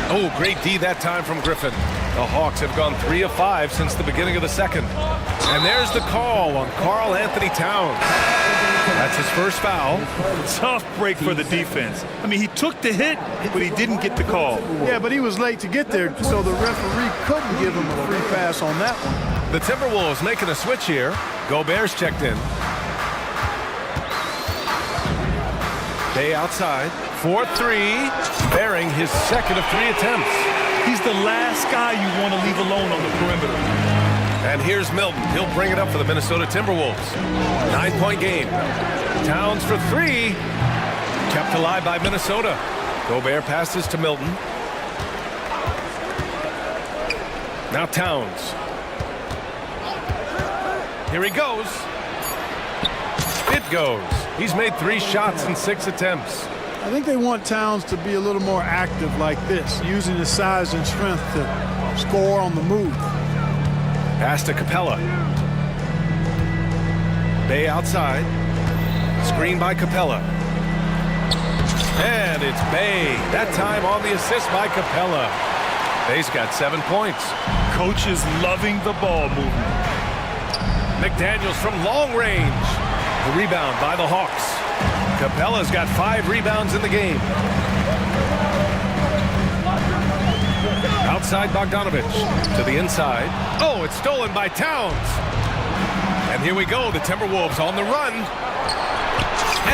Oh, great D that time from Griffin. The Hawks have gone 3 of 5 since the beginning of the second. And there's the call on Karl Anthony Towns. That's his first foul. Tough break for the defense. I mean, he took the hit, but he didn't get the call. Yeah, but he was late to get there, so the referee couldn't give him a free pass on that one. The Timberwolves making a switch here. Gobert's checked in. Bay outside. 4-3. Bearing his second of 3 attempts. He's the last guy you want to leave alone on the perimeter. And here's Milton. He'll bring it up for the Minnesota Timberwolves. 9-point game. Towns for 3. Kept alive by Minnesota. Gobert passes to Milton. Now Towns. Here he goes. It goes. He's made 3 shots in 6 attempts. I think they want Towns to be a little more active like this, using his size and strength to score on the move. Pass to Capella. Bay outside. Screen by Capella. And it's Bay. That time on the assist by Capella. Bay's got 7 points. Coach is loving the ball movement. McDaniels from long range. The rebound by the Hawks. Capella's got 5 rebounds in the game. Outside Bogdanovich to the inside. Oh, it's stolen by Towns. And here we go. The Timberwolves on the run.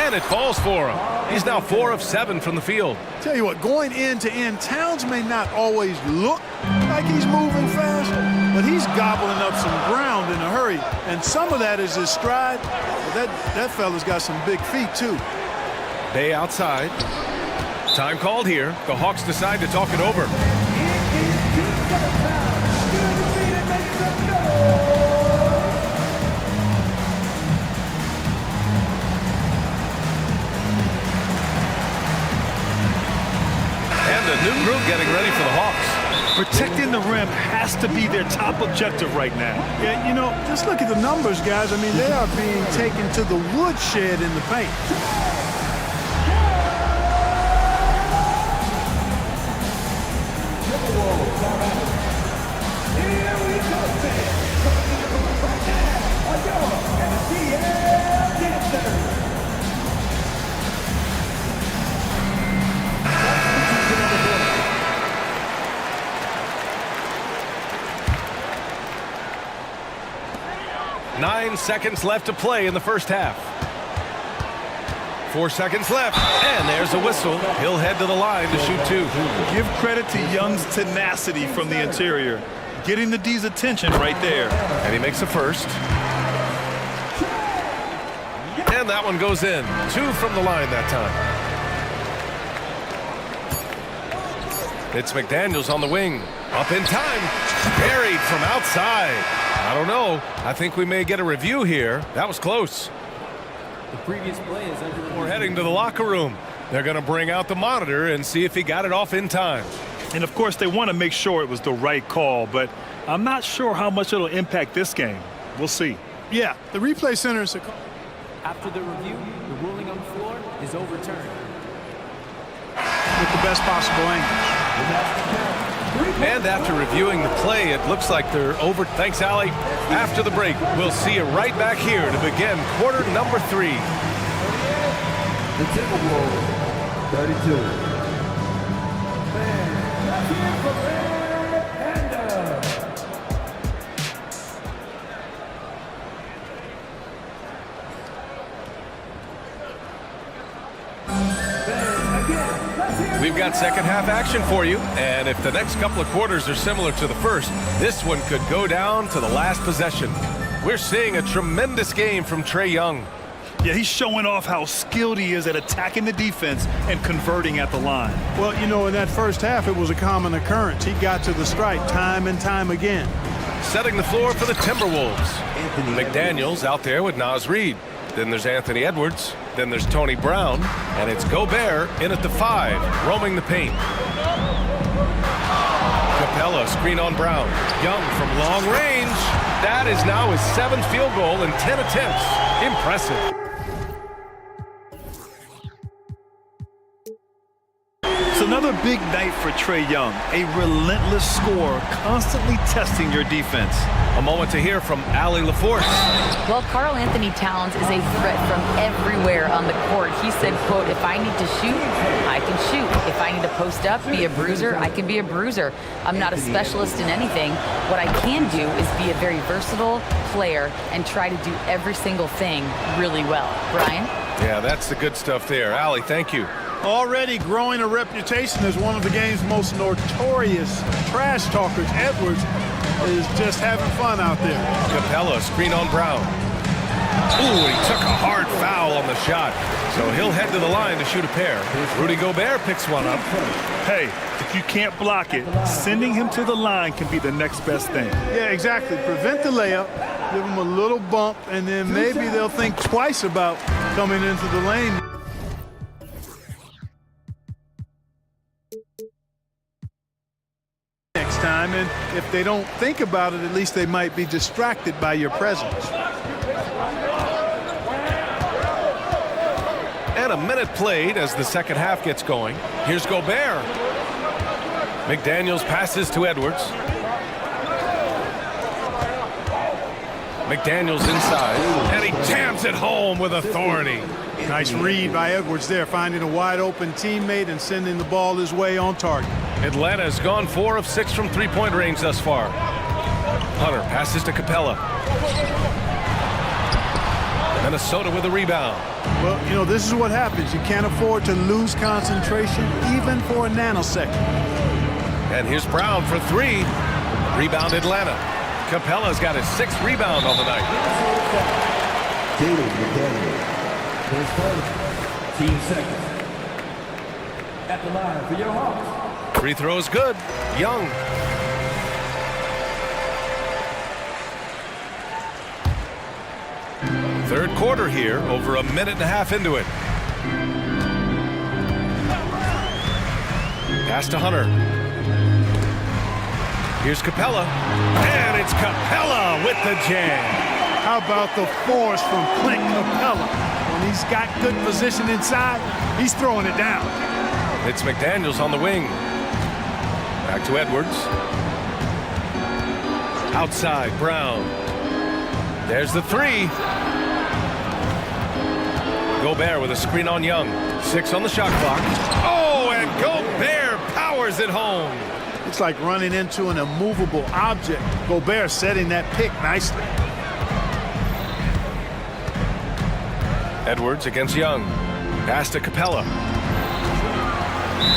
And it falls for him. He's now 4 of 7 from the field. Tell you what, going end to end, Towns may not always look like he's moving fast, but he's gobbling up some ground in a hurry. And some of that is his stride. But that fella's got some big feet, too. Bay outside. Time called here. The Hawks decide to talk it over. And a new group getting ready for the Hawks. Protecting the rim has to be their top objective right now. Yeah, you know, just look at the numbers, guys. I mean, they are being taken to the woodshed in the paint. Nine seconds left to play in the first half. 4 seconds left, and there's a whistle. He'll head to the line to shoot 2. Give credit to Young's tenacity from the interior. Getting the D's attention right there. And he makes a first. And that one goes in. 2 from the line that time. It's McDaniels on the wing. Up in time. Buried from outside. I don't know. I think we may get a review here. That was close. The previous play is under. We're heading to the locker room. They're going to bring out the monitor and see if he got it off in time. And of course, they want to make sure it was the right call, but I'm not sure how much it'll impact this game. We'll see. Yeah, the replay center is a call. After the review, the ruling on the floor is overturned. With the best possible angle. And after reviewing the play, it looks like they're over. Thanks, Allie. After the break, we'll see you right back here to begin quarter number 3. The Timberwolves, 32. We've got second half action for you, and if the next couple of quarters are similar to the first, this one could go down to the last possession. We're seeing a tremendous game from Trae Young. Yeah, he's showing off how skilled he is at attacking the defense and converting at the line. Well, you know, in that first half, it was a common occurrence. He got to the stripe time and time again. Setting the floor for the Timberwolves. McDaniels out there with Naz Reid. Then there's Anthony Edwards. Then there's Tony Brown. And it's Gobert in at the 5, roaming the paint. Capella, screen on Brown. Young from long range. That is now his 7th field goal in 10 attempts. Impressive. It's another big night for Trae Young, a relentless scorer, constantly testing your defense. A moment to hear from Allie LaForce. Well, Karl Anthony Towns is a threat from everywhere on the court. He said, quote, if I need to shoot, I can shoot. If I need to post up, be a bruiser, I can be a bruiser. I'm not a specialist in anything. What I can do is be a very versatile player and try to do every single thing really well. Brian? Yeah, that's the good stuff there. Allie, thank you. Already growing a reputation as one of the game's most notorious trash talkers, Edwards is just having fun out there. Capella, screen on Brown. Ooh, he took a hard foul on the shot. So he'll head to the line to shoot a pair. Rudy Gobert picks one up. Hey, if you can't block it, sending him to the line can be the next best thing. Yeah, exactly. Prevent the layup, give him a little bump, and then maybe they'll think twice about coming into the lane. Time, and if they don't think about it, at least they might be distracted by your presence. And a minute played as the second half gets going. Here's Gobert. McDaniels passes to Edwards. McDaniels inside, and he jams it home with authority. Nice read by Edwards there, finding a wide open teammate and sending the ball his way on target. Atlanta has gone 4 of 6 from three-point range thus far. Hunter passes to Capella. Minnesota with a rebound. Well, you know, this is what happens. You can't afford to lose concentration even for a nanosecond. And here's Brown for 3. Rebound Atlanta. Capella's got his 6th rebound on the night. Team seconds. At the line for your Hawks. Free throw is good. Young. Third quarter here, over a minute and a half into it. Pass to Hunter. Here's Capella. And it's Capella with the jam. How about the force from Clint Capella? When he's got good position inside, he's throwing it down. It's McDaniels on the wing. Back to Edwards. Outside, Brown. There's the 3. Gobert with a screen on Young. 6 on the shot clock. Oh, and Gobert powers it home. It's like running into an immovable object. Gobert setting that pick nicely. Edwards against Young. Pass to Capella.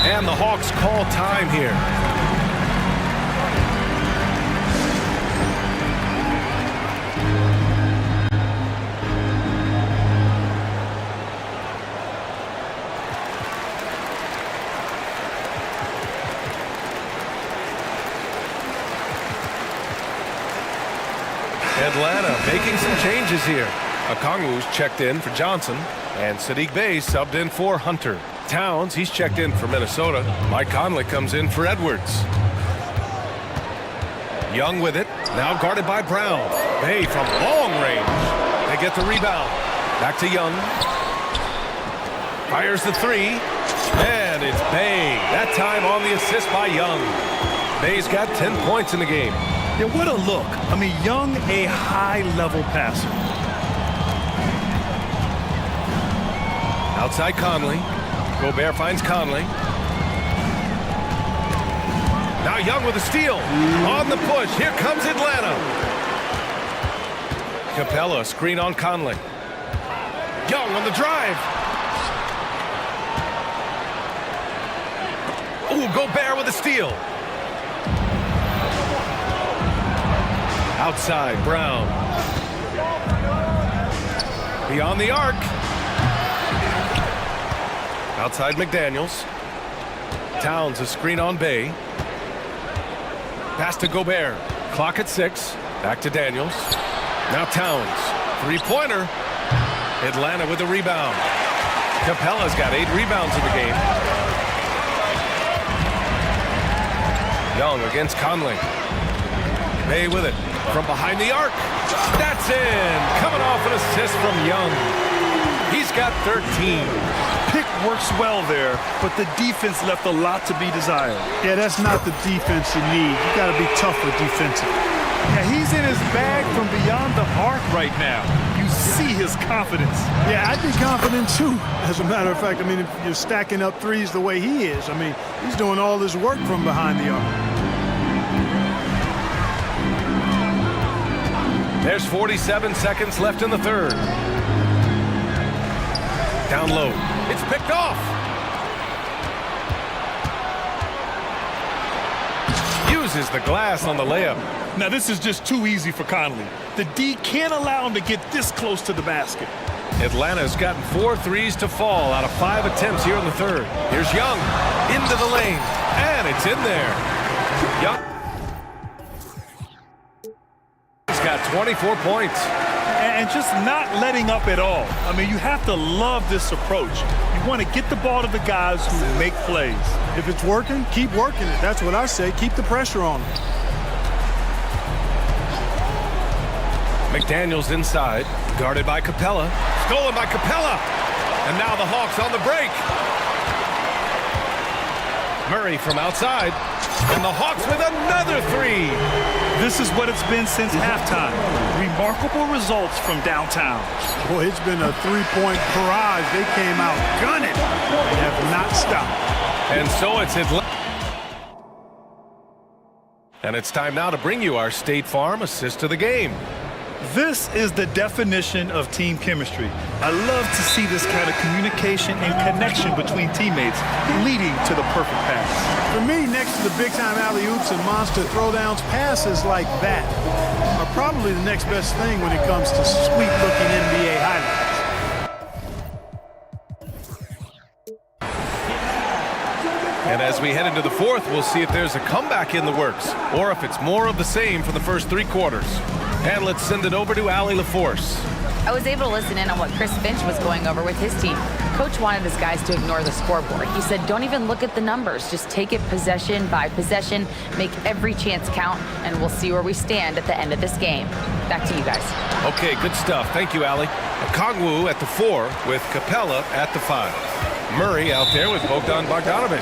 And the Hawks call time here. Atlanta making some changes here. Okongwu's checked in for Johnson, and Sadiq Bey subbed in for Hunter. Towns, he's checked in for Minnesota. Mike Conley comes in for Edwards. Young with it, now guarded by Brown. Bey from long range. They get the rebound. Back to Young. Fires the 3, and it's Bey. That time on the assist by Young. Bey's got 10 points in the game. Yeah, what a look. I mean, Young, a high-level passer. Outside Conley. Gobert finds Conley. Now Young with a steal. On the push. Here comes Atlanta. Capella, screen on Conley. Young on the drive. Ooh, Gobert with a steal. Outside, Brown. Beyond the arc. Outside McDaniels. Towns a screen on Bay. Pass to Gobert. Clock at 6. Back to Daniels. Now Towns. Three-pointer. Atlanta with the rebound. Capella's got 8 rebounds in the game. Young against Conley. Bay with it. From behind the arc. That's in. Coming off an assist from Young. He's got 13. Pick works well there, but the defense left a lot to be desired. Yeah, that's not the defense you need. You got to be tougher defensively. Yeah, he's in his bag from beyond the arc right now. You see his confidence. Yeah, I'd be confident too. As a matter of fact, I mean, if you're stacking up threes the way he is, I mean, he's doing all this work from behind the arc. There's 47 seconds left in the third. Down low. It's picked off. Uses the glass on the layup. Now this is just too easy for Conley. The D can't allow him to get this close to the basket. Atlanta's gotten 4 threes to fall out of 5 attempts here in the third. Here's Young into the lane, and it's in there. Young. He's got 24 points. And just not letting up at all. I mean, you have to love this approach. You want to get the ball to the guys who make plays. If it's working, keep working it. That's what I say. Keep the pressure on them. McDaniels inside, guarded by Capella. Stolen by Capella. And now the Hawks on the break. Murray from outside. And the Hawks with another 3. This is what it's been since halftime. Remarkable results from downtown. Boy, it's been a three-point barrage. They came out gunning. They have not stopped. And so it's Atlanta. And it's time now to bring you our State Farm assist of the game. This is the definition of team chemistry. I love to see this kind of communication and connection between teammates leading to the perfect pass. For me, next to the big-time alley-oops and monster throwdowns, passes like that are probably the next best thing when it comes to sweet-looking NBA highlights. And as we head into the fourth, we'll see if there's a comeback in the works or if it's more of the same for the first 3 quarters. And let's send it over to Allie LaForce. I was able to listen in on what Chris Finch was going over with his team. Coach wanted his guys to ignore the scoreboard. He said, don't even look at the numbers. Just take it possession by possession, make every chance count, and we'll see where we stand at the end of this game. Back to you guys. Okay, good stuff. Thank you, Allie. Kongwu at the 4 with Capella at the 5. Murray out there with Bogdan Bogdanovic.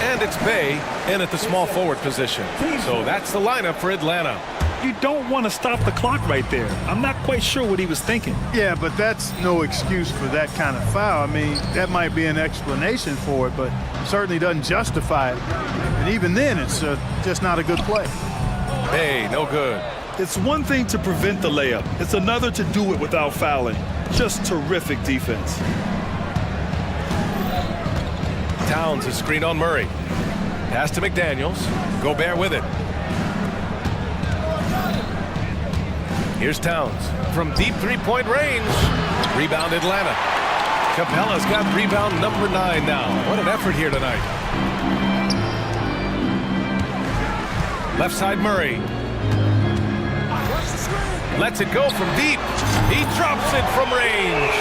And it's Bay in at the small forward position. So that's the lineup for Atlanta. You don't want to stop the clock right there. I'm not quite sure what he was thinking. Yeah, but that's no excuse for that kind of foul. I mean, that might be an explanation for it, but it certainly doesn't justify it. And even then, it's just not a good play. Bay, no good. It's one thing to prevent the layup. It's another to do it without fouling. Just terrific defense. Towns a screen on Murray. Pass to McDaniels. Gobert with it. Here's Towns from deep 3-point range. Rebound Atlanta. Capella's got rebound number 9 now. What an effort here tonight. Left side Murray. Lets it go from deep. He drops it from range.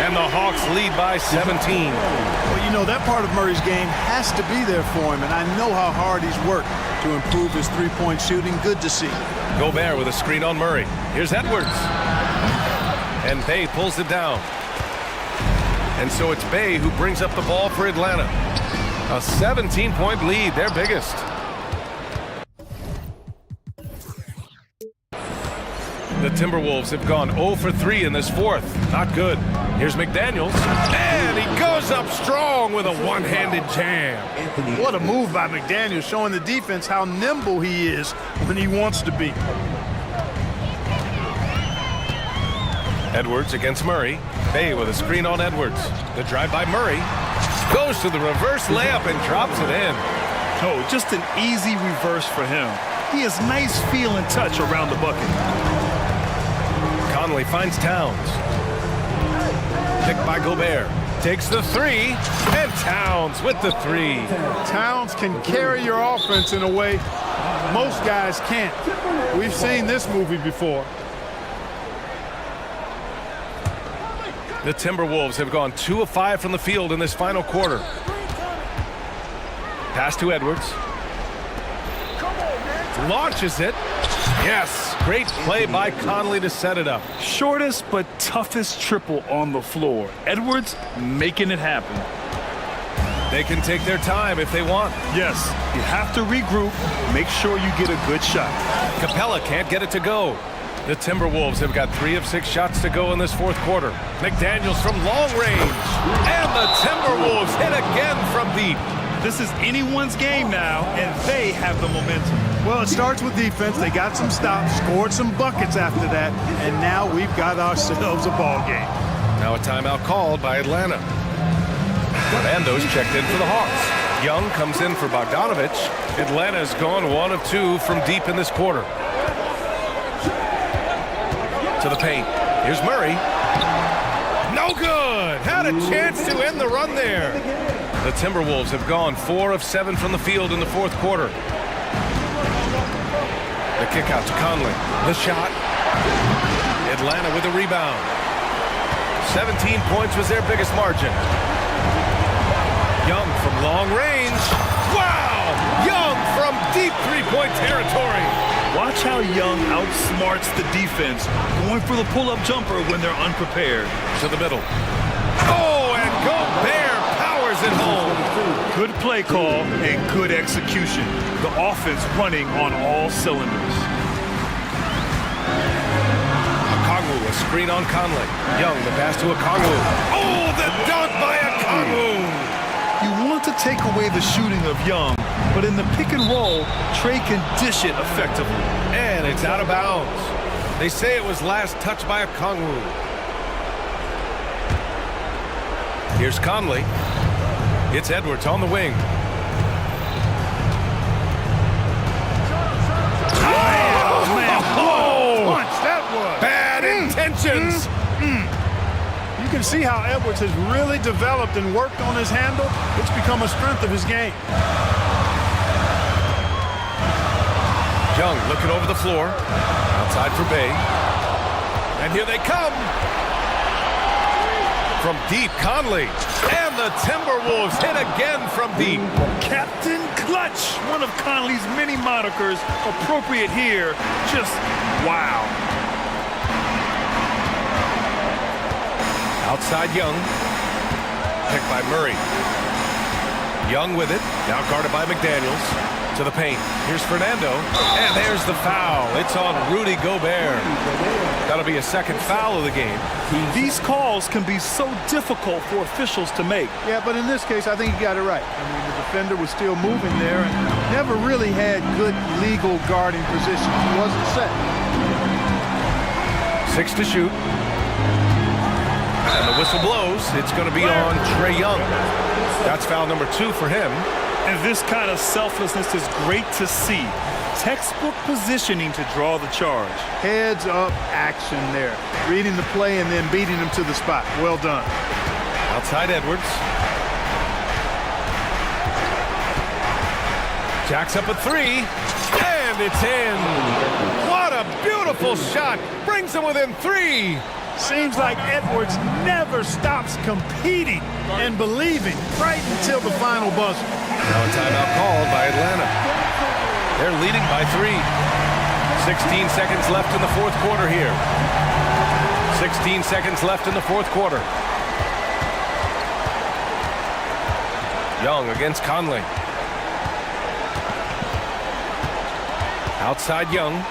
And the Hawks lead by 17. Well, you know, that part of Murray's game has to be there for him, and I know how hard he's worked to improve his three-point shooting. Good to see. Gobert with a screen on Murray. Here's Edwards. And Bay pulls it down. And so it's Bay who brings up the ball for Atlanta. A 17-point lead, their biggest. The Timberwolves have gone 0 for 3 in this fourth. Not good. Here's McDaniels. And he goes up strong with a one-handed jam. What a move by McDaniels, showing the defense how nimble he is when he wants to be. Edwards against Murray. Bay with a screen on Edwards. The drive by Murray. goes to the reverse layup and drops it in. Oh, just an easy reverse for him. He has nice feel and touch around the bucket. Conley finds Towns. Picked by Gobert. Takes the three, and Towns with the three. Towns can carry your offense in a way most guys can't. We've seen this movie before. The Timberwolves have gone 2 of 5 from the field in this final quarter. Pass to Edwards. Launches it. Yes, great play by Conley to set it up. Shortest but toughest triple on the floor. Edwards making it happen. They can take their time if they want. Yes, you have to regroup, make sure you get a good shot. Capella can't get it to go. The Timberwolves have got 3 of 6 shots to go in this fourth quarter. McDaniels from long range. And the Timberwolves hit again from deep. This is anyone's game now, and they have the momentum. Well, it starts with defense. They got some stops, scored some buckets after that, and now we've got ourselves a ball game. Now a timeout called by Atlanta. Fernando's checked in for the Hawks. Young comes in for Bogdanovich. Atlanta's gone 1 of 2 from deep in this quarter. To the paint. Here's Murray. No good. Had a chance to end the run there. The Timberwolves have gone 4 of 7 from the field in the fourth quarter. The kick out to Conley. The shot. Atlanta with a rebound. 17 points was their biggest margin. Young from long range. Wow! Young from deep three-point territory. Watch how Young outsmarts the defense, going for the pull-up jumper when they're unprepared. To the middle. Oh, and Gobert powers it home. Good play call and good execution. The offense running on all cylinders. Okongwu, a screen on Conley. Young, the pass to Okongwu. Oh, the dunk by Okongwu. You want to take away the shooting of Young, but in the pick and roll, Trey can dish it effectively. And it's out of bounds. They say it was last touched by Okongwu. Here's Conley. It's Edwards on the wing. Oh, man. Oh! Punch, that was. Bad intentions. You can see how Edwards has really developed and worked on his handle. It's become a strength of his game. Young looking over the floor. Outside for Bay. And here they come. From deep, Conley. And the Timberwolves hit again from deep. Captain Clutch, one of Conley's many monikers, appropriate here. Just wow. Outside Young. Picked by Murray. Young with it. Now guarded by McDaniels. To the paint. Here's Fernando. And there's the foul. It's on Rudy Gobert. That'll be a second foul of the game. These calls can be so difficult for officials to make. Yeah, but in this case, I think he got it right. I mean, the defender was still moving there and never really had good legal guarding position. He wasn't set. 6 to shoot. And the whistle blows. It's going to be on Trae Young. That's foul number 2 for him. And this kind of selflessness is great to see. Textbook positioning to draw the charge. Heads up action there. Reading the play and then beating him to the spot. Well done. Outside Edwards. Jacks up a 3. And it's in. What a beautiful shot. Brings him within 3. Seems like Edwards never stops competing and believing right until the final buzzer. Now a timeout called by Atlanta. They're leading by 3. 16 seconds left in the fourth quarter here. 16 seconds left in the fourth quarter. Young against Conley. Outside Young.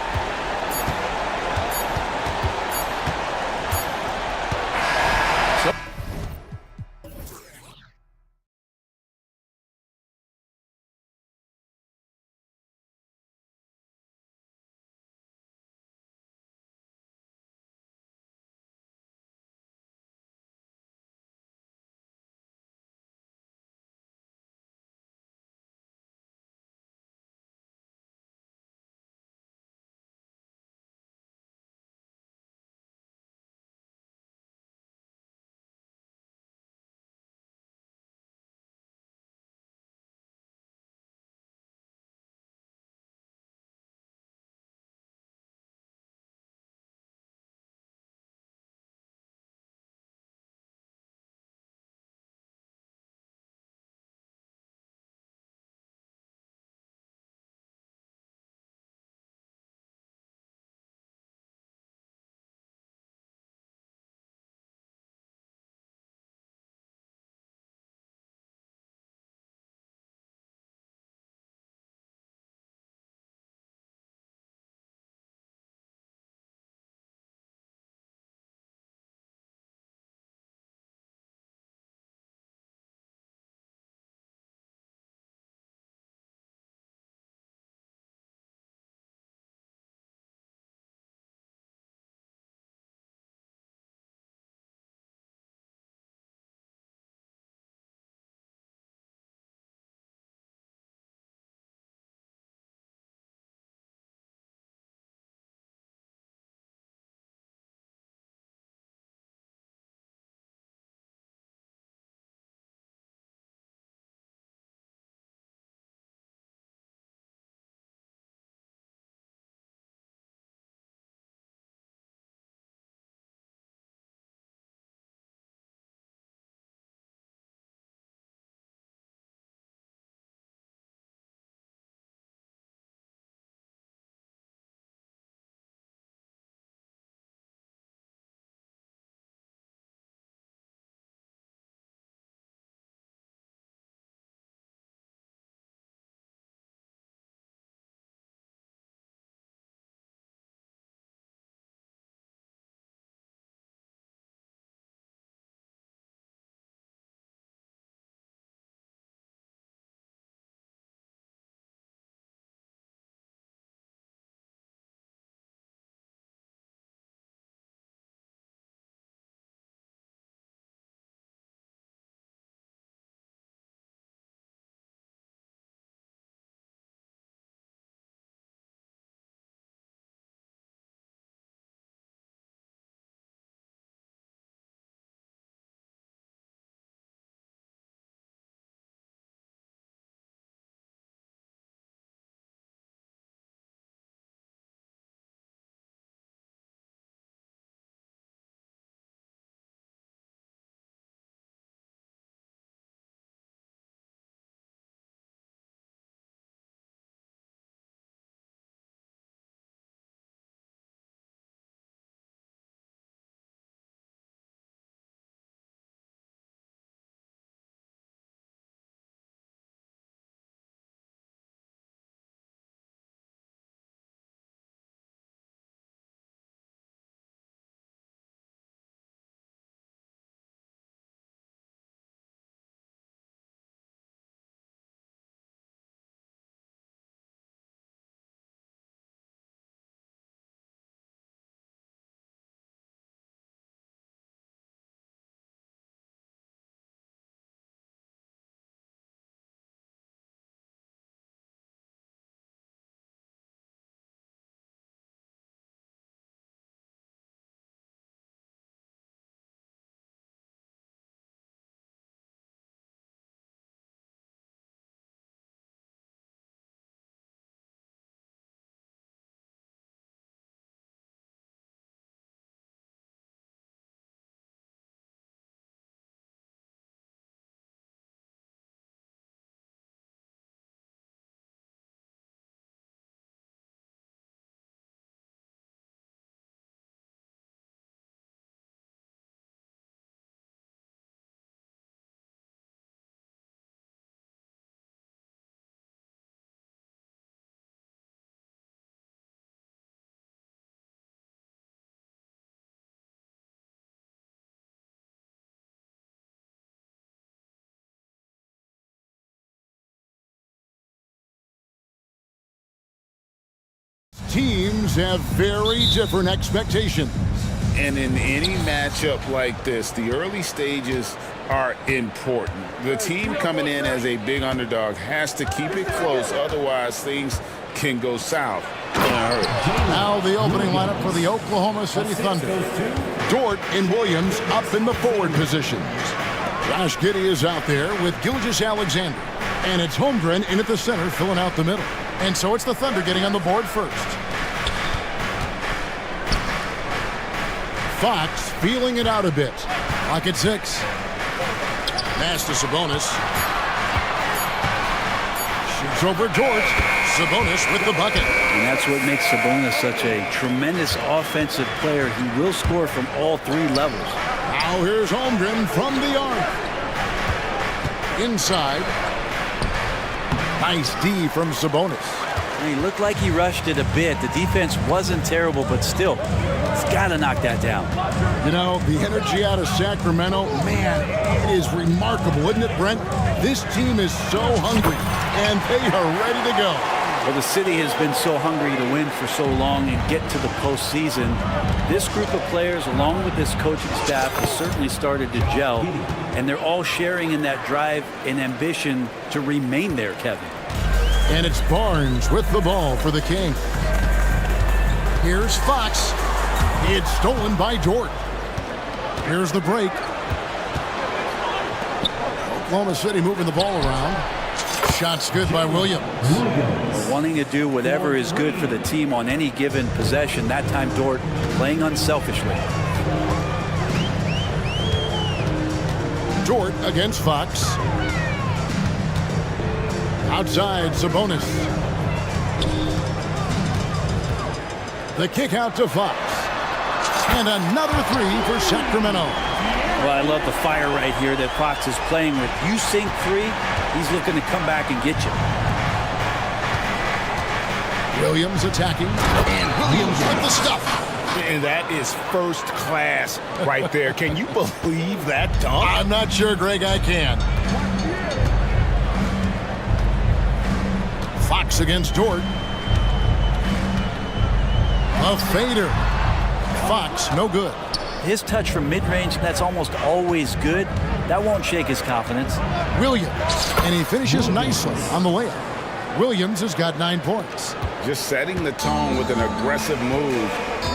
teams have very different expectations. And in any matchup like this, the early stages are important. The team coming in as a big underdog has to keep it close, otherwise things can go south in a hurry. Now the opening lineup for the Oklahoma City Thunder. Dort and Williams up in the forward positions. Josh Giddey is out there with Gilgeous-Alexander. And it's Holmgren in at the center, filling out the middle. And so it's the Thunder getting on the board first. Fox feeling it out a bit. Clock at 6. Pass to Sabonis. Shoots over Dort. Sabonis with the bucket. And that's what makes Sabonis such a tremendous offensive player. He will score from all three levels. Now here's Holmgren from the arc. Inside. Nice D from Sabonis. And he looked like he rushed it a bit. The defense wasn't terrible, but still, he's got to knock that down. You know, the energy out of Sacramento, man, it is remarkable, isn't it, Brent? This team is so hungry, and they are ready to go. Well, the city has been so hungry to win for so long and get to the postseason. This group of players, along with this coaching staff, has certainly started to gel, and they're all sharing in that drive and ambition to remain there, Kevin. And it's Barnes with the ball for the Kings. Here's Fox. It's stolen by Dort. Here's the break. Oklahoma City moving the ball around. Shots good by Williams. Wanting to do whatever is good for the team on any given possession. That time Dort playing unselfishly. Dort against Fox. Outside, Sabonis. The kick out to Fox. And another three for Sacramento. Well, I love the fire right here that Fox is playing with. You sink three, he's looking to come back and get you. Williams attacking. And Williams with the stuff. And that is first class right there. Can you believe that dunk? I'm not sure, Greg, I can. Fox against Dort. A fader. Fox, no good. His touch from mid-range, that's almost always good. That won't shake his confidence. Williams, and he finishes nicely on the layup. Williams has got 9 points. Just setting the tone with an aggressive move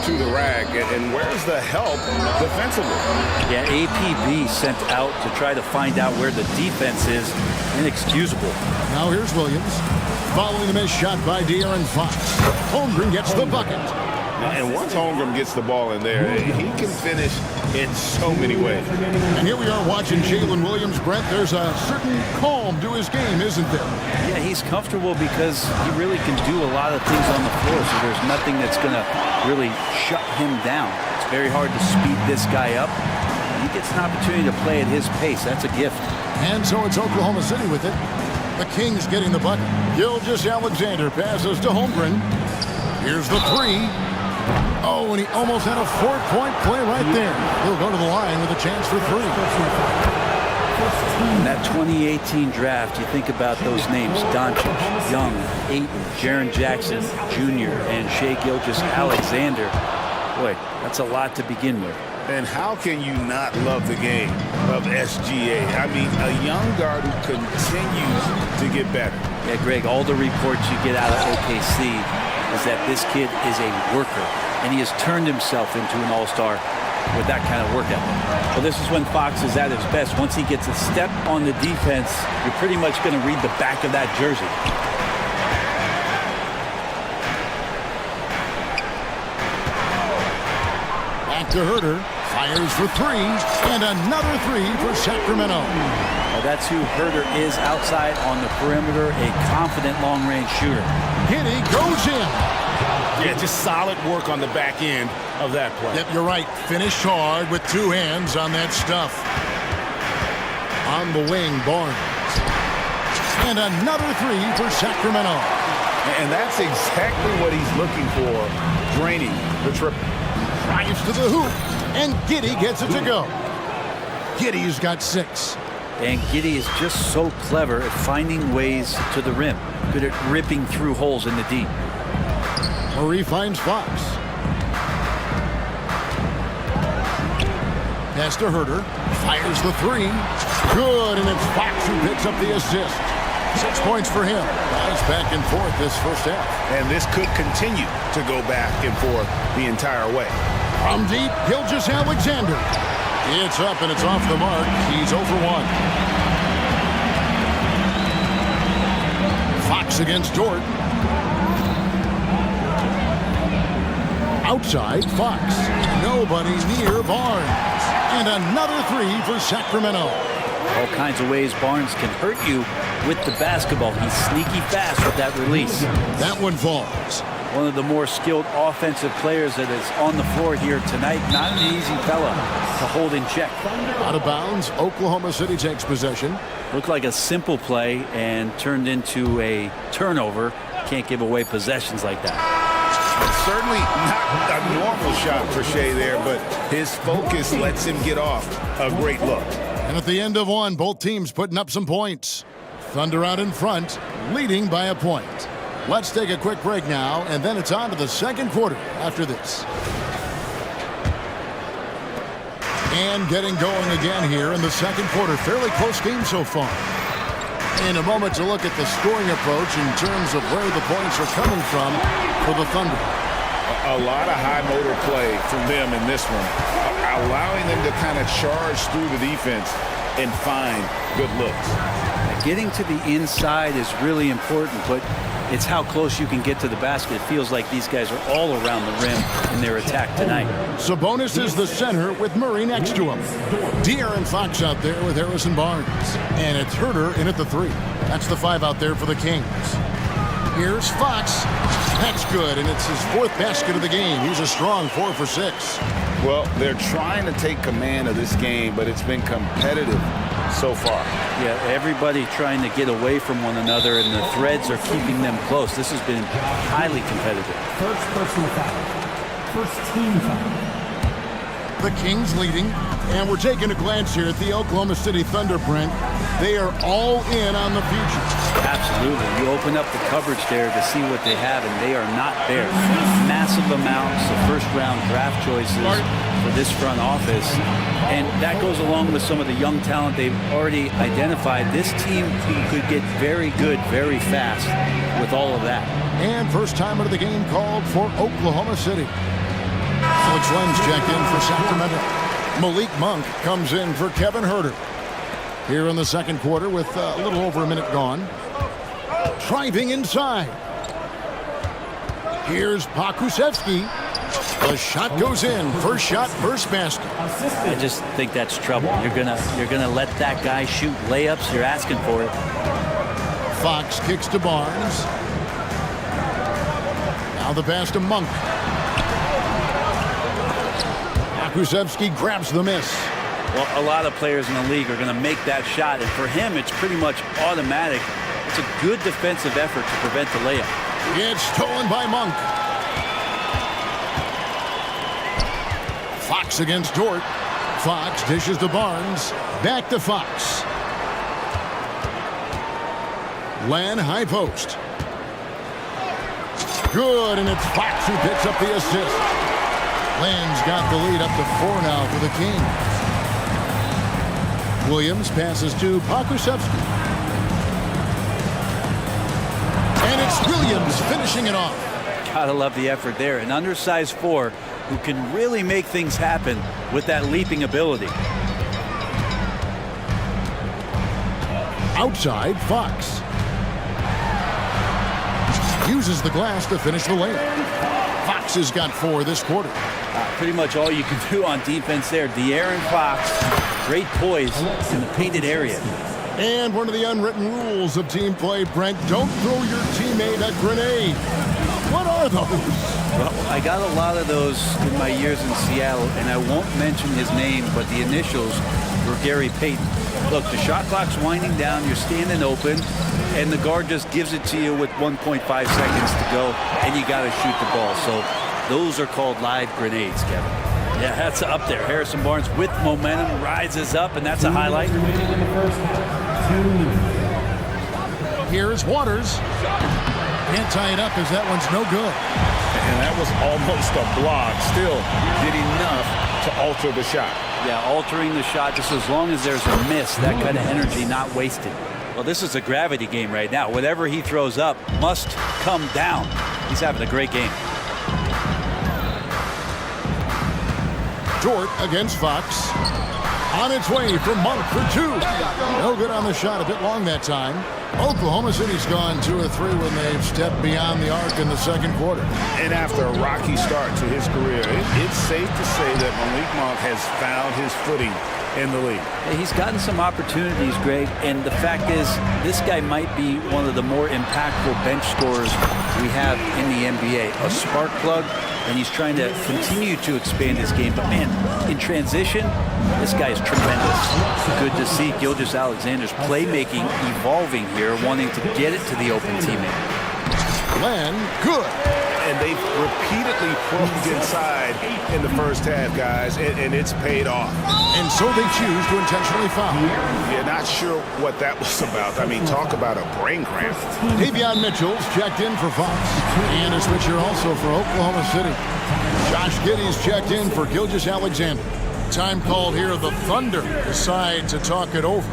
to the rack. And where's the help defensively? Yeah, APB sent out to try to find out where the defense is. Inexcusable. Now here's Williams. Following the missed shot by De'Aaron Fox. Holmgren gets the bucket. And once Holmgren gets the ball in there, he can finish in so many ways. And here we are watching Jalen Williams, Brent. There's a certain calm to his game, isn't there? Yeah, he's comfortable because he really can do a lot of things on the floor, so there's nothing that's going to really shut him down. It's very hard to speed this guy up. He gets an opportunity to play at his pace. That's a gift. And so it's Oklahoma City with it. The Kings getting the bucket. Gilgeous-Alexander passes to Holmgren. Here's the three. Oh, and he almost had a 4-point play right there. He'll go to the line with a chance for three. In that 2018 draft, you think about those names: Doncic, Young, Ayton, Jaren Jackson Jr., and Shai Gilgeous-Alexander. Boy, that's a lot to begin with. And how can you not love the game of SGA? I mean, a young guard who continues to get better. Yeah, Greg, all the reports you get out of OKC is that this kid is a worker, and he has turned himself into an all-star with that kind of work ethic. Well, this is when Fox is at his best. Once he gets a step on the defense, you're pretty much going to read the back of that jersey. Back to Herter. Fires for three, and another three for Sacramento. Well, that's who Herter is outside on the perimeter, a confident long-range shooter. Giddey goes in. Yeah, just solid work on the back end of that play. Yep, you're right. Finished hard with two hands on that stuff. On the wing, Barnes. And another three for Sacramento. And that's exactly what he's looking for, draining the triple. Drives to the hoop, and Giddey gets it to go. Giddey's got 6. And Giddey is just so clever at finding ways to the rim. Good at ripping through holes in the D. Murray finds Fox. Pass to Herter. Fires the three. Good, and it's Fox who picks up the assist. 6 points for him. Nice back and forth this first half. And this could continue to go back and forth the entire way. From deep, Gilgeous-Alexander. It's up and it's off the mark. He's over 1. Fox against Dort. Outside, Fox. Nobody near Barnes. And another three for Sacramento. All kinds of ways Barnes can hurt you with the basketball. He's sneaky fast with that release. That one falls. One of the more skilled offensive players that is on the floor here tonight. Not an easy fella to hold in check. Out of bounds, Oklahoma City takes possession. Looked like a simple play and turned into a turnover. Can't give away possessions like that. Certainly not a normal shot for Shea there, but his focus lets him get off a great look. And at the end of one, both teams putting up some points. Thunder out in front, leading by a point. Let's take a quick break now, and then it's on to the second quarter after this. And getting going again here in the second quarter. Fairly close game so far. In a moment to look at the scoring approach in terms of where the points are coming from for the Thunder. A lot of high motor play from them in this one, allowing them to kind of charge through the defense and find good looks. Getting to the inside is really important, but it's how close you can get to the basket. It feels like these guys are all around the rim in their attack tonight. Sabonis is the center with Murray next to him. De'Aaron Fox out there with Harrison Barnes. And it's Herter in at the three. That's the 5 out there for the Kings. Here's Fox. That's good, and it's his 4th basket of the game. He's a strong 4 for 6. Well, they're trying to take command of this game, but it's been competitive so far. Yeah, everybody trying to get away from one another, and the threads are keeping them close. This has been highly competitive. First personal foul. First team foul. The Kings leading, and we're taking a glance here at the Oklahoma City Thunder, Brent. They are all in on the future. Absolutely. You open up the cupboards there to see what they have, and they are not there. Massive amounts of first-round draft choices for this front office, and that goes along with some of the young talent they've already identified. This team could get very good very fast with all of that. And first time of the game called for Oklahoma City. Alex Lenz checked in for Sacramento. Malik Monk comes in for Kevin Herter. Here in the second quarter with a little over a minute gone. Driving inside. Here's Pakusevsky. The shot goes in. First shot, first basket. I just think that's trouble. You're gonna let that guy shoot layups. You're asking for it. Fox kicks to Barnes. Now the pass to Monk. Pakusevsky grabs the miss. Well, a lot of players in the league are going to make that shot, and for him, it's pretty much automatic. It's a good defensive effort to prevent the layup. It's stolen by Monk. Fox against Dort. Fox dishes to Barnes. Back to Fox. Len high post. Good, and it's Fox who picks up the assist. Len's got the lead up to 4 now for the Kings. Williams passes to Pakusevsky. And it's Williams finishing it off. Gotta love the effort there. An undersized 4 who can really make things happen with that leaping ability. Outside, Fox. Uses the glass to finish the layup. Fox has got 4 this quarter. Pretty much all you can do on defense there. De'Aaron Fox, great poise in the painted area. And one of the unwritten rules of team play, Brent, don't throw your teammate a grenade. What are those? Well, I got a lot of those in my years in Seattle, and I won't mention his name, but the initials were Gary Payton. Look, the shot clock's winding down, you're standing open, and the guard just gives it to you with 1.5 seconds to go, and you got to shoot the ball. So those are called live grenades, Kevin. Yeah, that's up there. Harrison Barnes with momentum rises up, and that's a highlight. Here's Waters. Can't tie it up as that one's no good. And that was almost a block. Still did enough to alter the shot. Yeah, altering the shot just as long as there's a miss, that kind of energy not wasted. Well, this is a gravity game right now. Whatever he throws up must come down. He's having a great game. Dort against Fox. On its way from Monk for two. No good on the shot, a bit long that time. Oklahoma City's gone 2 of 3 when they've stepped beyond the arc in the second quarter. And after a rocky start to his career, it's safe to say that Malik Monk has found his footing in the league. He's gotten some opportunities, Greg, and the fact is this guy might be one of the more impactful bench scorers we have in the NBA. A spark plug, and he's trying to continue to expand his game. But, man, in transition, this guy is tremendous. Good to see Gilgeous-Alexander's playmaking evolving here, wanting to get it to the open teammate. Len, good. And they've repeatedly probed inside in the first half, guys, and it's paid off. And so they choose to intentionally foul. Yeah, not sure what that was about. I mean, talk about a brain cramp. Davion Mitchell's checked in for Fox. And a switcher also for Oklahoma City. Josh Giddey's checked in for Gilgeous-Alexander. Time called here. The Thunder decide to talk it over.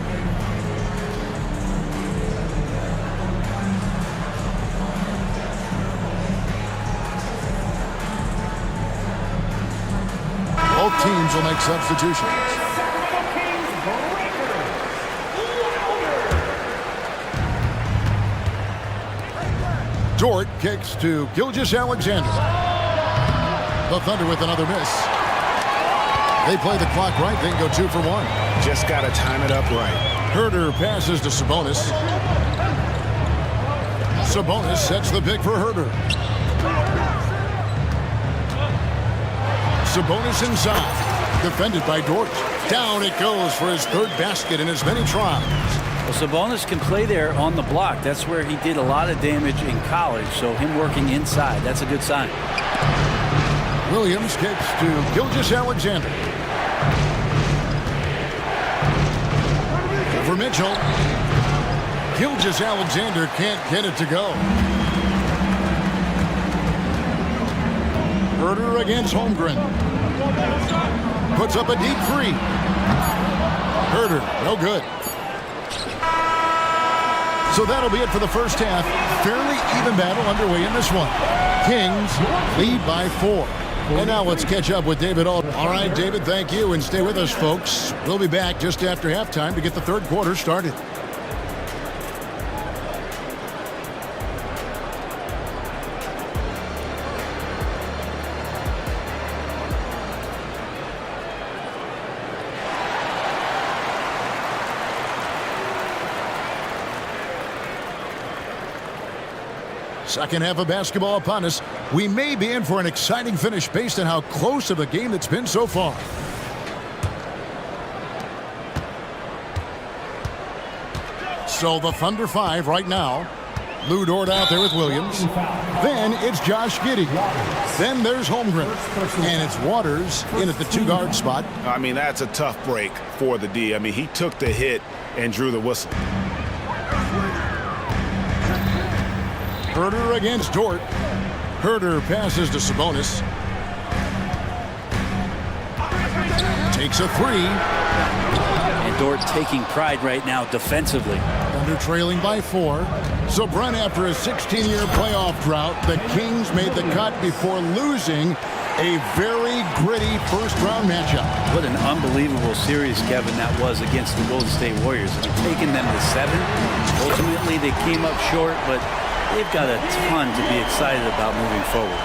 Both teams will make substitutions. Dort kicks to Gilgeous-Alexander. The Thunder with another miss. They play the clock right, they can go 2 for 1. Just got to time it up right. Herder passes to Sabonis. Sabonis sets the pick for Herder. Sabonis inside. Defended by Dort. Down it goes for his third basket in as many tries. Well, Sabonis can play there on the block. That's where he did a lot of damage in college, so him working inside, that's a good sign. Williams kicks to Gilgeous-Alexander. For Mitchell. Gilgeous-Alexander can't get it to go. Herder against Holmgren. Puts up a deep three. Herder, no good. So that'll be it for the first half. Fairly even battle underway in this one. Kings lead by 4. And now let's catch up with David Alden. All right, David, thank you. And stay with us, folks. We'll be back just after halftime to get the third quarter started. Second half of basketball upon us. We may be in for an exciting finish based on how close of a game it's been so far. So the Thunder 5 right now. Lou Dort out there with Williams. Then it's Josh Giddey. Then there's Holmgren. And it's Waters in at the 2-guard spot. I mean, that's a tough break for the D. I mean, he took the hit and drew the whistle. Herder against Dort. Herder passes to Sabonis. Takes a 3. And Dort taking pride right now defensively. Thunder trailing by 4. So Brent, after a 16-year playoff drought, the Kings made the cut before losing a very gritty first-round matchup. What an unbelievable series, Kevin, that was against the Golden State Warriors. Taking them to 7. Ultimately, they came up short, but they've got a ton to be excited about moving forward.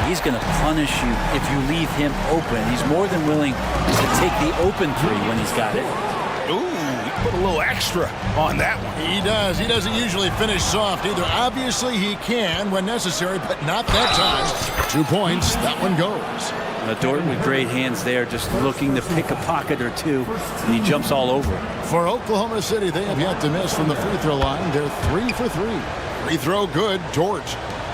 He's going to punish you if you leave him open. He's more than willing to take the open 3 when he's got it. Ooh, he put a little extra on that one. He does. He doesn't usually finish soft either. Obviously, he can when necessary, but not that time. 2 points. That one goes. Dort with great hands there, just looking to pick a pocket or two, and he jumps all over it. For Oklahoma City, they have yet to miss from the free throw line. They're 3 for 3. Free throw good, Dort.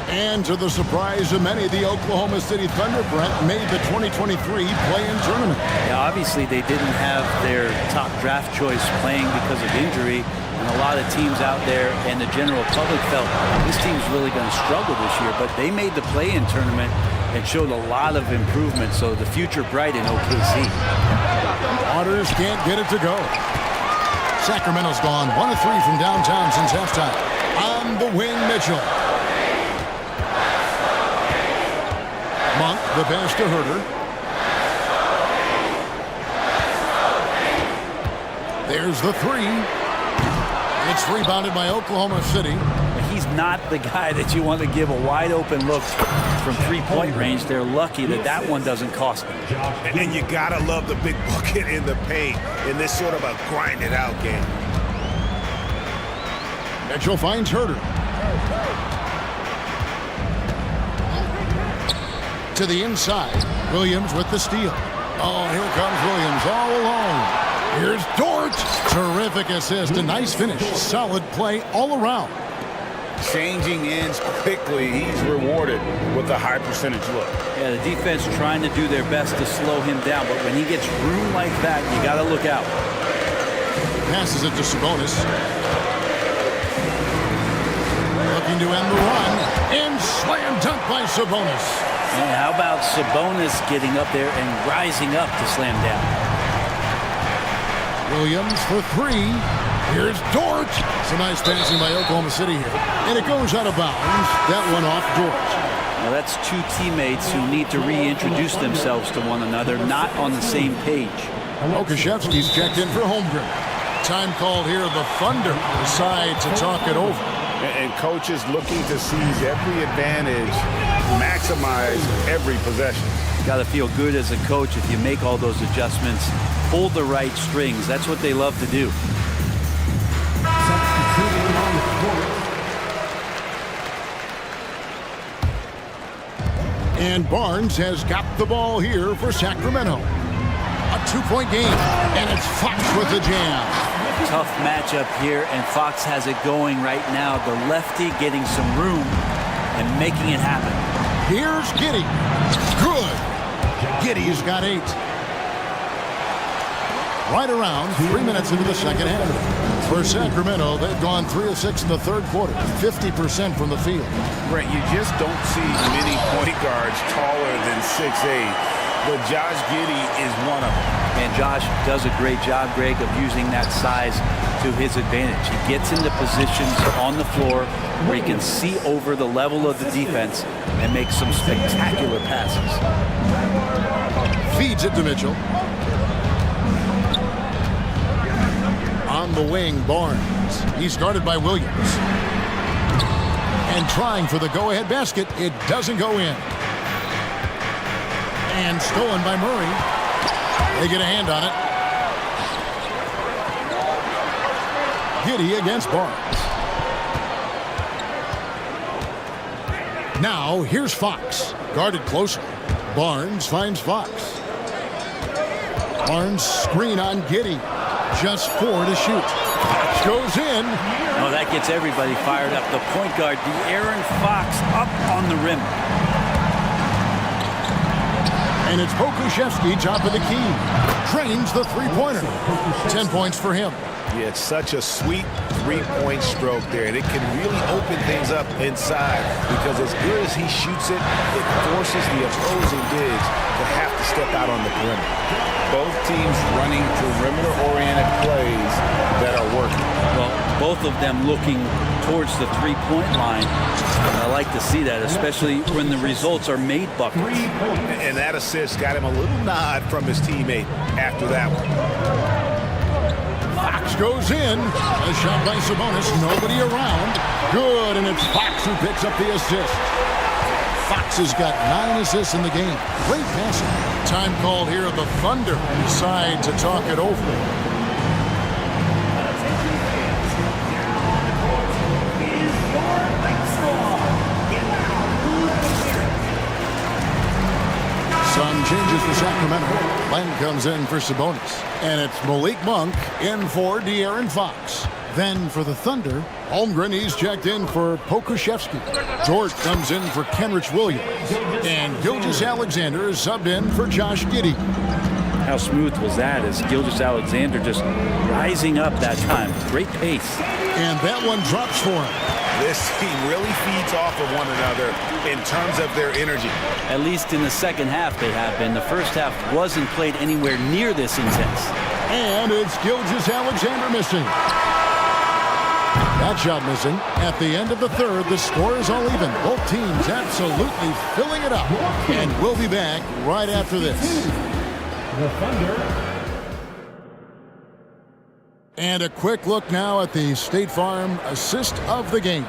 And to the surprise of many, the Oklahoma City Thunder, Brent, made the 2023 play-in tournament. Yeah, obviously they didn't have their top draft choice playing because of injury, and And a lot of teams out there and the general public felt this team's really going to struggle this year, but they made the play-in tournament and showed a lot of improvement, so the future bright in OKC. Waters can't get it to go. Sacramento's gone 1 of 3 from downtown since halftime. On the wing, Mitchell. Monk, the pass to Herter. There's the 3. It's rebounded by Oklahoma City. He's not the guy that you want to give a wide open look from three-point range. They're lucky that that one doesn't cost them. And you gotta love the big bucket in the paint in this sort of a grind-it-out game. Mitchell finds Herter. To the inside. Williams with the steal. Oh, here comes Williams all alone. Here's Dort. Terrific assist. A nice finish. Solid play all around. Changing ends quickly. He's rewarded with a high percentage look. Yeah, the defense trying to do their best to slow him down, but when he gets room like that, you got to look out. Passes it to Sabonis. Looking to end the run. And slam dunk by Sabonis. And how about Sabonis getting up there and rising up to slam down? Williams for 3. Here's Dort. Some nice passing by Oklahoma City here. And it goes out of bounds. That one off Dort. Now that's two teammates who need to reintroduce themselves to one another, not on the same page. Okashevsky's checked in for Holmgren. Time called here. The Thunder decide to talk it over. And coaches looking to seize every advantage, maximize every possession. Got to feel good as a coach if you make all those adjustments, pull the right strings. That's what they love to do. And Barnes has got the ball here for Sacramento. A 2-point game, and it's Fox with the jam. Tough matchup here, and Fox has it going right now. The lefty getting some room and making it happen. Here's Giddey. Good. Giddey's got 8. Right around 3 minutes into the second half. For Sacramento, they've gone 3 of 6 in the third quarter, 50% from the field. Right, you just don't see many point guards taller than 6'8", but Josh Giddey is one of them. And Josh does a great job, Greg, of using that size to his advantage. He gets into positions on the floor where he can see over the level of the defense and make some spectacular passes. Feeds it to Mitchell. On the wing, Barnes. He's guarded by Williams. And trying for the go-ahead basket. It doesn't go in. And stolen by Murray. They get a hand on it. Giddey against Barnes. Now, here's Fox. Guarded closely. Barnes finds Fox. Barnes screen on Giddey. Just 4 to shoot. Fox goes in. Oh, that gets everybody fired up. The point guard, De'Aaron Fox, up on the rim. And it's Pokusevski, top of the key. Drains the three-pointer. 10 points for him. Yeah, it's such a sweet three-point stroke there, and it can really open things up inside because as good as he shoots it, it forces the opposing bigs to have to step out on the perimeter. Both teams running perimeter-oriented plays that are working. Well, both of them looking towards the three-point line. I like to see that, especially when the results are made buckets. And that assist got him a little nod from his teammate after that one. Fox goes in. A shot by Sabonis. Nobody around. Good, and it's Fox who picks up the assist. Fox has got 9 assists in the game. Great passing. Time called here. The Thunder decide to talk it over. Sun changes for Sacramento. Len comes in for Sabonis. And it's Malik Monk in for De'Aaron Fox. Then for the Thunder, Holmgren, he's checked in for Pokusevski. Dort comes in for Kenrich Williams. And Gilgeous-Alexander is subbed in for Josh Giddey. How smooth was that as Gilgeous-Alexander just rising up that time. Great pace. And that one drops for him. This team really feeds off of one another in terms of their energy. At least in the second half they have been. The first half wasn't played anywhere near this intense. And it's Gilgeous-Alexander missing. That shot missing. At the end of the third, the score is all even. Both teams absolutely filling it up. And we'll be back right after this. The Thunder. And a quick look now at the State Farm assist of the game.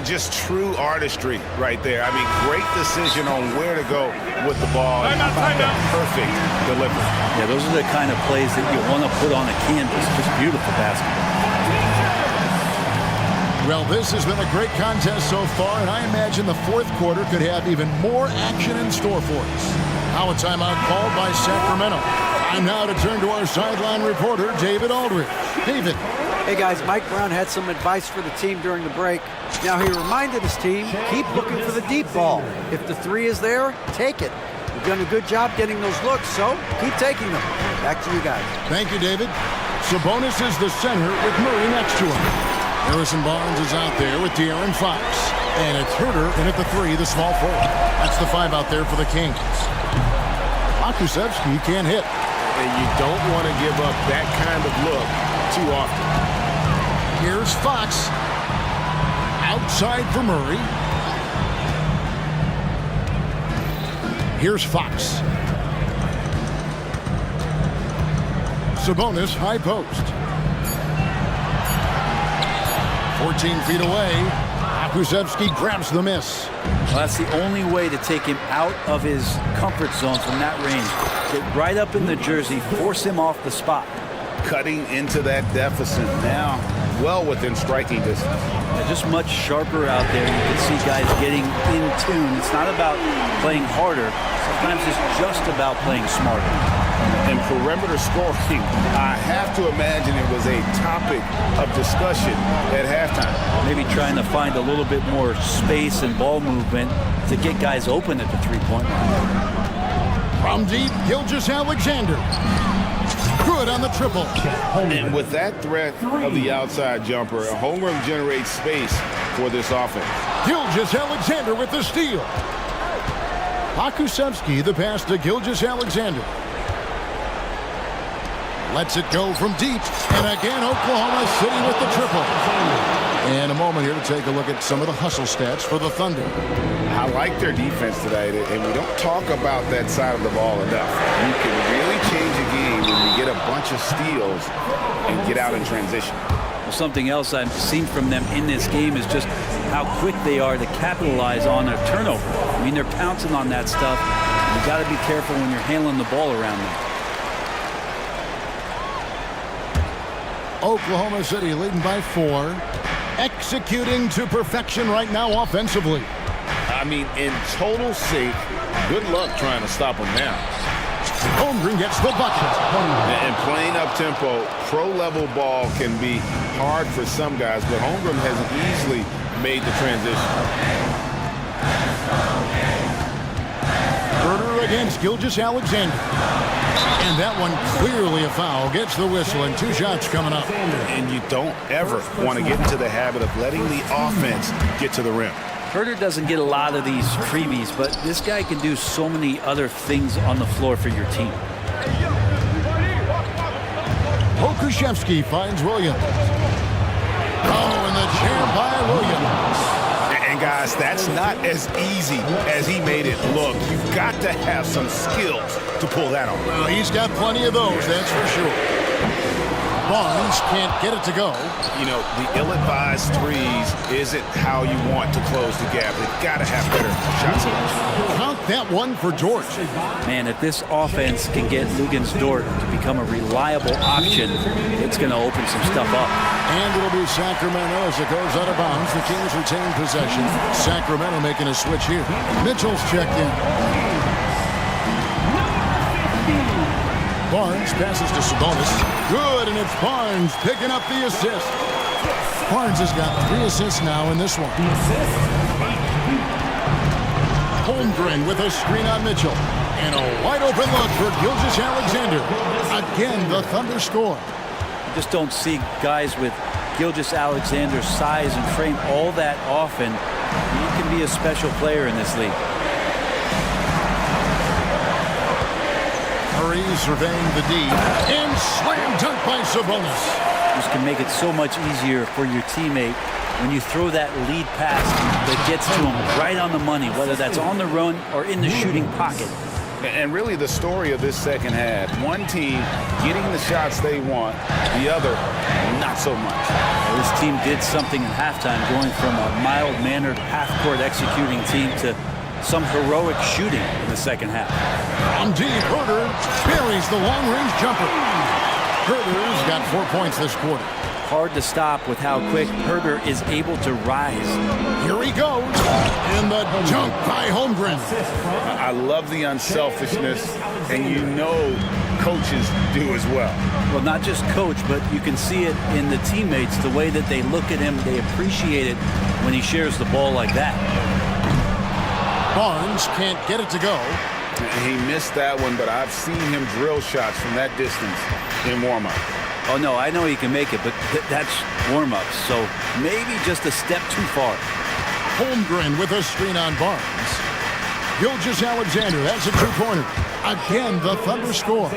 Just true artistry right there. I mean, great decision on where to go with the ball. Timeout. Perfect delivery. Yeah, those are the kind of plays that you want to put on a canvas. Just beautiful basketball. Well, this has been a great contest so far, and I imagine the fourth quarter could have even more action in store for us. Now a timeout called by Sacramento. Time now to turn to our sideline reporter, David Aldridge. David. Hey guys, Mike Brown had some advice for the team during the break. Now he reminded his team, keep looking for the deep ball. If the three is there, take it. You've done a good job getting those looks, so keep taking them. Back to you guys. Thank you, David. Sabonis is the center with Murray next to him. Harrison Barnes is out there with De'Aaron Fox. And it's Herter in at the three, the small forward. That's the five out there for the Kings. Akusevsky can't hit. And you don't want to give up that kind of look too often. Here's Fox. Outside for Murray. Here's Fox. Sabonis, high post. 14 feet away. Akusevsky grabs the miss. Well, that's the only way to take him out of his comfort zone from that range. Get right up in the jersey, force him off the spot. Cutting into that deficit now, well within striking distance. They're just much sharper out there. You can see guys getting in tune. It's not about playing harder. Sometimes it's just about playing smarter. And perimeter scoring, I have to imagine it was a topic of discussion at halftime. Maybe trying to find a little bit more space and ball movement to get guys open at the three-point line. From deep, Gilgeous-Alexander. Good on the triple. And with that threat of the outside jumper, Holmgren generates space for this offense. Gilgeous-Alexander with the steal. Akusevsky, the pass to Gilgeous-Alexander. Lets it go from deep. And again, Oklahoma City with the triple. And a moment here to take a look at some of the hustle stats for the Thunder. I like their defense today, and we don't talk about that side of the ball enough. You can really change a game when you get a bunch of steals and get out in transition. Well, something else I've seen from them in this game is just how quick they are to capitalize on a turnover. I mean, they're pouncing on that stuff. You got to be careful when you're handling the ball around them. Oklahoma City leading by 4. Executing to perfection right now offensively. I mean, in total sync. Good luck trying to stop them now. Holmgren gets the bucket. And playing up-tempo, pro-level ball can be hard for some guys, but Holmgren has easily made the transition. Herter against Gilgeous-Alexander. And that one clearly a foul. Gets the whistle and 2 shots coming up. And you don't ever want to get into the habit of letting the offense get to the rim. Herter doesn't get a lot of these freebies, but this guy can do so many other things on the floor for your team. Pokusevsky finds Williams. Oh, and the jam by Williams. And guys, that's not as easy as he made it look. You've got to have some skills to pull that off. Well, he's got plenty of those, that's for sure. Barnes can't get it to go. You know, the ill-advised threes isn't how you want to close the gap. They've got to have better shot selection. Count that one for George. Man, if this offense can get Lugansdort to become a reliable option, it's going to open some stuff up. And it'll be Sacramento as it goes out of bounds. The Kings retain possession. Sacramento making a switch here. Mitchell's checked in. Barnes passes to Sabonis. Good, and it's Barnes picking up the assist. Barnes has got 3 assists now in this one. Holmgren with a screen on Mitchell. And a wide open look for Gilgeous-Alexander. Again, the Thunder score. You just don't see guys with Gilgeous-Alexander's size and frame, all that often, he can be a special player in this league. Murray surveying the D, and slam dunk by Sabonis. This can make it so much easier for your teammate when you throw that lead pass that gets to him right on the money, whether that's on the run or in the shooting pocket. And really the story of this second half, one team getting the shots they want, the other not so much. Well, this team did something in halftime, going from a mild-mannered half-court executing team to some heroic shooting in the second half. On D, Herter buries the long-range jumper. Herter's got 4 points this quarter. Hard to stop with how quick Herter is able to rise. Here he goes, and the dunk by Holmgren. I love the unselfishness, and you know coaches do as well. Well, not just coach, but you can see it in the teammates, the way that they look at him, they appreciate it when he shares the ball like that. Barnes can't get it to go. He missed that one, but I've seen him drill shots from that distance in warm-up. Oh, no, I know he can make it, but that's warm-ups, so maybe just a step too far. Holmgren with a screen on Barnes. Gilgeous-Alexander, that's a two-pointer. Again, the Thunder score.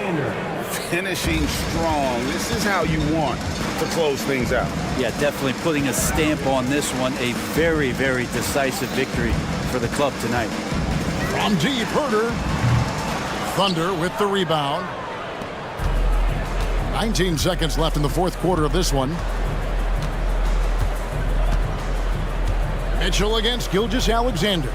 Finishing strong. This is how you want to close things out. Yeah, definitely putting a stamp on this one. A very, very decisive victory for the club tonight. From deep, Herter. Thunder with the rebound. 19 seconds left in the fourth quarter of this one. Mitchell against Gilgeous-Alexander.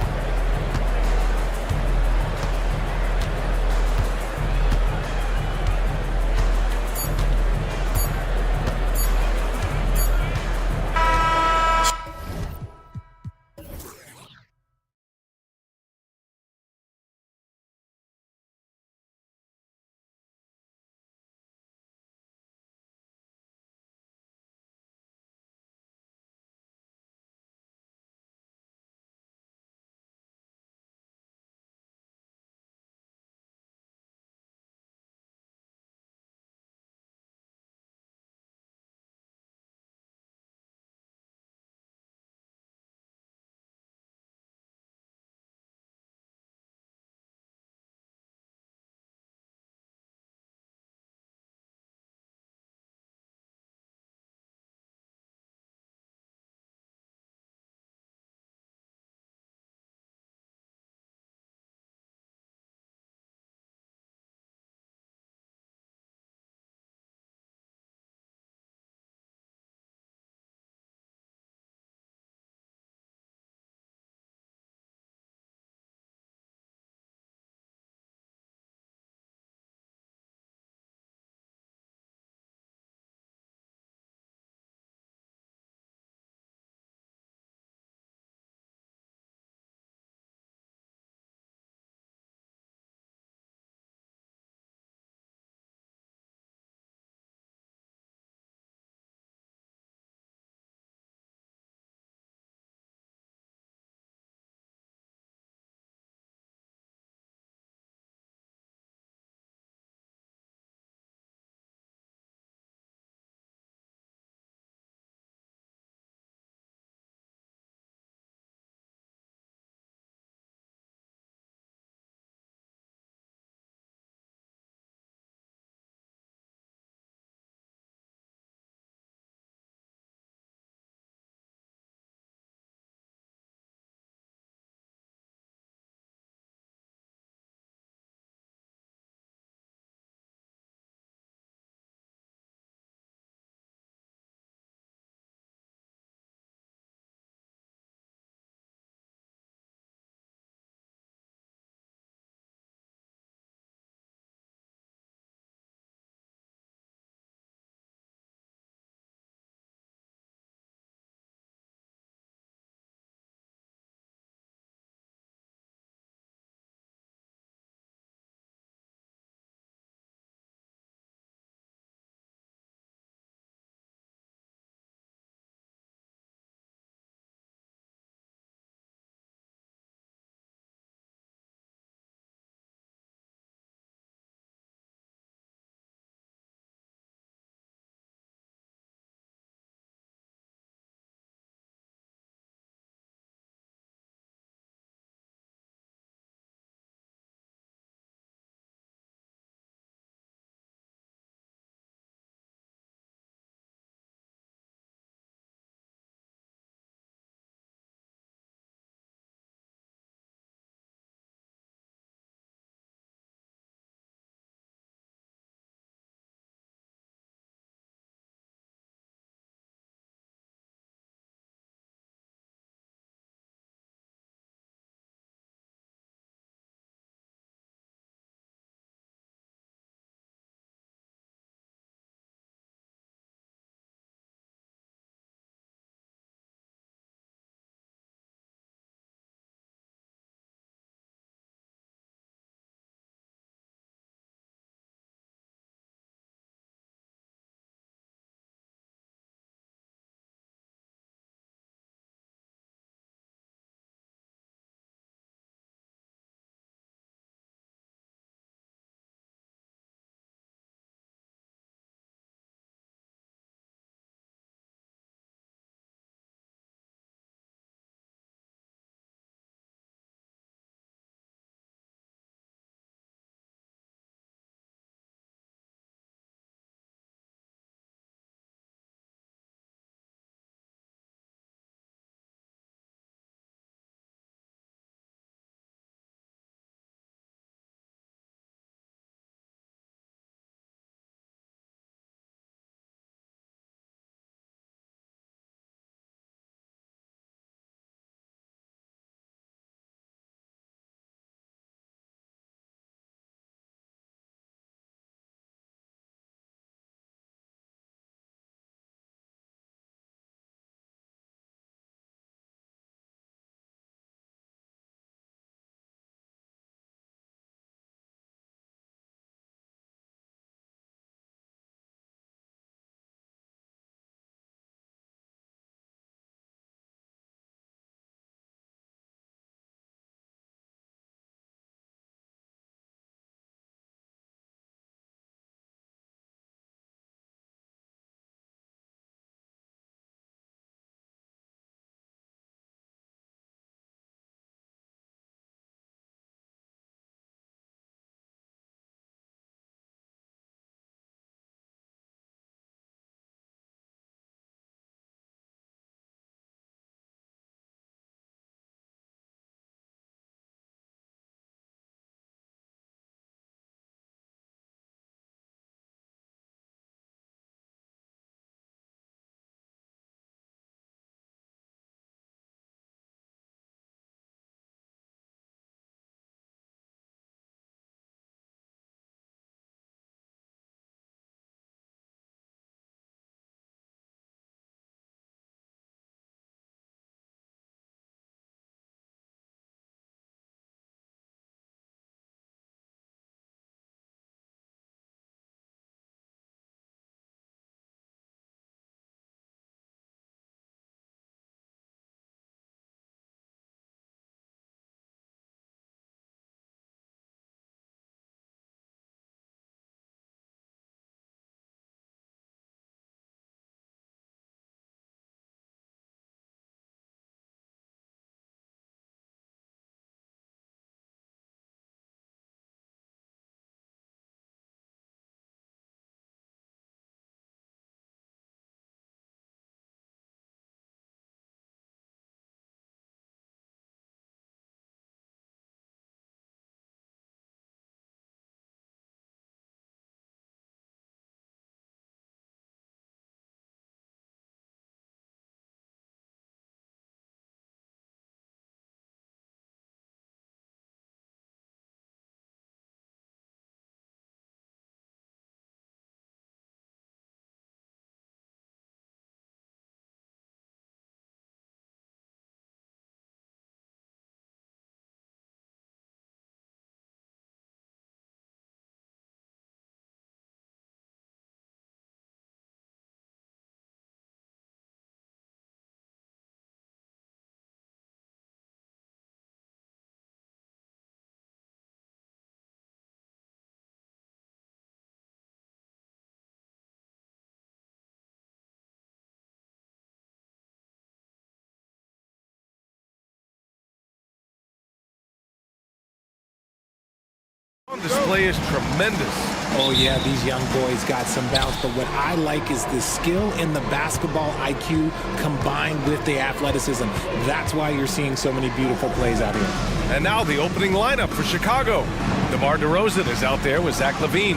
Display is tremendous. Oh, yeah, these young boys got some bounce, but what I like is the skill and the basketball IQ combined with the athleticism. That's why you're seeing so many beautiful plays out here. And now the opening lineup for Chicago. DeMar DeRozan is out there with Zach LaVine.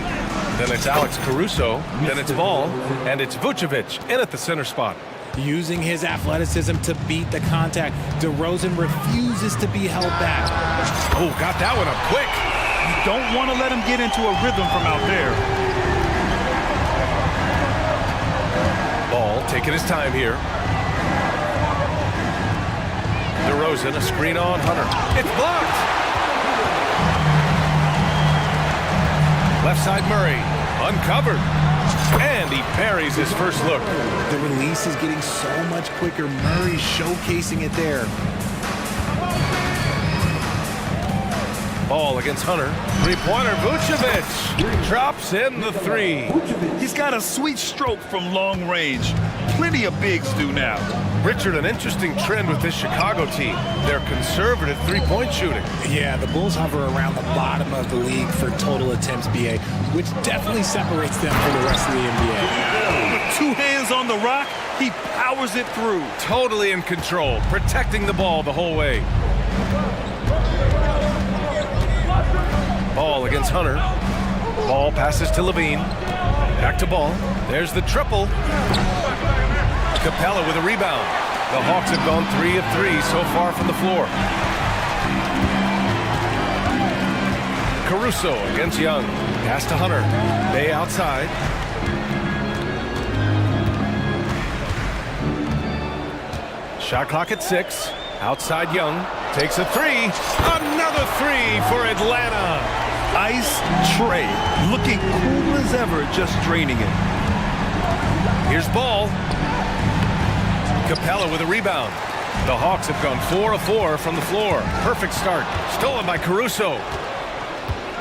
Then it's Alex Caruso. Then it's Ball. And it's Vucevic in at the center spot. Using his athleticism to beat the contact. DeRozan refuses to be held back. Oh, got that one up quick. You don't want to let him get into a rhythm from out there. Ball taking his time here. DeRozan, a screen on Hunter. It's blocked. Left side Murray, uncovered. And he parries his first look. The release is getting so much quicker. Murray showcasing it there. Ball against Hunter. Three-pointer, Vucevic drops in the three. He's got a sweet stroke from long range. Plenty of bigs do now. Richard, an interesting trend with this Chicago team. They're conservative three-point shooting. Yeah, the Bulls hover around the bottom of the league for total attempts, BA, which definitely separates them from the rest of the NBA. With two hands on the rock, he powers it through. Totally in control, protecting the ball the whole way. Ball against Hunter. Ball passes to LaVine. Back to Ball. There's the triple. Capella with a rebound. The Hawks have gone 3 of 3 so far from the floor. Caruso against Young. Pass to Hunter. Bay outside. Shot clock at 6. Outside Young. Takes a three. Another three for Atlanta. Ice tray. Looking cool as ever, just draining it. Here's Ball. Capella with a rebound. The Hawks have gone 4 of 4 from the floor. Perfect start. Stolen by Caruso.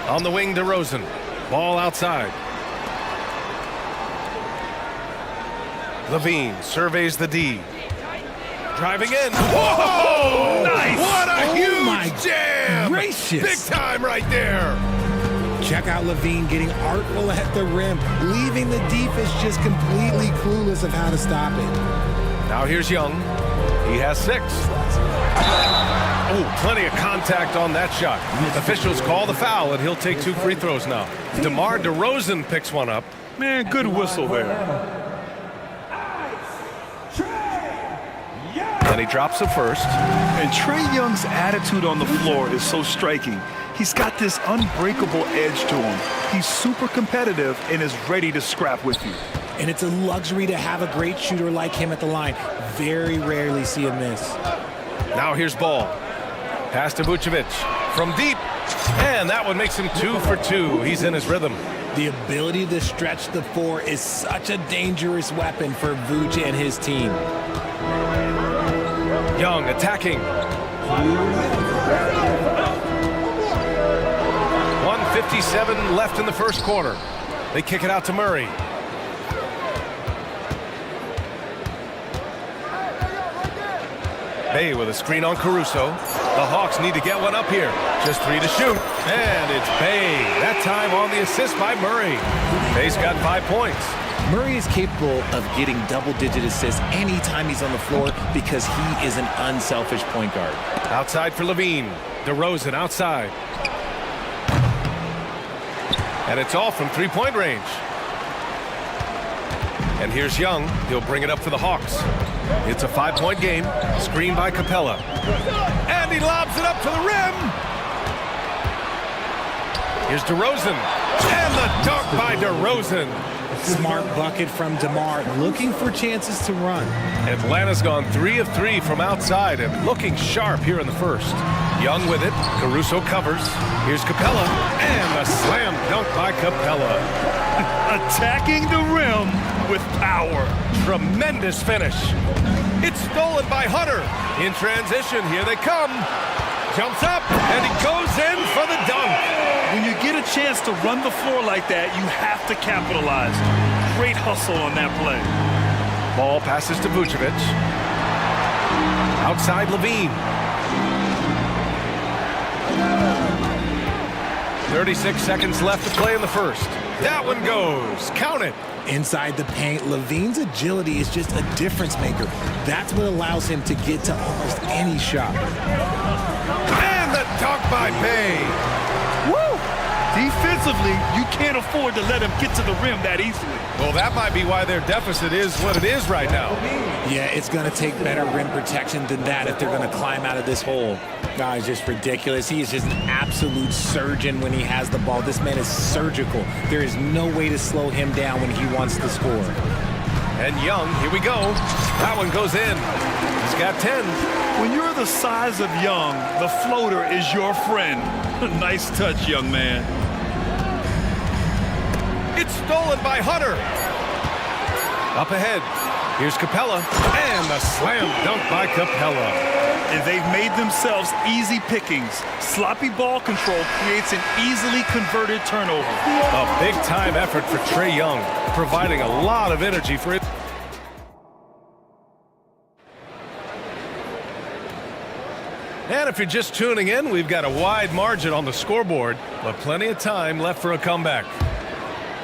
On the wing, DeRozan. Ball outside. LaVine surveys the D. Driving in. Whoa! Nice! What a huge jam! Gracious! Big time right there! Check out LaVine getting artful at the rim, leaving the defense just completely clueless of how to stop it. Now here's Young. He has 6. Oh, plenty of contact on that shot. Officials call the foul, and he'll take 2 free throws now. DeMar DeRozan picks one up. Man, good whistle there. And he drops the first. And Trae Young's attitude on the floor is so striking. He's got this unbreakable edge to him. He's super competitive and is ready to scrap with you. And it's a luxury to have a great shooter like him at the line. Very rarely see a miss. Now here's Ball. Pass to Vucevic from deep. And that one makes him 2 for 2. He's in his rhythm. The ability to stretch the 4 is such a dangerous weapon for Vuce and his team. Young attacking. 1:57 left in the first quarter. They kick it out to Murray. Bay with a screen on Caruso. The Hawks need to get one up here. Just 3 to shoot. And it's Bay. That time on the assist by Murray. Bay's got 5 points. Murray is capable of getting double-digit assists anytime he's on the floor because he is an unselfish point guard. Outside for LaVine. DeRozan outside. And it's all from 3-point range. And here's Young. He'll bring it up for the Hawks. It's a 5-point game. Screen by Capella. And he lobs it up to the rim. Here's DeRozan. And the dunk by DeRozan. Smart bucket from DeMar, looking for chances to run. Atlanta's gone 3 of 3 from outside and looking sharp here in the first. Young with it. Caruso covers. Here's Capella. And the slam dunk by Capella. Attacking the rim with power. Tremendous finish. It's stolen by Hunter. In transition, here they come. Jumps up, and he goes in for the dunk. When you get a chance to run the floor like that, you have to capitalize. Great hustle on that play. Ball passes to Vucevic. Outside LaVine. 36 seconds left to play in the first. That one goes. Count it. Inside the paint, Levine's agility is just a difference maker. That's what allows him to get to almost any shot. And the dunk by Bay. Woo! Defensively, you can't afford to let him get to the rim that easily. Well, that might be why their deficit is what it is right now. Yeah, it's going to take better rim protection than that if they're going to climb out of this hole. God, it's just ridiculous. He is just an absolute surgeon when he has the ball. This man is surgical. There is no way to slow him down when he wants to score. And Young, here we go. That one goes in. He's got 10. When you're the size of Young, the floater is your friend. Nice touch, young man. It's stolen by Hunter. Up ahead, here's Capella, and the slam dunk by Capella. And they've made themselves easy pickings. Sloppy ball control creates an easily converted turnover. A big-time effort for Trae Young, providing a lot of energy for it. And if you're just tuning in, we've got a wide margin on the scoreboard, but plenty of time left for a comeback.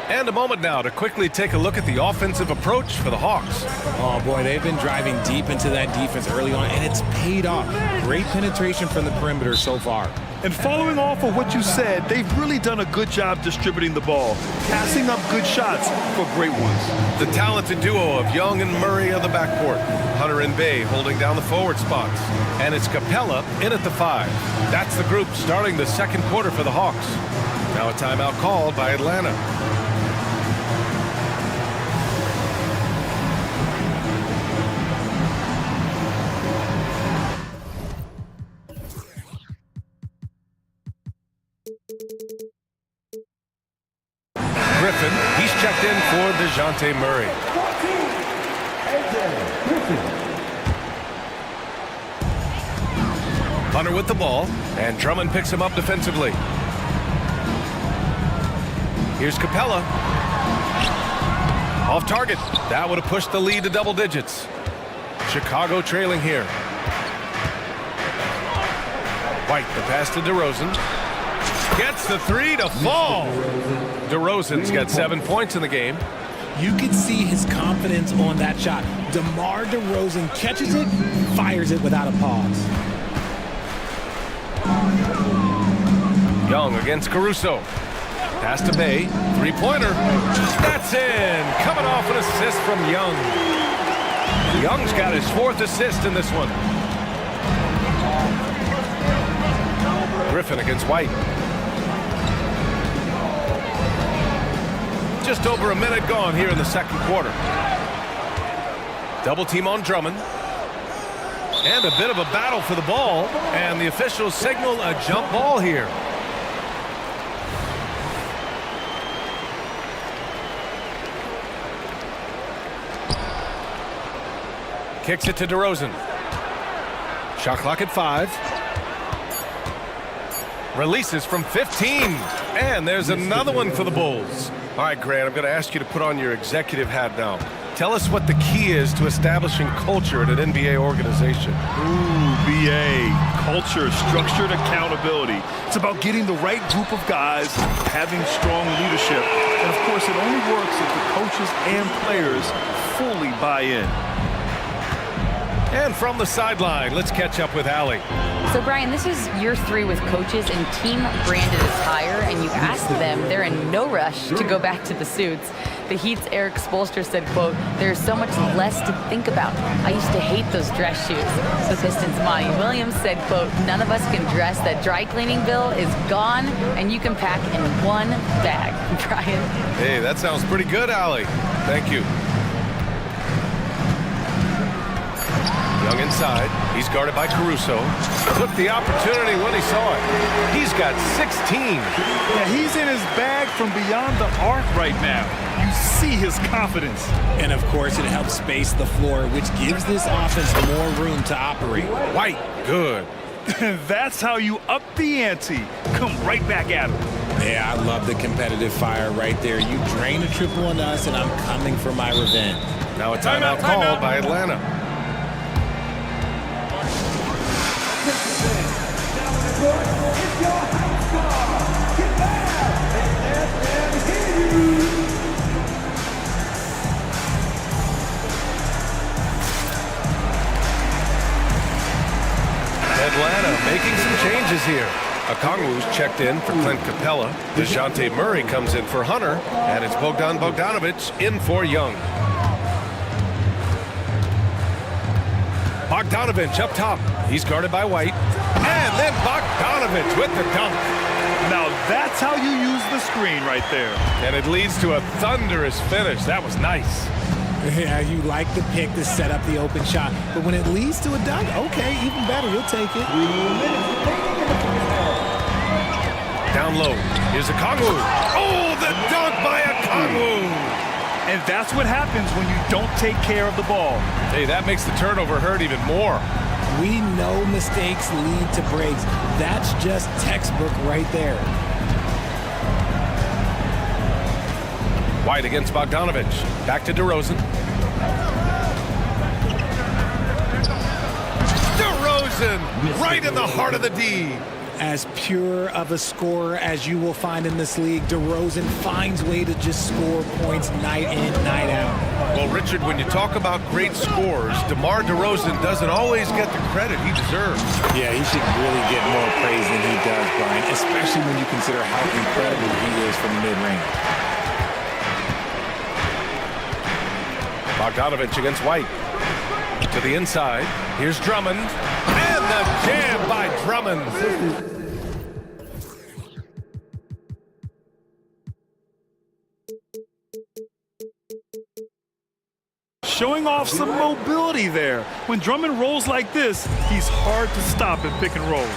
And a moment now to quickly take a look at the offensive approach for the Hawks. Oh, boy, they've been driving deep into that defense early on, and it's paid off. Great penetration from the perimeter so far. And following off of what you said, they've really done a good job distributing the ball, passing up good shots for great ones. The talented duo of Young and Murray of the backcourt. Hunter and Bay holding down the forward spots. And it's Capella in at the 5. That's the group starting the second quarter for the Hawks. Now a timeout called by Atlanta. Griffin, he's checked in for DeJounte Murray. Hunter with the ball, and Drummond picks him up defensively. Here's Capella. Off target. That would have pushed the lead to double digits. Chicago trailing here. White, the pass to DeRozan. Gets the 3 to fall. DeRozan's got 7 points in the game. You could see his confidence on that shot. DeMar DeRozan catches it, fires it without a pause. Young against Caruso. Pass to Bay. Three-pointer. That's in. Coming off an assist from Young. Young's got his 4th assist in this one. Griffin against White. Just over a minute gone here in the second quarter. Double team on Drummond. And a bit of a battle for the ball. And the officials signal a jump ball here. Kicks it to DeRozan. Shot clock at 5. Releases from 15. And there's another one for the Bulls. All right, Grant, I'm going to ask you to put on your executive hat now. Tell us what the key is to establishing culture at an NBA organization. Ooh, BA. Culture, structured accountability. It's about getting the right group of guys, having strong leadership. And, of course, it only works if the coaches and players fully buy in. And from the sideline, let's catch up with Allie. So, Brian, this is year 3 with coaches and team branded attire, and you asked them, they're in no rush to go back to the suits. The Heat's Eric Spoelstra said, quote, there's so much less to think about. I used to hate those dress shoes. The Pistons' Monty Williams said, quote, none of us can dress. That dry cleaning bill is gone, and you can pack in one bag. Brian? Hey, that sounds pretty good, Allie. Thank you. Young inside. He's guarded by Caruso. Took the opportunity when he saw it. He's got 16. Yeah, he's in his bag from beyond the arc right now. You see his confidence. And, of course, it helps space the floor, which gives this offense more room to operate. White, good. That's how you up the ante. Come right back at him. Yeah, I love the competitive fire right there. You drain a triple on us, and I'm coming for my revenge. Now a timeout called by Atlanta. It's your house star. Get back. Atlanta making some changes here. Okongwu's checked in for Clint Capella. DeJounte Murray comes in for Hunter. And it's Bogdan Bogdanovic in for Young. Bogdanovic up top. He's guarded by White. And then Bogdanovic with the dunk. Now that's how you use the screen right there. And it leads to a thunderous finish. That was nice. Yeah, you like the pick to set up the open shot. But when it leads to a dunk, okay, even better. You'll take it. Down low. Here's Okongwu. Oh, the dunk by Okongwu. And that's what happens when you don't take care of the ball. Hey, that makes the turnover hurt even more. We know mistakes lead to breaks. That's just textbook right there. White against Bogdanovic. Back to DeRozan. DeRozan, right in the heart of the D. As pure of a scorer as you will find in this league, DeRozan finds way to just score points night in, night out. Well, Richard, when you talk about great scorers, DeMar DeRozan doesn't always get the credit he deserves. Yeah, he should really get more praise than he does, Brian, especially when you consider how incredible he is from the mid-range. Bogdanovic against White. To the inside. Here's Drummond. And the jam by Drummond. Showing off some mobility there. When Drummond rolls like this, he's hard to stop in pick and rolls.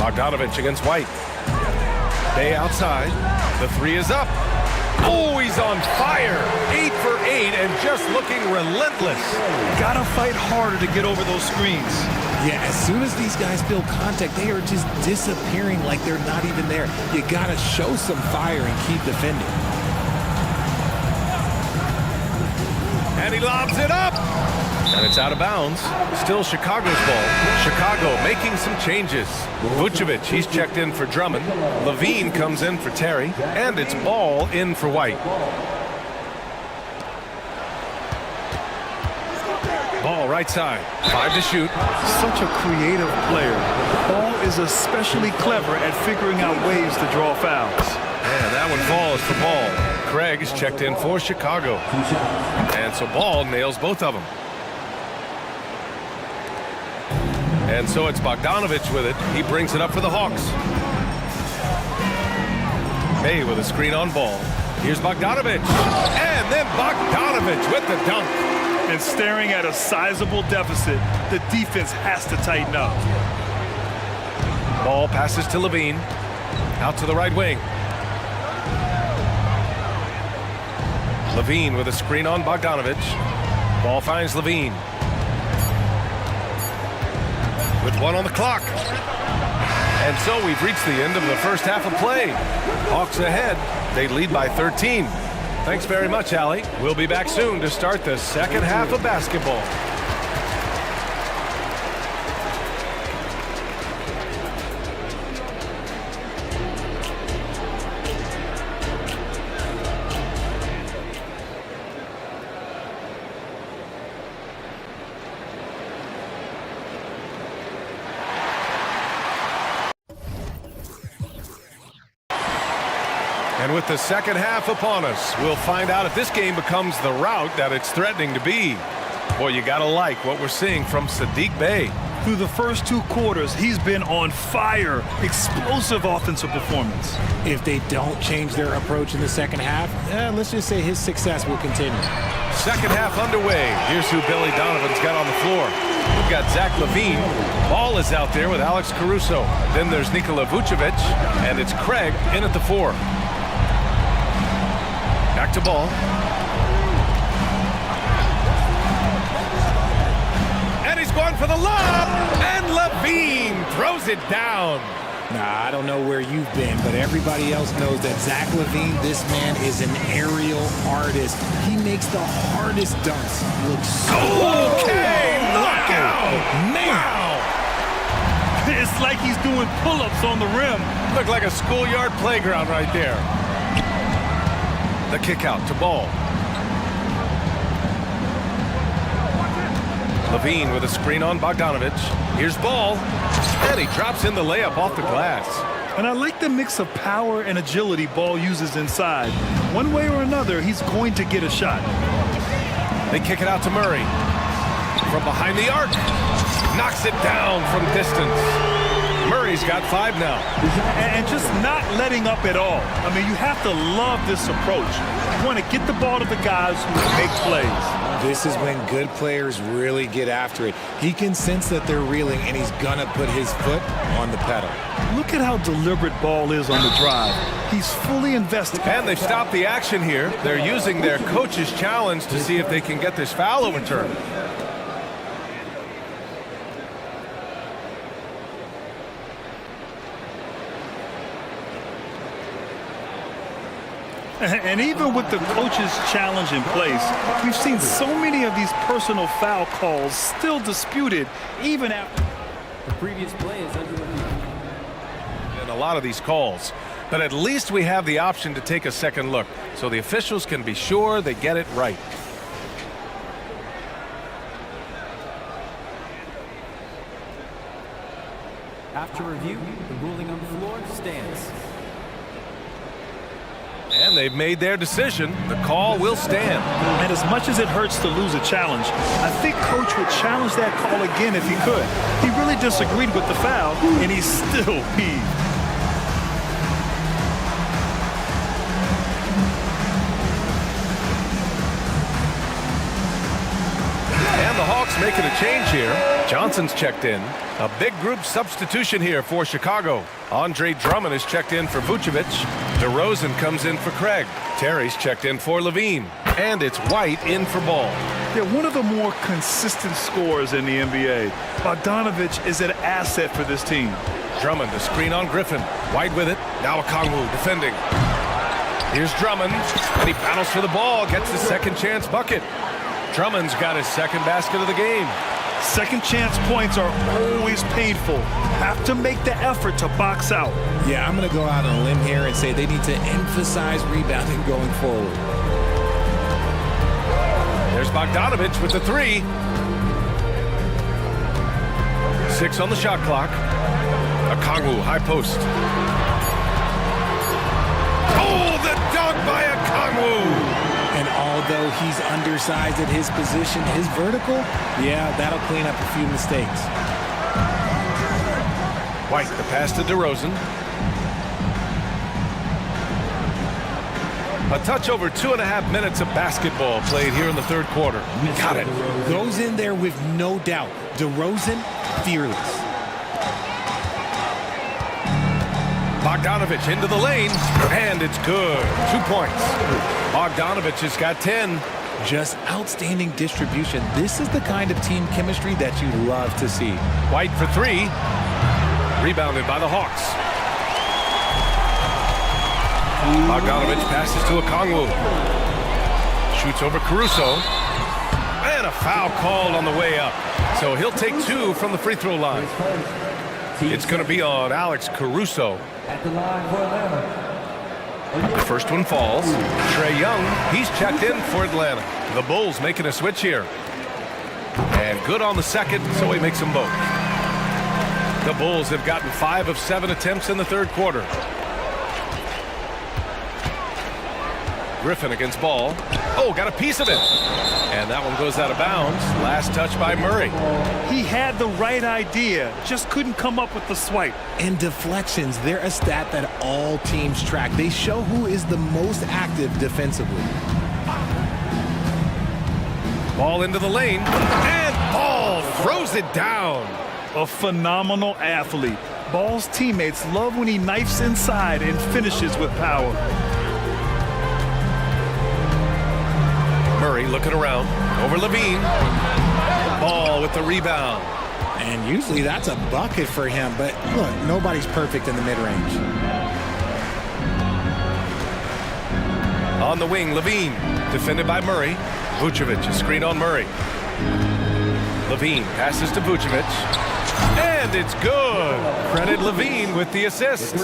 Bogdanovic against White. Bay outside. The three is up. Oh, he's on fire. 8 for 8 and just looking relentless. Gotta fight harder to get over those screens. Yeah, as soon as these guys feel contact, they are just disappearing like they're not even there. You gotta show some fire and keep defending. And he lobs it up. And it's out of bounds. Still Chicago's ball. Chicago making some changes. Vucevic, he's checked in for Drummond. Levine comes in for Terry. And it's Ball in for White. Ball right side. 5 to shoot. Such a creative player. Ball is especially clever at figuring out ways to draw fouls. And that one falls for Ball. Craig is checked in for Chicago. And so Ball nails both of them. And so it's Bogdanovic with it. He brings it up for the Hawks. May with a screen on Ball. Here's Bogdanovic. And then Bogdanovic with the dunk. And staring at a sizable deficit, the defense has to tighten up. Ball passes to Levine. Out to the right wing. Levine with a screen on Bogdanovic. Ball finds Levine. With 1 on the clock. And so we've reached the end of the first half of play. Hawks ahead. They lead by 13. Thanks very much, Allie. We'll be back soon to start the second half of basketball. And with the second half upon us, we'll find out if this game becomes the rout that it's threatening to be. Boy, you gotta like what we're seeing from Saddiq Bey. Through the first 2 quarters, he's been on fire. Explosive offensive performance. If they don't change their approach in the second half, let's just say his success will continue. Second half underway. Here's who Billy Donovan's got on the floor. We've got Zach Levine. Ball is out there with Alex Caruso. Then there's Nikola Vucevic, and it's Craig in at the 4. Back to Ball. And he's going for the lob. And Levine throws it down. Nah, I don't know where you've been, but everybody else knows that Zach Levine, this man is an aerial artist. He makes the hardest dunks look so okay, knockout. Man. Wow. It's like he's doing pull-ups on the rim. Look like a schoolyard playground right there. The kick out to Ball. Levine with a screen on Bogdanovich. Here's Ball. And he drops in the layup off the glass. And I like the mix of power and agility Ball uses inside. One way or another, he's going to get a shot. They kick it out to Murray. From behind the arc. Knocks it down from distance. Murray's got 5 now. And just not letting up at all. I mean, you have to love this approach. You want to get the ball to the guys who make plays. This is when good players really get after it. He can sense that they're reeling, and he's going to put his foot on the pedal. Look at how deliberate Ball is on the drive. He's fully invested. And they've stopped the action here. They're using their coach's challenge to see if they can get this foul overturned. And even with the coach's challenge in place, we've seen so many of these personal foul calls still disputed even after. The previous play is under review. And a lot of these calls. But at least we have the option to take a second look, so the officials can be sure they get it right. After review, the ruling on the floor stands. And they've made their decision. The call will stand. And as much as it hurts to lose a challenge, I think Coach would challenge that call again if he could. He really disagreed with the foul, and he's still peeved. And the Hawks making a change here. Johnson's checked in. A big group substitution here for Chicago. Andre Drummond is checked in for Vucevic. DeRozan comes in for Craig. Terry's checked in for Levine. And it's White in for Ball. They're one of the more consistent scorers in the NBA. Bogdanovich is an asset for this team. Drummond, a screen on Griffin. White with it. Now Okongwu defending. Here's Drummond. And he battles for the ball. Gets the second chance bucket. Drummond's got his second basket of the game. Second chance points are always painful. Have to make the effort to box out. Yeah, I'm going to go out on a limb here and say they need to emphasize rebounding going forward. There's Bogdanovich with the 3. 6 on the shot clock. Okongwu, high post. Oh, the dunk by Okongwu! And although he's undersized at his position, his vertical, yeah, that'll clean up a few mistakes. White, the pass to DeRozan. A touch over 2.5 minutes of basketball played here in the third quarter. Got it. Goes in there with no doubt. DeRozan, fearless. Bogdanovich into the lane, and it's good. 2 points. Bogdanovich has got 10. Just outstanding distribution. This is the kind of team chemistry that you love to see. White for 3. Rebounded by the Hawks. Bogdanovich passes to Okongwu. Shoots over Caruso. And a foul called on the way up. So he'll take 2 from the free throw line. It's going to be on Alex Caruso. At the line for Atlanta. The first one falls. Trae Young, he's checked in for Atlanta. The Bulls making a switch here. And good on the second, so he makes them both. The Bulls have gotten 5 of 7 attempts in the third quarter. Griffin against Ball. Oh, got a piece of it. And that one goes out of bounds. Last touch by Murray. He had the right idea, just couldn't come up with the swipe. And deflections, they're a stat that all teams track. They show who is the most active defensively. Ball into the lane. And Ball throws it down. A phenomenal athlete. Ball's teammates love when he knifes inside and finishes with power. Murray looking around. Over Levine. Ball with the rebound. And usually that's a bucket for him, but look, nobody's perfect in the mid-range. On the wing, Levine. Defended by Murray. Vucevic, a screen on Murray. Levine passes to Vucevic. And it's good. Credit Levine with the assist.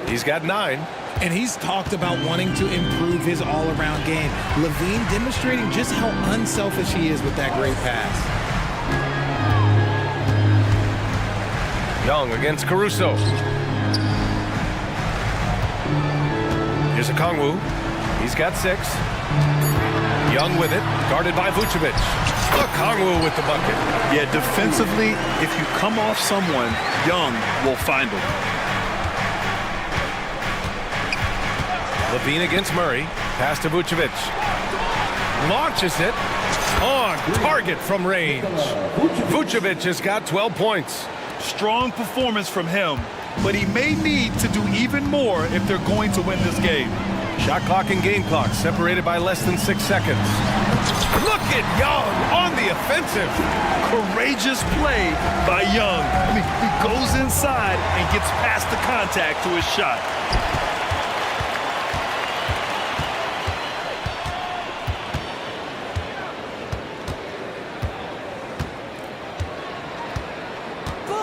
He's got 9. And he's talked about wanting to improve his all-around game. Levine demonstrating just how unselfish he is with that great pass. Young against Caruso. Here's Okongwu. He's got 6. Young with it, guarded by Vucevic. Okongwu with the bucket. Yeah, defensively, if you come off someone, Young will find him. Levine against Murray. Pass to Vucevic. Launches it. On target from range. Vucevic has got 12 points. Strong performance from him, but he may need to do even more if they're going to win this game. Shot clock and game clock separated by less than 6 seconds. Look at Young on the offensive. Courageous play by Young. I mean, he goes inside and gets past the contact to his shot.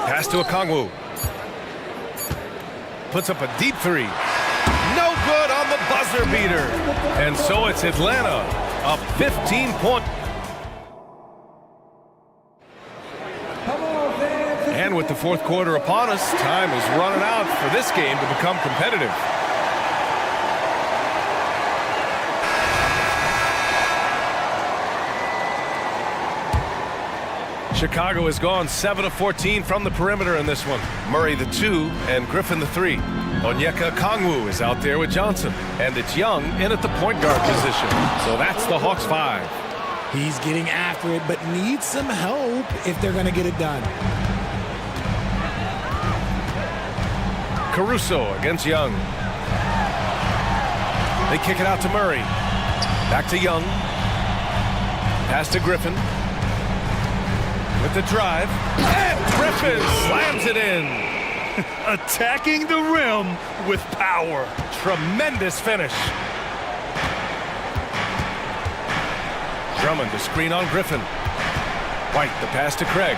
Pass to Okongwu. Puts up a deep 3. No good on the buzzer beater. And so it's Atlanta, a 15-point. And with the fourth quarter upon us, time is running out for this game to become competitive. Chicago has gone 7 of 14 from the perimeter in this one. Murray the 2 and Griffin the 3. Onyeka Okongwu is out there with Johnson. And it's Young in at the point guard position. So that's the Hawks 5. He's getting after it, but needs some help if they're going to get it done. Caruso against Young. They kick it out to Murray. Back to Young. Pass to Griffin. With the drive, and Griffin slams it in. Attacking the rim with power. Tremendous finish. Drummond to screen on Griffin. White, the pass to Craig.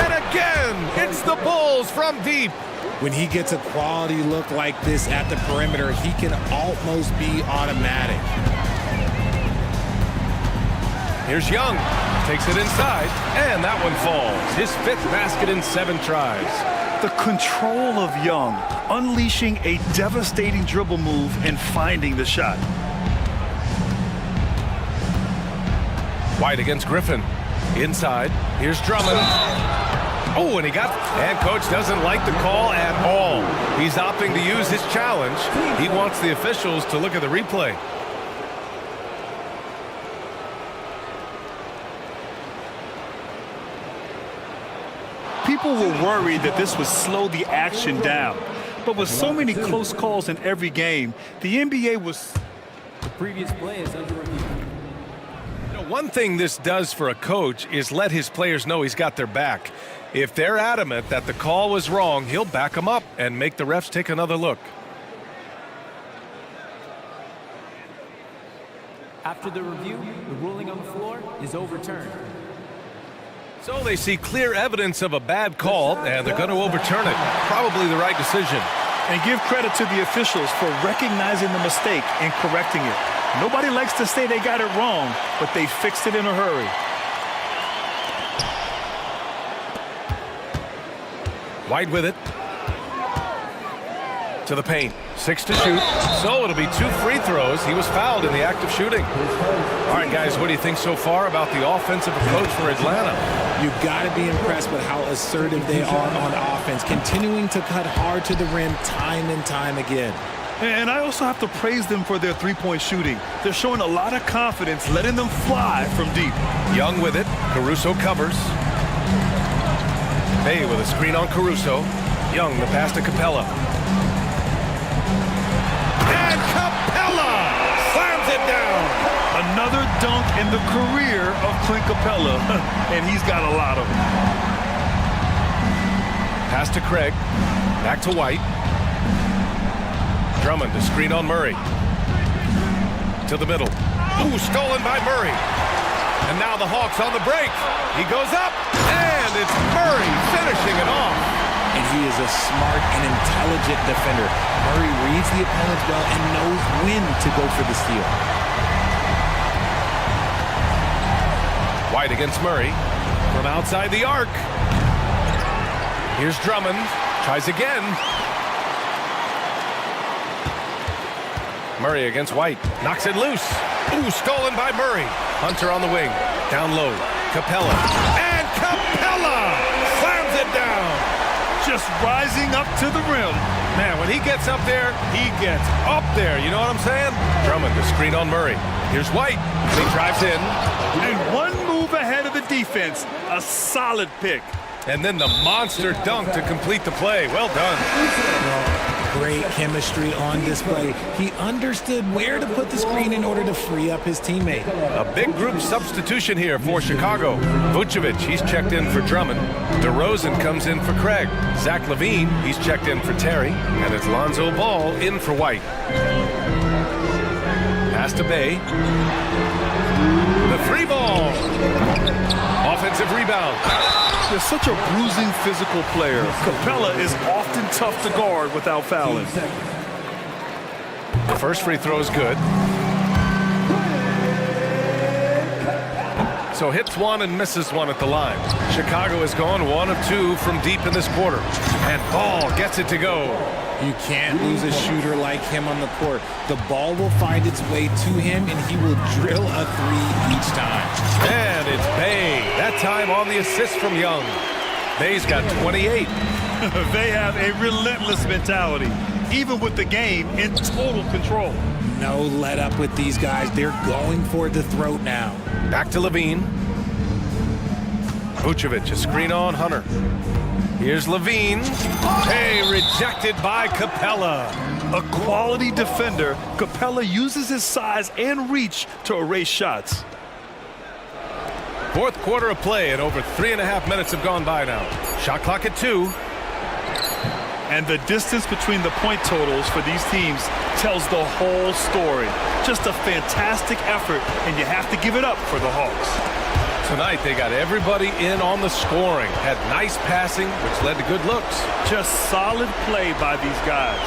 And again, it's the Bulls from deep. When he gets a quality look like this at the perimeter, he can almost be automatic. Here's Young, takes it inside, and that one falls. His 5th basket in 7 tries. The control of Young, unleashing a devastating dribble move and finding the shot. White against Griffin. Inside, here's Drummond. Oh, and and coach doesn't like the call at all. He's opting to use his challenge. He wants the officials to look at the replay. People were worried that this would slow the action down. But with so many close calls in every game, the NBA was... The previous play is under review. One thing this does for a coach is let his players know he's got their back. If they're adamant that the call was wrong, he'll back them up and make the refs take another look. After the review, the ruling on the floor is overturned. So they see clear evidence of a bad call, and they're going to overturn it. Probably the right decision. And give credit to the officials for recognizing the mistake and correcting it. Nobody likes to say they got it wrong, but they fixed it in a hurry. White with it. To the paint. 6 to shoot. So it'll be 2 free throws. He was fouled in the act of shooting. All right, guys, what do you think so far about the offensive approach for Atlanta? You've got to be impressed with how assertive they are on offense, continuing to cut hard to the rim time and time again. And I also have to praise them for their three-point shooting. They're showing a lot of confidence, letting them fly from deep. Young with it. Caruso covers. Bay with a screen on Caruso. Young, the pass to Capella. And Capella slams it down. Another dunk in the career of Clint Capella, and he's got a lot of them. Pass to Craig. Back to White. Drummond to screen on Murray. To the middle. Ooh, stolen by Murray. And now the Hawks on the break. He goes up, and it's Murray finishing it off. And he is a smart and intelligent defender. Murray reads the opponent well and knows when to go for the steal. White against Murray from outside the arc. Here's Drummond. Tries again. Murray against White. Knocks it loose. Ooh, stolen by Murray. Hunter on the wing. Down low. Capella. And Capella slams it down. Just rising up to the rim. Man, when he gets up there, he gets up there. You know what I'm saying? Drummond, the screen on Murray. Here's White. He drives in. And one move ahead of the defense. A solid pick. And then the monster dunk to complete the play. Well done. Great chemistry on display. He understood where to put the screen in order to free up his teammate. A big group substitution here for Chicago. Vucevic, he's checked in for Drummond. DeRozan comes in for Craig. Zach LaVine, he's checked in for Terry. And it's Lonzo Ball in for White. Pass to Bay. The three ball. Offensive rebound. They're such a bruising physical player. Capella is often tough to guard without fouling. The first free throw is good. So hits one and misses one at the line. Chicago has gone 1 of 2 from deep in this quarter. And Ball gets it to go. You can't lose a shooter like him on the court. The ball will find its way to him, and he will drill a three each time. And it's Bay. That time on the assist from Young. Bay's got 28. They have a relentless mentality, even with the game in total control. No let up with these guys. They're going for the throat now. Back to LaVine. Vucevic, a screen on Hunter. Here's LaVine. Hey, rejected by Capella. A quality defender, Capella uses his size and reach to erase shots. Fourth quarter of play, and over 3.5 minutes have gone by now. Shot clock at 2. And the distance between the point totals for these teams tells the whole story. Just a fantastic effort, and you have to give it up for the Hawks. Tonight, they got everybody in on the scoring. Had nice passing, which led to good looks. Just solid play by these guys.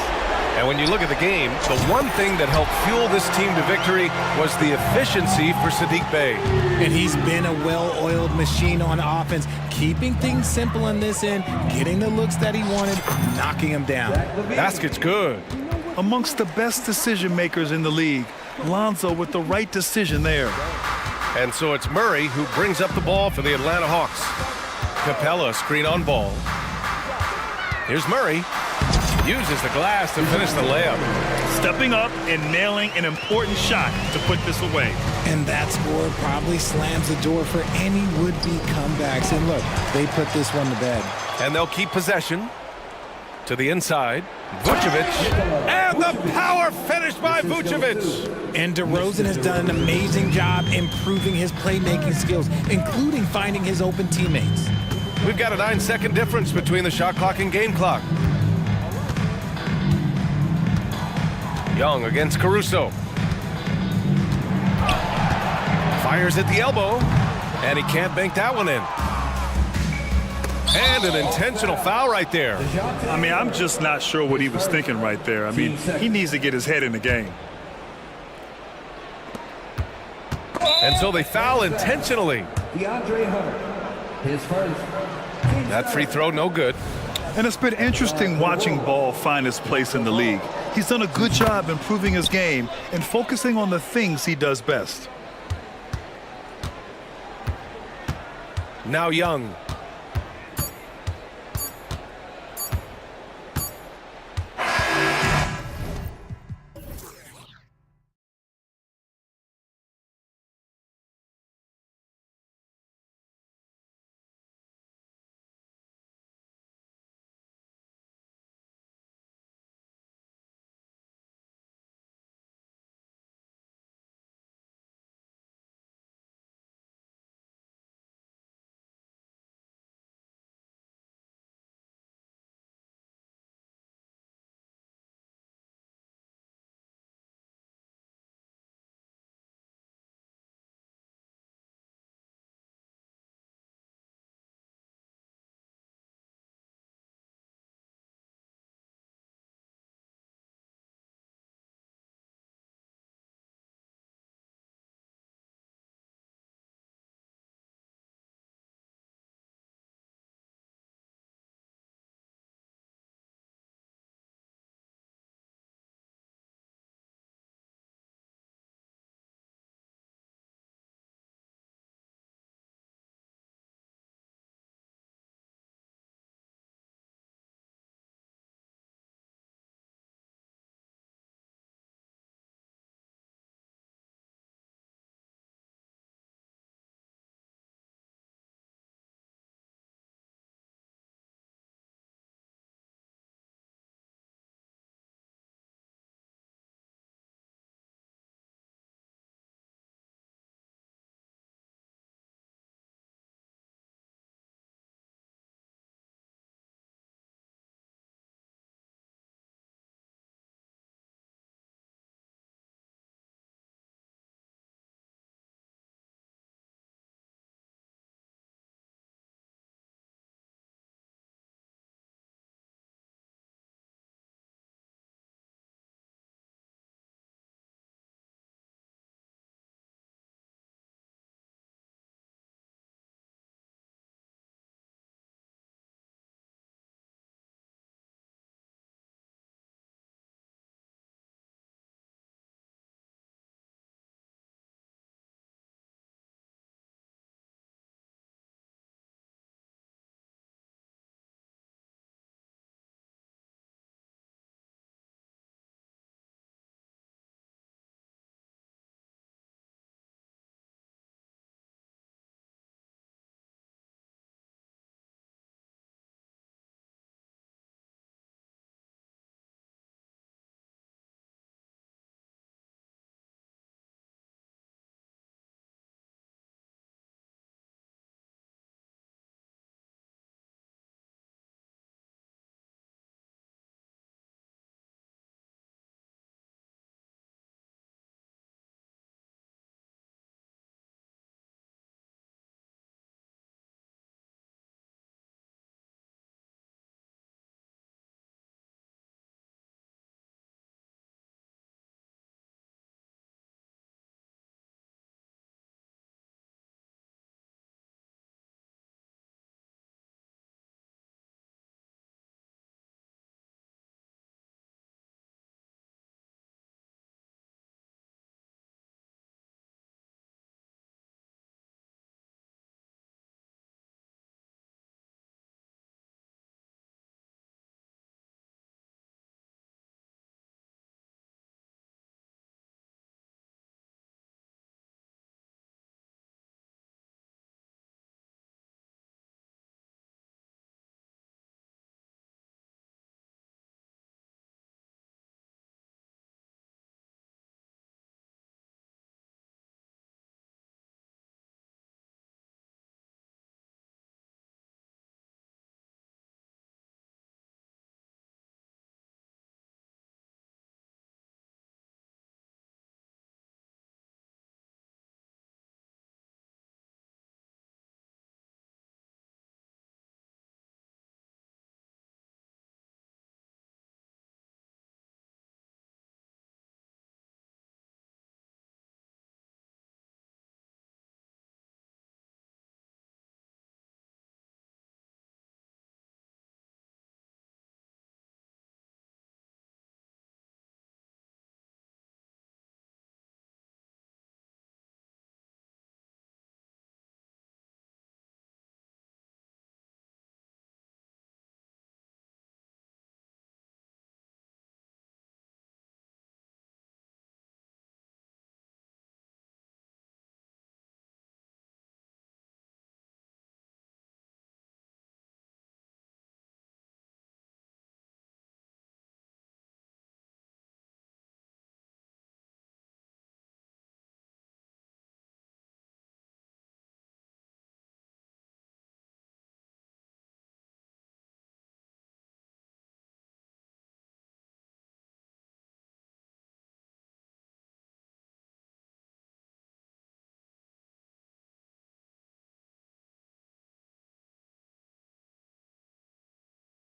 And when you look at the game, the one thing that helped fuel this team to victory was the efficiency for Saddiq Bey. And he's been a well-oiled machine on offense, keeping things simple in this end, getting the looks that he wanted, knocking him down. Basket's good. Amongst the best decision makers in the league, Lonzo with the right decision there. And so it's Murray who brings up the ball for the Atlanta Hawks. Capella, screen on Ball. Here's Murray. Uses the glass to finish the layup. Stepping up and nailing an important shot to put this away. And that score probably slams the door for any would-be comebacks. And look, they put this one to bed. And they'll keep possession. To the inside. Vucevic. And the power finish by Vucevic. And DeRozan has done an amazing job improving his playmaking skills, including finding his open teammates. We've got a 9-second difference between the shot clock and game clock. Young against Caruso. Fires at the elbow, and he can't bank that one in. And an intentional foul right there. I mean, I'm just not sure what he was thinking right there. I mean, he needs to get his head in the game. And so they foul intentionally. That free throw, no good. And it's been interesting watching Ball find his place in the league. He's done a good job improving his game and focusing on the things he does best. Now Young.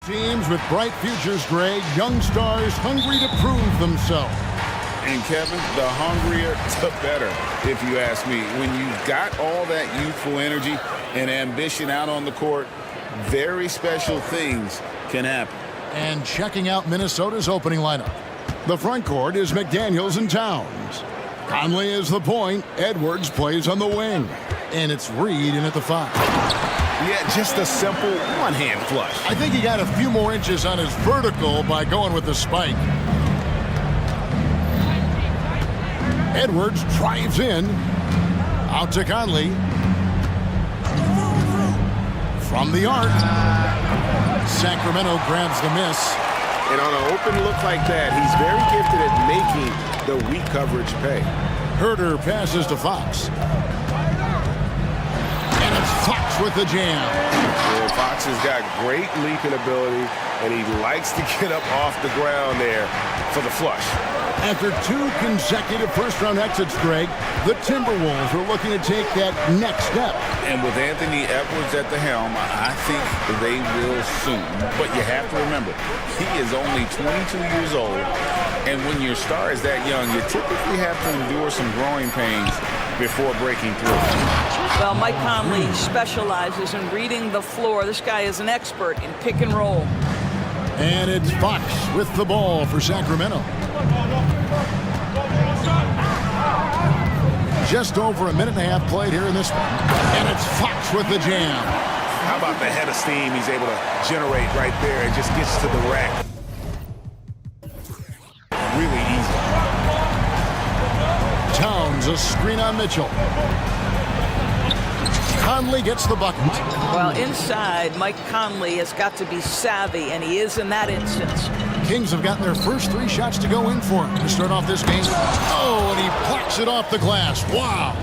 Teams with bright futures, Greg. Young stars hungry to prove themselves. And Kevin, the hungrier, the better, if you ask me. When you've got all that youthful energy and ambition out on the court, very special things can happen. And checking out Minnesota's opening lineup. The front court is McDaniels and Towns. Conley is the point. Edwards plays on the wing. And it's Reed in at the 5. Yeah, just a simple one-hand flush. I think he got a few more inches on his vertical by going with the spike. Edwards drives in. Out to Conley. From the arc. Sacramento grabs the miss. And on an open look like that, he's very gifted at making the weak coverage pay. Herter passes to Fox. And it's Fox with the jam. Well, Fox has got great leaping ability, and he likes to get up off the ground there for the flush. After 2 consecutive first-round exits, Greg, the Timberwolves are looking to take that next step. And with Anthony Edwards at the helm, I think they will soon. But you have to remember, he is only 22 years old, and when your star is that young, you typically have to endure some growing pains before breaking through. Well, Mike Conley specializes in reading the floor. This guy is an expert in pick and roll. And it's Fox with the ball for Sacramento. Just over a minute and a half played here in this one. And it's Fox with the jam. How about the head of steam he's able to generate right there and just gets to the rack? Really easy. Towns, a screen on Mitchell. Conley gets the bucket. Well, inside, Mike Conley has got to be savvy, and he is in that instance. Kings have gotten their first 3 shots to go in for him to start off this game. Oh, and he plucks it off the glass. Wow.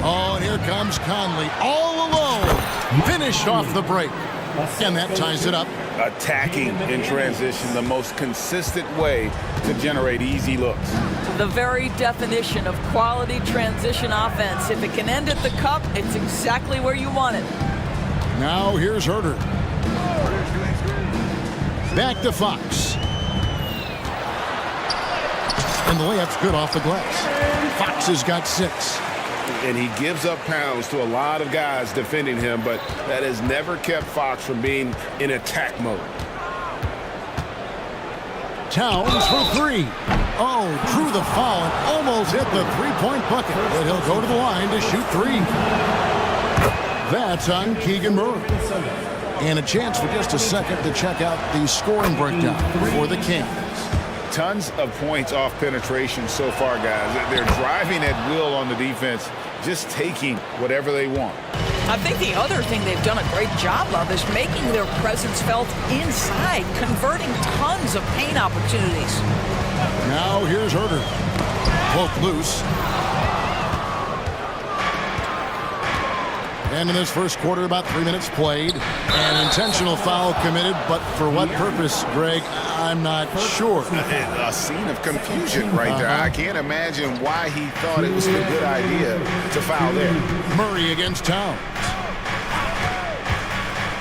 Oh, and here comes Conley all alone. Finished off the break. And that ties it up. Attacking in transition, the most consistent way to generate easy looks. The very definition of quality transition offense. If it can end at the cup, it's exactly where you want it. Now here's Herter. Back to Fox. And the layup's good off the glass. Fox has got 6. And he gives up pounds to a lot of guys defending him, but that has never kept Fox from being in attack mode. Towns for 3. Oh, drew the foul and almost hit the 3-point bucket. But he'll go to the line to shoot 3. That's on Keegan Murray. And a chance for just a second to check out the scoring breakdown for the Kings. Tons of points off penetration so far, guys. They're driving at will on the defense, just taking whatever they want. I think the other thing they've done a great job of is making their presence felt inside, converting tons of paint opportunities. Now here's Herter. Both loose. And in this first quarter, about 3 minutes played. An intentional foul committed, but for what purpose, Greg, I'm not sure. A scene of confusion right there. I can't imagine why he thought it was a good idea to foul there. Murray against Towns.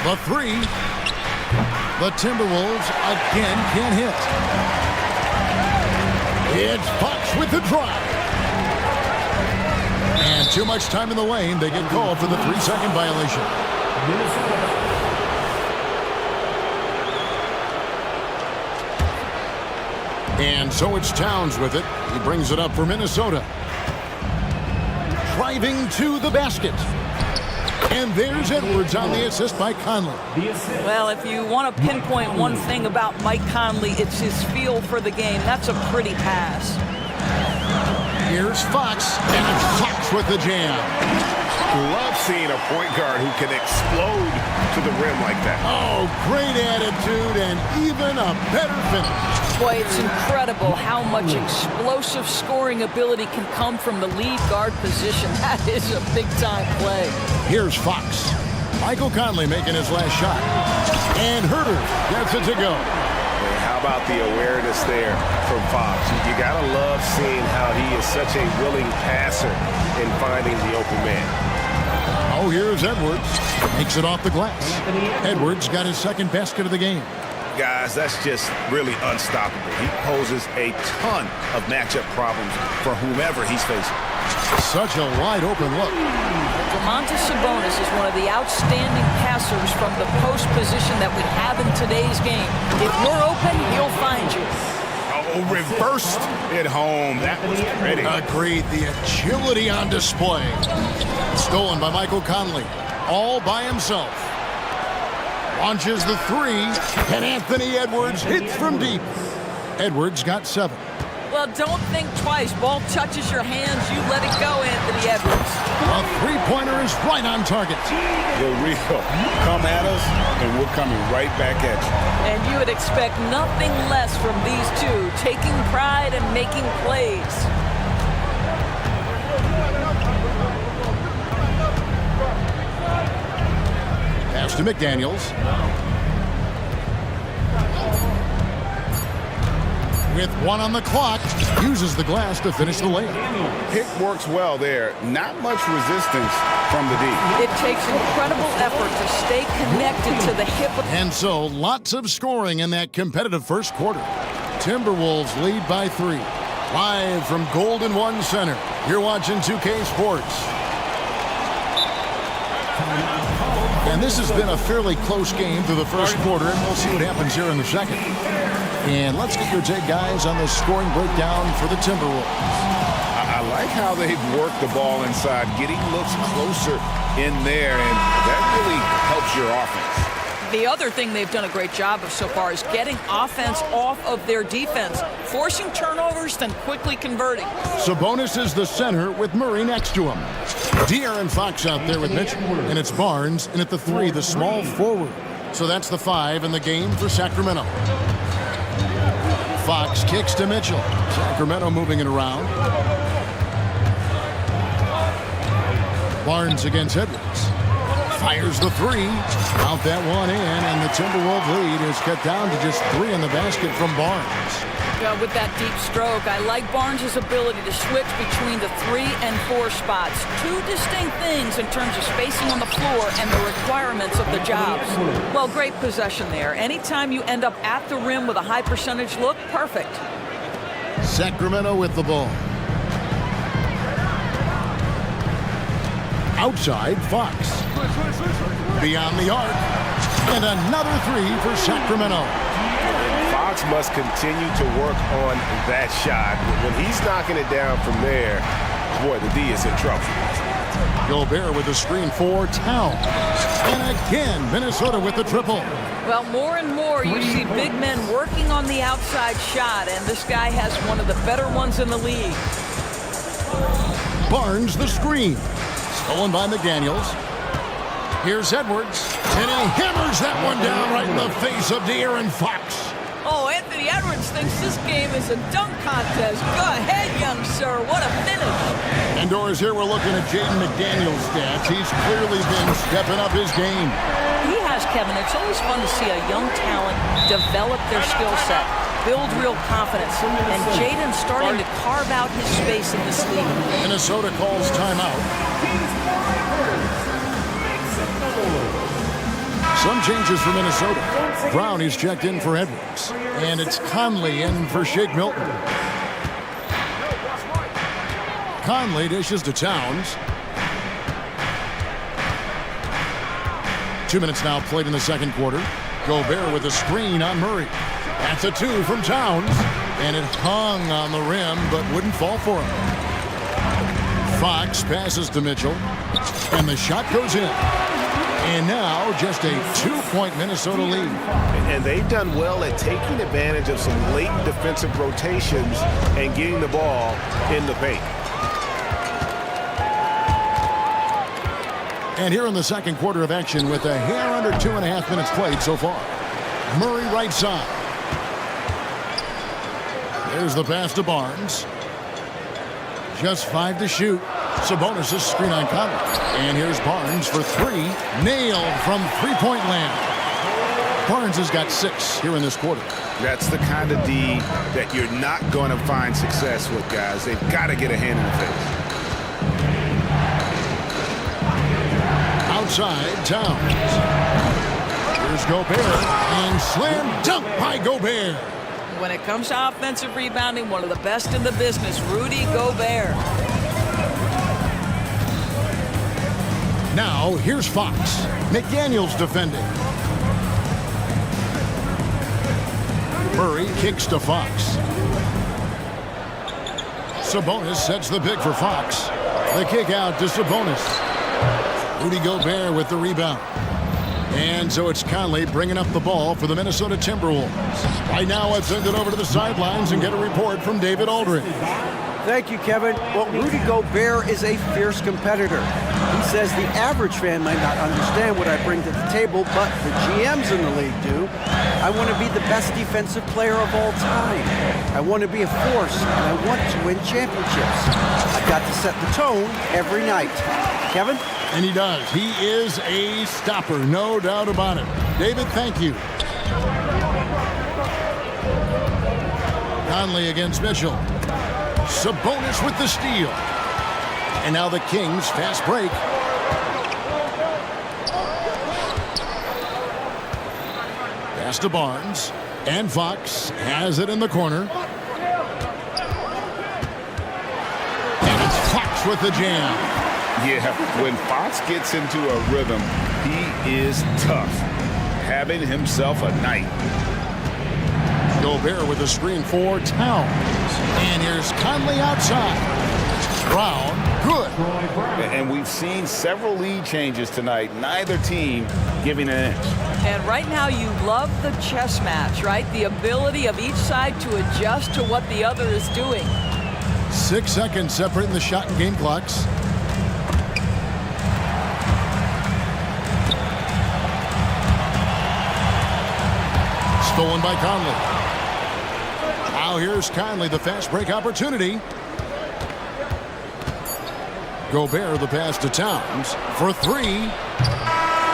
The 3. The Timberwolves again can't hit. It's Fox with the drive. And too much time in the lane. They get called for the 3-second violation. And so it's Towns with it. He brings it up for Minnesota. Driving to the basket. And there's Edwards on the assist by Conley. Well, if you want to pinpoint one thing about Mike Conley, it's his feel for the game. That's a pretty pass. Here's Fox, and it's Fox with the jam. Love seeing a point guard who can explode to the rim like that. Oh, great attitude and even a better finish. Boy, it's incredible how much explosive scoring ability can come from the lead guard position. That is a big-time play. Here's Fox. Michael Conley making his last shot. And Herter gets it to go. And how about the awareness there from Fox? You gotta love seeing how he is such a willing passer in finding the open man. Oh, here's Edwards. Makes it off the glass. Edwards got his second basket of the game. guys, that's just really unstoppable. He poses a ton of matchup problems for whomever he's facing. Such a wide-open look. Domantas Sabonis is one of the outstanding passers from the post position that we have in today's game. If you're open, he'll find you. Oh, reversed at home. That was pretty. Agreed. The agility on display. Stolen by Michael Conley. All by himself. Launches the three, and Anthony Edwards hits from deep. Edwards got 7. Well, don't think twice. Ball touches your hands, you let it go, Anthony Edwards. A three-pointer is right on target. The real. Come at us, and we're coming right back at you. And you would expect nothing less from these two, taking pride and making plays. Pass to McDaniels. With 1 on the clock, uses the glass to finish the layup. Pick works well there. Not much resistance from the D. It takes incredible effort to stay connected to the hip. And so, lots of scoring in that competitive first quarter. Timberwolves lead by 3. Live from Golden One Center, you're watching 2K Sports. And this has been a fairly close game through the first quarter, and we'll see what happens here in the second. And let's get your take, guys, on the scoring breakdown for the Timberwolves. I like how they've worked the ball inside, getting looks closer in there, and that really helps your offense. The other thing they've done a great job of so far is getting offense off of their defense, forcing turnovers, then quickly converting. Sabonis is the center with Murray next to him. De'Aaron Fox out there with Mitchell, and it's Barnes, and at the 3, the small forward. So that's the 5 in the game for Sacramento. Fox kicks to Mitchell. Sacramento moving it around. Barnes against Edwards. Fires the 3. Out that one in, and the Timberwolves lead is cut down to just 3 in the basket from Barnes. With that deep stroke, I like Barnes' ability to switch between the 3 and 4 spots. 2 distinct things in terms of spacing on the floor and the requirements of the jobs. Well, great possession there. Anytime you end up at the rim with a high percentage look, perfect. Sacramento with the ball. Outside, Fox. Beyond the arc. And another 3 for Sacramento. Fox must continue to work on that shot. When he's knocking it down from there, boy, the D is in trouble. Gobert with the screen for Towns. And again, Minnesota with the triple. Well, more and more you see big men working on the outside shot, and this guy has one of the better ones in the league. Barnes the screen. Stolen by McDaniels. Here's Edwards, and he hammers that one down right in the face of De'Aaron Fox. Oh, Anthony Edwards thinks this game is a dunk contest. Go ahead, young sir. What a finish. Indoors here, we're looking at Jaden McDaniels' stats. He's clearly been stepping up his game. He has, Kevin. It's always fun to see a young talent develop their skill set, build real confidence, and Jaden's starting to carve out his space in this league. Minnesota calls timeout. Some changes for Minnesota. Brown is checked in for Edwards. And it's Conley in for Shake Milton. Conley dishes to Towns. 2 minutes now played in the second quarter. Gobert with a screen on Murray. That's a 2 from Towns. And it hung on the rim, but wouldn't fall for him. Fox passes to Mitchell. And the shot goes in. And now just a 2-point Minnesota lead. And they've done well at taking advantage of some late defensive rotations and getting the ball in the paint. And here in the second quarter of action with a hair under 2.5 minutes played so far. Murray right side. There's the pass to Barnes. Just 5 to shoot. Sabonis' screen on Conley. And here's Barnes for 3. Nailed from three-point land. Barnes has got 6 here in this quarter. That's the kind of D that you're not going to find success with, guys. They've got to get a hand in the face. Outside, Towns. Here's Gobert, and slam dunk by Gobert. When it comes to offensive rebounding, one of the best in the business, Rudy Gobert. Now, here's Fox. McDaniels defending. Murray kicks to Fox. Sabonis sets the pick for Fox. The kick out to Sabonis. Rudy Gobert with the rebound. And so it's Conley bringing up the ball for the Minnesota Timberwolves. Right now, let's send it over to the sidelines and get a report from David Aldridge. Thank you, Kevin. Well, Rudy Gobert is a fierce competitor. He says the average fan might not understand what I bring to the table, but the GMs in the league do. I want to be the best defensive player of all time. I want to be a force, and I want to win championships. I've got to set the tone every night. Kevin? And he does. He is a stopper, no doubt about it. David, thank you. Conley against Mitchell. Sabonis with the steal. And now the Kings fast break. Pass to Barnes. And Fox has it in the corner. And it's Fox with the jam. Yeah, when Fox gets into a rhythm, he is tough. Having himself a night. Gobert with a screen for Towns. And here's Conley outside. Brown, good. And we've seen several lead changes tonight. Neither team giving an inch. And right now you love the chess match, right? The ability of each side to adjust to what the other is doing. 6 seconds separating the shot and game clocks. Stolen by Conley. Now here's Conley, the fast break opportunity. Gobert, the pass to Towns for three.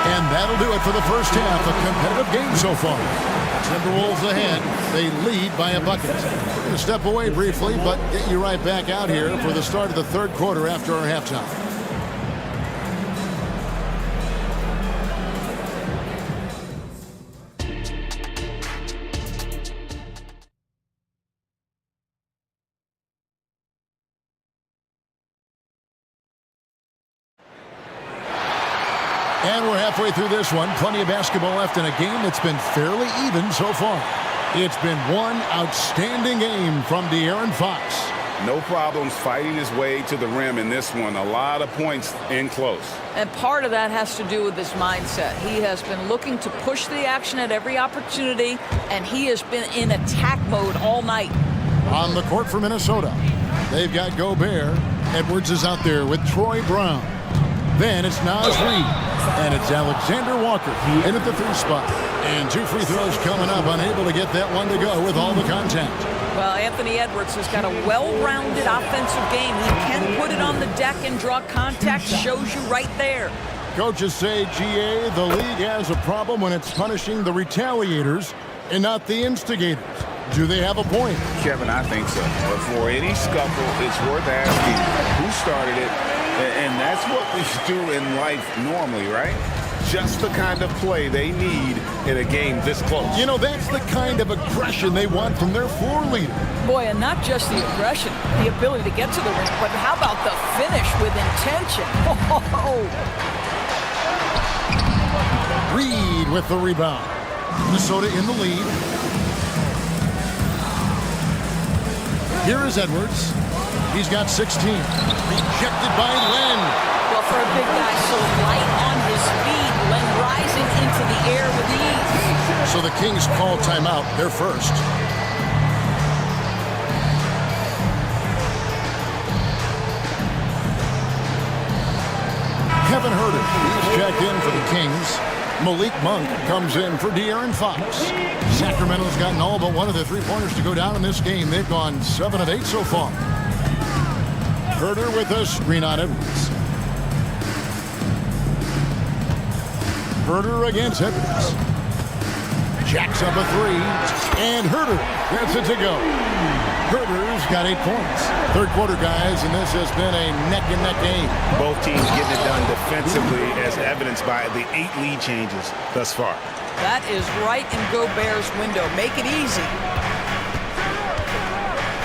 And that'll do it for the first half. A competitive game so far. Timberwolves ahead. They lead by a bucket. We're going to step away briefly, but get you right back out here for the start of the third quarter after our halftime. And we're halfway through this one. Plenty of basketball left in a game that's been fairly even so far. It's been one outstanding game from De'Aaron Fox. No problems fighting his way to the rim in this one. A lot of points in close. And part of that has to do with his mindset. He has been looking to push the action at every opportunity, and he has been in attack mode all night. On the court for Minnesota, they've got Gobert. Edwards is out there with Troy Brown. Then it's Naz Reid, and it's Alexander Walker in at the three spot. And two free throws coming up, unable to get that one to go with all the contact. Well, Anthony Edwards has got a well-rounded offensive game. He can put it on the deck and draw contact, shows you right there. Coaches say, GA, the league has a problem when it's punishing the retaliators and not the instigators. Do they have a point? Kevin, I think so. But for any scuffle, it's worth asking who started it. And that's what we do in life normally, right? Just the kind of play they need in a game this close. You know, that's the kind of aggression they want from their floor leader. Boy, and not just the aggression, the ability to get to the rim, but how about the finish with intention? Oh. Reid with the rebound. Minnesota in the lead. Here is Edwards. He's got 16. Rejected by Len. Well, for a big guy so light on his feet, Len rising into the air with ease. So the Kings call timeout. They're first. Kevin Huerter, he's checked in for the Kings. Malik Monk comes in for De'Aaron Fox. Sacramento's gotten all but one of the three-pointers to go down in this game. They've gone 7 of 8 so far. Huerter with a screen on Edwards. Huerter against Edwards. Jacks up a three. And Huerter gets it to go. Huerter's got 8 points. Third quarter, guys, and this has been a neck-and-neck game. Both teams getting it done defensively as evidenced by the 8 lead changes thus far. That is right in Gobert's window. Make it easy.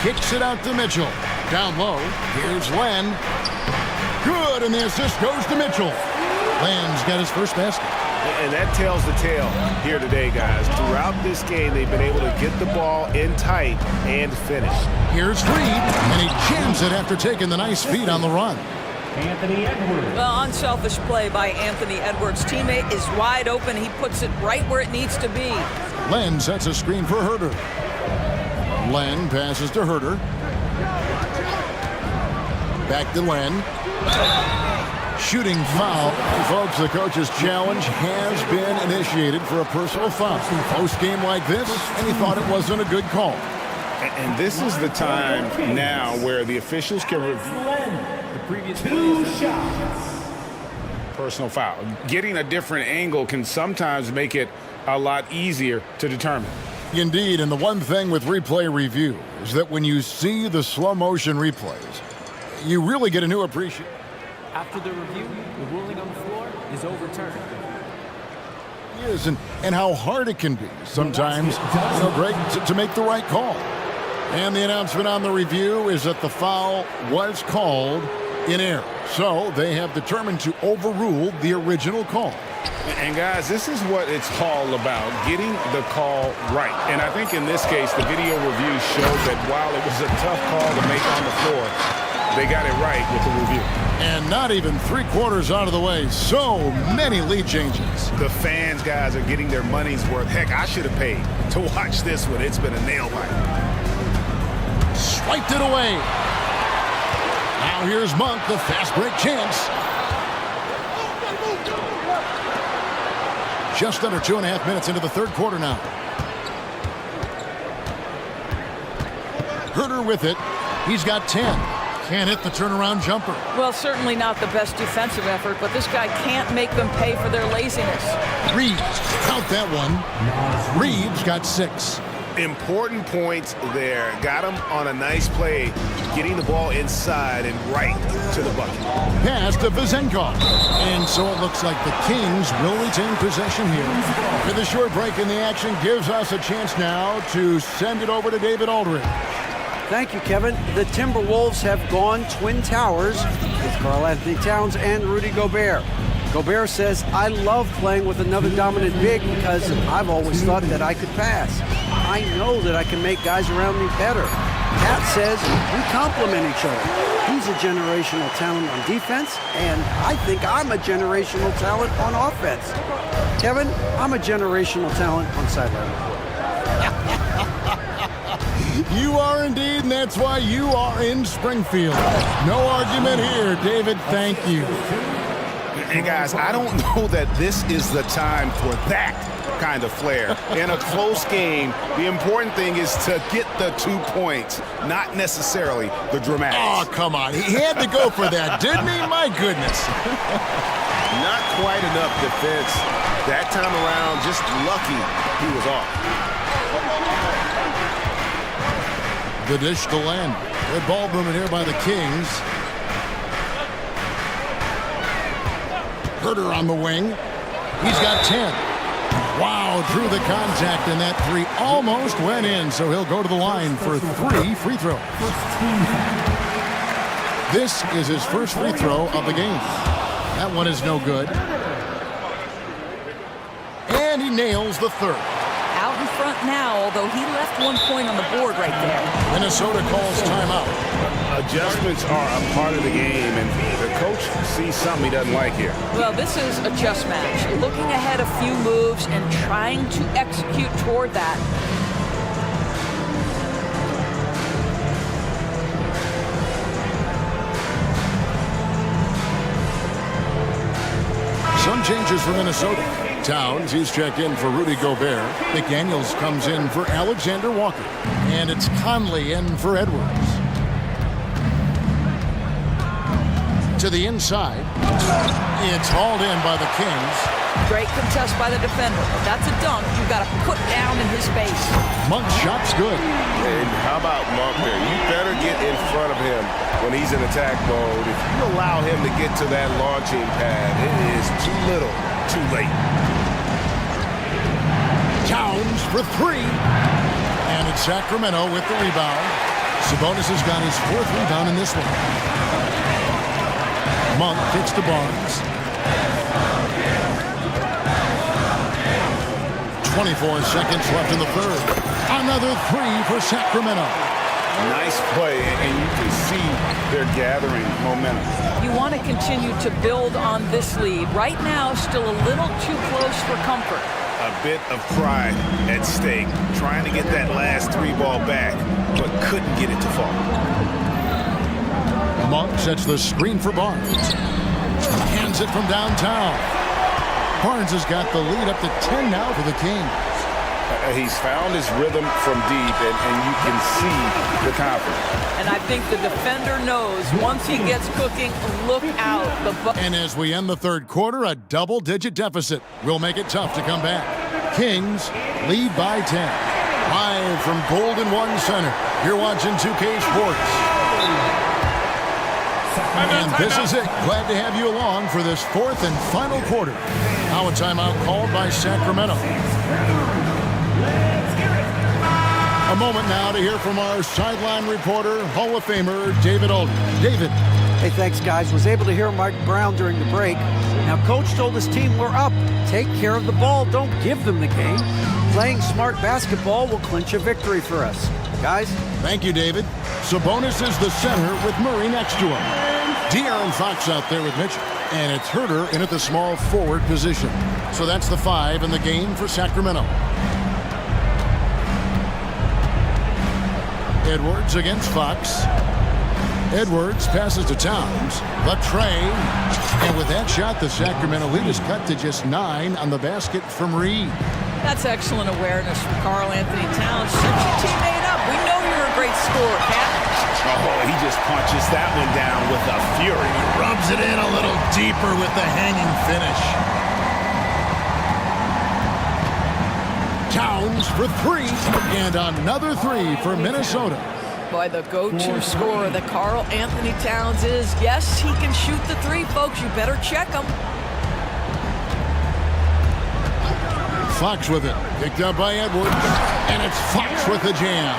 Kicks it out to Mitchell. Down low, here's Len. Good, and the assist goes to Mitchell. Len's got his first basket. And that tells the tale here today, guys. Throughout this game, they've been able to get the ball in tight and finish. Here's Reed, and he jams it after taking the nice feed on the run. Anthony Edwards. Well, unselfish play by Anthony Edwards. Teammate is wide open. He puts it right where it needs to be. Len sets a screen for Herter. Len passes to Herter. Back to Len. Shooting foul. Folks, the coach's challenge has been initiated for a personal foul. Post game like this, and he thought it wasn't a good call. And this is the time now where the officials can review The previous play personal foul. Getting a different angle can sometimes make it a lot easier to determine. Indeed, and the one thing with replay review is that when you see the slow motion replays, you really get a new appreciation. After the review, the ruling on the floor is overturned. Is and how hard it can be sometimes, Greg, to make the right call. And the announcement on the review is that the foul was called in error. So they have determined to overrule the original call. And guys, this is what it's all about, getting the call right. And I think in this case, the video review showed that while it was a tough call to make on the floor, they got it right with the review. And not even 3/4 out of the way. So many lead changes. The fans, guys, are getting their money's worth. Heck, I should have paid to watch this one. It's been a nail biter. Swiped it away. Now here's Monk, the fast break chance. Just under 2.5 minutes into the third quarter now. Herter with it. He's got 10. Can't hit the turnaround jumper. Well, certainly not the best defensive effort, but this guy can't make them pay for their laziness. Reeves, count that one. Reeves got 6. Important points there. Got him on a nice play, getting the ball inside and right to the bucket. Pass to Vizenkov. And so it looks like the Kings will retain possession here. For the short break in the action gives us a chance now to send it over to David Aldridge. Thank you, Kevin. The Timberwolves have gone Twin Towers with Karl Anthony Towns and Rudy Gobert. Gobert says, I love playing with another dominant big because I've always thought that I could pass. I know that I can make guys around me better. Cat says we complement each other. He's a generational talent on defense, and I think I'm a generational talent on offense. Kevin, I'm a generational talent on sideline. You are indeed, and that's why you are in Springfield. No argument here, David. Thank you. And guys, I don't know that this is the time for that kind of flair. In a close game, the important thing is to get the 2 points, not necessarily the dramatics. Oh, come on. He had to go for that, didn't he? My goodness. Not quite enough defense. That time around, just lucky he was off. The dish to Len. Good ball movement here by the Kings. Herter on the wing. He's got 10. Wow, drew the contact, and that 3 almost went in, so he'll go to the line for 3 free throws. This is his first free throw of the game. That one is no good. And he nails the third. Out in front now, although he left 1 point on the board right there. Minnesota calls timeout. Adjustments are a part of the game, and the coach sees something he doesn't like here. Well, this is a chess match. Looking ahead a few moves and trying to execute toward that. Some changes for Minnesota. Towns, he's checked in for Rudy Gobert. McDaniels comes in for Alexander Walker. And it's Conley in for Edwards. To the inside. It's hauled in by the Kings. Great contest by the defender. If that's a dunk, you've got to put down in his face. Monk's shot's good. And how about Monk there? You better get in front of him when he's in attack mode. If you allow him to get to that launching pad, it is too little, too late. Towns for three. And it's Sacramento with the rebound. Sabonis has got his fourth rebound in this one. Monk kicks to Barnes. 24 seconds left in the third. Another three for Sacramento. Nice play, and you can see they're gathering momentum. You want to continue to build on this lead. Right now, still a little too close for comfort. A bit of pride at stake, trying to get that last three ball back, but couldn't get it to fall. Monk sets the screen for Barnes. Hands it from downtown. Barnes has got the lead up to 10 now for the Kings. He's found his rhythm from deep, and you can see the confidence. And I think the defender knows once he gets cooking, look out. And as we end the third quarter, a double-digit deficit will make it tough to come back. Kings lead by 10. Live from Golden One Center, you're watching 2K Sports. And this is it. Glad to have you along for this fourth and final quarter. Now a timeout called by Sacramento. A moment now to hear from our sideline reporter, Hall of Famer David Alden. David. Hey, thanks, guys. Was able to hear Mike Brown during the break. Now, Coach told his team, we're up. Take care of the ball. Don't give them the game. Playing smart basketball will clinch a victory for us. Guys? Thank you, David. Sabonis is the center with Murray next to him. De'Aaron Fox out there with Mitchell. And it's Herter in at the small forward position. So that's the 5 in the game for Sacramento. Edwards against Fox. Edwards passes to Towns. The tray. And with that shot, the Sacramento lead is cut to just 9 on the basket from Reed. That's excellent awareness from Karl Anthony Towns. Set your teammate up. We know you're a great scorer, Pat. Oh, he just punches that one down with a fury. Rubs it in a little deeper with the hanging finish. Towns for three, and another three for Minnesota. Boy, the go-to scorer that Karl Anthony Towns is. Yes, he can shoot the three, folks. You better check him. Fox with it. Picked up by Edwards. And it's Fox with the jam.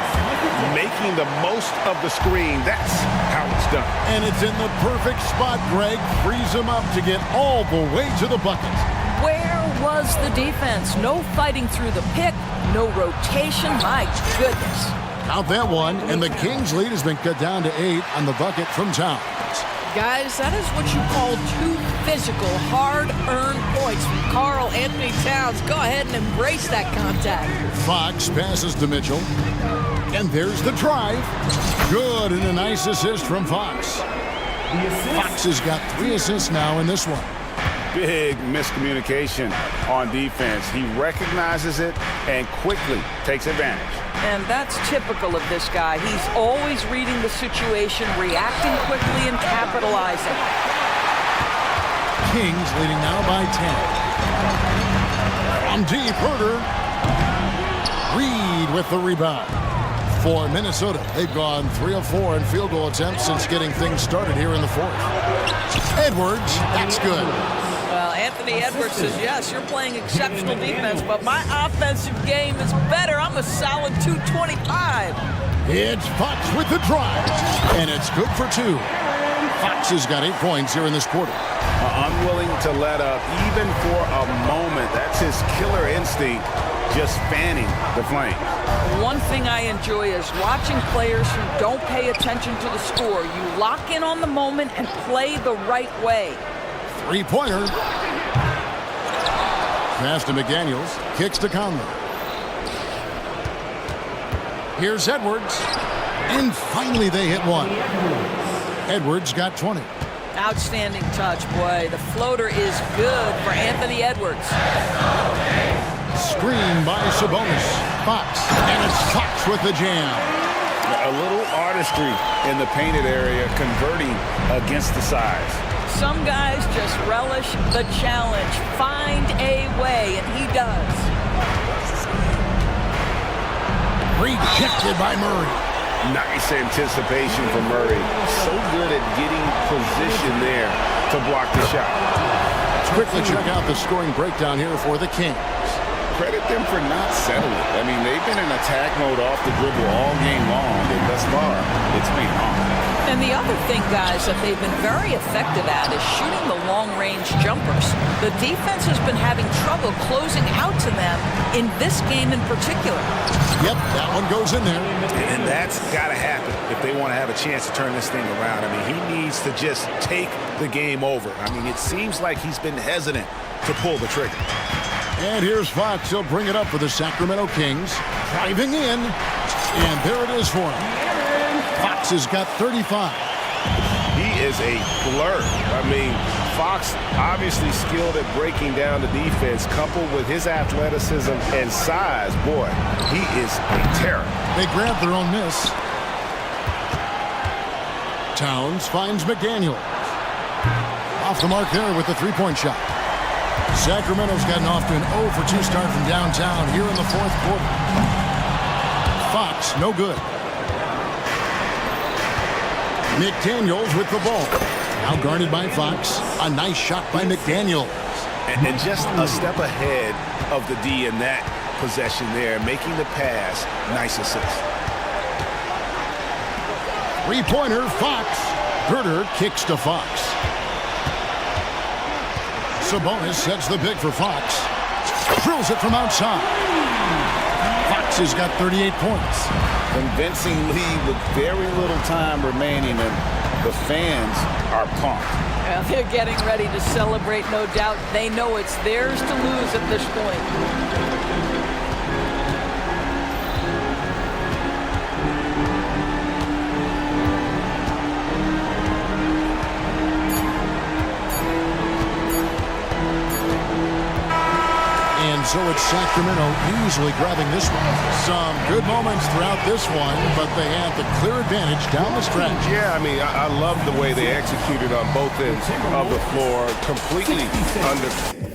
Making the most of the screen. That's how it's done. And it's in the perfect spot, Greg. Frees him up to get all the way to the bucket. Where was the defense? No fighting through the pick, no rotation. My goodness. Count that one, and the Kings' lead has been cut down to 8 on the bucket from Towns. Guys, that is what you call two physical, hard-earned points from Karl Anthony Towns. Go ahead and embrace that contact. Fox passes to Mitchell. And there's the drive. Good, and a nice assist from Fox. Fox has got 3 assists now in this one. Big miscommunication on defense. He recognizes it and quickly takes advantage. And that's typical of this guy. He's always reading the situation, reacting quickly, and capitalizing. Kings leading now by 10. From deep, Herter. Reed with the rebound. For Minnesota, they've gone 3 of 4 in field goal attempts since getting things started here in the fourth. Edwards, that's good. Well, Anthony Edwards says, yes, you're playing exceptional defense, but my offensive game is better. I'm a solid 225. It's Fox with the drive, and it's good for 2. Fox has got 8 points here in this quarter. Unwilling to let up, even for a moment. That's his killer instinct, just fanning the flame. One thing I enjoy is watching players who don't pay attention to the score. You lock in on the moment and play the right way. 3-pointer. Pass to McDaniels. Kicks to Conley. Here's Edwards. And finally they hit one. Edwards got 20. Outstanding touch, boy. The floater is good for Anthony Edwards. Screen by Sabonis. Fox. And it's Fox with the jam. A little artistry in the painted area, converting against the size. Some guys just relish the challenge. Find a way, and he does. Rejected by Murray. Nice anticipation from Murray. So good at getting position there to block the shot. Let's quickly check out the scoring breakdown here for the Kings. credit them for not settling. I mean, they've been in attack mode off the dribble all game long, and thus far, it's been on. And the other thing, guys, that they've been very effective at is shooting the long-range jumpers. The defense has been having trouble closing out to them in this game in particular. Yep, that one goes in there. And that's got to happen if they want to have a chance to turn this thing around. I mean, he needs to just take the game over. I mean, it seems like he's been hesitant to pull the trigger. And here's Fox. He'll bring it up for the Sacramento Kings. Driving in. And there it is for him. Fox has got 35. He is a blur. I mean, Fox obviously skilled at breaking down the defense, coupled with his athleticism and size. Boy, he is a terror. They grab their own miss. Towns finds McDaniel. Off the mark there with the three-point shot. Sacramento's gotten off to an 0 for 2 start from downtown here in the fourth quarter. Fox, no good. McDaniels with the ball. Now guarded by Fox. A nice shot by McDaniels. And just a step ahead of the D in that possession there, making the pass. Nice assist. Three-pointer, Fox. Herter kicks to Fox. Sabonis sets the pick for Fox. Drills it from outside. Fox has got 38 points. Convincing lead with very little time remaining, and the fans are pumped. Well, they're getting ready to celebrate, no doubt. They know it's theirs to lose at this point. And so it's Sacramento easily grabbing this one. Some good moments throughout this one, but they have the clear advantage down the stretch. Yeah, I mean, I love the way they executed on both ends of the floor, completely under...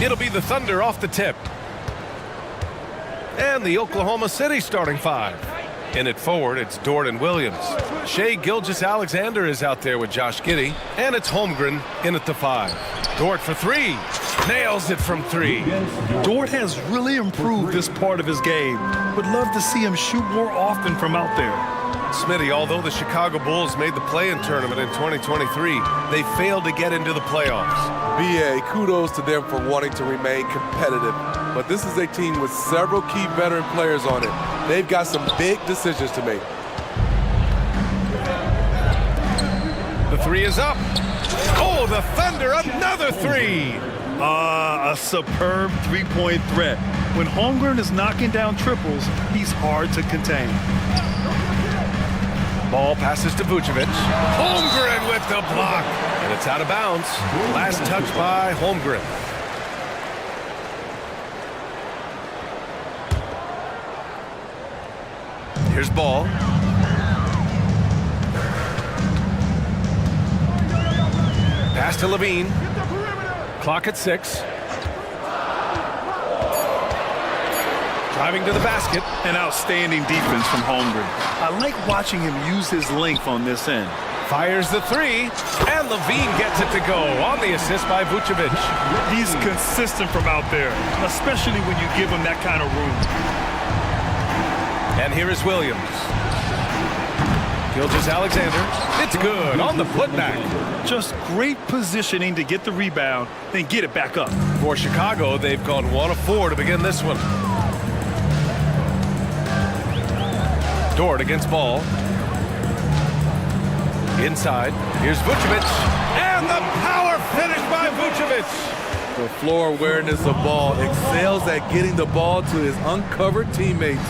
It'll be the Thunder off the tip. And the Oklahoma City starting five. In it forward, it's Dort and Williams. Shai Gilgeous-Alexander is out there with Josh Giddey. And it's Holmgren in at the five. Dort for three. Nails it from three. Dort has really improved this part of his game. Would love to see him shoot more often from out there. Smitty, although the Chicago Bulls made the play-in tournament in 2023, they failed to get into the playoffs. BA, kudos to them for wanting to remain competitive. But this is a team with several key veteran players on it. They've got some big decisions to make. The three is up. Oh, the Thunder, another three. A superb three-point threat. When Holmgren is knocking down triples, he's hard to contain. Ball passes to Vucevic. Holmgren with the block. And it's out of bounds. Last touch by Holmgren. Here's Ball. Pass to Levine. Clock at 6. Driving to the basket. An outstanding defense from Holmgren. I like watching him use his length on this end. Fires the three, and Levine gets it to go on the assist by Vucevic. He's consistent from out there, especially when you give him that kind of room. And here is Williams. Gilgeous-Alexander. It's good on the putback. Just great positioning to get the rebound, then get it back up. For Chicago, they've gone 1 of 4 to begin this one. Dort against Ball. Inside. Here's Vucevic. And the power finish by Vucevic. The floor awareness of Ball excels at getting the ball to his uncovered teammates.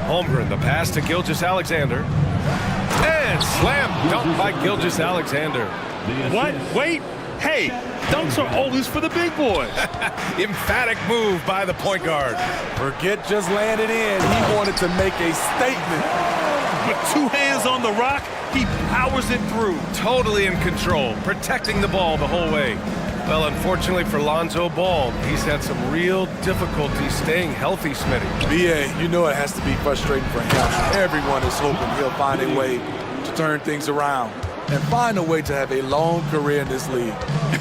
Holmgren, the pass to Gilgeous-Alexander. And slam dunk by Gilgeous-Alexander. What? Wait. Hey, dunks are always for the big boys. Emphatic move by the point guard. Forget just laying it in. He wanted to make a statement. With 2 hands on the rock, he powers it through. Totally in control, protecting the ball the whole way. Well, unfortunately for Lonzo Ball, he's had some real difficulty staying healthy, Smitty. BA, you know it has to be frustrating for him. Everyone is hoping he'll find a way to turn things around and find a way to have a long career in this league.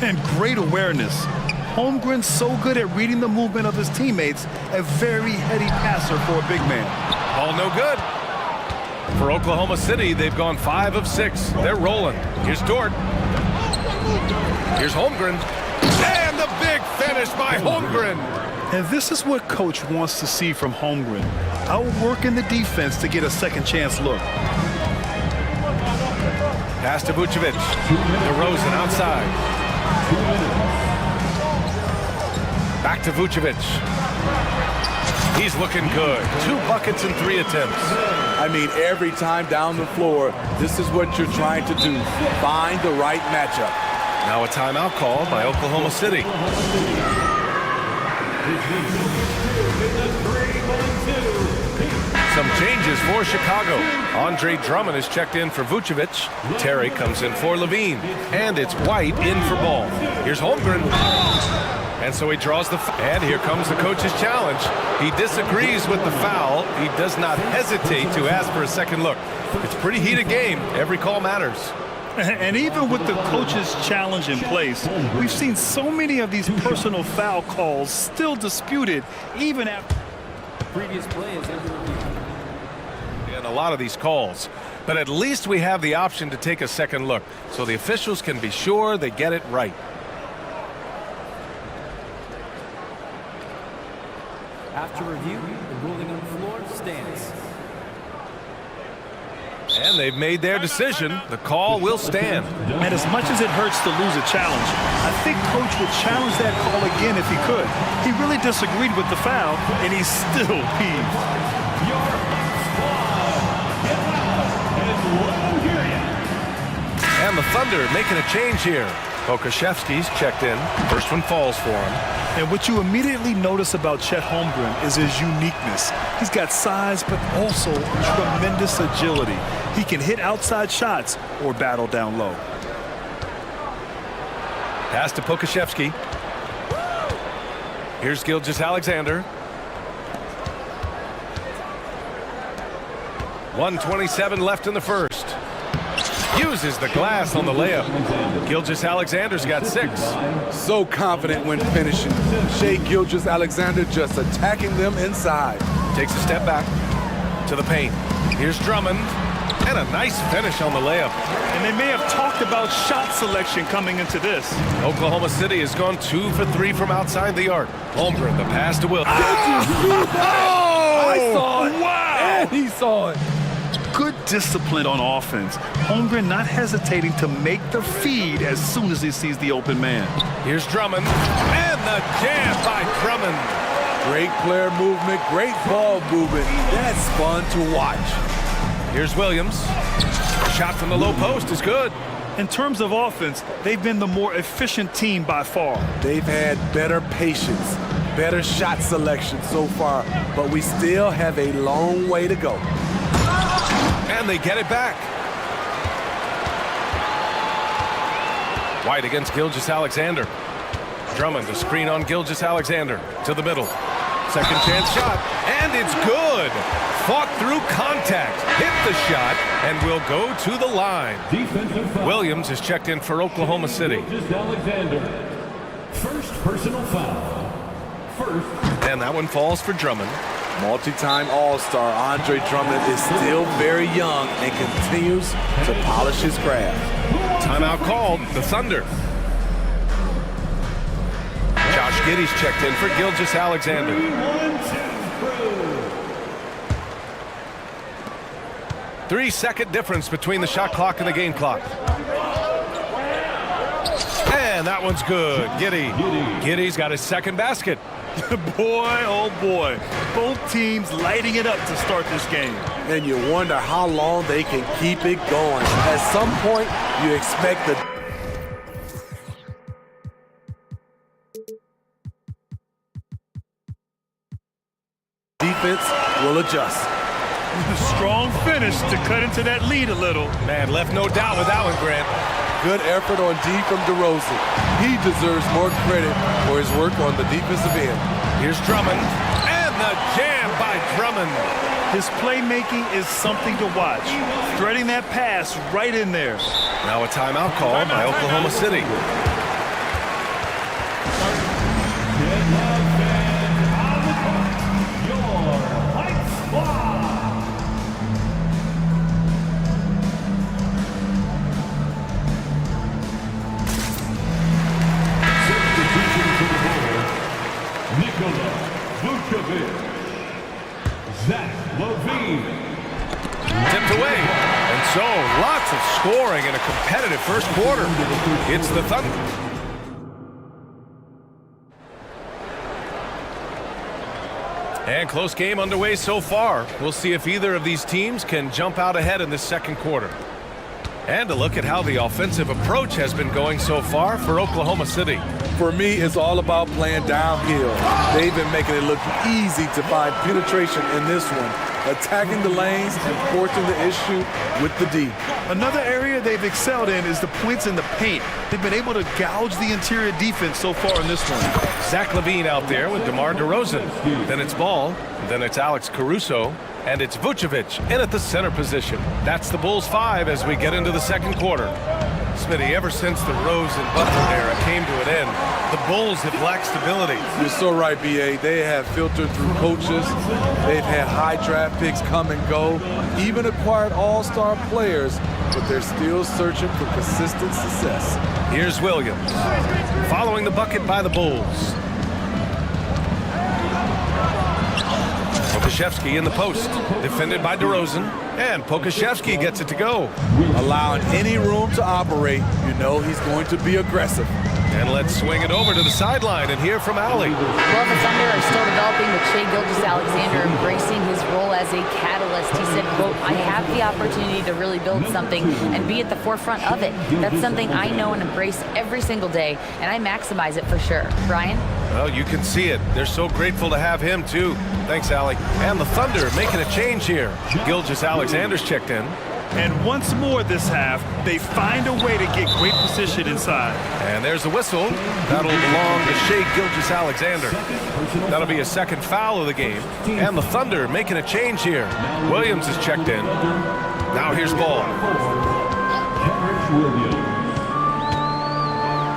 And great awareness. Holmgren's so good at reading the movement of his teammates, a very heady passer for a big man. Ball no good. For Oklahoma City, they've gone 5 of 6. They're rolling. Here's Dort. Here's Holmgren. And the big finish by Holmgren. And this is what Coach wants to see from Holmgren. Outworking the defense to get a second chance look. Pass to Vucevic. DeRozan outside. Back to Vucevic. He's looking good. 2 buckets and 3 attempts. I mean, every time down the floor, this is what you're trying to do. Find the right matchup. Now a timeout called by Oklahoma City. Some changes for Chicago. Andre Drummond is checked in for Vucevic. Terry comes in for Levine. And it's White in for Ball. Here's Holmgren. And so he draws the foul. And here comes the coach's challenge. He disagrees with the foul. He does not hesitate to ask for a second look. It's a pretty heated game. Every call matters. And even with the coach's challenge in place, we've seen so many of these personal foul calls still disputed even after previous play is under review. And a lot of these calls. But at least we have the option to take a second look, so the officials can be sure they get it right. After review, the ruling on the floor stands. And they've made their decision. The call will stand. And as much as it hurts to lose a challenge, I think Coach would challenge that call again if he could. He really disagreed with the foul, and he's still peeved. And the Thunder making a change here. Pokusevski's checked in. First one falls for him. And what you immediately notice about Chet Holmgren is his uniqueness. He's got size, but also tremendous agility. He can hit outside shots or battle down low. Pass to Pokusevski. Here's Gilgeous Alexander. 1:27 left in the first. Uses the glass on the layup. Gilgeous Alexander's got 6. So confident when finishing. Shai Gilgeous-Alexander just attacking them inside. Takes a step back to the paint. Here's Drummond. And a nice finish on the layup. And they may have talked about shot selection coming into this. Oklahoma City has gone 2 for 3 from outside the arc. Holmgren, the pass to Will. Oh! I saw it. Wow! And he saw it. Good discipline on offense. Holmgren not hesitating to make the feed as soon as he sees the open man. Here's Drummond. And the jam by Drummond. Great player movement, great ball movement. That's fun to watch. Here's Williams. Shot from the low post is good. In terms of offense, they've been the more efficient team by far. They've had better patience, better shot selection so far, but we still have a long way to go. And they get it back. White against Gilgeous-Alexander. Drummond, a screen on Gilgeous-Alexander to the middle. Second chance shot, and it's good. Fought through contact, hit the shot, and will go to the line. Williams is checked in for Oklahoma City. Alexander. First personal foul. And that one falls for Drummond. Multi-time All-Star Andre Drummond is still very young and continues to polish his craft. Timeout called, the Thunder. Josh Giddey's checked in for Gilgeous-Alexander. 3-second difference between the shot clock and the game clock. And that one's good. Giddey's got his second basket. Boy, oh boy. Both teams lighting it up to start this game. And you wonder how long they can keep it going. At some point, you expect the defense will adjust. Strong finish to cut into that lead a little. Man, left no doubt with that one, Grant. Good effort on D from DeRozan. He deserves more credit for his work on the defensive end. Here's Drummond, and the jam by Drummond. His playmaking is something to watch. Threading that pass right in there. Now a timeout call by Oklahoma City. Tipped away. And so, lots of scoring in a competitive first quarter. It's the Thunder. And close game underway so far. We'll see if either of these teams can jump out ahead in this second quarter. And a look at how the offensive approach has been going so far for Oklahoma City. For me, it's all about playing downhill. They've been making it look easy to find penetration in this one, attacking the lanes and forcing the issue with the D. Another area they've excelled in is the points in the paint. They've been able to gouge the interior defense so far in this one. Zach LaVine out there with DeMar DeRozan. Then it's Ball, then it's Alex Caruso, and it's Vucevic in at the center position. That's the Bulls 5 as we get into the second quarter. Smitty, ever since the Rose and Butler era came to an end, the Bulls have lacked stability. You're so right, B.A. They have filtered through coaches. They've had high draft picks come and go, even acquired all-star players, but they're still searching for consistent success. Here's Williams, following the bucket by the Bulls. Pokashevsky in the post, defended by DeRozan, and Pokashevsky gets it to go. Allowing any room to operate, you know he's going to be aggressive. And let's swing it over to the sideline and hear from Allie. Well, the Thunder are still developing with Shai Gilgeous-Alexander embracing his role as a catalyst. He said, quote, I have the opportunity to really build something and be at the forefront of it. That's something I know and embrace every single day, and I maximize it for sure. Brian? Well, you can see it. They're so grateful to have him, too. Thanks, Allie. And the Thunder making a change here. Gilgeous-Alexander's checked in. And once more this half, they find a way to get great position inside. And there's the whistle. That'll belong to Shea Gilgeous-Alexander. That'll be a second foul of the game. And the Thunder making a change here. Williams is checked in. Now here's ball.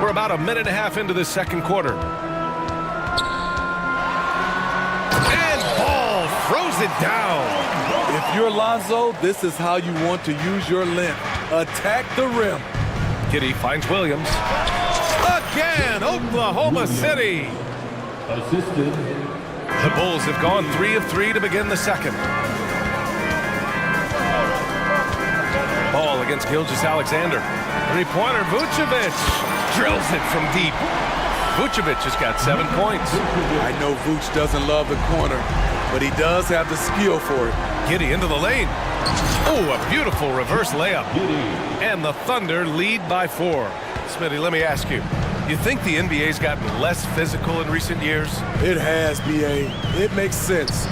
We're about a minute and a half into this second quarter. And ball throws it down. If you're Lonzo, this is how you want to use your length. Attack the rim. Giddey finds Williams. Again, Oklahoma City. Assisted. The Bulls have gone 3 of 3 to begin the second. Ball against Gilgeous-Alexander. Three-pointer, Vucevic drills it from deep. Vucevic has got 7 points. I know Vuce doesn't love the corner, but he does have the skill for it. Giddey into the lane. Oh, a beautiful reverse layup. And the Thunder lead by 4. Smitty, let me ask you, you think the NBA's gotten less physical in recent years? It has, B.A. It makes sense.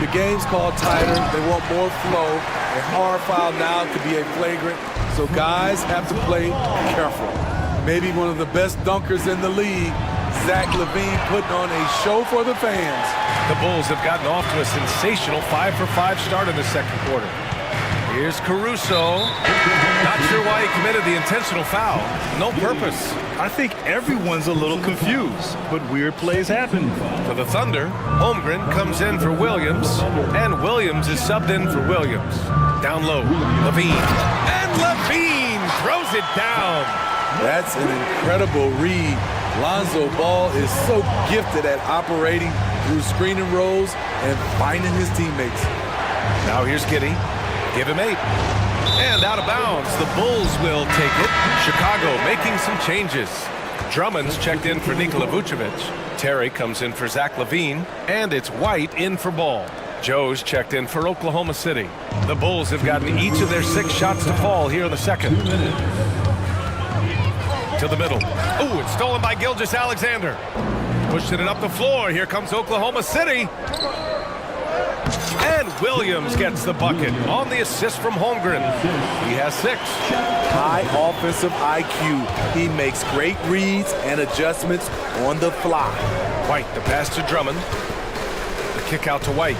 The game's called tighter. They want more flow. A hard foul now could be a flagrant, so guys have to play careful. Maybe one of the best dunkers in the league, Zach LaVine, putting on a show for the fans. The Bulls have gotten off to a sensational 5-for-5 start in the second quarter. Here's Caruso. Not sure why he committed the intentional foul. No purpose. I think everyone's a little confused, but weird plays happen. For the Thunder, Holmgren comes in for Williams, and Williams is subbed in for Williams. Down low, LaVine. And LaVine throws it down. That's an incredible read. Lonzo Ball is so gifted at operating through screening roles and finding his teammates. Now here's Giddey. Give him 8. And out of bounds. The Bulls will take it. Chicago making some changes. Drummond's checked in for Nikola Vucevic. Terry comes in for Zach LaVine. And it's White in for Ball. Joe's checked in for Oklahoma City. The Bulls have gotten each of their 6 shots to fall here in the second. To the middle. Oh, it's stolen by Gilgeous-Alexander. Pushing it up the floor. Here comes Oklahoma City. And Williams gets the bucket on the assist from Holmgren. He has 6. High offensive IQ. He makes great reads and adjustments on the fly. White, the pass to Drummond. The kick out to White.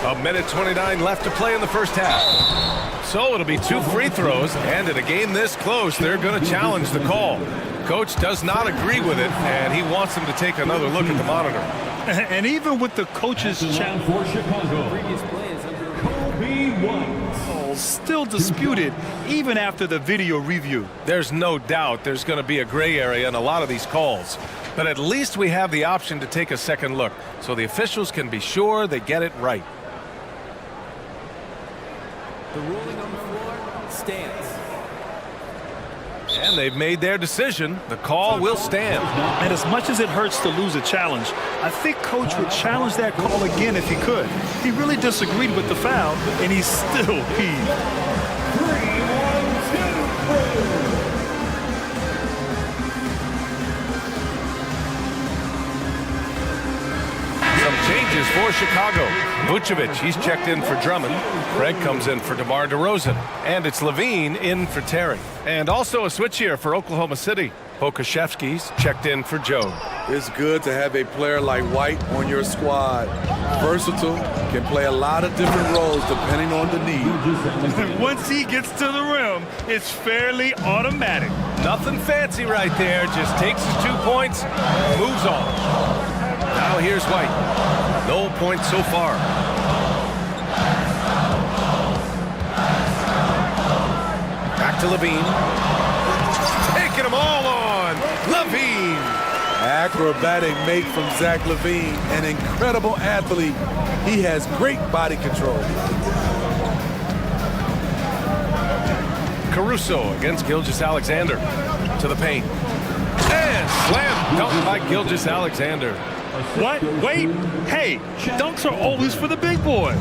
A minute 29 left to play in the first half. So it'll be 2 free throws, and in a game this close, they're going to challenge the call. Coach does not agree with it, and he wants them to take another look at the monitor. And even with the coach's challenge for Chicago, previous play is under Kobe White. Still disputed, even after the video review. There's no doubt there's going to be a gray area in a lot of these calls. But at least we have the option to take a second look, so the officials can be sure they get it right. The ruling on the floor stands. And they've made their decision. The call will stand. And as much as it hurts to lose a challenge, I think Coach would challenge that call again if he could. He really disagreed with the foul, and he's still peeved. Changes for Chicago. Vucevic, he's checked in for Drummond. Craig comes in for DeMar DeRozan. And it's LaVine in for Terry. And also a switch here for Oklahoma City. Pokashevsky's checked in for Joe. It's good to have a player like White on your squad. Versatile, can play a lot of different roles depending on the need. Once he gets to the rim, it's fairly automatic. Nothing fancy right there. Just takes his 2 points, moves on. Now here's White. No points so far. Back to LaVine. Taking them all on. LaVine. Acrobatic make from Zach LaVine. An incredible athlete. He has great body control. Caruso against Gilgeous-Alexander. To the paint. And slam dunk by Gilgeous-Alexander. What? Wait. Hey, dunks are always for the big boys.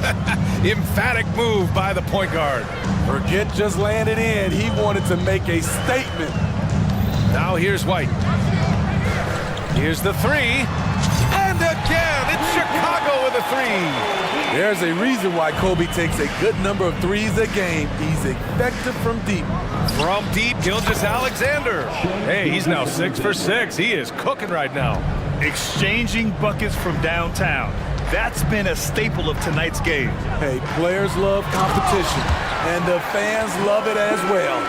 Emphatic move by the point guard. Forget just landing in. He wanted to make a statement. Now here's White. Here's the 3. And again, it's Chicago with a 3. There's a reason why Kobe takes a good number of threes a game. He's effective from deep. From deep, Gilgeous-Alexander. Hey, he's now 6 for 6. He is cooking right now. Exchanging buckets from downtown. That's been a staple of tonight's game. Hey, players love competition, and the fans love it as well.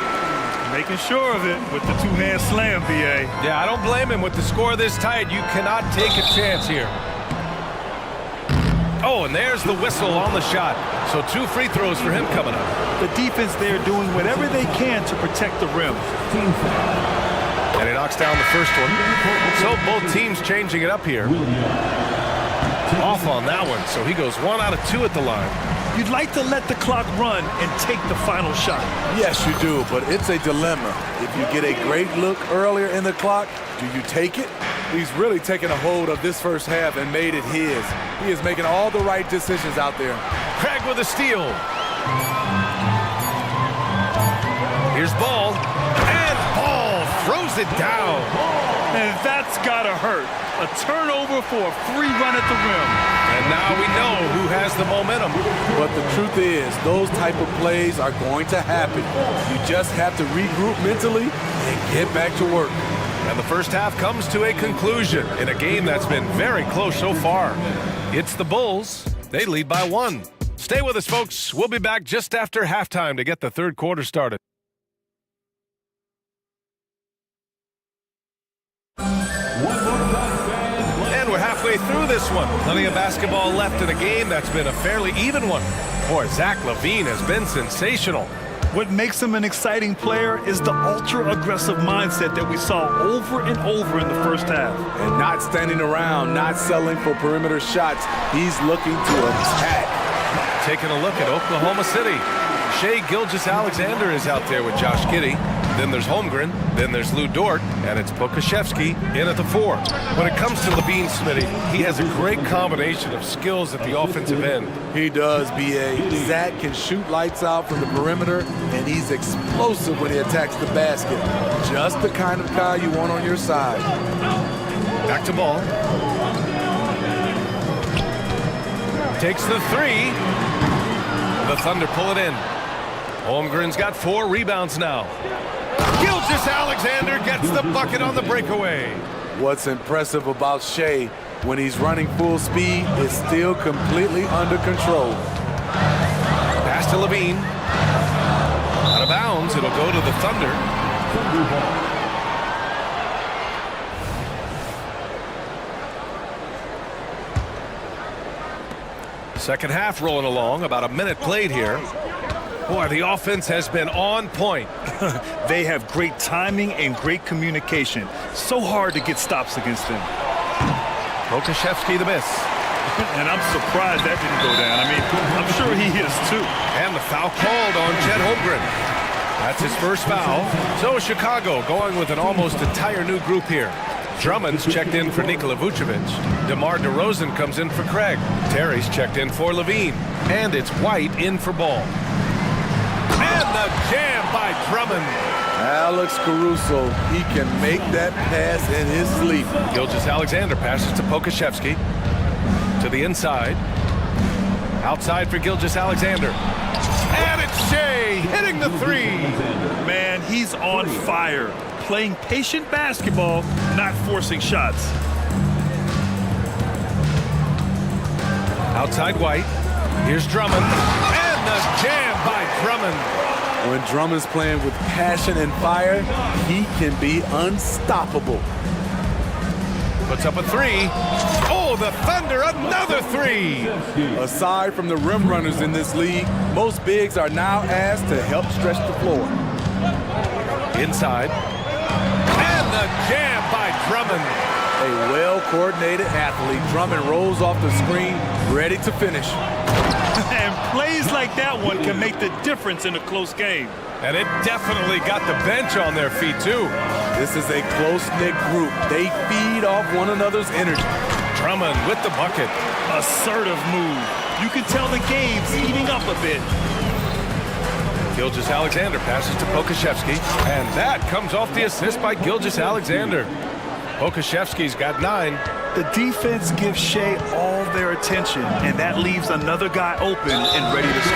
Making sure of it with the two-hand slam, BA. Yeah, I don't blame him. With the score this tight, you cannot take a chance here. Oh, and there's the whistle on the shot. So 2 free throws for him coming up. The defense there doing whatever they can to protect the rim. And he knocks down the first one. So both teams changing it up here. Off on that one, so he goes 1 out of 2 at the line. You'd like to let the clock run and take the final shot. Yes, you do, but it's a dilemma. If you get a great look earlier in the clock, do you take it? He's really taken a hold of this first half and made it his. He is making all the right decisions out there. Craig with a steal. Here's Ball, and Ball throws it down. And that's gotta hurt. A turnover for a free run at the rim. And now we know who has the momentum. But the truth is, those type of plays are going to happen. You just have to regroup mentally and get back to work. And the first half comes to a conclusion in a game that's been very close so far. It's the Bulls. They lead by 1. Stay with us, folks. We'll be back just after halftime to get the third quarter started. And we're halfway through this one. Plenty of basketball left in a game that's been a fairly even one. Boy, Zach LaVine has been sensational. What makes him an exciting player is the ultra-aggressive mindset that we saw over and over in the first half. And not standing around, not settling for perimeter shots. He's looking to attack. Taking a look at Oklahoma City. Shai Gilgeous-Alexander is out there with Josh Giddey. Then there's Holmgren. Then there's Lou Dort. And it's Pokusevski in at the 4. When it comes to LaVine, Smitty, he has a great combination of skills at the offensive end. He does, B.A. Zach can shoot lights out from the perimeter, and he's explosive when he attacks the basket. Just the kind of guy you want on your side. Back to Ball. Takes the 3. The Thunder pull it in. Holmgren's got 4 rebounds now. Gilgeous-Alexander gets the bucket on the breakaway. What's impressive about Shai when he's running full speed is still completely under control. Pass to LaVine. Out of bounds, it'll go to the Thunder. Second half rolling along, about a minute played here. Boy, the offense has been on point. They have great timing and great communication. So hard to get stops against them. Pokusevski the miss. And I'm surprised that didn't go down. I mean, I'm sure he is too. And the foul called on Chet Holmgren. That's his first foul. So Chicago going with an almost entire new group here. Drummond's checked in for Nikola Vucevic. DeMar DeRozan comes in for Craig. Terry's checked in for LaVine. And it's White in for Ball. And the jam by Drummond. Alex Caruso, he can make that pass in his sleep. Gilgeous-Alexander passes to Pokusevski. To the inside. Outside for Gilgeous-Alexander. And it's Shai hitting the 3. Man, he's on fire. Playing patient basketball, not forcing shots. Outside White. Here's Drummond. And the jam by Drummond. When Drummond's playing with passion and fire, he can be unstoppable. Puts up a 3. Oh, the Thunder, another 3. Aside from the rim runners in this league, most bigs are now asked to help stretch the floor. Inside. And the jam by Drummond. A well-coordinated athlete. Drummond rolls off the screen, ready to finish. And plays like that one can make the difference in a close game. And it definitely got the bench on their feet, too. This is a close-knit group. They feed off one another's energy. Drummond with the bucket. Assertive move. You can tell the game's heating up a bit. Gilgeous-Alexander passes to Pokusevski. And that comes off the assist by Gilgeous-Alexander. Pokusevski's got 9. The defense gives Shai all have their attention, and that leaves another guy open and ready to score.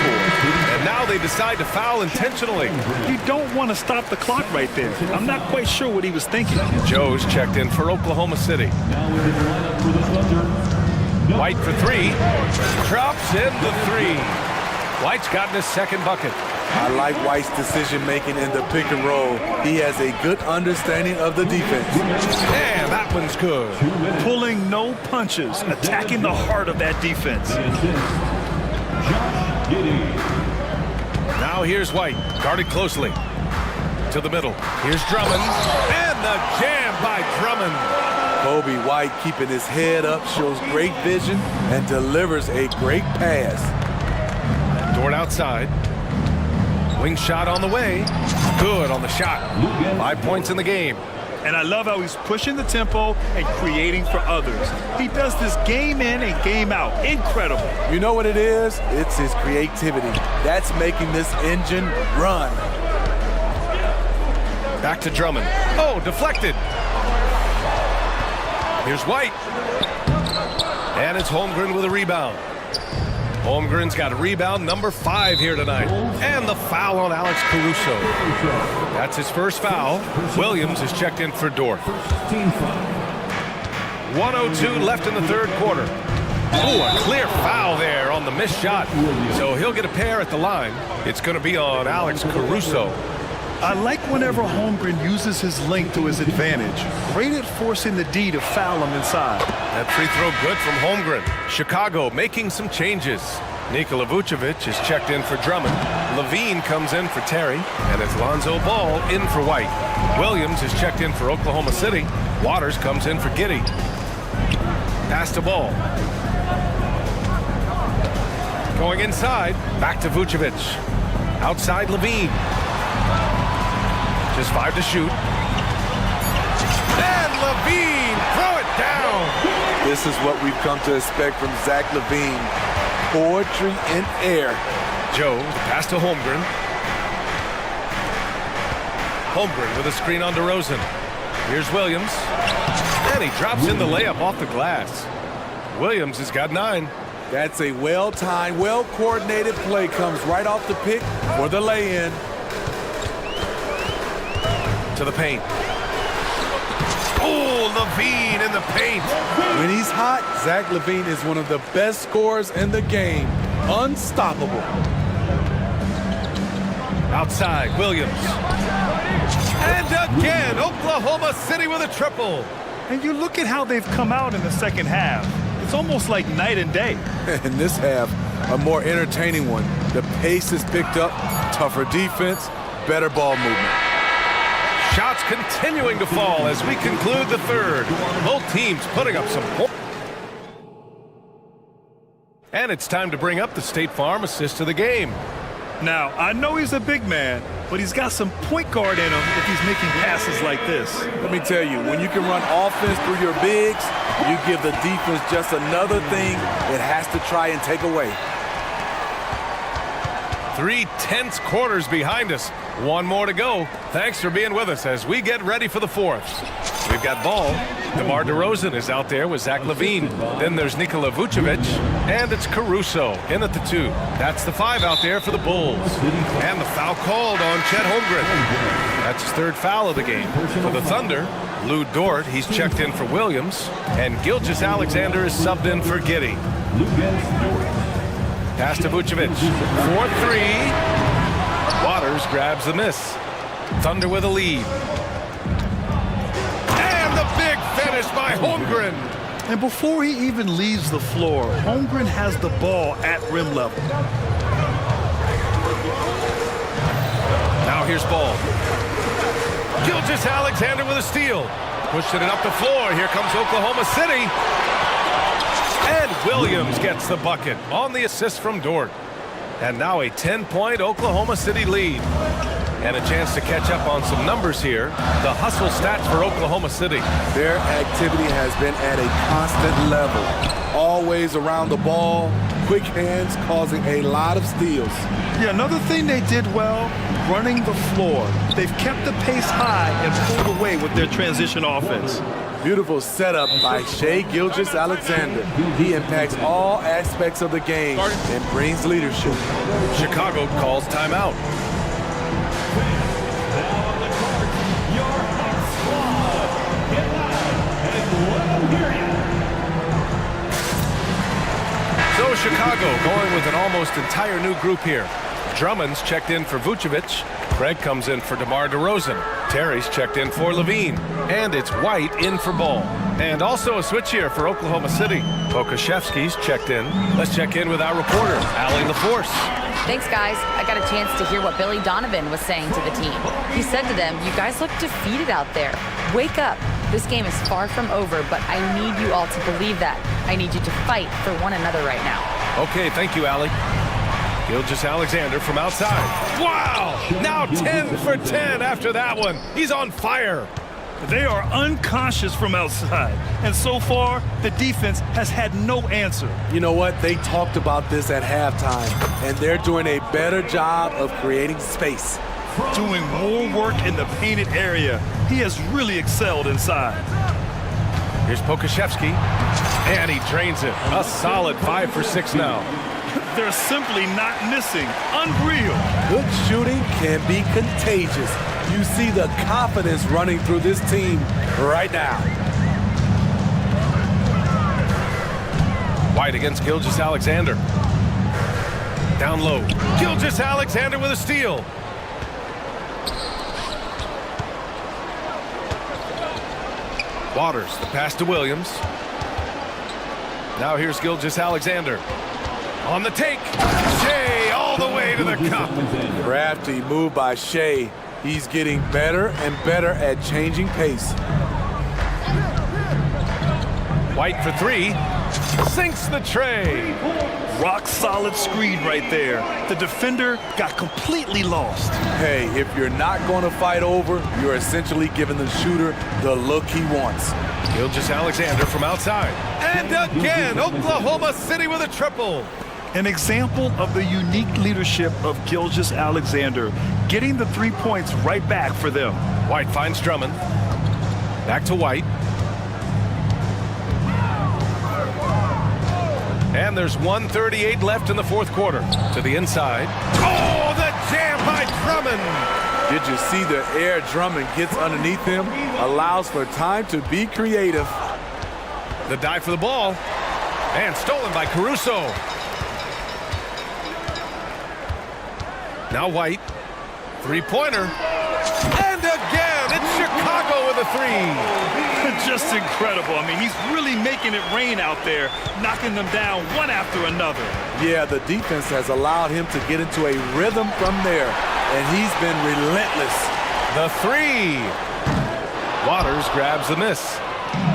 And now they decide to foul intentionally. You don't want to stop the clock right there. I'm not quite sure what he was thinking. Joe's checked in for Oklahoma City. White for three. Drops in the three. White's gotten his second bucket. I like White's decision-making in the pick and roll. He has a good understanding of the defense. And that one's good. Pulling no punches, attacking the heart of that defense. Now here's White, guarded closely. To the middle. Here's Drummond. And the jam by Drummond. Kobe White keeping his head up, shows great vision, and delivers a great pass. Dort outside. Wing shot on the way. Good on the shot. 5 points in the game. And I love how he's pushing the tempo and creating for others. He does this game in and game out. Incredible. You know what it is? It's his creativity. That's making this engine run. Back to Drummond. Oh, deflected. Here's White. And it's Holmgren with a rebound. Holmgren's got a rebound, number 5 here tonight. And the foul on Alex Caruso. That's his first foul. Williams is checked in for Dort. 1:02 left in the third quarter. Oh, a clear foul there on the missed shot. So he'll get a pair at the line. It's going to be on Alex Caruso. I like whenever Holmgren uses his length to his advantage. Great at forcing the D to foul him inside. That free throw good from Holmgren. Chicago making some changes. Nikola Vucevic is checked in for Drummond. Levine comes in for Terry. And it's Lonzo Ball in for White. Williams is checked in for Oklahoma City. Waters comes in for Giddey. Pass to Ball. Going inside. Back to Vucevic. Outside Levine. Just 5 to shoot. And Levine, throw it down. This is what we've come to expect from Zach Levine. Poetry in air. Joe, the pass to Holmgren. Holmgren with a screen on DeRozan. Here's Williams. And he drops in the layup off the glass. Williams has got 9. That's a well-timed, well-coordinated play. Comes right off the pick for the lay-in. To the paint. Oh, Levine in the paint. When he's hot, Zach Levine is one of the best scorers in the game. Unstoppable. Outside, Williams. And again, Oklahoma City with a triple. And you look at how they've come out in the second half. It's almost like night and day. In this half, a more entertaining one. The pace is picked up, tougher defense, better ball movement. Shots continuing to fall as we conclude the third. Both teams putting up some points. And it's time to bring up the State Farm assist of the game. Now, I know he's a big man, but he's got some point guard in him if he's making passes like this. Let me tell you, when you can run offense through your bigs, you give the defense just another thing it has to try and take away. 3 tense quarters behind us. 1 more to go. Thanks for being with us as we get ready for the fourth. We've got Ball. DeMar DeRozan is out there with Zach Levine. Then there's Nikola Vucevic. And it's Caruso in at the 2. That's the 5 out there for the Bulls. And the foul called on Chet Holmgren. That's his 3rd foul of the game. For the Thunder, Lou Dort, he's checked in for Williams. And Gilgeous-Alexander is subbed in for Giddey. Pass to Vucevic. 4-3. Waters grabs the miss. Thunder with a lead. And the big finish by Holmgren. And before he even leaves the floor, Holmgren has the ball at rim level. Now here's Ball. Gilgeous-Alexander with a steal. Pushing it up the floor. Here comes Oklahoma City. And Williams gets the bucket on the assist from Dort. And now a 10-point Oklahoma City lead. And a chance to catch up on some numbers here. The hustle stats for Oklahoma City. Their activity has been at a constant level. Always around the ball, quick hands causing a lot of steals. Yeah, another thing they did well, running the floor. They've kept the pace high and pulled away with their transition offense. Beautiful setup by Shai Gilgeous-Alexander. He impacts all aspects of the game and brings leadership. Chicago calls timeout. So Chicago going with an almost entire new group here. Drummond's checked in for Vucevic. Craig comes in for DeMar DeRozan. Terry's checked in for Levine. And it's White in for Ball. And also a switch here for Oklahoma City. Pokashevsky's checked in. Let's check in with our reporter, Allie LaForce. Thanks, guys. I got a chance to hear what Billy Donovan was saying to the team. He said to them, "You guys look defeated out there. Wake up. This game is far from over, but I need you all to believe that. I need you to fight for one another right now." Okay, thank you, Allie. Gilgeous-Alexander from outside. Wow! Now 10 for 10 after that one. He's on fire. They are unconscious from outside, and so far, the defense has had no answer. You know what? They talked about this at halftime, and they're doing a better job of creating space. Doing more work in the painted area. He has really excelled inside. Here's Pokashevsky, and he drains it. A solid 5 for 6 now. They're simply not missing. Unreal. Good shooting can be contagious. You see the confidence running through this team right now. White against Gilgeous-Alexander. Down low. Gilgeous-Alexander with a steal. Waters, the pass to Williams. Now here's Gilgeous-Alexander. On the take. Shai all the way to the cup. Crafty move by Shai. He's getting better and better at changing pace. White for 3. Sinks the tray. Rock solid screen right there. The defender got completely lost. Hey, if you're not going to fight over, you're essentially giving the shooter the look he wants. Gilgeous-Alexander from outside. And again, Oklahoma City with a triple. An example of the unique leadership of Gilgeous-Alexander, getting the 3 points right back for them. White finds Drummond. Back to White. And there's 1:38 left in the fourth quarter. To the inside. Oh, the jam by Drummond! Did you see the air Drummond gets underneath him? Allows for time to be creative. The dive for the ball. And stolen by Caruso. Now White. Three-pointer. And again, it's Chicago with a 3. Just incredible. I mean, he's really making it rain out there, knocking them down one after another. Yeah, the defense has allowed him to get into a rhythm from there, and he's been relentless. The 3. Waters grabs the miss.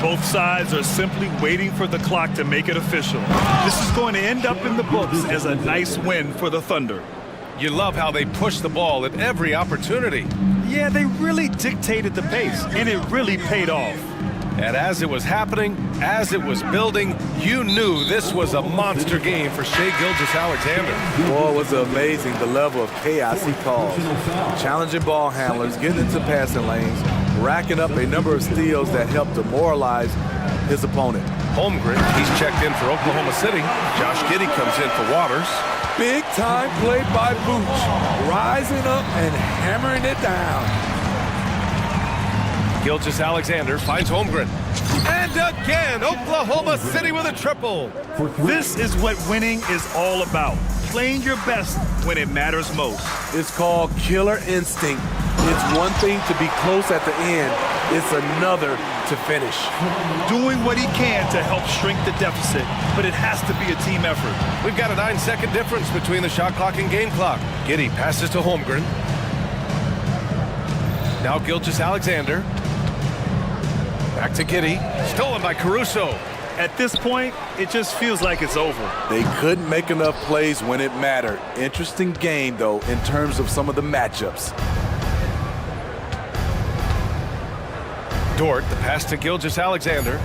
Both sides are simply waiting for the clock to make it official. This is going to end up in the books as a nice win for the Thunder. You love how they push the ball at every opportunity. Yeah, they really dictated the pace, and it really paid off. And as it was happening, as it was building, you knew this was a monster game for Shai Gilgeous-Alexander. Boy, it was amazing the level of chaos he caused. Challenging ball handlers, getting into passing lanes, racking up a number of steals that helped demoralize his opponent. Holmgren, he's checked in for Oklahoma City. Josh Giddey comes in for Waters. Big time play by Vooch, rising up and hammering it down. Gilgeous-Alexander finds Holmgren. And again, Oklahoma City with a triple. This is what winning is all about. Playing your best when it matters most. It's called killer instinct. It's one thing to be close at the end. It's another to finish. Doing what he can to help shrink the deficit, but it has to be a team effort. We've got a 9-second difference between the shot clock and game clock. Giddey passes to Holmgren. Now Gilgeous-Alexander. Back to Giddey. Stolen by Caruso. At this point, it just feels like it's over. They couldn't make enough plays when it mattered. Interesting game, though, in terms of some of the matchups. Dort, the pass to Gilgeous-Alexander.